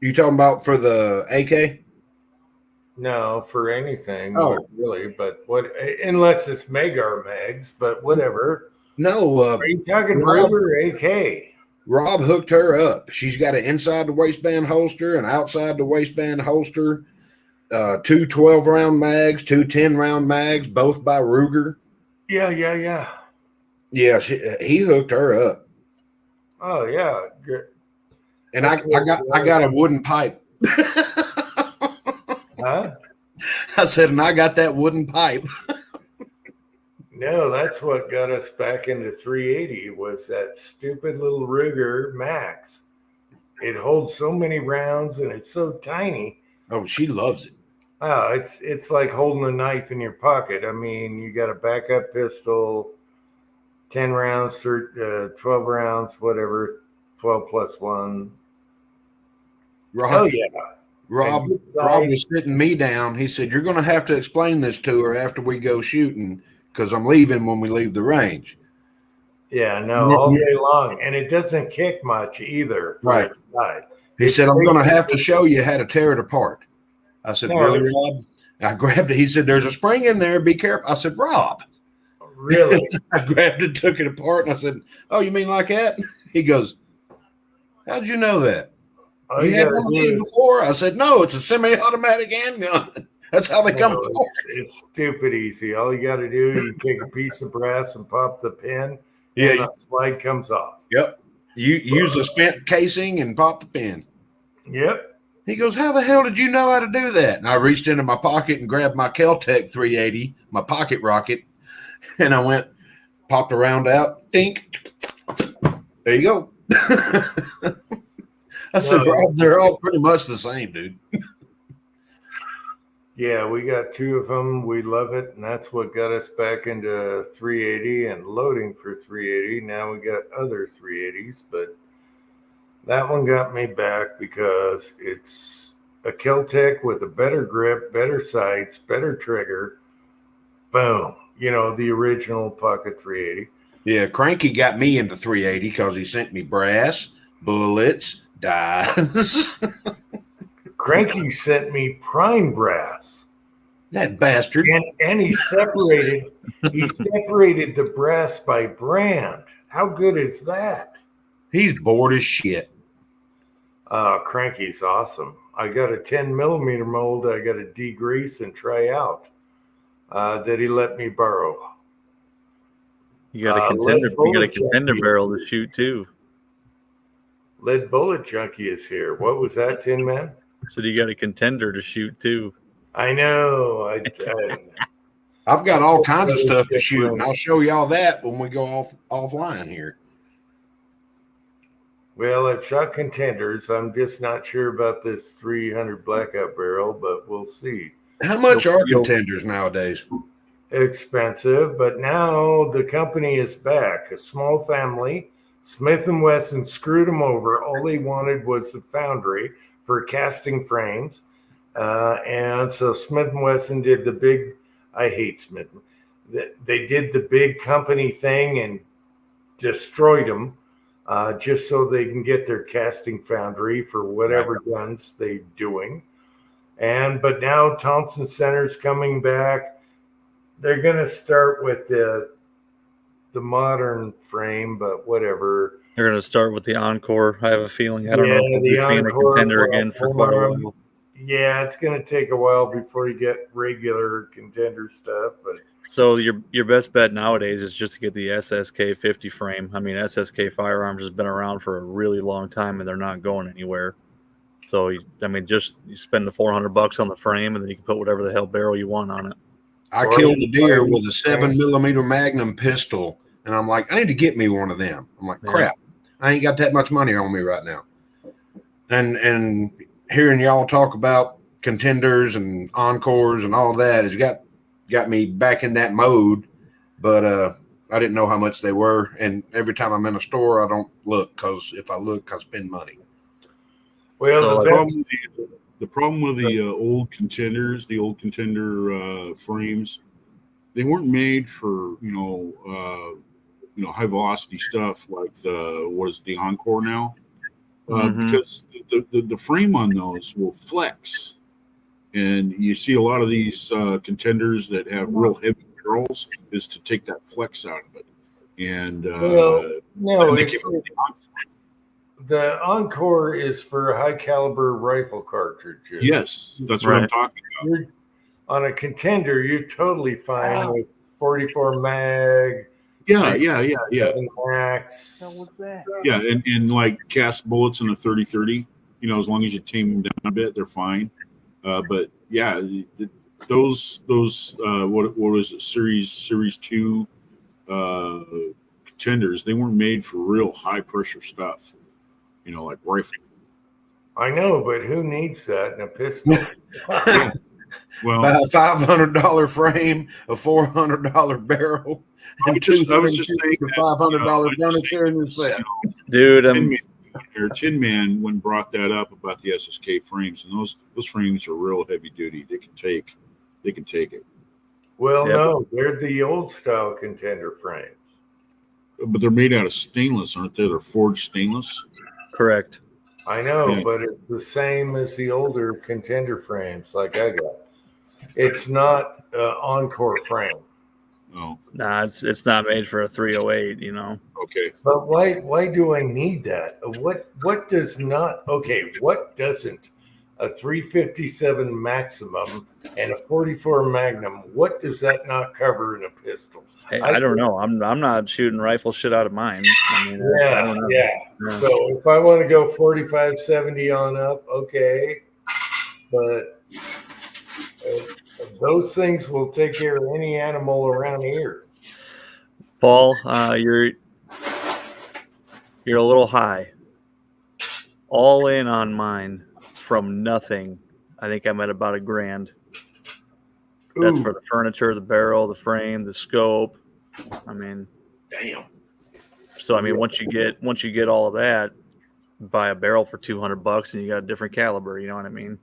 You talking about for the AK? No, for anything, Oh. really. But what? Unless it's Magar mags, but whatever. No. Are you talking Rob- Ruger or AK? Rob hooked her up. She's got an inside the waistband holster and outside the waistband holster. 2 12-round mags, 2 10-round mags, both by Ruger. Yeah. Yeah, he hooked her up. Oh yeah. Good. And I got a wooden pipe. Huh? I said, and I got that wooden pipe. No, that's what got us back into 380 was that stupid little Ruger Max. It holds so many rounds and it's so tiny. Oh, she loves it. Oh, it's like holding a knife in your pocket. I mean, you got a backup pistol, 10 rounds, 12 rounds, whatever, 12 plus 1. Hell yeah. Rob was sitting me down. He said, "You're going to have to explain this to her after we go shooting because I'm leaving when we leave the range." Yeah, no, all day long. And it doesn't kick much either for Right. its size. He said, "I'm going to have to show you how to tear it apart." I said, No, "Really, it's- Rob?" I grabbed it. He said, "There's a spring in there. Be careful." I said, "Rob." Really? I grabbed it, took it apart, and I said, "Oh, you mean like that?" He goes, "How'd you know that? All You had gotta one of do these is- before?" I said, "No, it's a semi-automatic handgun. That's how they come No, apart." it's stupid easy. All you got to do, you take a piece of brass and pop the pin, Yeah, and the slide comes off. Yep. You use a spent casing and pop the pin. Yep. He goes, "How the hell did you know how to do that?" And I reached into my pocket and grabbed my Kel-Tec 380, my pocket rocket, and I went, popped a round out, dink. There you go. I said, No. "Rob, they're all pretty much the same, dude." Yeah, we got 2 of them. We love it, and that's what got us back into 380 and loading for 380. Now we got other 380s, but that one got me back because it's a Kel-Tec with a better grip, better sights, better trigger. Boom. You know, the original Pocket 380. Yeah, Cranky got me into 380 because he sent me brass, bullets, dies. Cranky sent me prime brass. That bastard. And he separated the brass by brand. How good is that? He's bored as shit. Cranky's awesome. I got a 10 millimeter mold I got to degrease and try out that he let me borrow. You got a contender. lead You got a bullet contender junkie. barrel to shoot too. Lead Bullet Junkie is here. What was that, Tin Man? So you got a contender to shoot too. I know. I've got all kinds of stuff to shoot, and I'll show y'all that when we go offline here. Well, I've shot contenders. I'm just not sure about this 300 blackout barrel, but we'll see. How much are You'll- contenders nowadays? Expensive, but now the company is back. A small family. Smith and Wesson screwed them over. All they wanted was the foundry for casting frames, and so Smith and Wesson did the big. I hate Smith. They did the big company thing and destroyed them, just so they can get their casting foundry for whatever guns they're doing. But now Thompson Center's coming back. They're going to start with the modern frame, but whatever. They're going to start with the Encore. I have a feeling. I don't know Yeah, if we'll the be seeing a Encore contender again for quite a platform. while. Yeah, it's going to take a while before you get regular contender stuff, but So your best bet nowadays is just to get the SSK 50 frame. I mean, SSK Firearms has been around for a really long time, and they're not going anywhere. So you spend the $400 on the frame, and then you can put whatever the hell barrel you want on it. I killed a deer with a 7mm Magnum pistol, and I'm like, I need to get me one of them. I'm like, crap, I ain't got that much money on me right now. And hearing y'all talk about contenders and encores and all that has got me back in that mode. But I didn't know how much they were, and every time I'm in a store, I don't look, because if I look, I spend money. well, So, The problem with the old contenders, the old contender frames, they weren't made for high velocity stuff like the Encore now, because the frame on those will flex, and you see a lot of these contenders that have real heavy barrels is to take that flex out of it, and no, and the Encore is for high caliber rifle cartridges. yes, that's what I'm talking about. You're, on a contender, you're totally fine with 44 mag. Yeah. Max. Yeah, and like cast bullets in a 30-30, as long as you tame them down a bit, they're fine. But yeah, those what was it, series 2 contenders, they weren't made for real high pressure stuff, like rifle. I know, but who needs that in a pistol? Well, Buy a $500 frame, a $400 barrel, and I was just saying $500 furniture in your set. Dude, Tin Man when brought that up about the SSK frames, and those frames are real heavy duty. They can take it. Well, Yep. no, they're the old style contender frames. But they're made out of stainless, aren't they? They're forged stainless. correct. I know, Yeah. but it's the same as the older contender frames like I got. It's not Encore frame. Oh, Nah, it's not made for a 308, okay. But why do I need that? What does not? Okay, what doesn't? A 357 Maximum and a 44 Magnum. What does that not cover in a pistol? Hey, I don't know. I'm not shooting rifle shit out of mine. I mean, I don't know. Yeah. So if I want to go 45-70 on up, okay. But those things will take care of any animal around here. Paul, you're a little high. All in on mine from nothing. I think I'm at about $1,000. That's Ooh. for the furniture, the barrel, the frame, the scope. I mean, Damn. so I mean, once you get all of that, buy a barrel for $200 and you got a different caliber. You know what I mean?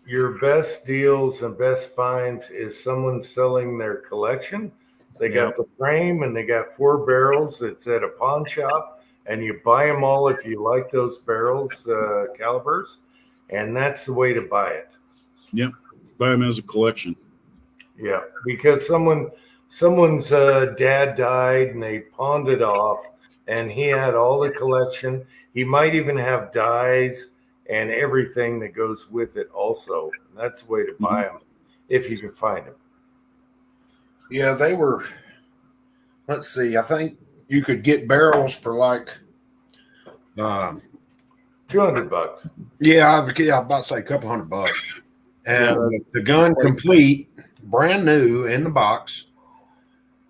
Your best deals and best finds is someone selling their collection. They got the frame and they got 4 barrels. It's at a pawn shop, and you buy them all if you like those barrels, calibers, and that's the way to buy it. Yep. Buy them as a collection. Yeah, because someone's dad died and they pawned it off, and he had all the collection. He might even have dies and everything that goes with it also. And that's the way to buy them if you can find them. Yeah, they were. Let's see. I think you could get barrels for like, $200. yeah, I was about to say a couple $100, and the gun complete, brand new in the box,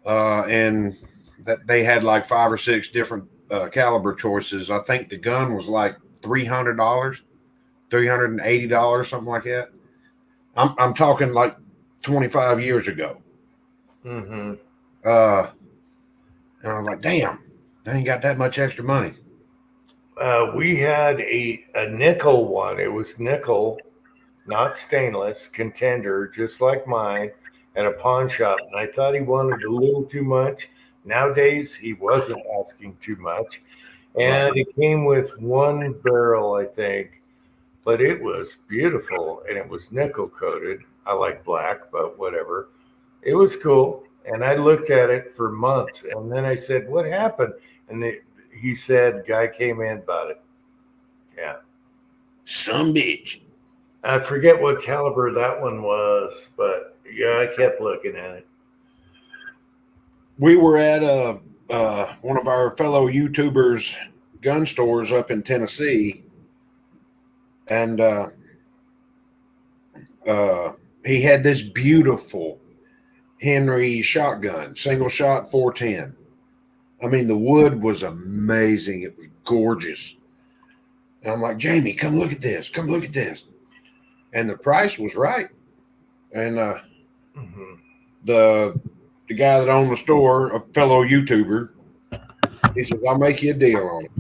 and that they had like 5 or 6 different caliber choices. I think the gun was like $300, $380, something like that. I'm talking like 25 years ago. Mm-hmm. And I was like, damn, I ain't got that much extra money. We had a nickel one. It was nickel, not stainless, contender, just like mine, at a pawn shop. And I thought he wanted a little too much. Nowadays, he wasn't asking too much. And it came with one barrel, I think, but it was beautiful and it was nickel coated. I like black, but whatever. It was cool. And I looked at it for months. And then I said, what happened? And he said, guy came in, bought it. Yeah. Some bitch. I forget what caliber that one was, but yeah, I kept looking at it. We were at one of our fellow YouTubers' gun stores up in Tennessee, and he had this beautiful Henry shotgun, single shot 410. I mean, the wood was amazing. It was gorgeous. And I'm like, Jamie, come look at this. Come look at this. And the price was right. And the guy that owned the store, a fellow YouTuber, he said, I'll make you a deal on it.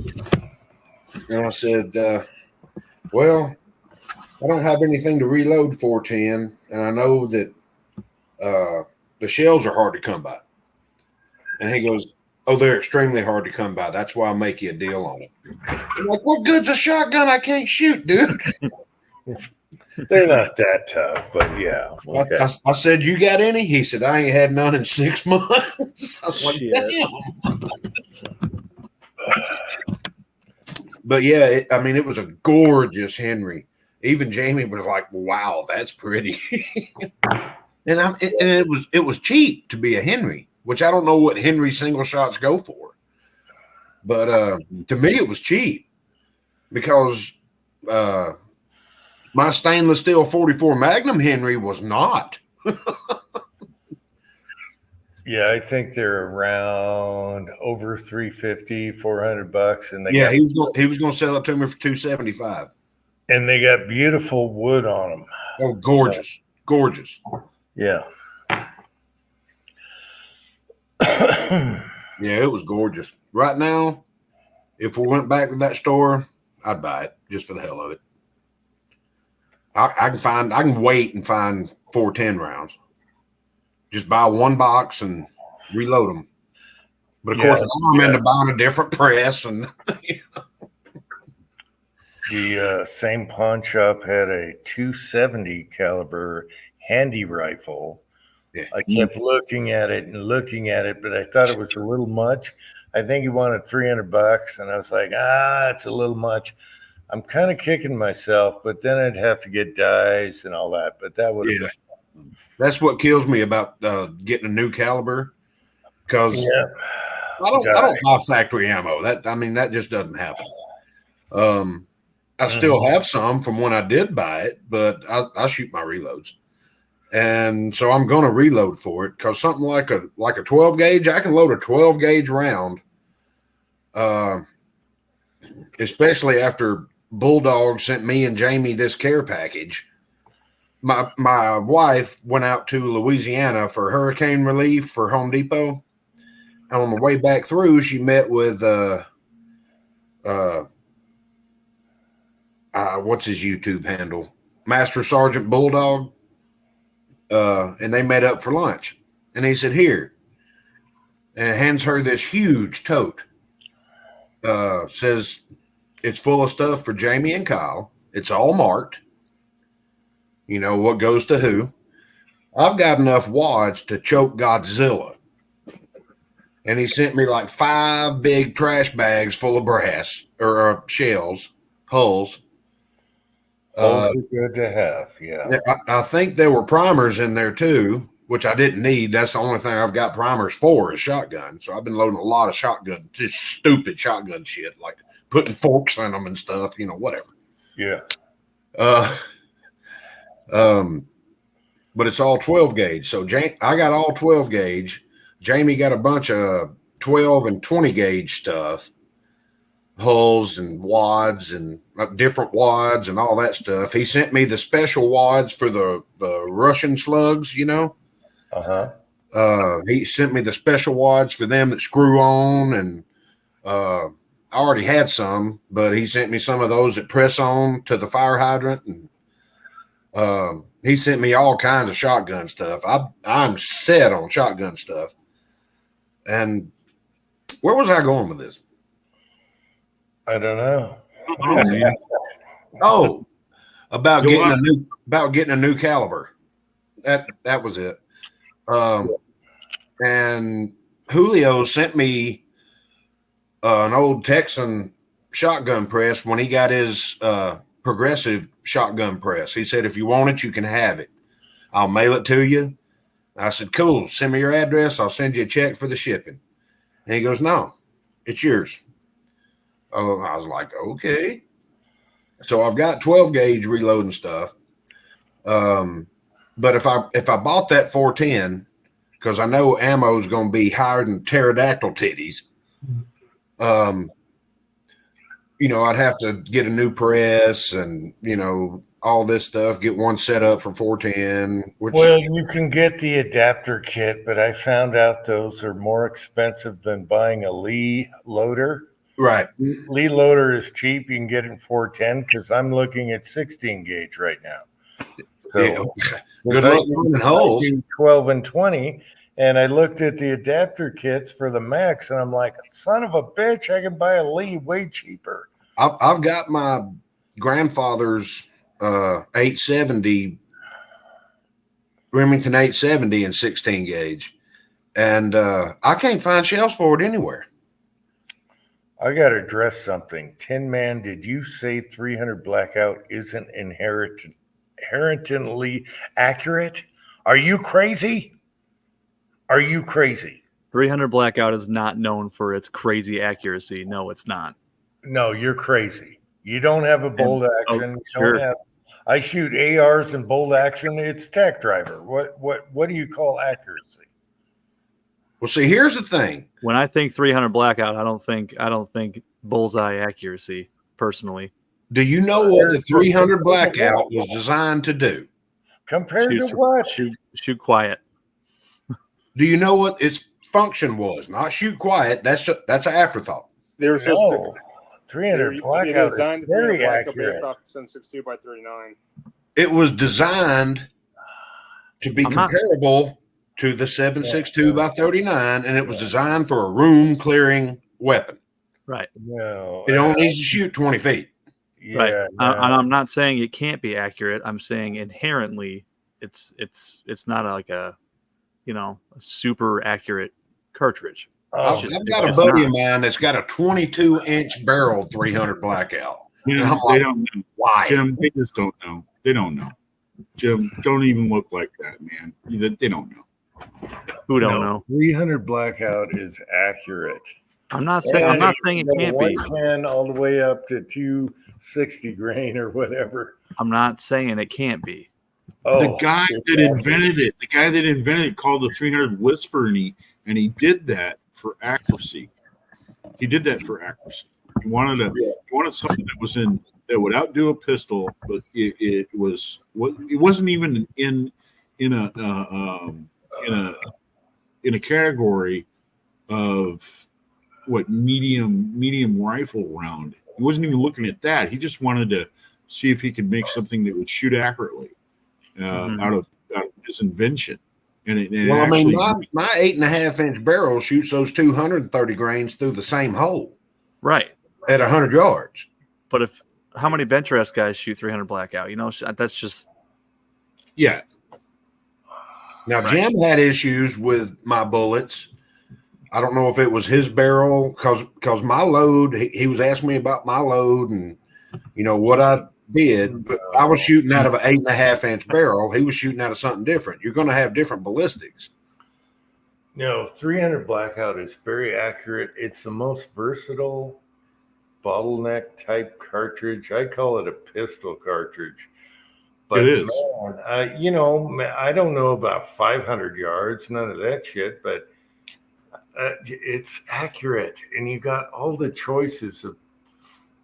And I said, well, I don't have anything to reload 410, and I know that the shells are hard to come by. And he goes, oh, they're extremely hard to come by. That's why I'll make you a deal on it. I'm like, what good's a shotgun I can't shoot, dude? They're not that tough, but yeah. Okay. I said, you got any? He said, I ain't had none in 6 months. I was like, damn. But yeah, it was a gorgeous Henry. Even Jamie was like, wow, that's pretty. And it was cheap to be a Henry, which I don't know what Henry single shots go for. But to me, it was cheap because my stainless steel 44 Magnum Henry was not. Yeah, I think they're around over $350, $400, and he was going to sell it to me for $275. And they got beautiful wood on them. Oh, gorgeous, gorgeous. Yeah. Yeah, it was gorgeous. Right now, if we went back to that store, I'd buy it just for the hell of it. I can wait and find 410 rounds. Just buy one box and reload them. But of course, I'm into buying a different press. And the same pawn shop had a 270 caliber handy rifle. Yeah. I kept looking at it, but I thought it was a little much. I think he wanted $300, and I was like, it's a little much. I'm kind of kicking myself, but then I'd have to get dies and all that. But that would have been. That's what kills me about getting a new caliber, because I don't buy factory ammo. That just doesn't happen. I still have some from when I did buy it, but I shoot my reloads, and so I'm going to reload for it, because something like a 12 gauge, I can load a 12 gauge round, especially after Bulldog sent me and Jamie this care package. My wife went out to Louisiana for hurricane relief for Home Depot. And on the way back through, she met with what's his YouTube handle? Master Sergeant Bulldog. And they met up for lunch. And he said, here. And hands her this huge tote. Says it's full of stuff for Jamie and Kyle. It's all marked. You know what goes to who. I've got enough wads to choke Godzilla. And he sent me like 5 big trash bags full of brass or shells, hulls. Those are good to have, yeah. I think there were primers in there too, which I didn't need. That's the only thing I've got primers for is shotgun. So I've been loading a lot of shotgun, just stupid shotgun shit, like putting forks in them and stuff, whatever. Yeah. But it's all 12 gauge. So I got all 12 gauge. Jamie got a bunch of 12 and 20 gauge stuff. hulls and wads and different wads and all that stuff. He sent me the special wads for the Russian slugs, you know. He sent me the special wads for them that screw on, and I already had some, but he sent me some of those that press on to the fire hydrant, and he sent me all kinds of shotgun stuff. I'm set on shotgun stuff. And where was I going with this? I don't know. Oh, about getting a new caliber. That was it. And Julio sent me an old Texan shotgun press when he got his progressive shotgun press. He said, if you want it, you can have it. I'll mail it to you. I said, cool. Send me your address. I'll send you a check for the shipping. And he goes, no, it's yours. Oh, I was like, okay. So I've got 12 gauge reloading stuff. But if I bought that 410, because I know ammo is going to be higher than pterodactyl titties, you know, I'd have to get a new press and, you know, all this stuff, get one set up for 410. Well, you can get the adapter kit, but I found out those are more expensive than buying a Lee loader. Right. Lee loader is cheap. You can get it in 410 because I'm looking at 16 gauge right now. So yeah. Good luck running holes. 12 and 20. And I looked at the adapter kits for the Max, and I'm like, son of a bitch, I can buy a Lee way cheaper. I've got my grandfather's 870 Remington 870 in 16 gauge, and I can't find shells for it anywhere. I got to address something. Tin Man, did you say 300 Blackout isn't inherently accurate? Are you crazy? Are you crazy? 300 Blackout is not known for its crazy accuracy. No, it's not. No, you're crazy. You don't have a bolt action. Sure. I shoot ARs and bolt action. It's tech driver. What do you call accuracy? Well, see, here's the thing. When I think 300 Blackout, I don't think bullseye accuracy personally. Do you know what the 300 Blackout was designed to do? Compared to what? Shoot quiet. Do you know what its function was? Not shoot quiet. That's an afterthought. They were so 300 Blackout is very accurate. Based off the 7.62 by 39. It was designed to be comparable to the 7.62 by 39, and it was designed for a room clearing weapon. Right. No, it only needs to shoot 20 feet. Yeah, right. No. And I'm not saying it can't be accurate. I'm saying inherently, it's not like a super accurate cartridge. I've got a buddy of mine that's got a 22-inch barrel 300 Blackout. They don't know. Why? Jim, they just don't know. They don't know. Jim, don't even look like that, man. They don't know. Who don't know? 300 Blackout is accurate. I'm not saying it can't be. 110 all the way up to 260 grain or whatever. I'm not saying it can't be. The guy that invented it called the 300 Whisper, and he did that for accuracy. He did that for accuracy. He wanted something that would outdo a pistol, but it wasn't even in a category of what medium rifle round. He wasn't even looking at that. He just wanted to see if he could make something that would shoot accurately out of his invention. And my 8.5-inch barrel shoots those 230 grains through the same hole, right, at 100 yards. But how many bench rest guys shoot 300 Blackout? That's just yeah. Now right. Jim had issues with my bullets. I don't know if it was his barrel because my load. He was asking me about my load and what I did, but I was shooting out of an 8.5-inch barrel. He was shooting out of something different. You're going to have different ballistics. 300 Blackout is very accurate. It's the most versatile bottleneck type cartridge. I call it a pistol cartridge. But it is. Man, I don't know about 500 yards, none of that shit, but it's accurate. And you got all the choices of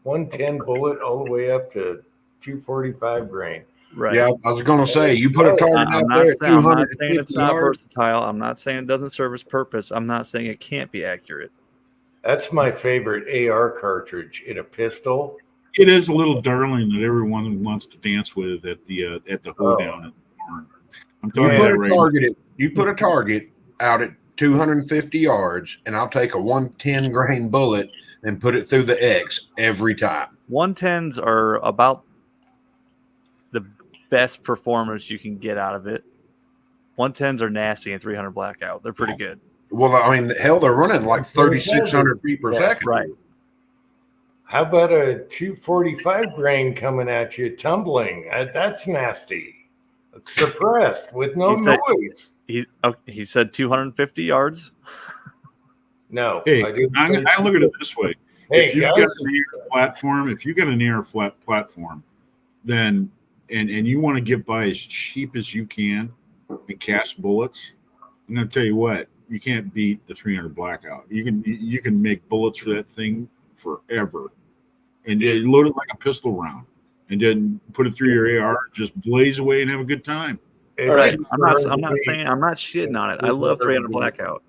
110 bullet all the way up to 245 grain. Right. Yeah, I was going to say, you put a target I'm out not, there at I'm not saying 250 it's not yards. versatile. I'm not saying it doesn't serve its purpose. I'm not saying it can't be accurate. That's my favorite AR cartridge in a pistol. It is a little darling that everyone wants to dance with at the hoedown. I'm You talking put about a right target you put a target out at 250 yards, and I'll take a 110 grain bullet and put it through the X every time. 110s are about the best performance you can get out of it. 110s are nasty in 300 blackout. They're pretty good. Well, I mean, hell, they're running like 3,600 feet per second. Right. How about a 245 grain coming at you, tumbling? That's nasty. Suppressed with no noise. He said 250 yards. No, Hey, I didn't. I look at it this way. Hey, if you've guys, got an air platform, flat platform, then and you want to get by as cheap as you can and cast bullets, I'm gonna tell you what, you can't beat the 300 blackout. You can make bullets for that thing forever, and you load it like a pistol round, and then put it through your AR, just blaze away and have a good time. All right. I'm not shitting on it. I love 300 blackout.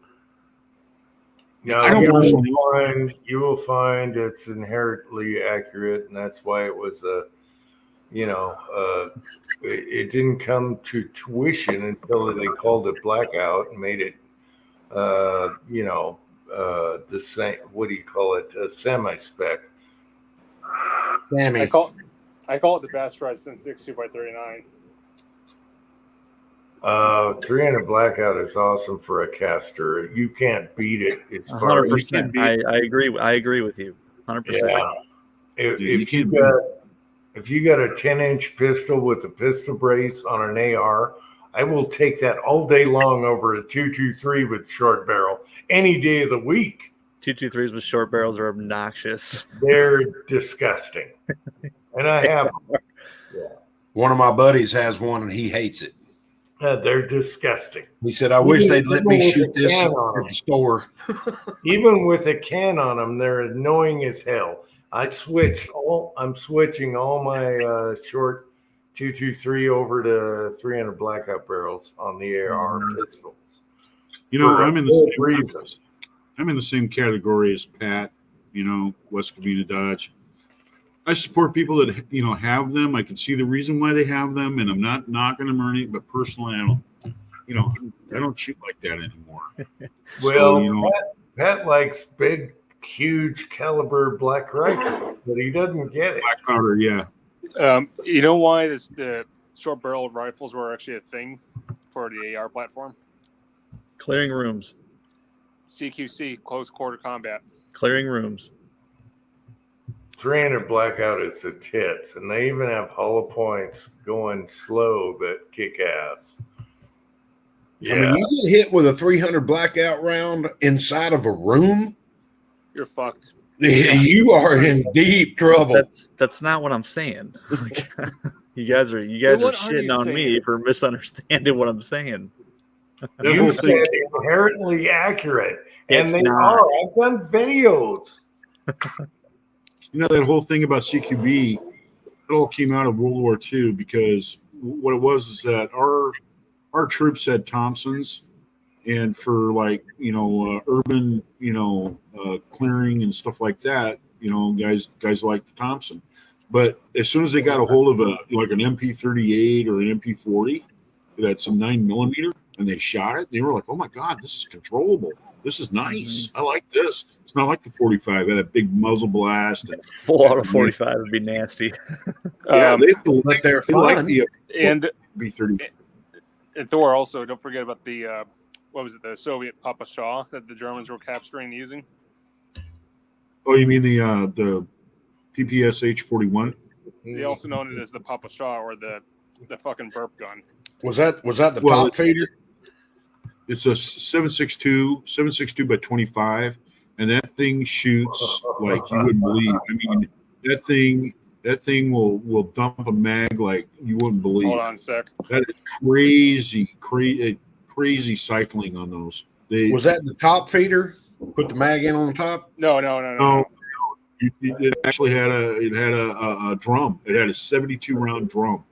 No, I don't personally. You will find it's inherently accurate, and that's why it was it didn't come to tuition until they called it blackout and made it, the same. What do you call it? A semi-spec. Sammy. I call it the best res since 62x39. 300 blackout is awesome for a caster. You can't beat it. It's 100%. I agree. I agree with you. 100%. Yeah. If you got a 10-inch pistol with a pistol brace on an AR, I will take that all day long over a 223 with short barrel any day of the week. 223s with short barrels are obnoxious. They're disgusting, and I have them. Yeah. One of my buddies has one, and he hates it. They're disgusting. He said, "I wish they'd let me shoot this at the store." Even with a can on them, they're annoying as hell. I'm switching all my short 223 over to 300 blackout barrels on the AR pistols. I'm in the same category as Pat. West Covina Dodge. I support people that have them. I can see the reason why they have them, and I'm not knocking them or anything. But personally, I don't shoot like that anymore. Well, Pat likes big, huge caliber black rifle, but he doesn't get it. Black powder, yeah. You know why the short barrel rifles were actually a thing for the AR platform? Clearing rooms. CQC, close quarter combat. Clearing rooms. 300 blackout is the tits, and they even have hollow points going slow but kick ass. Yeah. I mean, you get hit with a 300 blackout round inside of a room, you're fucked. You are in deep trouble. That's not what I'm saying. You guys are shitting on me for misunderstanding what I'm saying. You said inherently accurate, and they are. I've done videos. That whole thing about CQB, it all came out of World War II because what it was is that our troops had Thompsons, and for urban clearing and stuff like that, guys like the Thompson. But as soon as they got a hold of an MP38 or an MP40 that had some 9mm, and they shot it, they were like, "Oh my God, this is controllable. This is nice. I like this. It's not like the 45 had a big muzzle blast." And full auto 45 would be nasty. Yeah, but they're fun. Like the And B30. And Thor also, don't forget about the the Soviet Papa Shaw that the Germans were capturing and using. Oh, you mean the PPSH 41? They also known it as the Papa Shaw or the fucking burp gun. Was that the top feeder? It's a 7.62 by 25, and that thing shoots like you wouldn't believe. I mean, that thing will dump a mag like you wouldn't believe. Hold on a sec. That is crazy cycling on those. Was that the top feeder? Put the mag in on the top? No. It actually had a drum. It had a 72 round drum.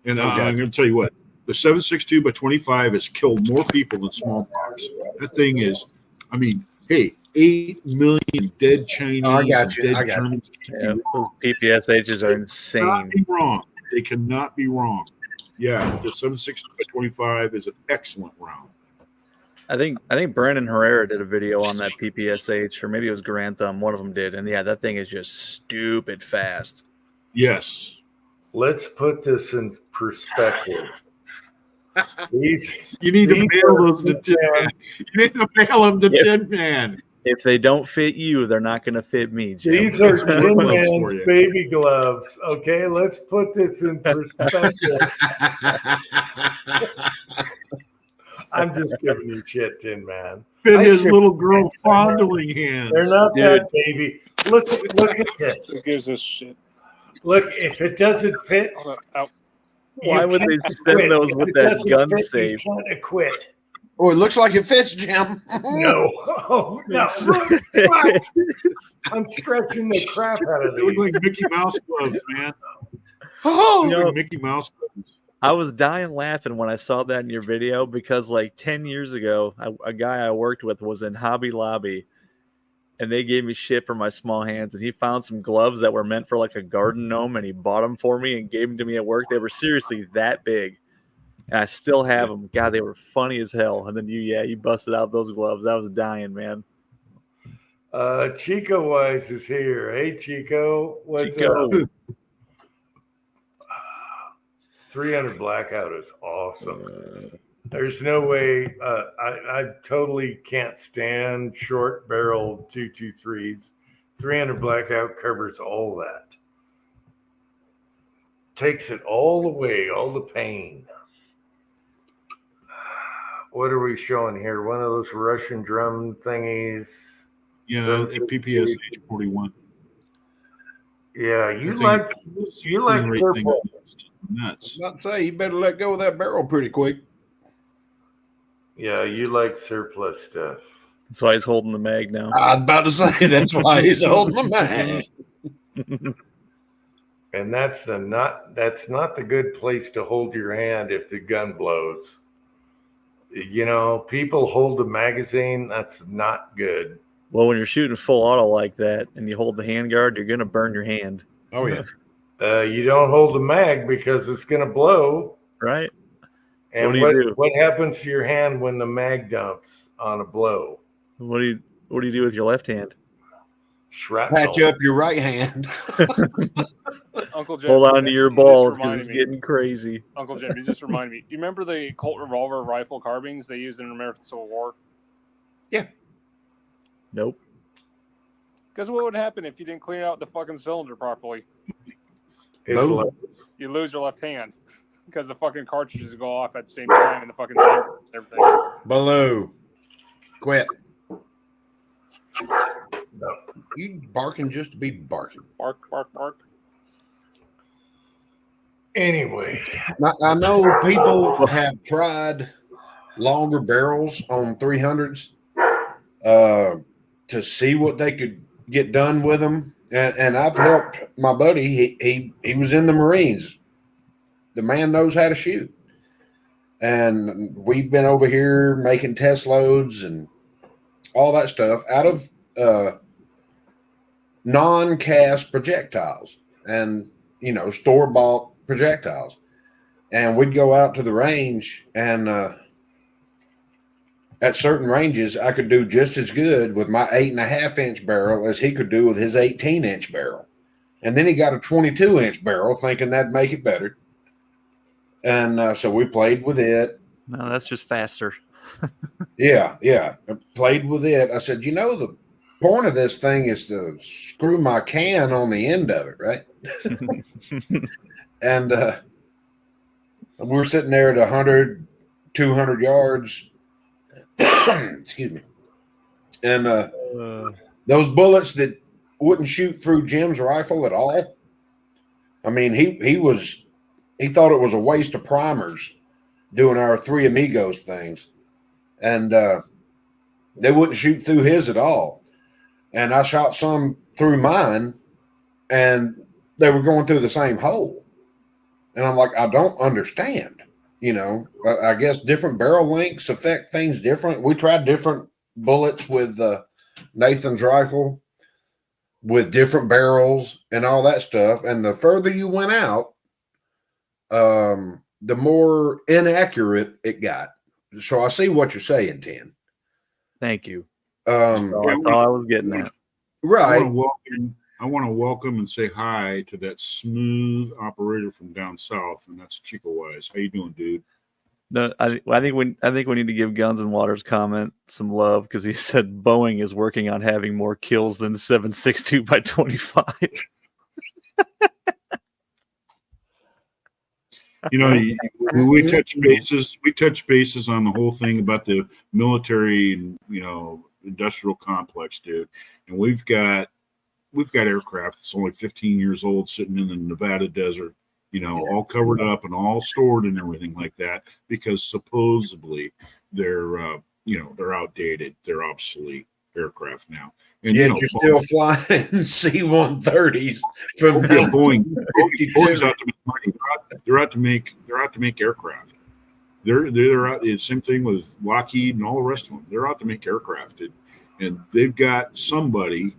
And Oh, gotcha. I'm going to tell you what, the 7.62 by 25 has killed more people than smallpox. That thing is, I mean, hey, 8 million dead Chinese I got and you. dead I got you. Germans. Yeah, those PPSHs are Cannot insane. be wrong. They cannot be wrong. Yeah, the 7.62 by 25 is an excellent round. I think Brandon Herrera did a video on that PPSH, or maybe it was Grantham. One of them did, and yeah, that thing is just stupid fast. Yes. Let's put this in perspective. You need to mail those to Tin Man. You need to mail them to Tin Man. If they don't fit you, they're not going to fit me, Jim. These are It's work Tin gloves Man's for you. baby gloves. Okay, let's put this in perspective. I'm just giving you shit, Tin Man. Fit I his ship little girl things, Tin Man. fondling hands. They're not Dude. that baby. Look at this. Who gives a shit? Look, if it doesn't fit, Hold on. Ow. Why you would they can't send quit. those If with it that doesn't gun fit, safe? You can't quit. Oh, it looks like it fits, Jim. No. Oh, no. What? I'm stretching the crap out of They look these. like Mickey Mouse gloves, man. Oh, They look No. like Mickey Mouse gloves. I was dying laughing when I saw that in your video because, like, 10 years ago, a guy I worked with was in Hobby Lobby, and they gave me shit for my small hands, and he found some gloves that were meant for, like, a garden gnome, and he bought them for me and gave them to me at work. They were seriously that big, and I still have them. God, they were funny as hell. And then you busted out those gloves. I was dying, man. Chico Wise is here. Hey, Chico. What's Chico. up? 300 Blackout is awesome. There's no way. I totally can't stand short barrel 223s. 300 Blackout covers all that. Takes it all away, all the pain. What are we showing here? One of those Russian drum thingies. Yeah, So- at PPSH 41. Yeah, I you think like it's you like frame rate thing surplus. is nuts. I'd say you better let go of that barrel pretty quick. Yeah, you like surplus stuff. That's why he's holding the mag now. I was about to say that's why he's holding the man. And that's not the good place to hold your hand if the gun blows. You know, people hold the magazine, that's not good. Well, when you're shooting full auto like that and you hold the handguard, you're going to burn your hand, Oh yeah. You don't hold the mag because it's going to blow. right? And what do you do? what happens to your hand when the mag dumps on a blow? What do you do with your left hand? Shrapnel. Patch up your right hand. Uncle Jim. Hold on to your you just balls because reminded it's me. getting crazy. Uncle Jim, you just reminded me. You remember the Colt revolver rifle carbines they used in the American Civil War? Nope. Because what would happen if you didn't clean out the fucking cylinder properly? It Boom. blows. You lose your left hand because the fucking cartridges go off at the same time and the fucking cylinder and everything. Below. Quit. No. You barking just to be barking. Bark, bark, bark. Anyway, Now, I know people have tried longer barrels on 300s to see what they could get done with them. And I've helped my buddy. He was in the Marines. The man knows how to shoot. And we've been over here making test loads and all that stuff out of non-cast projectiles and, store-bought projectiles. And we'd go out to the range, and at certain ranges, I could do just as good with my 8.5-inch barrel as he could do with his 18-inch barrel. And then he got a 22-inch barrel, thinking that'd make it better. And so we played with it. No, that's just faster. Yeah. I played with it. I said, the point of this thing is to screw my can on the end of it, right? And we're sitting there at 100, 200 yards. Excuse me. And those bullets that wouldn't shoot through Jim's rifle at all. I mean, he thought it was a waste of primers doing our Three Amigos things. And they wouldn't shoot through his at all. And I shot some through mine, and they were going through the same hole. And I'm like, I don't understand. I guess different barrel lengths affect things different. We tried different bullets with Nathan's rifle with different barrels and all that stuff. And the further you went out, the more inaccurate it got. So I see what you're saying, Tim. Thank you. Right. That's all I was getting at. I want to welcome and say hi to that smooth operator from down south, and that's Chico Wise. How you doing, dude? No, I think we need to give Guns and Waters comment some love because he said Boeing is working on having more kills than 7.62 by 25. When we touch bases on the whole thing about the military and industrial complex, dude, and we've got aircraft that's only 15 years old sitting in the Nevada desert, all covered up and all stored and everything like that, because supposedly they're outdated, they're obsolete aircraft now. And yet you're still flying C-130s from Boeing. Boeing's out to make money. They're out to make aircraft. They're out. It's same thing with Lockheed and all the rest of them. They're out to make aircraft, and they've got somebody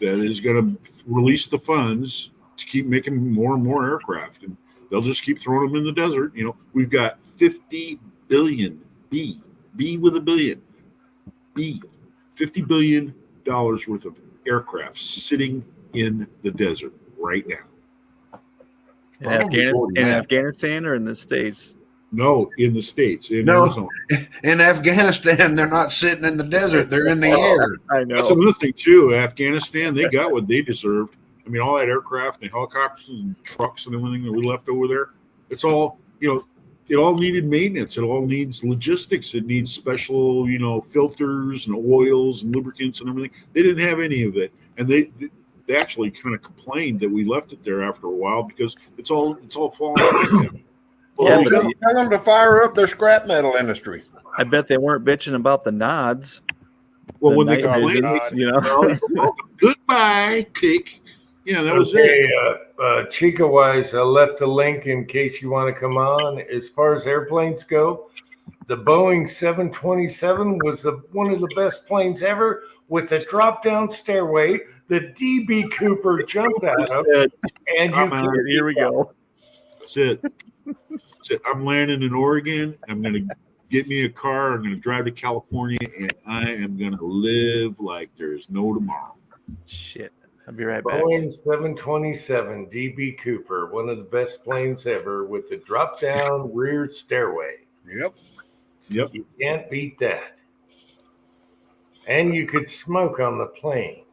that is going to release the funds to keep making more and more aircraft, and they'll just keep throwing them in the desert. We've got 50 billion B with a billion B, $50 billion worth of aircraft sitting in the desert right now. In Afghanistan or in the States? No, in the States. Arizona. In Afghanistan, they're not sitting in the desert; they're in the air. I know. That's another thing too. Afghanistan, they got what they deserved. I mean, all that aircraft and helicopters and trucks and everything that we left over there. It's all it all needed maintenance. It all needs logistics. It needs special, filters and oils and lubricants and everything. They didn't have any of it, and they actually kind of complained that we left it there after a while because it's all falling apart. Well, tell them to fire up their scrap metal industry. I bet they weren't bitching about the nods. Well, when they complained, goodbye, kick. That was it. Chica Wise, I left a link in case you want to come on. As far as airplanes go, the Boeing 727 was one of the best planes ever with a drop-down stairway. The DB Cooper jumped out of, and here we go. That's it. I'm landing in Oregon. I'm going to get me a car. I'm going to drive to California, and I am going to live like there's no tomorrow. Shit. I'll be right back. Boeing 727 DB Cooper, one of the best planes ever with the drop-down rear stairway. Yep. You can't beat that. And you could smoke on the plane.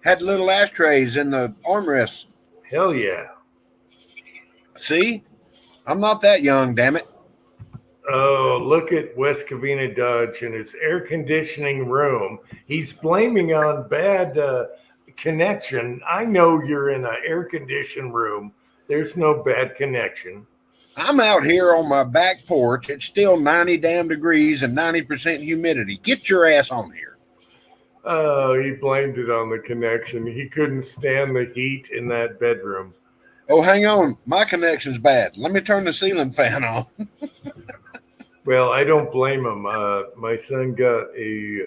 Had little ashtrays in the armrests. Hell yeah. See? I'm not that young, damn it. Oh, look at West Covina Dodge in his air conditioning room. He's blaming on bad connection. I know you're in an air conditioned room. There's no bad connection. I'm out here on my back porch. It's still 90 damn degrees and 90% humidity. Get your ass on here. Oh, he blamed it on the connection. He couldn't stand the heat in that bedroom. Oh, hang on. My connection's bad. Let me turn the ceiling fan on. Well, I don't blame him. My son got a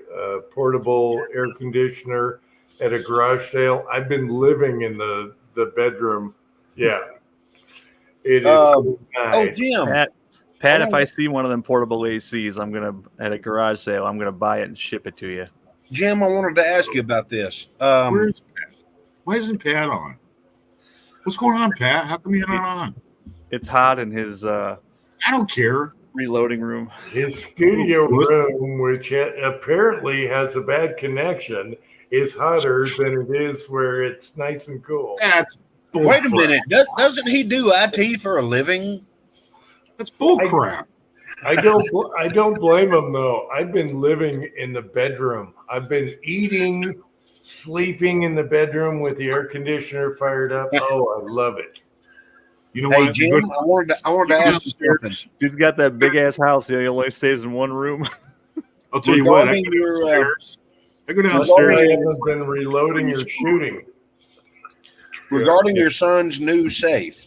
portable air conditioner at a garage sale. I've been living in the bedroom. Yeah. It is so nice. Oh, Jim. Pat, if I see one of them portable ACs, at a garage sale, I'm going to buy it and ship it to you. Jim, I wanted to ask you about this. Where's Pat? Why isn't Pat on? What's going on, Pat? How come you're not on? It's hot in his I don't care. Reloading room. His studio room, which apparently has a bad connection, is hotter than it is where it's nice and cool. That's bull Wait a crap. minute. Doesn't he do IT for a living? That's bull crap. I don't blame him though. I've been living in the bedroom. I've been eating, sleeping in the bedroom with the air conditioner fired up. Oh, I love it. You know Hey, what? Jim, I wanted to ask you something. He's got that big ass house. He only stays in one room. I'll tell you what. I Regarding go your, downstairs. I go I downstairs. haven't been reloading or shooting. regarding your son's new safe,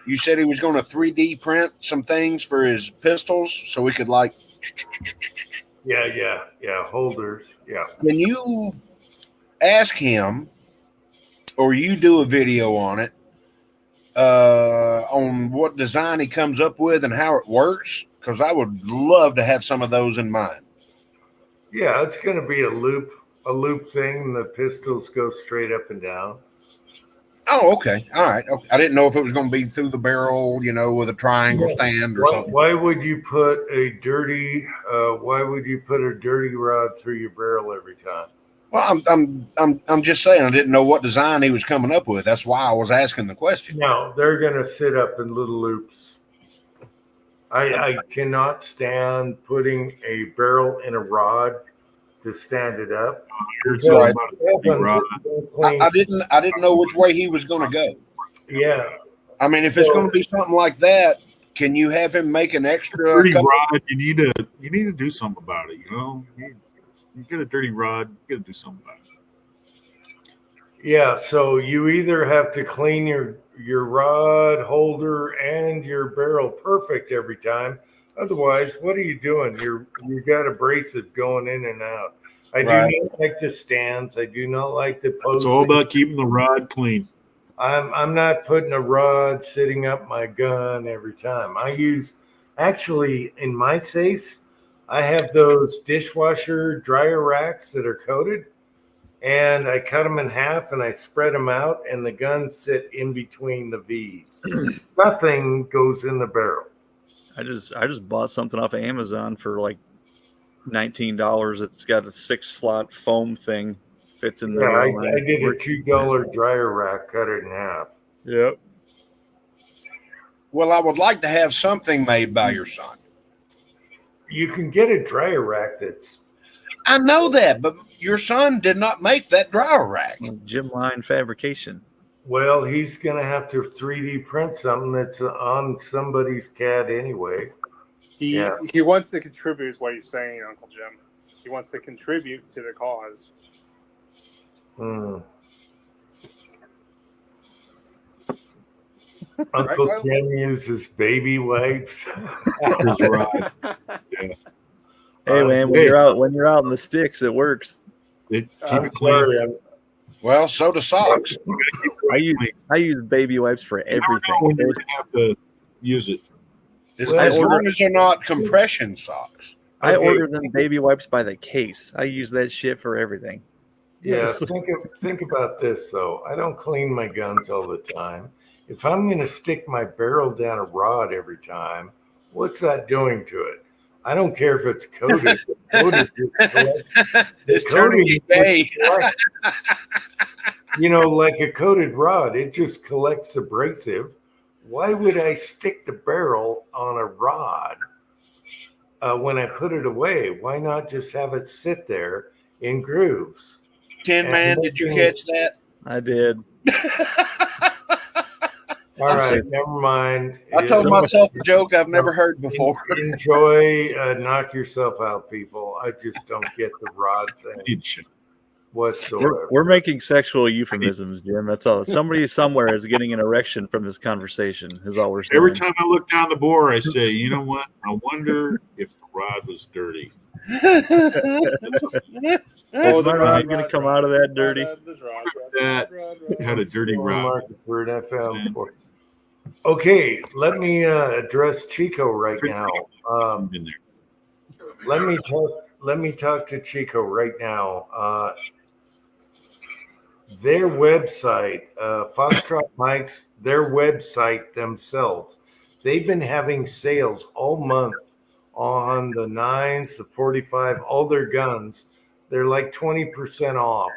you said he was going to 3D print some things for his pistols so we could like. Yeah, holders. Yeah. Can you ask him, or you do a video on it, on what design he comes up with and how it works? Because I would love to have some of those in mind. Yeah, it's going to be a loop thing. The pistols go straight up and down. Oh, okay. All right. Okay. I didn't know if it was going to be through the barrel, with a triangle stand or something. Why would you put a dirty rod through your barrel every time? Well, I'm just saying I didn't know what design he was coming up with. That's why I was asking the question. No, they're going to sit up in little loops. I cannot stand putting a barrel in a rod to stand it up. Right. I didn't know which way he was going to go. Yeah. I mean, if it's going to be something like that, can you have him make an extra dirty rod? You need to do something about it. You get a dirty rod, you got to do something about it. Yeah, so you either have to clean your rod holder and your barrel perfect every time. Otherwise, what are you doing? You got abrasive going in and out. I do not like the stands. I do not like the posts. It's all about keeping the rod clean. I'm not putting a rod sitting up my gun every time. Actually in my safes, I have those dishwasher dryer racks that are coated, and I cut them in half and I spread them out, and the guns sit in between the V's. Nothing goes in the barrel. I just bought something off of Amazon for like $19. It's got a 6-slot foam thing. Fits in there. Yeah, I did a $2 dryer rack, cut it in half. Yep. Well, I would like to have something made by your son. You can get a dryer rack that's. I know that, but your son did not make that dryer rack. Gym line fabrication. Well, he's going to have to 3D print something that's on somebody's CAD anyway. He wants to contribute, is what he's saying, Uncle Jim. He wants to contribute to the cause. Uncle Jim uses baby wipes. Right. Yeah. Hey man, when you're out in the sticks, it works. I'm sorry. Well, so do socks. I use baby wipes for everything. When you have to use it. As long as they're not compression socks. I order them baby wipes by the case. I use that shit for everything. Yeah, think about this though. I don't clean my guns all the time. If I'm going to stick my barrel down a rod every time, what's that doing to it? I don't care if it's coated. It's turning you gay. Like a coated rod, it just collects abrasive. Why would I stick the barrel on a rod when I put it away? Why not just have it sit there in grooves? Tin Man, did you catch that? I did. All right, never mind. I told myself a joke I've never heard before. Enjoy, knock yourself out, people. I just don't get the rod thing whatsoever. We're making sexual euphemisms, Jim. That's all. Somebody somewhere is getting an erection from this conversation. Is all we're saying. Every time I look down the bore, I say, you know what? I wonder if the rod was dirty. Is my rod going to come out of that dirty? That had a dirty rod. Okay, let me address Chico right now. Let me talk to Chico right now. Their website, Foxtrot Mike's, their website themselves, they've been having sales all month on the 9s, the 45, all their guns. They're like 20% off.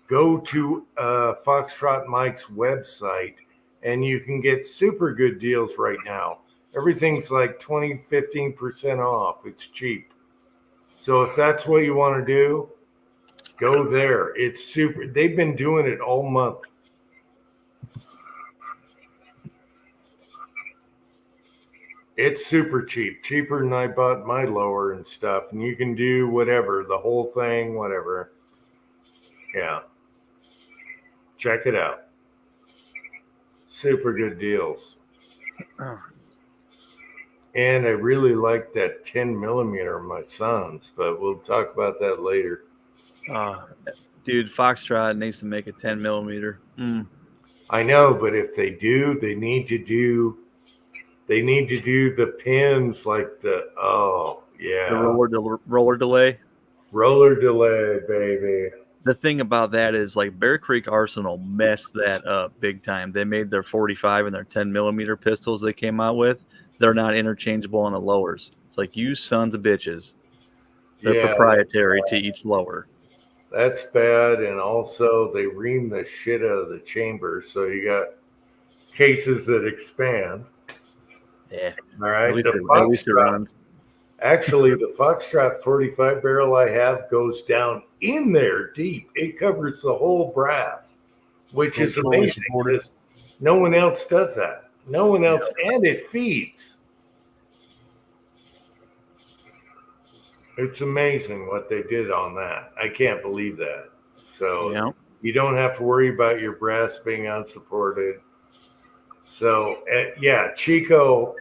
Go to Foxtrot Mike's website and you can get super good deals right now. Everything's like 15% off. It's cheap. So if that's what you want to do, go there. It's super. They've been doing it all month. It's super cheap, cheaper than I bought my lower and stuff. And you can do whatever, the whole thing, whatever. Yeah. Check it out. Super good deals. Oh. And I really like that 10 millimeter of my son's, but we'll talk about that later. Dude, Foxtrot needs to make a 10 millimeter. I know, but if they do, they need to do the pins like the roller delay. Roller delay, baby. The thing about that is, like, Bear Creek Arsenal messed that up big time. They made their 45 and their 10 millimeter pistols they came out with. They're not interchangeable on the lowers. It's like, you sons of bitches. They're proprietary to each lower. That's bad. And also they ream the shit out of the chamber. So you got cases that expand. Yeah. All right. At least it runs. Actually, the Foxtrot 45 barrel I have goes down in there deep. It covers the whole brass, which is amazing because no one else does that. No one else, and it feeds. It's amazing what they did on that. I can't believe that. So you don't have to worry about your brass being unsupported. So, Chico,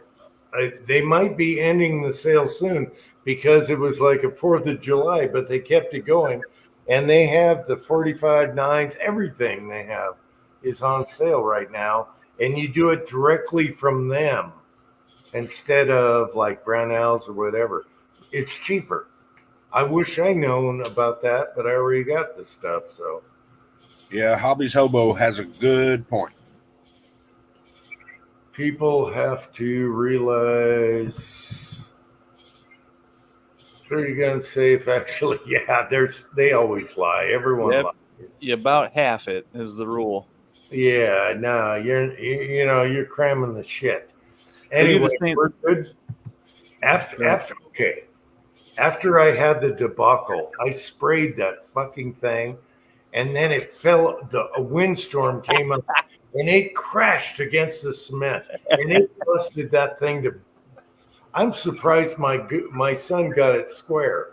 they might be ending the sale soon because it was like a 4th of July, but they kept it going. And they have the 45 nines, everything they have is on sale right now. And you do it directly from them instead of like Brownells or whatever. It's cheaper. I wish I known about that, but I already got this stuff. So, yeah, Hobby's Hobo has a good point. People have to realize 30 gun safe. Actually, they always lie. Everyone lies. About half it is the rule. Yeah, no, you're cramming the shit. Anyway, we're good. After I had the debacle, I sprayed that fucking thing, and then it fell. A windstorm came up, and it crashed against the cement, and it busted that thing to. I'm surprised my son got it square,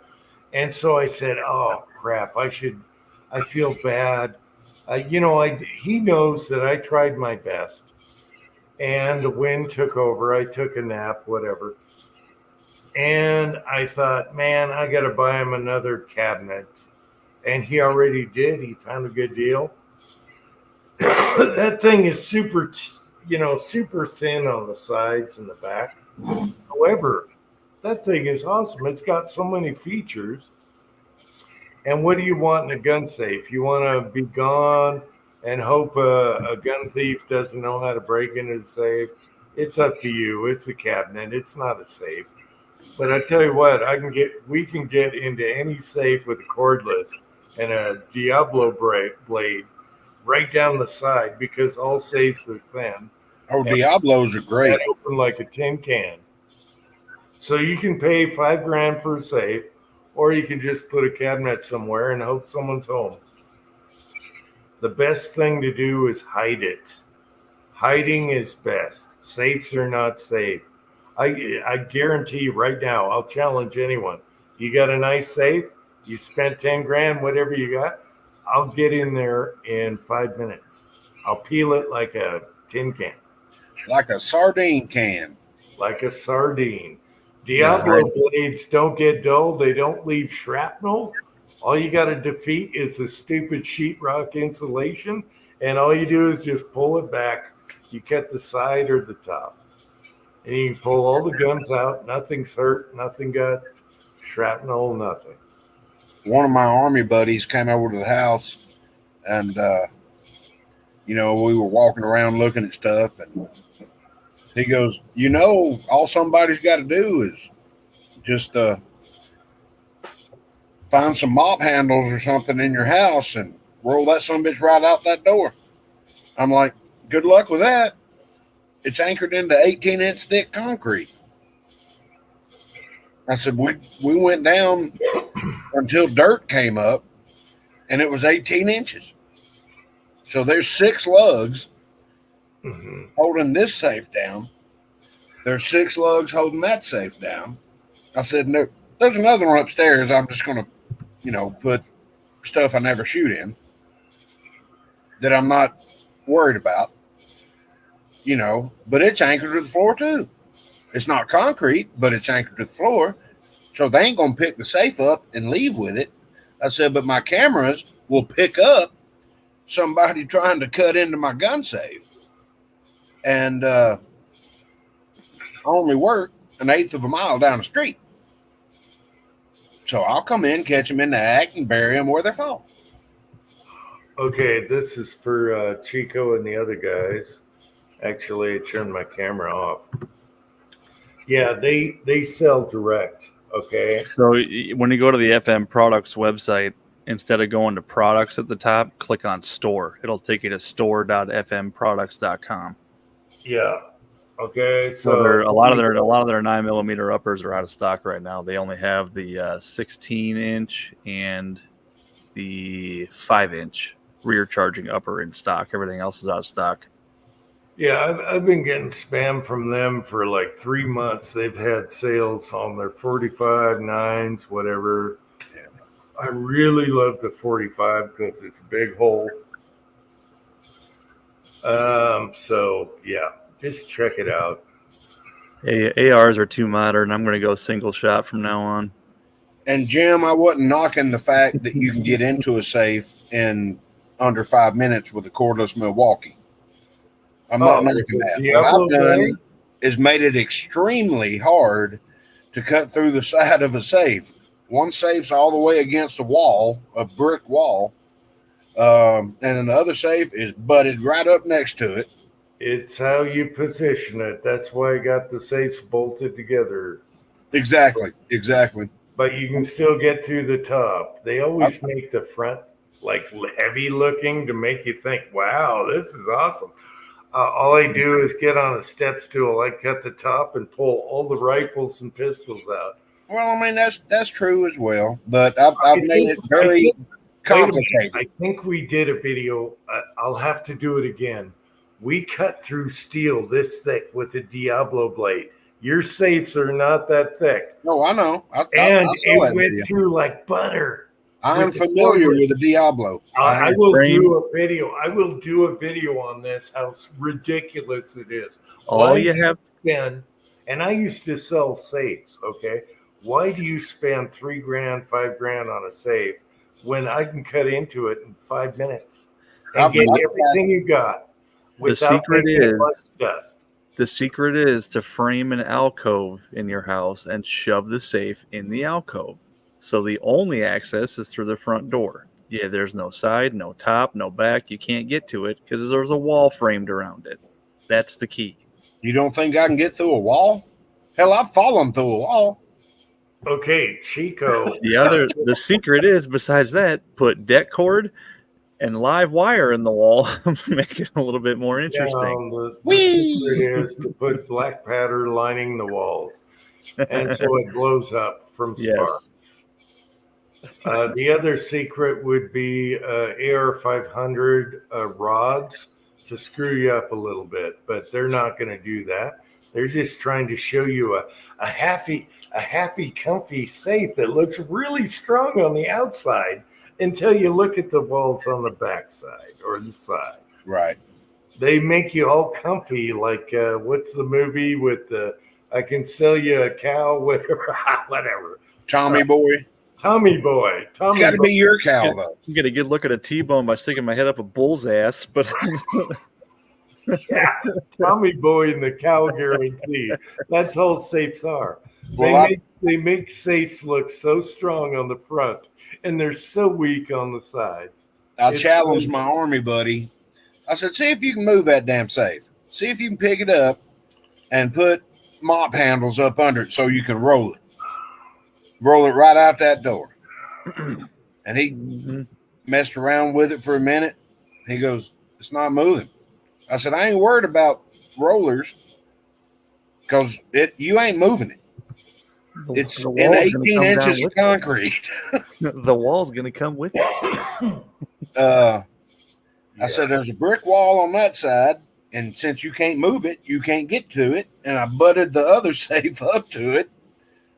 and so I said, "Oh crap! I feel bad." He knows that I tried my best, and the wind took over. I took a nap, whatever. And I thought, man, I got to buy him another cabinet. And he already did. He found a good deal. That thing is super thin on the sides and the back. However, that thing is awesome. It's got so many features. And what do you want in a gun safe? You want to be gone and hope a gun thief doesn't know how to break into the safe? It's up to you. It's a cabinet. It's not a safe. But I tell you what, we can get into any safe with a cordless and a Diablo blade right down the side because all safes are thin. Oh, Diablos are great. They open like a tin can. So you can pay $5,000 for a safe, or you can just put a cabinet somewhere and hope someone's home. The best thing to do is hide it. Hiding is best. Safes are not safe. I guarantee you right now, I'll challenge anyone. You got a nice safe, you spent $10,000, whatever you got, I'll get in there in 5 minutes. I'll peel it like a tin can. Like a sardine can. Like a sardine. Diablo blades don't get dull. They don't leave shrapnel. All you got to defeat is the stupid sheetrock insulation, and all you do is just pull it back. You cut the side or the top. And you can pull all the guns out. Nothing's hurt. Nothing got shrapnel, nothing. One of my Army buddies came over to the house, and, we were walking around looking at stuff, and he goes, all somebody's got to do is just find some mop handles or something in your house and roll that sumbitch right out that door. I'm like, good luck with that. It's anchored into 18-inch thick concrete. I said, we went down until dirt came up, and it was 18 inches. So there's 6 lugs holding this safe down. There's 6 lugs holding that safe down. I said, no, there's another one upstairs. I'm just going to, put stuff I never shoot in that I'm not worried about. but it's anchored to the floor too. It's not concrete, but it's anchored to the floor. So they ain't going to pick the safe up and leave with it. I said, but my cameras will pick up somebody trying to cut into my gun safe. And I only work an eighth of a mile down the street. So I'll come in, catch them in the act, and bury them where they fall. Okay, this is for Chico and the other guys. Actually, I turned my camera off. Yeah, they sell direct. Okay. So when you go to the FM Products website, instead of going to products at the top, click on store. It'll take you to store.fmproducts.com. Yeah. Okay. So a lot of their 9mm uppers are out of stock right now. They only have the 16-inch and the 5-inch rear charging upper in stock. Everything else is out of stock. Yeah, I've been getting spam from them for like 3 months. They've had sales on their 45, 9s, whatever. I really love the 45 because it's a big hole. So yeah, just check it out. ARs are too modern. I'm going to go single shot from now on. And Jim, I wasn't knocking the fact that you can get into a safe in under 5 minutes with a cordless Milwaukee. I'm not knocking that. What I've done is made it extremely hard to cut through the side of a safe. One safe's all the way against a wall, a brick wall, and then the other safe is butted right up next to it. It's how you position it. That's why I got the safes bolted together. Exactly. But you can still get to the top. They always make the front like heavy looking to make you think, wow, this is awesome. All I do is get on a step stool. I cut the top and pull all the rifles and pistols out. Well, I mean, that's true as well. But I've made it very complicated. I think we did a video. I'll have to do it again. We cut through steel this thick with a Diablo blade. Your safes are not that thick. No, I know. I it went through like butter. I'm familiar with the Diablo. I will do a video. I will do a video on this, how ridiculous it is. All you have to spend, and I used to sell safes, okay? Why do you spend $3,000, $5,000 on a safe when I can cut into it in 5 minutes and get everything you got without dust? The secret is to frame an alcove in your house and shove the safe in the alcove. So the only access is through the front door. Yeah, there's no side, no top, no back. You can't get to it because there's a wall framed around it. That's the key. You don't think I can get through a wall? Hell, I've fallen through a wall. Okay, Chico. The secret is, besides that, put deck cord and live wire in the wall, make it a little bit more interesting. The secret is to put black powder lining the walls, and so it blows up from sparks. The other secret would be AR-500 rods to screw you up a little bit, but they're not going to do that. They're just trying to show you a happy, comfy safe that looks really strong on the outside until you look at the walls on the back side or the side. Right. They make you all comfy, like what's the movie with the I can sell you a cow, whatever. Tommy Boy. Tommy Boy. It's got to be your cow, though. You get a good look at a T-bone by sticking my head up a bull's ass, but yeah, Tommy Boy and the cow guarantee. That's all safes are. They make safes look so strong on the front, and they're so weak on the sides. I challenged my Army buddy. I said, see if you can move that damn safe. See if you can pick it up and put mop handles up under it so you can roll it. Roll it right out that door. And he messed around with it for a minute. He goes, it's not moving. I said, I ain't worried about rollers because you ain't moving it. It's in 18 inches of concrete. The wall's going to come with it. I said, there's a brick wall on that side, and since you can't move it, you can't get to it. And I butted the other safe up to it,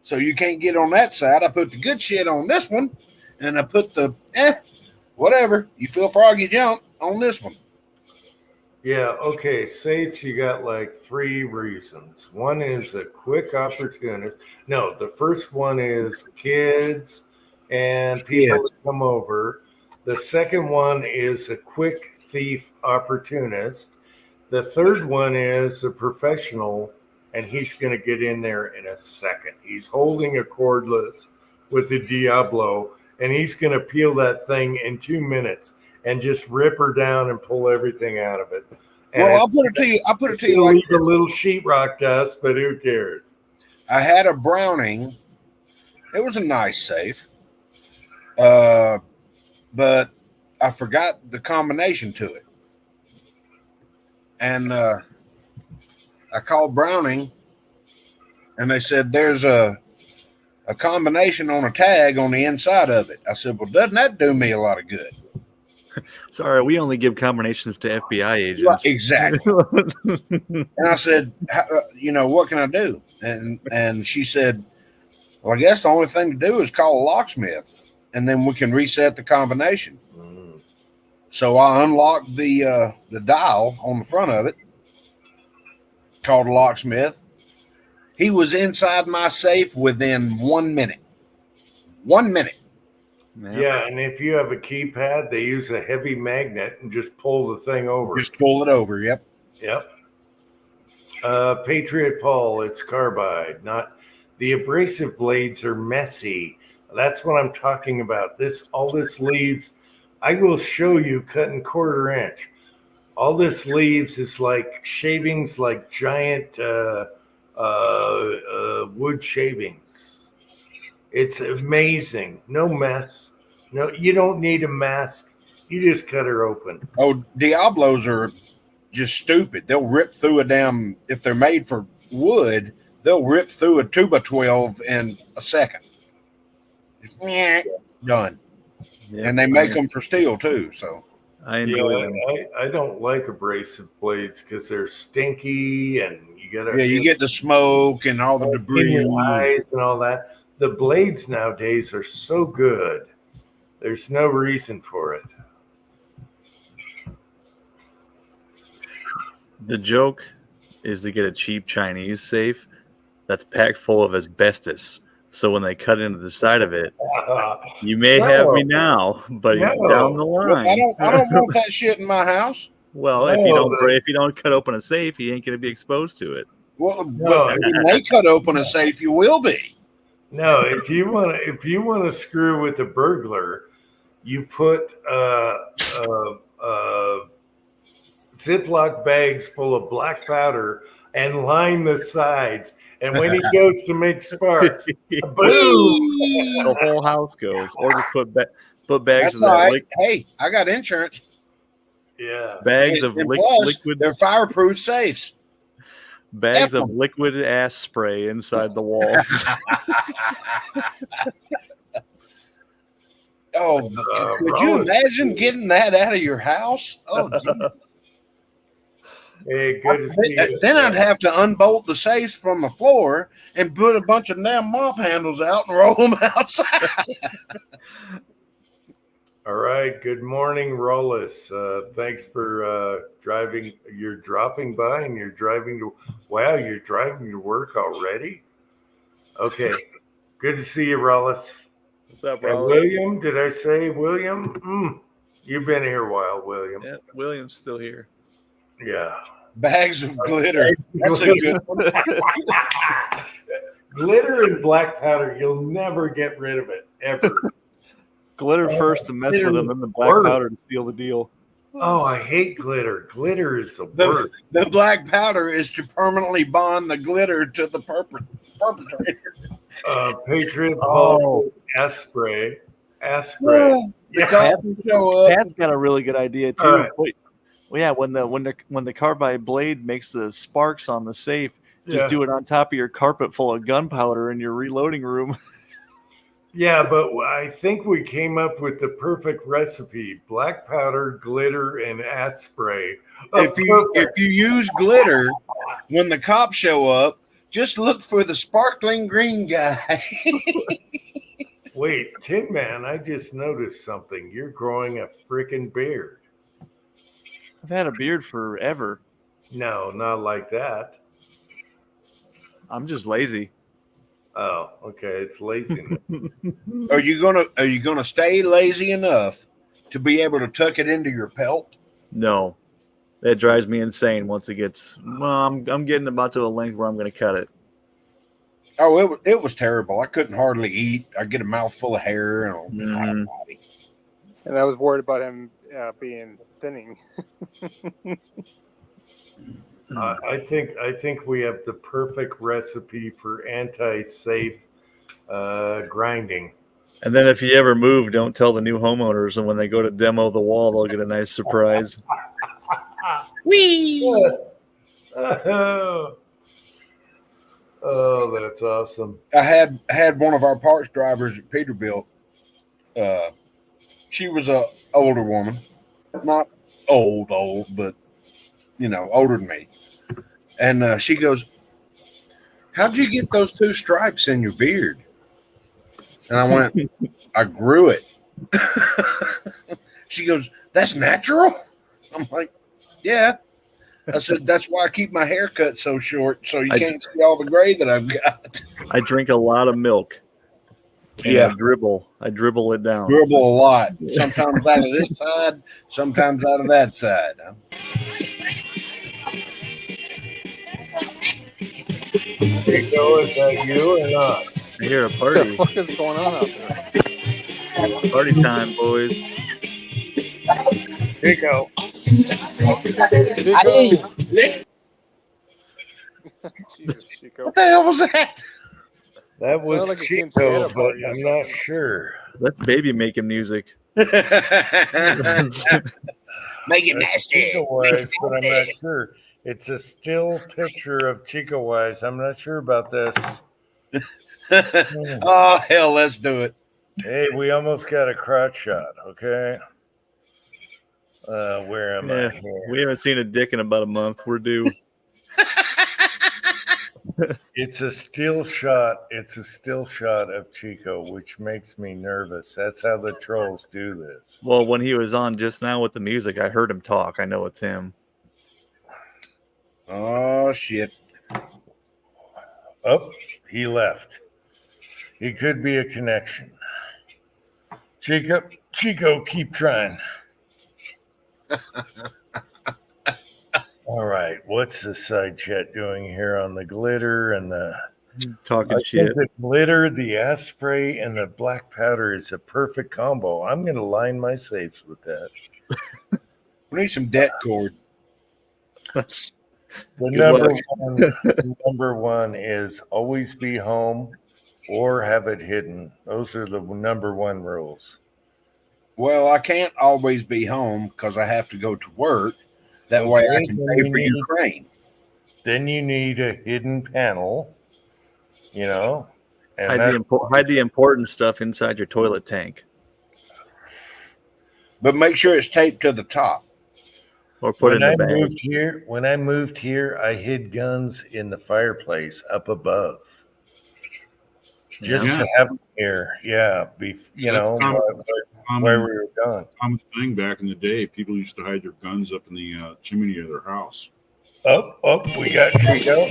so you can't get on that side. I put the good shit on this one, and I put the whatever. You feel froggy jump on this one. Yeah, okay. Safes, you got like three reasons. One is a quick opportunist. No, the first one is kids and people Kids. that come over. The second one is a quick thief opportunist. The third one is a professional, and he's going to get in there in a second. He's holding a cordless with the Diablo, and he's going to peel that thing in 2 minutes and just rip her down and pull everything out of it. And Well, I'll put it to you. I'll put it to you it'll like leave a little sheetrock dust, but who cares? I had a Browning. It was a nice safe, but I forgot the combination to it, and I called Browning, and they said there's a combination on a tag on the inside of it. I said, well, doesn't that do me a lot of good? Sorry, we only give combinations to FBI agents. Exactly. And I said, what can I do? And she said, well, I guess the only thing to do is call a locksmith, and then we can reset the combination. So I unlocked the dial on the front of it, called a locksmith. He was inside my safe within 1 minute. 1 minute. Yeah, and if you have a keypad, they use a heavy magnet and just pull the thing over. Just pull it over. Yep. Yep. Patriot Paul, it's carbide, not the abrasive blades are messy. That's what I'm talking about. All this leaves. I will show you cutting 1/4 inch. All this leaves is like shavings, like giant wood shavings. It's amazing. No mess. No, you don't need a mask. You just cut her open. Oh, Diablos are just stupid. They'll rip through if they're made for wood, they'll rip through a 2x12 in a second. Done. Yeah, And they make them for steel too. So I enjoy them. I don't like abrasive blades because they're stinky and you gotta you get the smoke and all the in debris. your eyes and all that. The blades nowadays are so good. There's no reason for it. The joke is to get a cheap Chinese safe that's packed full of asbestos. So when they cut into the side of it, you may have me now, but down the line, I don't want that shit in my house. Well, if you don't cut open a safe, you ain't going to be exposed to it. Well, when they cut open a safe, you will be. No, if you want to screw with a burglar, you put Ziploc bags full of black powder and line the sides. And when he goes to make sparks, boom, the whole house goes. Or just put bags That's of that all right. Hey, I got insurance. Yeah, bags of And plus, liquid. They're fireproof safes. Bags of liquid ass spray inside the walls. Could you imagine getting that out of your house? Oh, hey, good to see you. Then I'd have to unbolt the safes from the floor and put a bunch of damn mop handles out and roll them outside. All right. Good morning, Rollis. Thanks for driving. You're dropping by and you're driving to. Wow, you're driving to work already. Okay. Good to see you, Rollis. What's up, And Rollis? William, did I say William? You've been here a while, William. Yeah, William's still here. Yeah. Bags of glitter. That's a good one. Glitter and black powder, you'll never get rid of it, ever. Glitter first to mess with them, then the black Worst. powder to seal the deal. Oh, I hate glitter. Glitter is the worst. The black powder is to permanently bond the glitter to the perpetrator. Patriot Paul Asprey. The cops will show up. Pat's got a really good idea too. All right. Wait, well, yeah, when the carbide blade makes the sparks on the safe, just do it on top of your carpet full of gunpowder in your reloading room. Yeah, but I think we came up with the perfect recipe: black powder, glitter, and ass spray. If you use glitter, when the cops show up, just look for the sparkling green guy. Wait, Tin Man, I just noticed something. You're growing a freaking beard. I've had a beard forever. No, not like that. I'm just lazy. Oh, okay. It's laziness. Are you gonna stay lazy enough to be able to tuck it into your pelt? No, that drives me insane once it gets. Well, I'm getting about to the length where I'm going to cut it. Oh, it was terrible. I couldn't hardly eat. I get a mouthful of hair and a hot body. And I was worried about him being thinning. I think we have the perfect recipe for anti-safe grinding. And then if you ever move, don't tell the new homeowners. And when they go to demo the wall, they'll get a nice surprise. Whee! Oh, that's awesome. I had one of our parts drivers at Peterbilt. She was a older woman, not old, but older than me. And she goes, "How'd you get those 2 stripes in your beard?" And I went, "I grew it." She goes, "That's natural?" I'm like, "Yeah." I said, "That's why I keep my hair cut so short, so you can't see all the gray that I've got." I drink a lot of milk. Yeah. I dribble it down. Dribble a lot. Sometimes out of this side, sometimes out of that side. Rico, is that you or not? I hear a What party. the fuck is going on out there? Party time, boys. Rico. Jesus, Chico. What the hell was that? That was Sounded like a Chico, Santa but party or I'm not something. sure. That's baby making music. Make it nasty. Chico Wise, but I'm not sure. It's a still picture of Chico Wise. I'm not sure about this. Oh, hell, let's do it. Hey, we almost got a crotch shot, okay? Where am Yeah, I here? we haven't seen a dick in about a month. We're due. It's a still shot. It's a still shot of Chico, which makes me nervous. That's how the trolls do this. Well, when he was on just now with the music, I heard him talk. I know it's him. Oh, shit. Oh, he left. He could be a connection. Chico, keep trying. All right, what's the side chat doing here on the glitter and the Talking shit. The glitter, the ass spray, and the black powder is a perfect combo. I'm going to line my safes with that. We need some debt cord. The Good number one is always be home or have it hidden. Those are the number one rules. Well, I can't always be home because I have to go to work. That way I can pay for Ukraine. Then you need a hidden panel, and Hide the important stuff inside your toilet tank. But make sure it's taped to the top. Or put it in the bag. When I moved here, I hid guns in the fireplace up above. Just to have them here. Yeah. Where we were going. Common thing back in the day. People used to hide their guns up in the chimney of their house. Oh, we got Chico.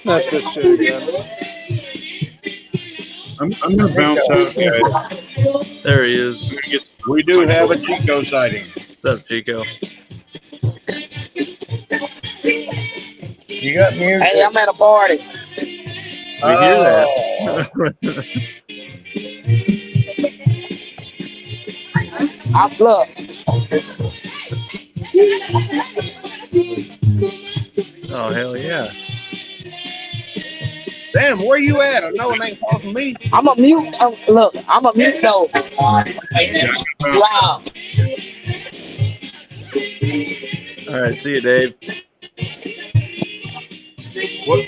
Not this shit again. I'm going to bounce out, guys. There he is. We do have a Chico sighting. What's up, Chico? You got music. Hey, I'm at a party. We hear that. Look. Oh, hell yeah. Damn, where you at? I know it ain't far from me. I'm a mute. Look, I'm a mute though. Wow. All right, see you, Dave.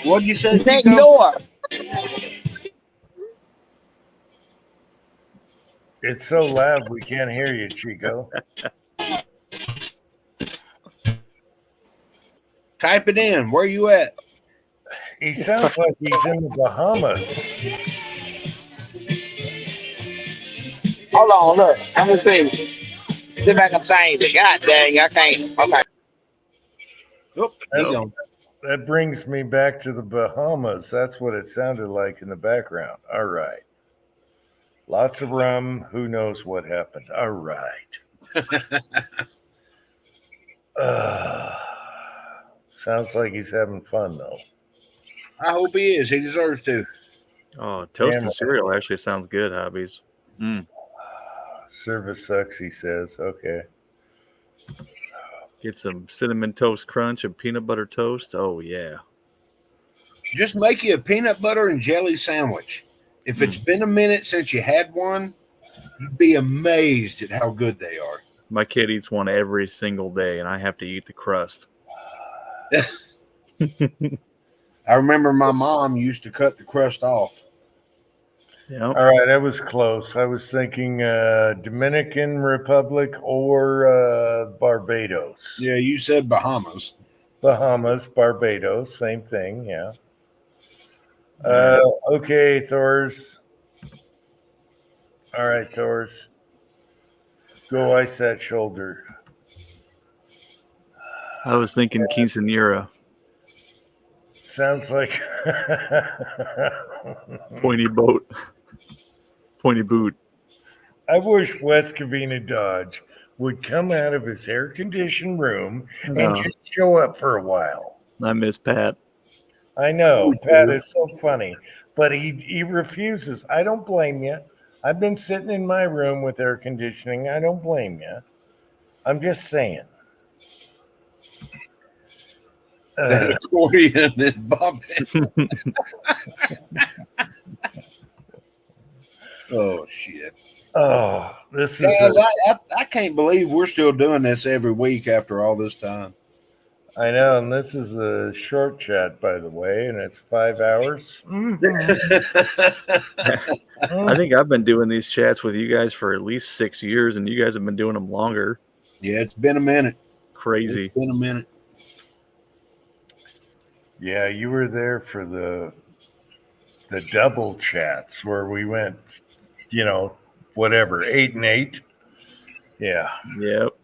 What'd you say? Next door. It's so loud we can't hear you, Chico. Type it in. Where you at? He sounds like he's in the Bahamas. Hold on, look. I'm gonna see. Sit back and change it. God dang, I can't. Okay. Oop, he gone. That brings me back to the Bahamas. That's what it sounded like in the background. All right. Lots of rum. Who knows what happened? All right. Sounds like he's having fun, though. I hope he is. He deserves to. Oh, toast Damn and it. cereal actually sounds good, Hobbies. Service sucks, he says. Okay. Get some cinnamon toast crunch and peanut butter toast. Oh, yeah. Just make you a peanut butter and jelly sandwich. If it's been a minute since you had one, you'd be amazed at how good they are. My kid eats one every single day, and I have to eat the crust. I remember my mom used to cut the crust off. Yep. All right, I was close. I was thinking Dominican Republic or Barbados. Yeah, you said Bahamas. Bahamas, Barbados, same thing, yeah. Okay, Thors. All right, Thors. Go ice that shoulder. I was thinking quinceanera. Sounds like Pointy boat. Pointy boot. I wish West Covina Dodge would come out of his air-conditioned room and just show up for a while. I miss Pat. I know, Pat is so funny, but he refuses. I don't blame you. I've been sitting in my room with air conditioning. I don't blame you. I'm just saying. That accordion and bobbing. Oh, shit. Oh, this Guys, is. I can't believe we're still doing this every week after all this time. I know, and this is a short chat, by the way, and it's 5 hours. I think I've been doing these chats with you guys for at least 6 years, and you guys have been doing them longer. Yeah, it's been a minute. Crazy. It's been a minute. Yeah, you were there for the double chats where we went, whatever, 8 and 8. Yeah. Yep.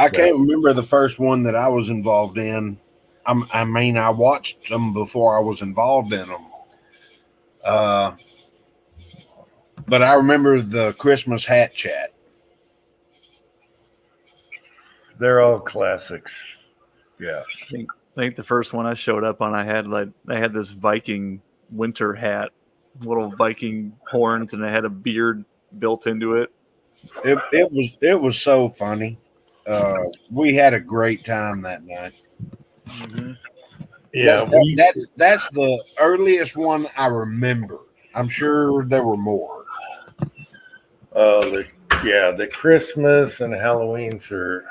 I can't remember the first one that I was involved in. I watched them before I was involved in them. But I remember the Christmas hat chat. They're all classics. Yeah. I think the first one I showed up on, I had this Viking winter hat, little Viking horns, and I had a beard built into it. It was so funny. We had a great time that night. Mm-hmm. Yeah, that's the earliest one I remember. I'm sure there were more. The Christmas and Halloweens are,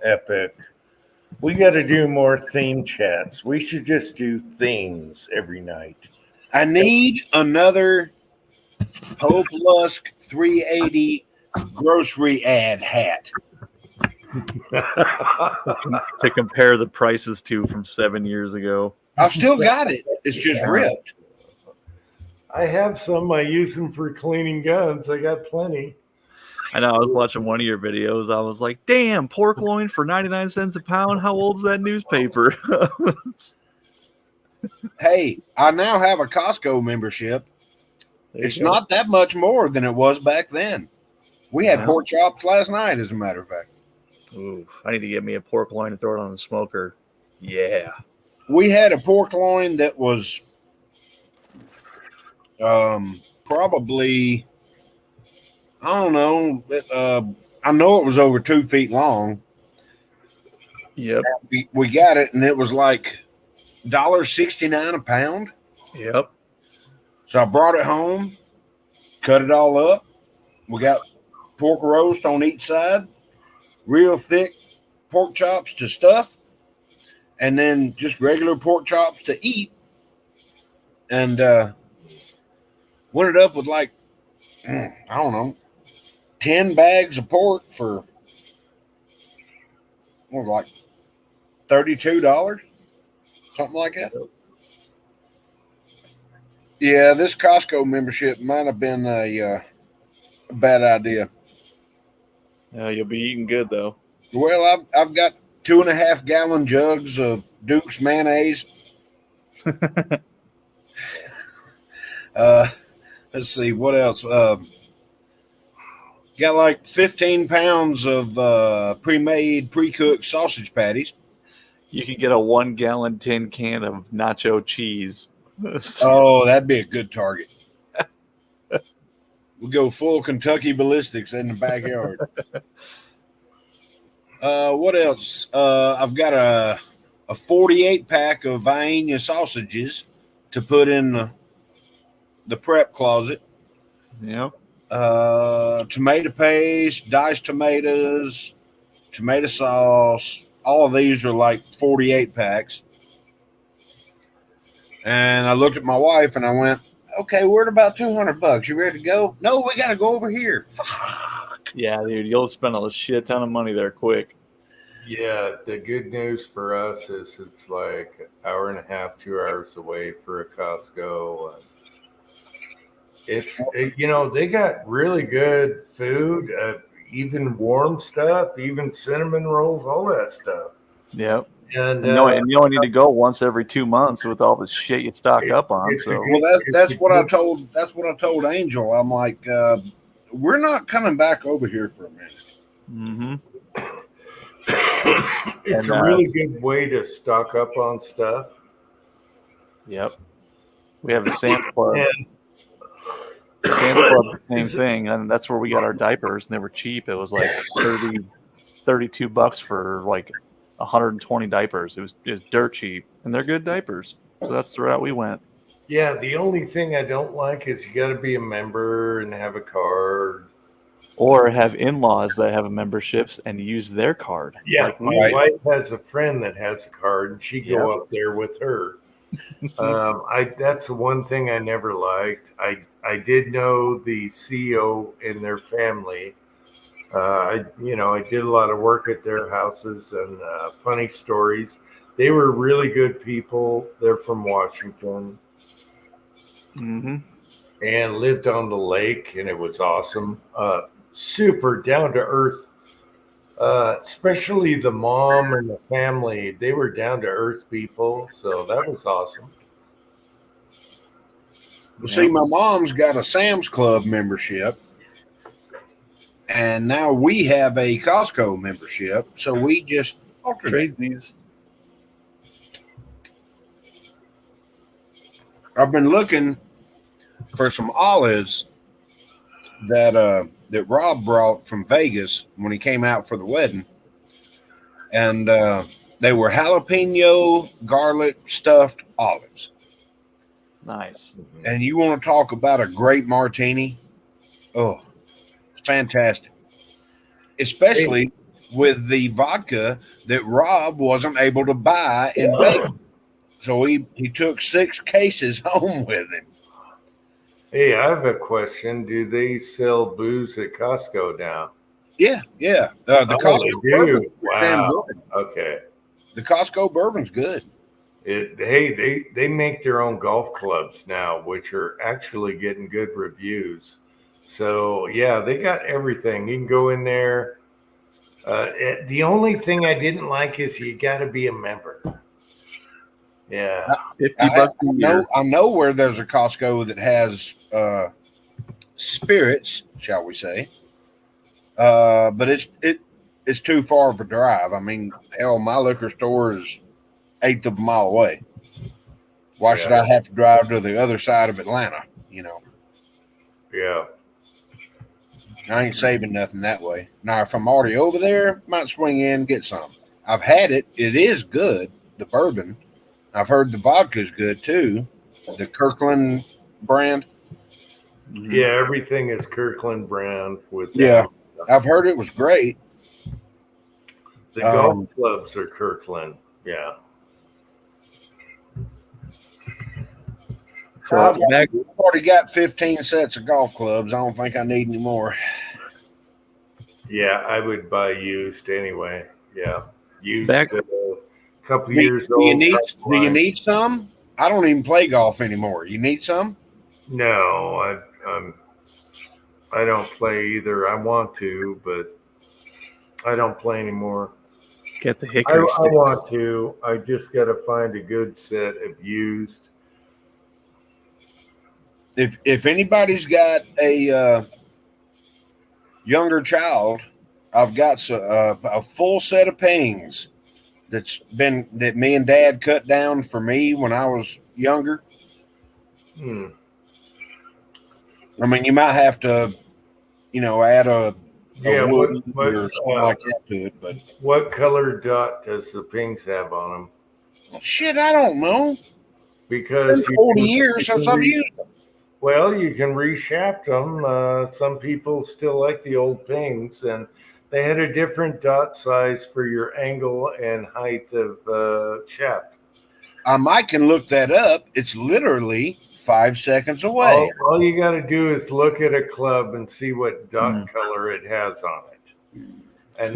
epic. We got to do more theme chats. We should just do themes every night. I need another Pope Lusk 380 grocery ad hat to compare the prices to from 7 years ago. I've still got it. It's just ripped. I have some. I use them for cleaning guns. I got plenty. I know. I was watching one of your videos. I was like, damn, pork loin for 99 cents a pound. How old's that newspaper? Hey, I now have a Costco membership. It's not that much more than it was back then. We had pork chops last night, as a matter of fact. Ooh, I need to get me a pork loin and throw it on the smoker. Yeah. We had a pork loin that was probably, I don't know. I know it was over 2 feet long. Yep. We got it, and it was like $1.69 a pound. Yep. So I brought it home, cut it all up. We got pork roast on each side, real thick pork chops to stuff, and then just regular pork chops to eat. And went it up with like, I don't know, 10 bags of pork for, what was it, like $32, something like that. Yeah, this Costco membership might have been a a bad idea. You'll be eating good though. Well, I've got 2.5 gallon jugs of Duke's mayonnaise. Let's see what else. Got like 15 pounds of pre-made, pre-cooked sausage patties. You could get a 1 gallon tin can of nacho cheese. Oh, that'd be a good target. We'll go full Kentucky ballistics in the backyard. What else? I've got a 48 pack of Vienna sausages to put in the prep closet. Yep. Tomato paste, diced tomatoes, tomato sauce. All of these are like 48 packs. And I looked at my wife and I went, okay, we're at about $200. You ready to go? No, we got to go over here. Fuck. Yeah, dude, you'll spend a shit ton of money there quick. Yeah, the good news for us is it's like an hour and a half, 2 hours away for a Costco. They got really good food, even warm stuff, even cinnamon rolls, all that stuff. Yep. And you only need to go once every 2 months with all the shit you stock up on. So well, that's what I told Angel. I'm like, we're not coming back over here for a minute. Mm-hmm. It's a really good way to stock up on stuff. Yep. We have the Sam's Club. Sam's Club, the same thing, and that's where we got our diapers, and they were cheap. It was like $32 for like 120 diapers. It was dirt cheap, and they're good diapers. So that's the route we went. Yeah, the only thing I don't like is you got to be a member and have a card. Or have in-laws that have memberships and use their card. Yeah, like my wife has a friend that has a card, and she go up there with her. That's the one thing I never liked. I did know the CEO and their family. I did a lot of work at their houses and funny stories. They were really good people. They're from Washington. Mm-hmm. And lived on the lake, and it was awesome. Super down to earth, especially the mom and the family. They were down to earth people, so that was awesome. Well, see, my mom's got a Sam's Club membership, and now we have a Costco membership, so we just alternate these. I've been looking for some olives that Rob brought from Vegas when he came out for the wedding, and they were jalapeno garlic stuffed olives. Nice. And you want to talk about a great martini? Oh, it's fantastic. Especially with the vodka that Rob wasn't able to buy in Vegas. So he took 6 cases home with him. Hey, I have a question. Do they sell booze at Costco now? Yeah. The Costco bourbon. Wow. Okay. The Costco bourbon's good. They make their own golf clubs now, which are actually getting good reviews. So yeah, they got everything. You can go in there. The only thing I didn't like is you got to be a member. Yeah, I know where there's a Costco that has spirits, shall we say? But it's too far of a drive. I mean, hell, my liquor store is 1/8 of a mile away. Why should I have to drive to the other side of Atlanta? Yeah. I ain't saving nothing that way. Now, if I'm already over there, might swing in and get some. I've had it. It is good, the bourbon. I've heard the vodka's good too. The Kirkland brand. Yeah, everything is Kirkland brand with I've heard it was great. The golf clubs are Kirkland. Yeah. So I've already got 15 sets of golf clubs. I don't think I need any more. Yeah, I would buy used anyway. Yeah. Used Back a couple years old. Do you need some? I don't even play golf anymore. You need some? No, I don't play either. I want to, but I don't play anymore. Get the I hickory sticks. want to. I just got to find a good set of used. If anybody's got a younger child, I've got a full set of pings that me and Dad cut down for me when I was younger. I mean, you might have to, add a wood or something like that to it. But what color dot does the pings have on them? Well, shit, I don't know. Because it's been 40 years since I've used them. Well, you can reshaft them. Some people still like the old pings, and they had a different dot size for your angle and height of shaft. Mike can look that up. It's literally 5 seconds away. All you got to do is look at a club and see what dot color it has on it. And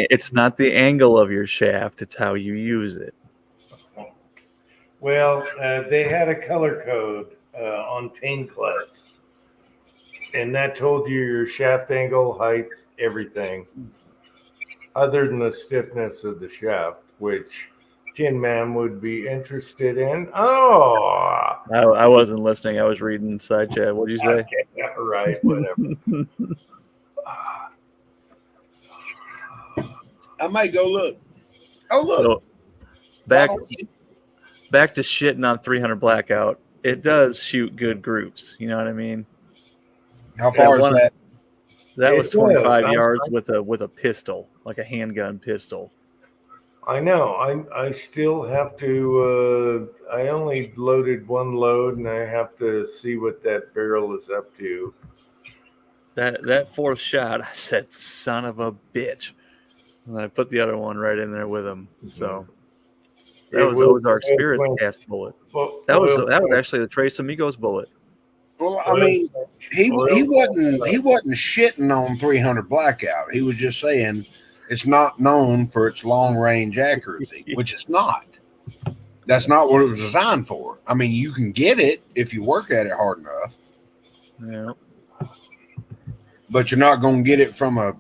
it's not the angle of your shaft; it's how you use it. Well, they had a color code on ping clubs, and that told you your shaft angle, height, everything, other than the stiffness of the shaft, which Tin Man would be interested in. Oh, I wasn't listening. I was reading side chat. What did you say? Okay, all right, whatever. I might go look. Oh, look. So, back to shitting on 300 Blackout. It does shoot good groups. You know what I mean? How far is that? That was 25 yards with a pistol, like a handgun pistol. I know. I still have to. I only loaded one load, and I have to see what that barrel is up to. That fourth shot, I said, "Son of a bitch," and I put the other one right in there with him. So that was Ozark Spirit cast bullet. That was actually the Trace Amigos bullet. Well, I mean, he wasn't shitting on 300 Blackout. He was just saying it's not known for its long range accuracy, which it's not. That's not what it was designed for. I mean, you can get it if you work at it hard enough. Yeah. But you're not going to get it from a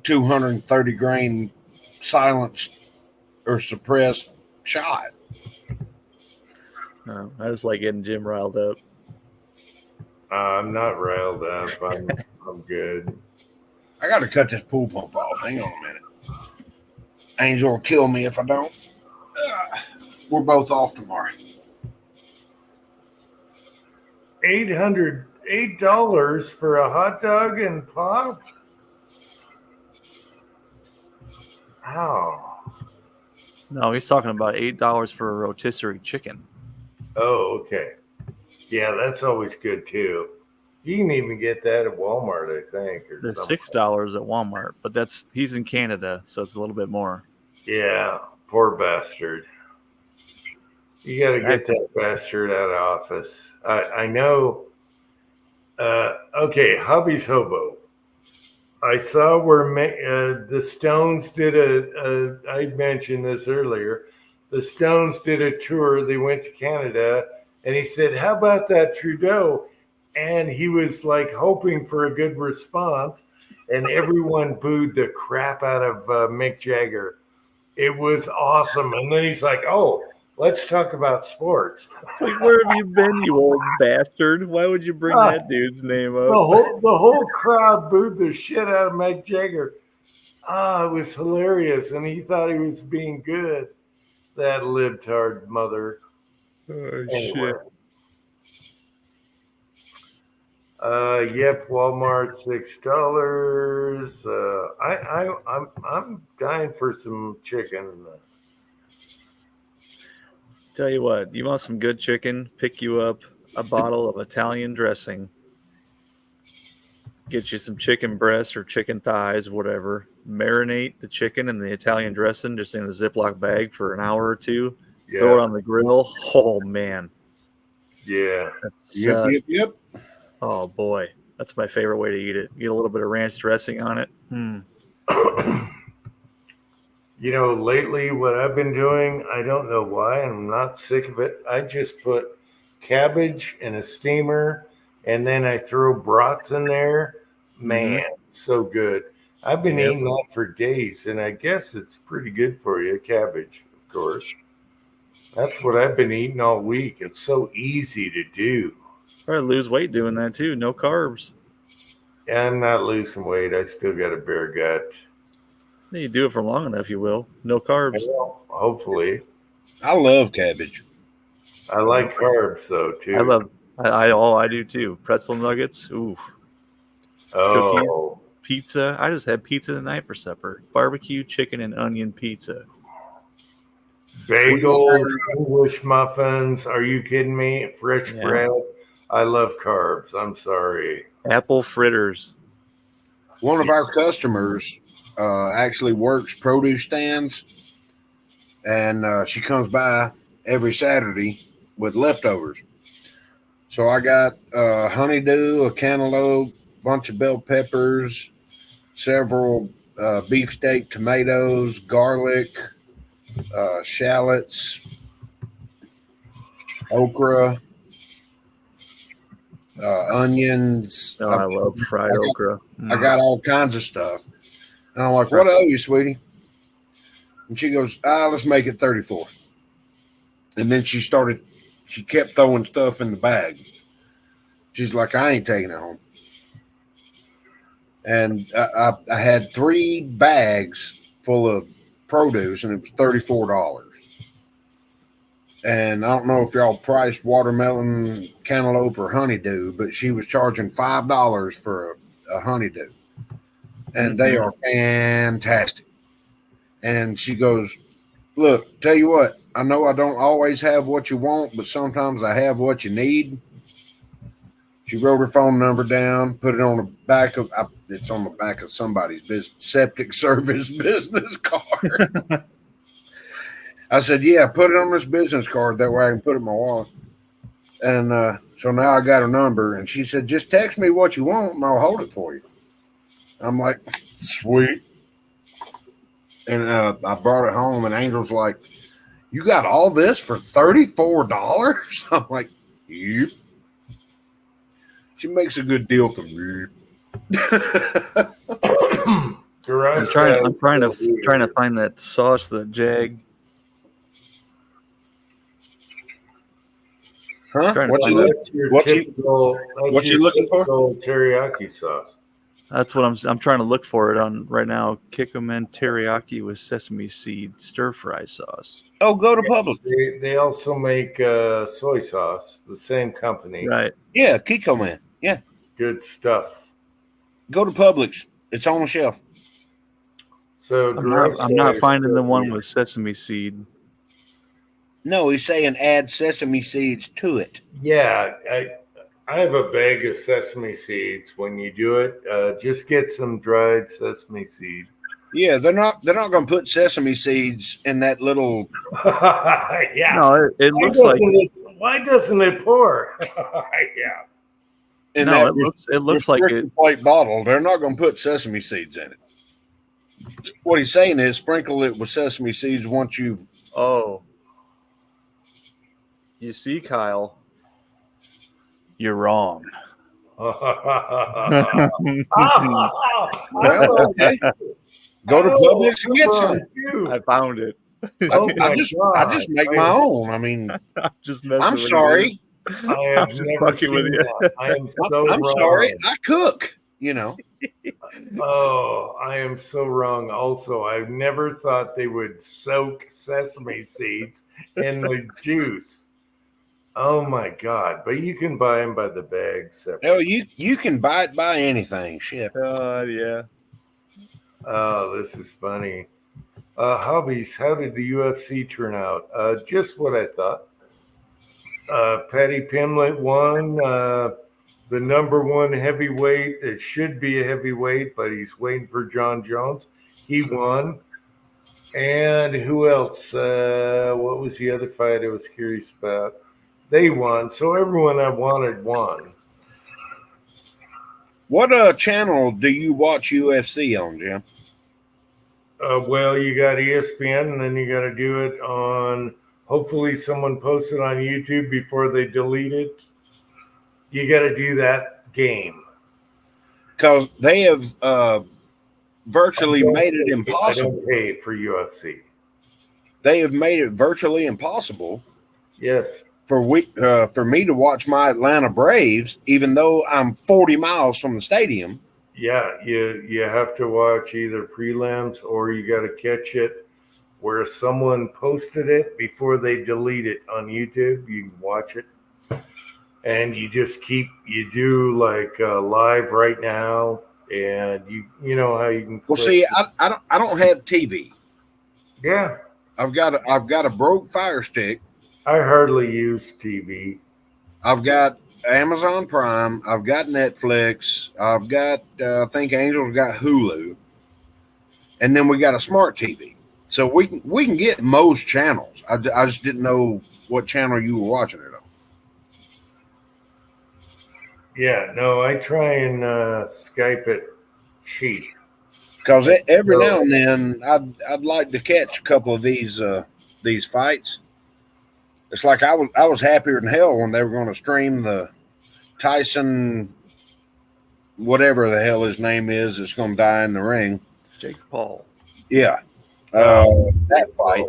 230 grain silenced or suppressed shot. No, I just like getting Jim riled up. I'm not riled up. I'm good. I got to cut this pool pump off. Hang on a minute. Angel will kill me if I don't. We're both off tomorrow. $8 for a hot dog and pop? How? No, he's talking about $8 for a rotisserie chicken. Oh, okay. Yeah, that's always good too. You can even get that at Walmart, I think. Or They're something. $6 at Walmart, but he's in Canada, so it's a little bit more. Yeah, poor bastard. You got to get that bastard out of office. I know. Okay, Hubby's Hobo. I saw where the Stones did I mentioned this earlier. The Stones did a tour. They went to Canada, and he said, "How about that Trudeau?" And he was like hoping for a good response, and everyone booed the crap out of Mick Jagger. It was awesome. And then he's like, "Oh, let's talk about sports." Like, where have you been, you old bastard? Why would you bring that dude's name up? The whole crowd booed the shit out of Mick Jagger. It was hilarious, and he thought he was being good. That libtard mother. Oh, shit. Yep, Walmart $6. I'm dying for some chicken. Tell you what, you want some good chicken? Pick you up a bottle of Italian dressing. Get you some chicken breasts or chicken thighs, whatever. Marinate the chicken in the Italian dressing just in a Ziploc bag for an hour or two. Yeah. Throw it on the grill. Oh, man. Yeah. Yep. Oh, boy. That's my favorite way to eat it. Get a little bit of ranch dressing on it. You know, lately what I've been doing, I don't know why, and I'm not sick of it. I just put cabbage in a steamer, and then I throw brats in there Man, so good. I've been eating that for days, and I guess it's pretty good for you. Cabbage, of course. That's what I've been eating all week. It's so easy to do. Probably lose weight doing that too. No carbs. Yeah, I'm not losing weight. I still got a bare gut. You do it for long enough, you will. No carbs. Well, hopefully. I love cabbage. I like carbs though too. I do too. Pretzel nuggets. Ooh. Cookies. Oh, Pizza. I just had pizza tonight for supper. Barbecue, chicken, and onion pizza. bagels, English muffins. Are you kidding me? Fresh Yeah. bread. I love carbs. I'm sorry. Apple fritters. One of our customers actually works produce stands, and she comes by every Saturday with leftovers. So I got honeydew, a cantaloupe, bunch of bell peppers, several beefsteak tomatoes, garlic, shallots, okra, onions. Oh, I love fried okra. I got all kinds of stuff. And I'm like, what owe you, sweetie? And she goes, let's make it 34. And then she kept throwing stuff in the bag. She's like, I ain't taking it home. And I had 3 bags full of produce, and it was $34. And I don't know if y'all priced watermelon, cantaloupe, or honeydew, but she was charging $5 for a honeydew. And they are fantastic. And she goes, look, tell you what, I know I don't always have what you want, but sometimes I have what you need. She wrote her phone number down, put it on the back of, it's on the back of somebody's septic service business card. I said, yeah, put it on this business card. That way I can put it in my wallet. And so now I got her number. And she said, just text me what you want and I'll hold it for you. I'm like, sweet. And I brought it home, and Angel's like, you got all this for $34? I'm like, yep. She makes a good deal for me. I'm trying to find that sauce that Jag. Huh? What you looking for? Teriyaki sauce. That's what I'm trying to look for it on right now. Kikkoman teriyaki with sesame seed stir fry sauce. Oh, go to Publix. They also make soy sauce. The same company. Right. Yeah, Kikkoman. Yeah. Good stuff. Go to Publix. It's on the shelf. So I'm not finding the one with sesame seed. No, he's saying add sesame seeds to it. Yeah, I have a bag of sesame seeds. When you do it, just get some dried sesame seed. Yeah, they're not going to put sesame seeds in that little. Yeah. No, it looks like. Why doesn't it pour? Yeah. No, it looks like it. Plate bottle. They're not going to put sesame seeds in it. What he's saying is sprinkle it with sesame seeds once you've. Oh. You see, Kyle. You're wrong. Well, okay. Go to Publix and get some. I found it. I just make my own. I mean, I'm sorry. I have never seen that. I am so I'm wrong. sorry. I cook, Oh, I am so wrong. Also, I never thought they would soak sesame seeds in the juice. Oh my God! But you can buy them by the bag. Oh, you can buy anything. Shit. Yeah. Oh, this is funny. Hobbies. How did the UFC turn out? Just what I thought. Paddy Pimblett won. The number 1 heavyweight. It should be a heavyweight, but he's waiting for John Jones. He won. And who else? What was the other fight I was curious about? They won. So everyone I wanted won. What channel do you watch UFC on, Jim? Well, you got ESPN, and then you got to do it on. Hopefully, someone posts it on YouTube before they delete it. You got to do that game. because they have virtually made it I impossible. don't pay for UFC. They have made it virtually impossible Yes. for me to watch my Atlanta Braves, even though I'm 40 miles from the stadium. Yeah, you have to watch either prelims or you got to catch it where someone posted it before they delete it on YouTube. You can watch it, and you just you do like live right now, and you know how you can. Well, see, I don't have TV. Yeah, I've got a broke Fire Stick. I hardly use TV. I've got Amazon Prime. I've got Netflix. I've got I think Angel's got Hulu, and then we got a smart TV. So we can get most channels. I just didn't know what channel you were watching it on. Yeah, no, I try and Skype it cheap. Because every now and then I'd like to catch a couple of these fights. It's like I was happier than hell when they were going to stream the Tyson, whatever the hell his name is, that's going to die in the ring. Jake Paul. Yeah. That fight.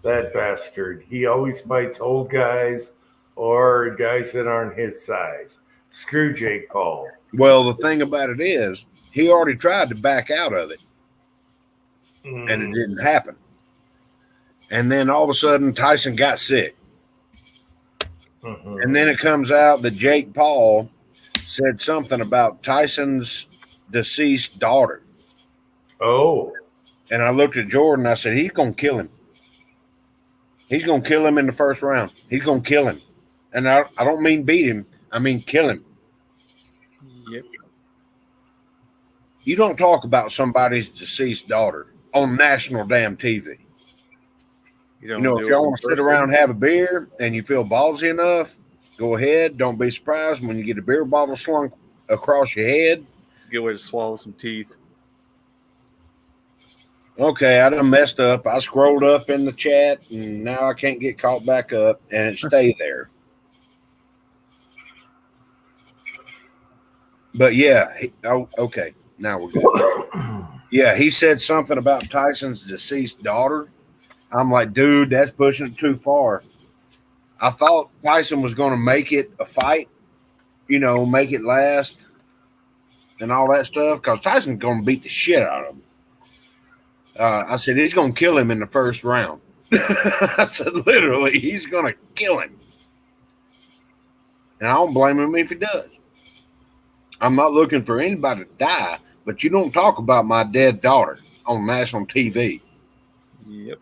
That bastard. He always fights old guys or guys that aren't his size. Screw Jake Paul. Well, the thing about it is, he already tried to back out of it, and it didn't happen. And then all of a sudden, Tyson got sick. And then it comes out that Jake Paul said something about Tyson's deceased daughter. Oh. And I looked at Jordan. I said, he's going to kill him. He's going to kill him in the first round. He's going to kill him. And I don't mean beat him. I mean kill him. Yep. You don't talk about somebody's deceased daughter on national damn TV. You know, if y'all want to sit around and have a beer and you feel ballsy enough, go ahead. Don't be surprised when you get a beer bottle slung across your head. It's a good way to swallow some teeth. Okay, I done messed up. I scrolled up in the chat, and now I can't get caught back up, and it stayed there. But yeah, okay, now we're good. Yeah, he said something about Tyson's deceased daughter. I'm like, dude, that's pushing it too far. I thought Tyson was going to make it a fight, you know, make it last and all that stuff, because Tyson's going to beat the shit out of him. I said, he's going to kill him in the first round. I said, literally, he's going to kill him. And I don't blame him if he does. I'm not looking for anybody to die, but you don't talk about my dead daughter on national TV. Yep.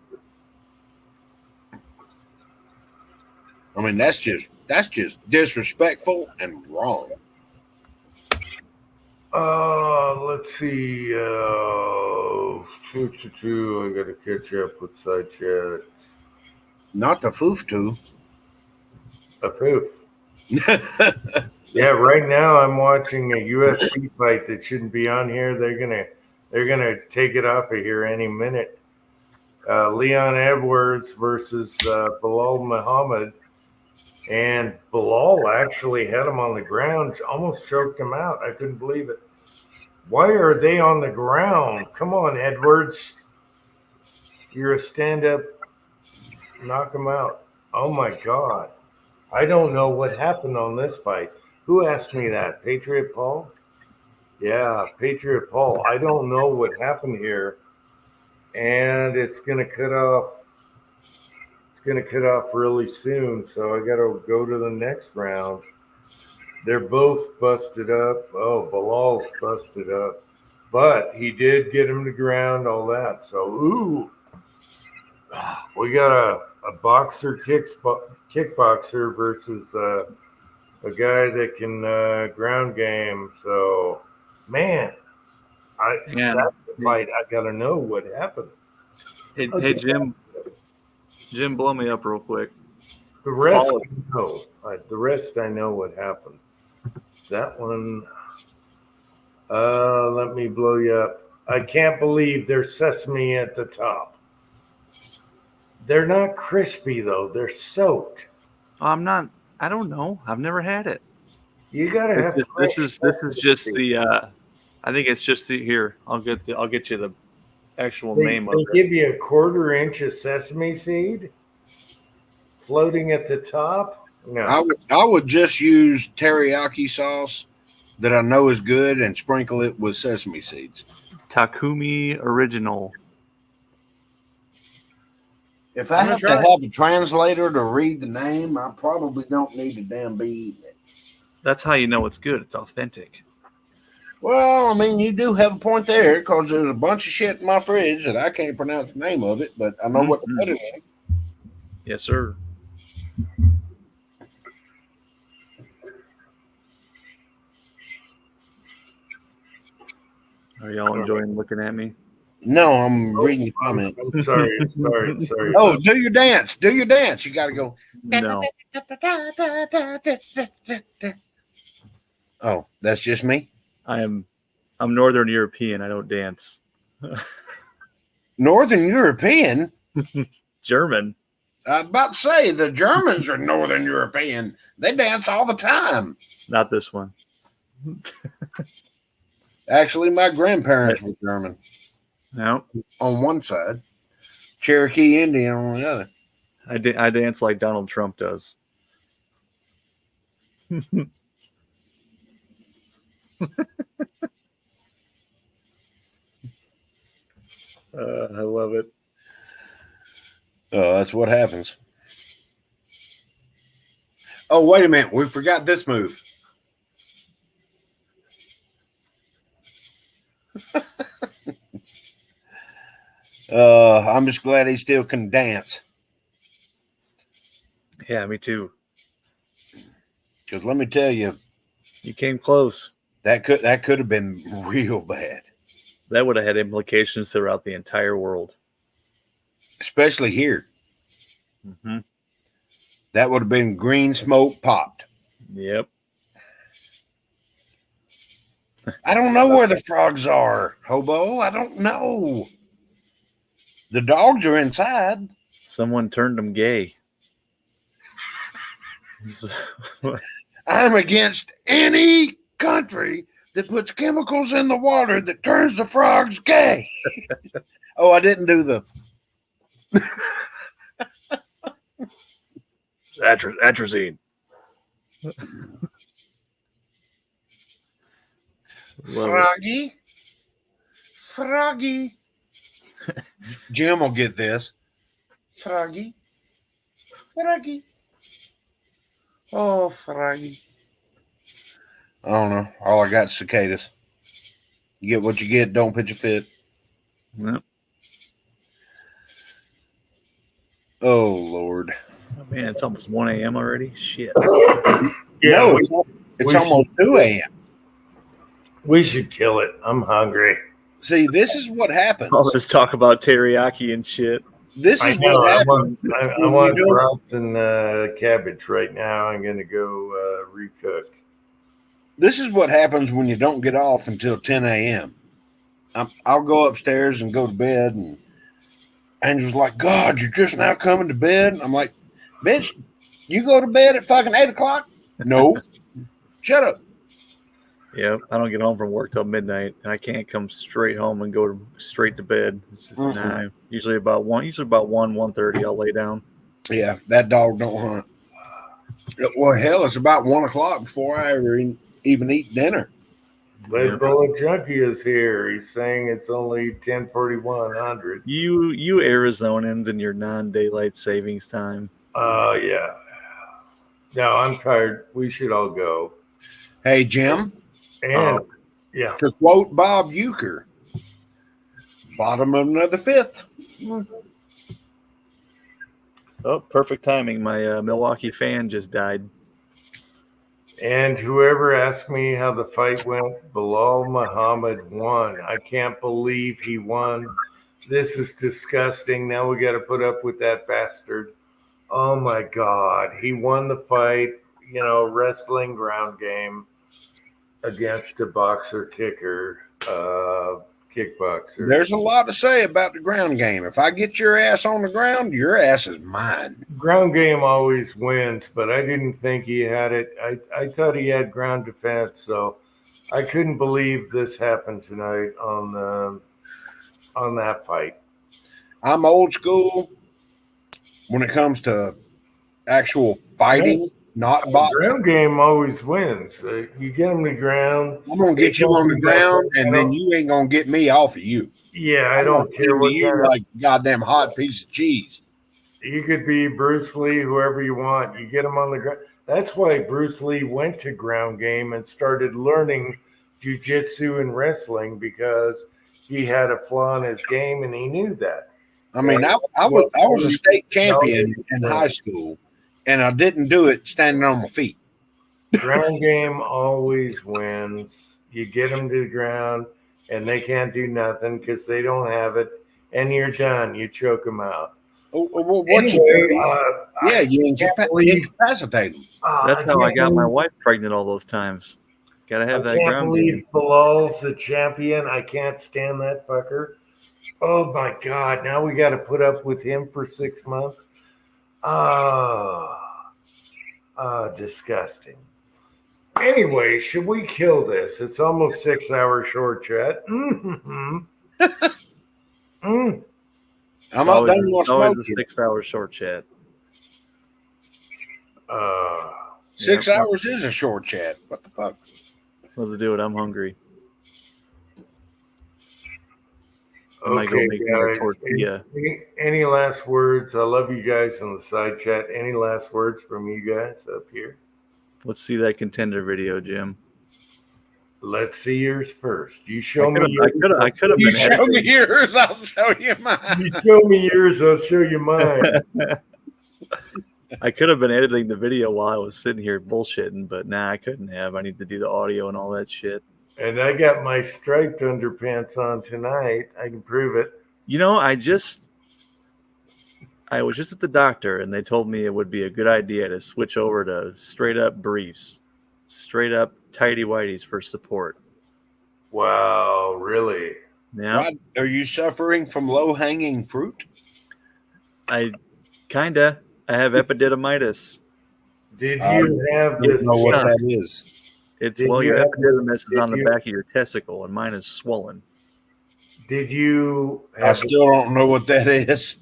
I mean, that's just disrespectful and wrong. Let's see. I got to catch up with side chat. Not the foof too. A foof. Yeah, right now I'm watching a UFC fight that shouldn't be on here. They're gonna take it off of here any minute. Leon Edwards versus Bilal Muhammad, and Bilal actually had him on the ground, almost choked him out. I couldn't believe it. Why are they on the ground? Come on, Edwards. You're a stand-up. Knock him out. Oh, my God. I don't know what happened on this fight. Who asked me that? Patriot Paul? Yeah, Patriot Paul. I don't know what happened here. And it's going to cut off. It's going to cut off really soon. So I got to go to the next round. They're both busted up. Oh, Bilal's busted up. But he did get him to ground, all that. So, ooh. We got a boxer, kickboxer versus a guy that can ground game. So, man, that's the fight. I got to know what happened. Hey, Jim. Jim, blow me up real quick. The rest, I know. The rest, I know what happened. That one, let me blow you up. I can't believe there's sesame at the top. They're not crispy, though. They're soaked. I'm not. I don't know. I've never had it. You gotta have This fresh is just sesame the. I think it's just the here. I'll get you the actual They, name of they it. give you a 1/4 inch of sesame seed floating at the top. No, I would just use teriyaki sauce that I know is good and sprinkle it with sesame seeds. Takumi Original. If I I'm have to gonna try have a translator to read the name, I probably don't need to damn be eating it. That's how you know it's good. It's authentic. Well, I mean, you do have a point there because there's a bunch of shit in my fridge that I can't pronounce the name of it, but I know what to put it in. Yes, sir. Are y'all enjoying looking at me? No, I'm reading your comment. I'm sorry. Oh, do your dance. Do your dance. You got to go. No. Oh, that's just me? I'm Northern European. I don't dance. Northern European? German. I was about to say, the Germans are Northern European. They dance all the time. Not this one. Actually, my grandparents were German. No. On one side, Cherokee Indian on the other. I dance like Donald Trump does. I love it. Oh, that's what happens. Oh, wait a minute. We forgot this move. I'm just glad he still can dance. Yeah, me too. Because let me tell you, you came close. That could have been real bad. That would have had implications throughout the entire world, especially here. Mm-hmm. That would have been green smoke popped. Yep. I don't know where the frogs are, Hobo. I don't know. The dogs are inside. Someone turned them gay. I'm against any country that puts chemicals in the water that turns the frogs gay. Oh, I didn't do the atrazine. Froggy. Jim will get this. Froggy. Oh, Froggy. I don't know. All I got is cicadas. You get what you get. Don't pitch a fit. Yep. Oh, Lord. Oh, man, it's almost 1 a.m. already. Shit. Yeah, no, it's almost 2 a.m. We should kill it. I'm hungry. See, this is what happens. All this talk about teriyaki and shit. This is what happens. I want brats and cabbage right now. I'm going to go recook. This is what happens when you don't get off until 10 a.m. I'll go upstairs and go to bed, and Angel's like, God, you're just now coming to bed? I'm like, bitch, you go to bed at fucking 8 o'clock? No. Shut up. Yeah, I don't get home from work till midnight, and I can't come straight home and go straight to bed. It's just, nah, usually about 1:30, I'll lay down. Yeah, that dog don't hunt. Well, hell, it's about 1 o'clock before I ever even eat dinner. Red Bullet Junkie is here. He's saying it's only 10:4100. You Arizonans and your non-daylight savings time. Yeah. No, I'm tired. We should all go. Hey, Jim. And yeah, to quote Bob Euchre, bottom of another fifth. Oh, perfect timing. My Milwaukee fan just died. And whoever asked me how the fight went, Bilal Muhammad won. I can't believe he won. This is disgusting. Now we got to put up with that bastard. Oh my God. He won the fight, wrestling ground game against a boxer kicker. kickboxer. There's a lot to say about the ground game. If I get your ass on the ground, your ass is mine. Ground game always wins, but I didn't think he had it. I thought he had ground defense, so I couldn't believe this happened tonight on that fight. I'm old school when it comes to actual fighting, not boxing. Ground game always wins. You get him to the ground. I'm gonna get you on the ground, and then you ain't gonna get me off of you. Yeah, I don't care what you kind of. like goddamn hot piece of cheese. You could be Bruce Lee, whoever you want. You get him on the ground. That's why Bruce Lee went to ground game and started learning jiu-jitsu and wrestling, because he had a flaw in his game and he knew that. I mean, I was a state champion in high school, and I didn't do it standing on my feet. Ground game always wins. You get them to the ground, and they can't do nothing because they don't have it, and you're done. You choke them out. What Anyway, you incapacitate them. That's how I got my wife pregnant all those times. Gotta have that I can't ground believe game. Bilal's the champion. I can't stand that fucker. Oh my God! Now we got to put up with him for 6 months. Disgusting. Anyway, should we kill this? It's almost 6 hour short chat. I'm not done with always smoking. a 6 hour short chat. 6 hours is a short chat. What the fuck? Let's do it. I'm hungry. I might go Okay, make me a guys. tortilla. Any last words? I love you guys in the side chat. Any last words from you guys up here? Let's see that contender video, Jim. Let's see yours first. You show me I could have You been show me editing. yours, I'll show you mine. You show me yours, I'll show you mine. I could have been editing the video while I was sitting here bullshitting, but nah, I couldn't have. I need to do the audio and all that shit. And I got my striped underpants on tonight. I can prove it. You know, I was just at the doctor, and they told me it would be a good idea to switch over to straight up briefs, straight up tighty whities for support. Wow, really? Yeah, Rod, are you suffering from low hanging fruit? I have epididymitis. Did you have I don't this? know what that is. It's Did well, you your have epididymis is did on the you- back of your testicle, and mine is swollen. Did you I have? still don't know what that is.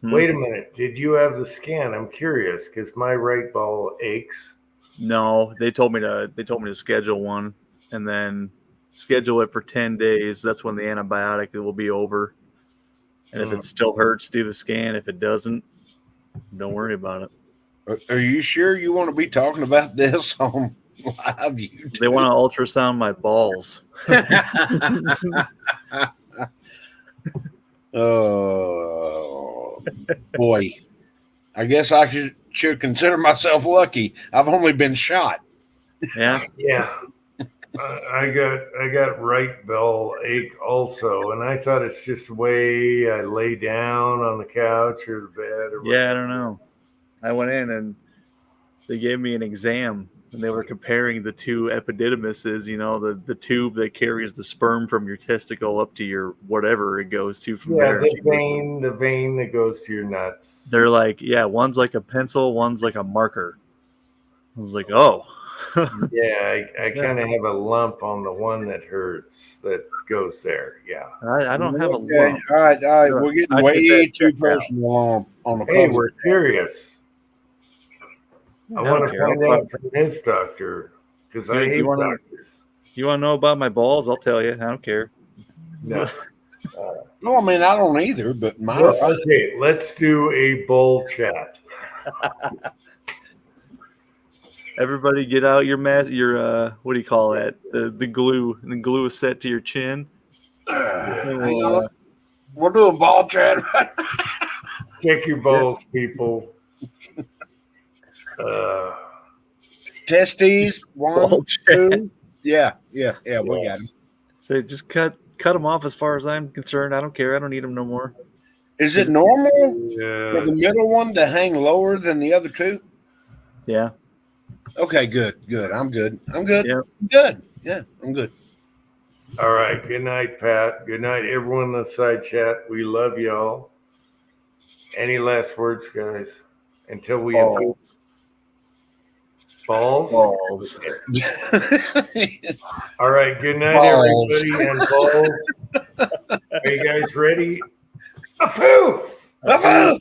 Wait a minute. Did you have the scan? I'm curious because my right ball aches. No, they told me to schedule one, and then schedule it for 10 days. That's when the antibiotic will be over. And if it still hurts, do the scan. If it doesn't, don't worry about it. Are you sure you want to be talking about this on live YouTube? They want to ultrasound my balls. Oh boy, I guess I should consider myself lucky. I've only been shot. Yeah. Yeah. I got right bell ache also, and I thought it's just the way I lay down on the couch or the bed. Or Yeah, I don't know. I went in and they gave me an exam, and they were comparing the two epididymises, you know, the tube that carries the sperm from your testicle up to your whatever it goes to from Yeah, there. the vein that goes to your nuts. They're like, yeah, one's like a pencil, one's like a marker. I was like, oh. Yeah, I kind of have a lump on the one that hurts that goes there. Yeah. I don't have a Okay, lump. all right. We're getting I way get that too checked out. personal on the Hey, public. we're curious. I don't want to care. find out from his doctor because I You hate wanna- doctors. You want to know about my balls? I'll tell you. I don't care. No. No, I mean I don't either, but mine are Well, fine. okay, let's do a bowl chat. Everybody get out your mask, your what do you call that? The glue. The glue is set to your chin. Hang on. We're doing ball chat. Check your bowls, people. Testes, one, Ball chat. two. Yeah, we got them. So just cut them off as far as I'm concerned. I don't care. I don't need them no more. Is it normal Yeah. for the middle one to hang lower than the other two? Yeah. Okay, good. I'm good. Yeah. Good. Yeah, I'm good. All right. Good night, Pat. Good night, everyone in the side chat. We love y'all. Any last words, guys? Until we Balls. Balls? Balls. All right. Good night, Balls. everybody. And balls. Are you guys ready? Approve! Approve!